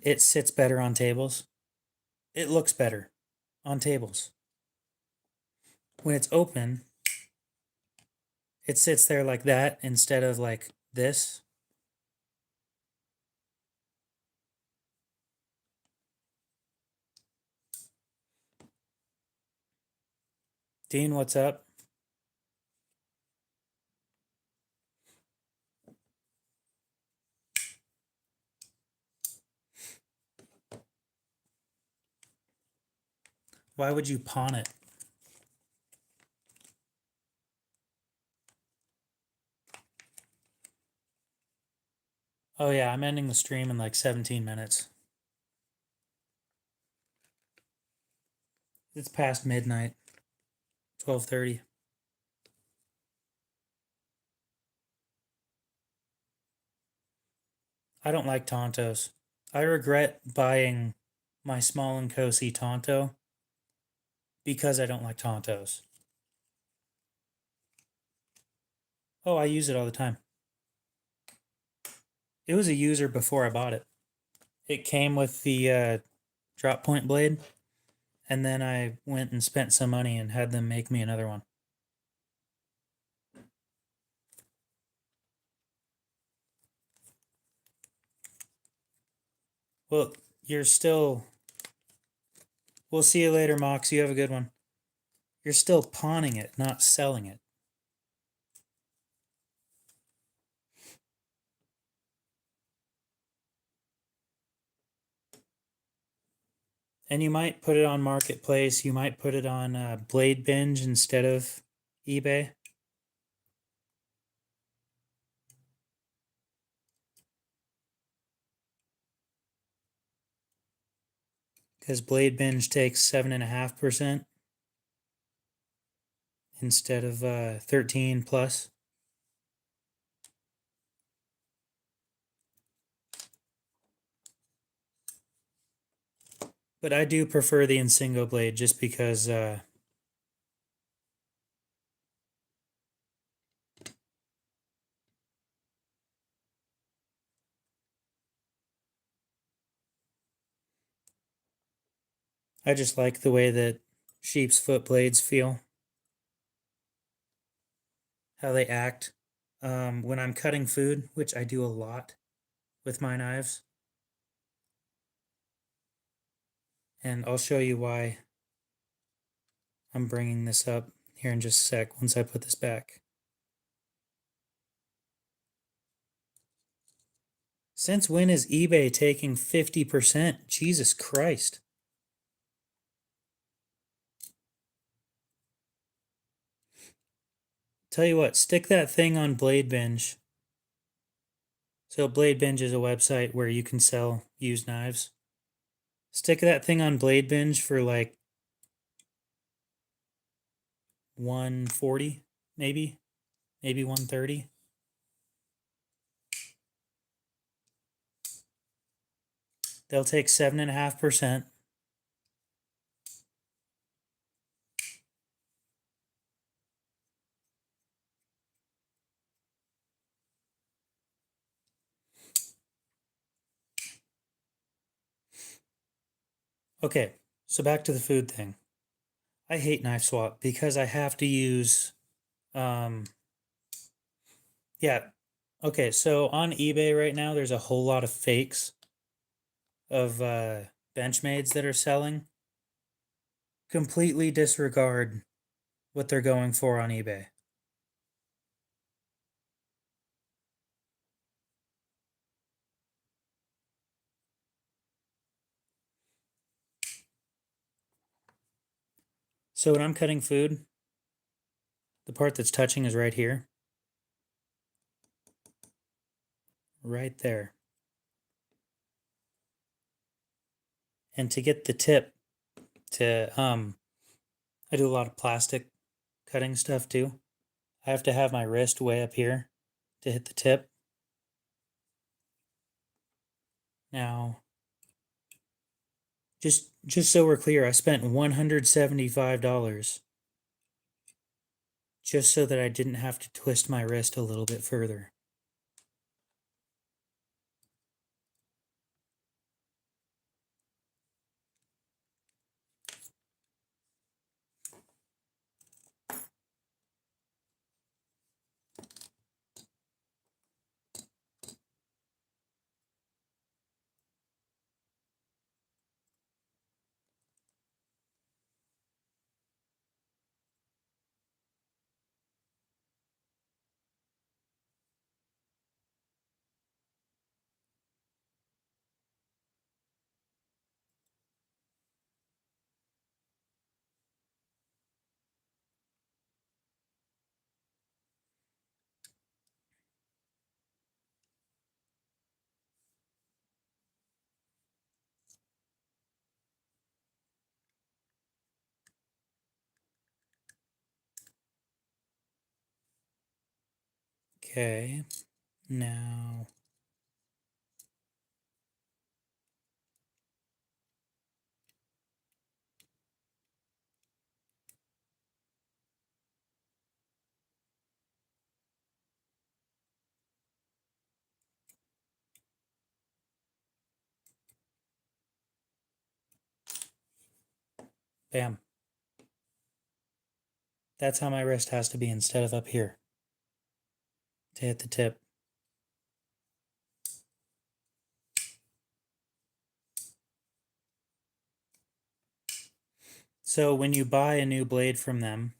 It sits better on tables. It looks better on tables. When it's open, it sits there like that instead of like this. Dean, what's up? Why would you pawn it? Oh yeah, I'm ending the stream in like 17 minutes. It's past midnight. 12:30. I don't like Tontos. I regret buying my Small and Cozy Tonto because I don't like Tontos. Oh, I use it all the time. It was a user before I bought it. It came with the drop point blade, and then I went and spent some money and had them make me another one. Well, you're still... We'll see you later, Mox. You have a good one. You're still pawning it, not selling it. And you might put it on Marketplace. You might put it on Blade Binge instead of eBay. Because Blade Binge takes 7.5% instead of 13 plus. But I do prefer the Insingo blade just because I just like the way that sheep's foot blades feel, how they act. When I'm cutting food, which I do a lot with my knives, and I'll show you why I'm bringing this up here in just a sec once I put this back. Since when is eBay taking 50%? Jesus Christ. Tell you what, stick that thing on Blade Binge. So Blade Binge is a website where you can sell used knives. Stick that thing on Blade Binge for like 140, maybe 130. They'll take 7.5%. Okay, so back to the food thing. I hate knife swap because I have to use yeah. Okay, so on eBay right now there's a whole lot of fakes of Benchmades that are selling. Completely disregard what they're going for on eBay. So when I'm cutting food, the part that's touching is right here. Right there. And to get the tip to I do a lot of plastic cutting stuff too. I have to have my wrist way up here to hit the tip. Now Just so we're clear, I spent $175 just so that I didn't have to twist my wrist a little bit further. Okay, now bam. That's how my wrist has to be instead of up here to hit the tip. So when you buy a new blade from them,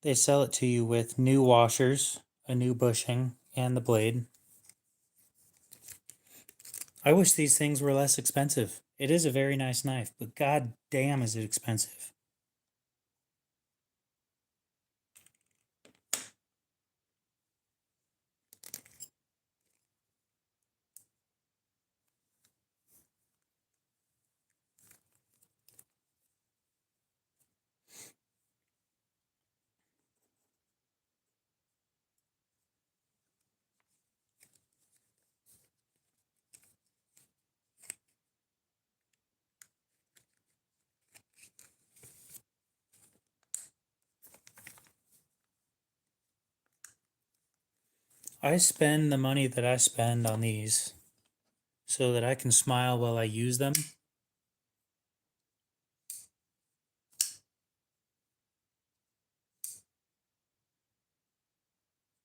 they sell it to you with new washers, a new bushing, and the blade. I wish these things were less expensive. It is a very nice knife, but god damn is it expensive. I spend the money that I spend on these so that I can smile while I use them.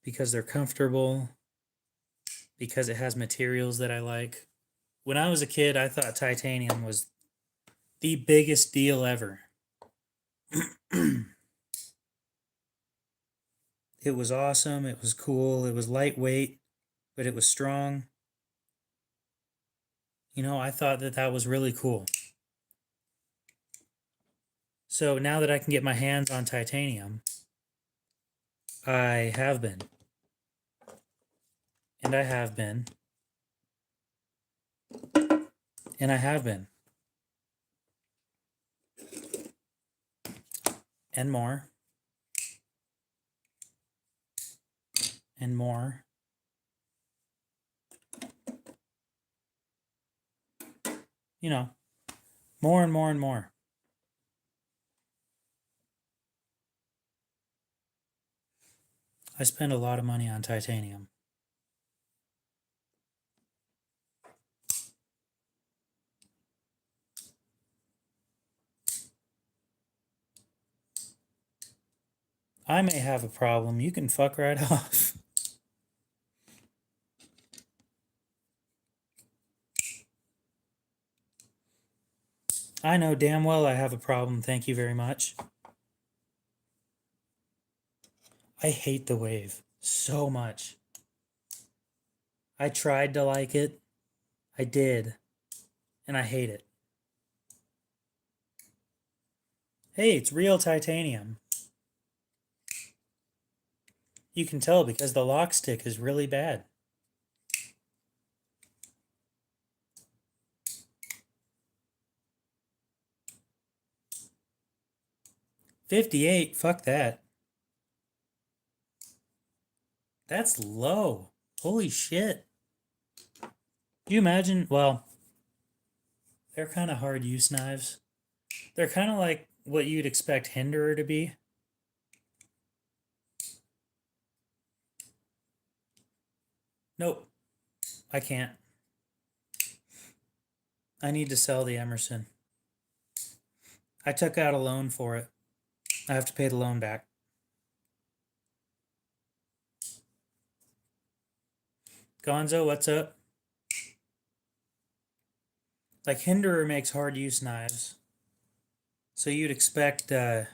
Because they're comfortable, because it has materials that I like. When I was a kid, I thought titanium was the biggest deal ever. It was awesome, it was cool, it was lightweight, but it was strong. You know, I thought that that was really cool. So now that I can get my hands on titanium, I have been. And I have been. And I have been. And more. And more. You know, more and more and more. I spend a lot of money on titanium. I may have a problem. You can fuck right off. I know damn well I have a problem. Thank you very much. I hate the wave so much. I tried to like it. I did. And I hate it. Hey, it's real titanium. You can tell because the lock stick is really bad. $58, fuck that. That's low. Holy shit. Do you imagine? Well, They're kind of hard use knives. They're kind of like what you'd expect Hinderer to be. Nope, I can't. I need to sell the Emerson. I took out a loan for it. I have to pay the loan back. Gonzo, what's up? Like Hinderer makes hard use knives. So you'd expect the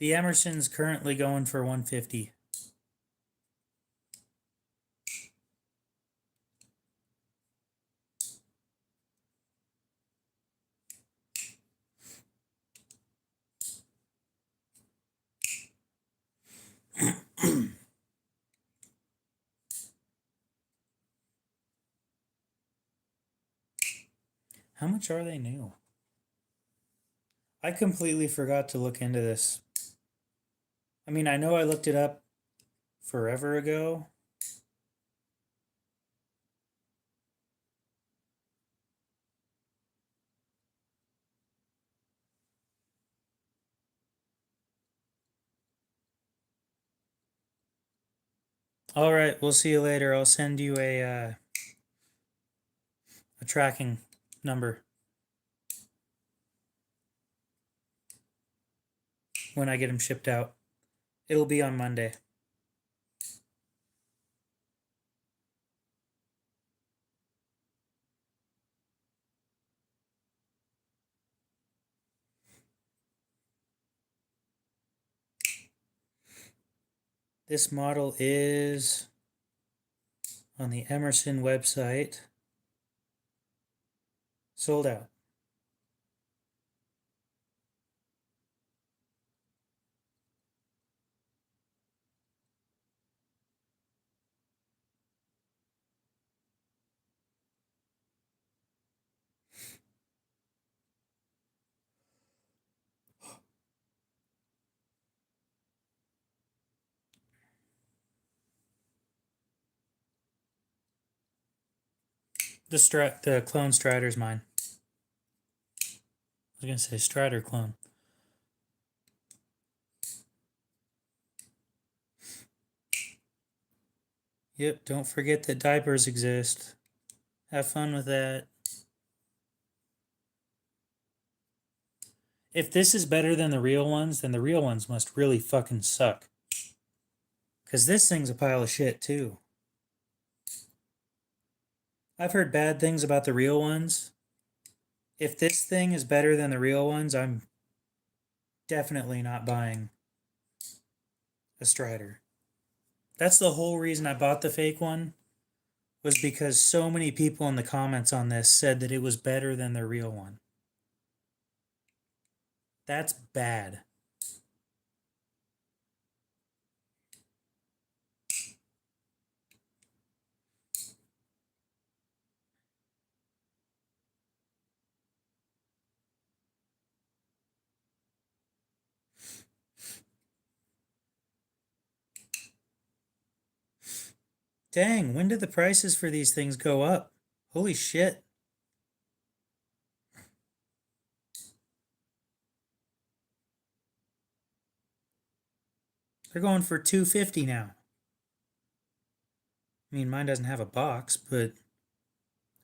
Emerson's currently going for 150. How much are they new? I completely forgot to look into this. I mean, I know I looked it up forever ago. All right, we'll see you later. I'll send you a tracking number when I get them shipped out. It'll be on Monday. This model is on the Emerson website. Sold out. The clone Strider's mine. I was gonna say Strider clone. Yep, don't forget that diapers exist. Have fun with that. If this is better than the real ones, then the real ones must really fucking suck. Because this thing's a pile of shit, too. I've heard bad things about the real ones. If this thing is better than the real ones, I'm definitely not buying a Strider. That's the whole reason I bought the fake one, was because so many people in the comments on this said that it was better than the real one. That's bad. Dang, when did the prices for these things go up? Holy shit. They're going for $250 now. I mean, mine doesn't have a box, but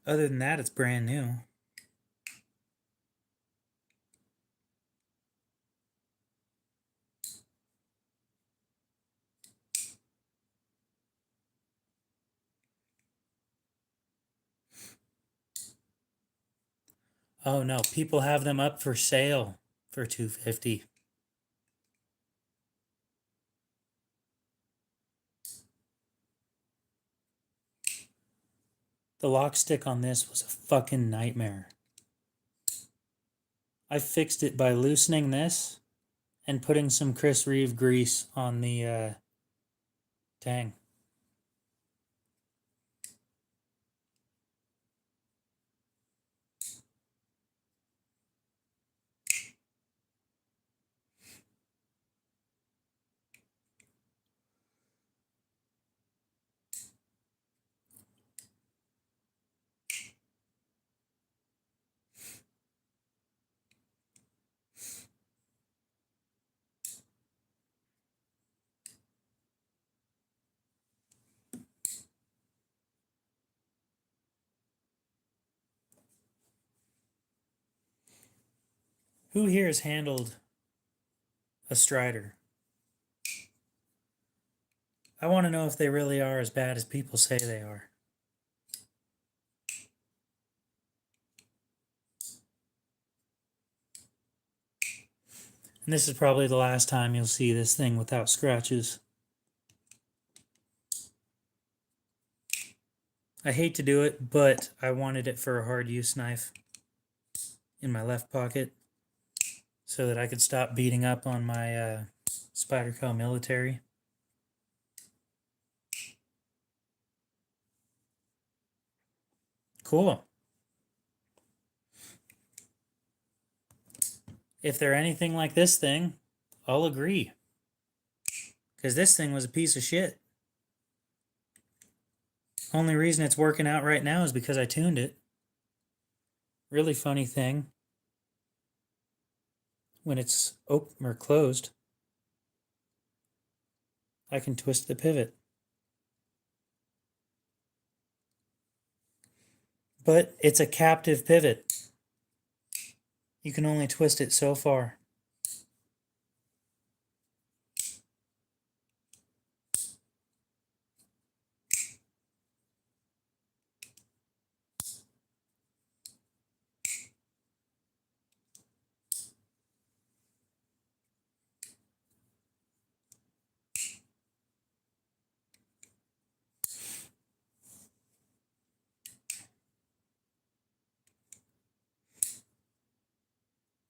other than that, it's brand new. Oh no, people have them up for sale for $250. The lock stick on this was a fucking nightmare. I fixed it by loosening this and putting some Chris Reeve grease on the tang. Who here has handled a Strider? I want to know if they really are as bad as people say they are. And this is probably the last time you'll see this thing without scratches. I hate to do it, but I wanted it for a hard use knife in my left pocket so that I could stop beating up on my Spyderco military. Cool. If they're anything like this thing, I'll agree. Because this thing was a piece of shit. Only reason it's working out right now is because I tuned it. Really funny thing. When it's open or closed, I can twist the pivot. But it's a captive pivot. You can only twist it so far.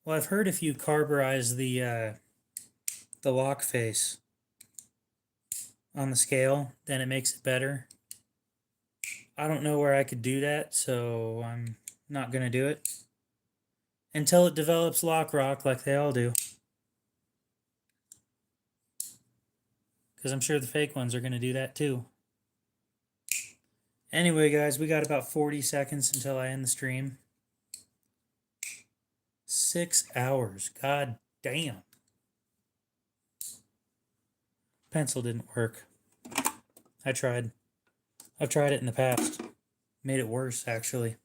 Well, I've heard if you carburize the lock face on the scale, then it makes it better. I don't know where I could do that, so I'm not going to do it until it develops lock rock like they all do. Because I'm sure the fake ones are going to do that too. Anyway, guys, we got about 40 seconds until I end the stream. 6 hours. God damn. Pencil didn't work. I tried. I've tried it in the past. Made it worse, actually.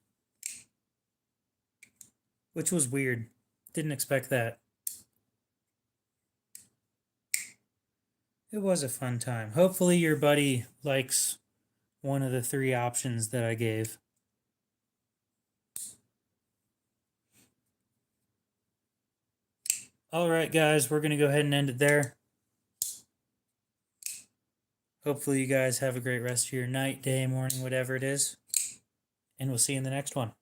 Which was weird. Didn't expect that. It was a fun time. Hopefully your buddy likes one of the 3 options that I gave. Alright guys, we're going to go ahead and end it there. Hopefully you guys have a great rest of your night, day, morning, whatever it is. And we'll see you in the next one.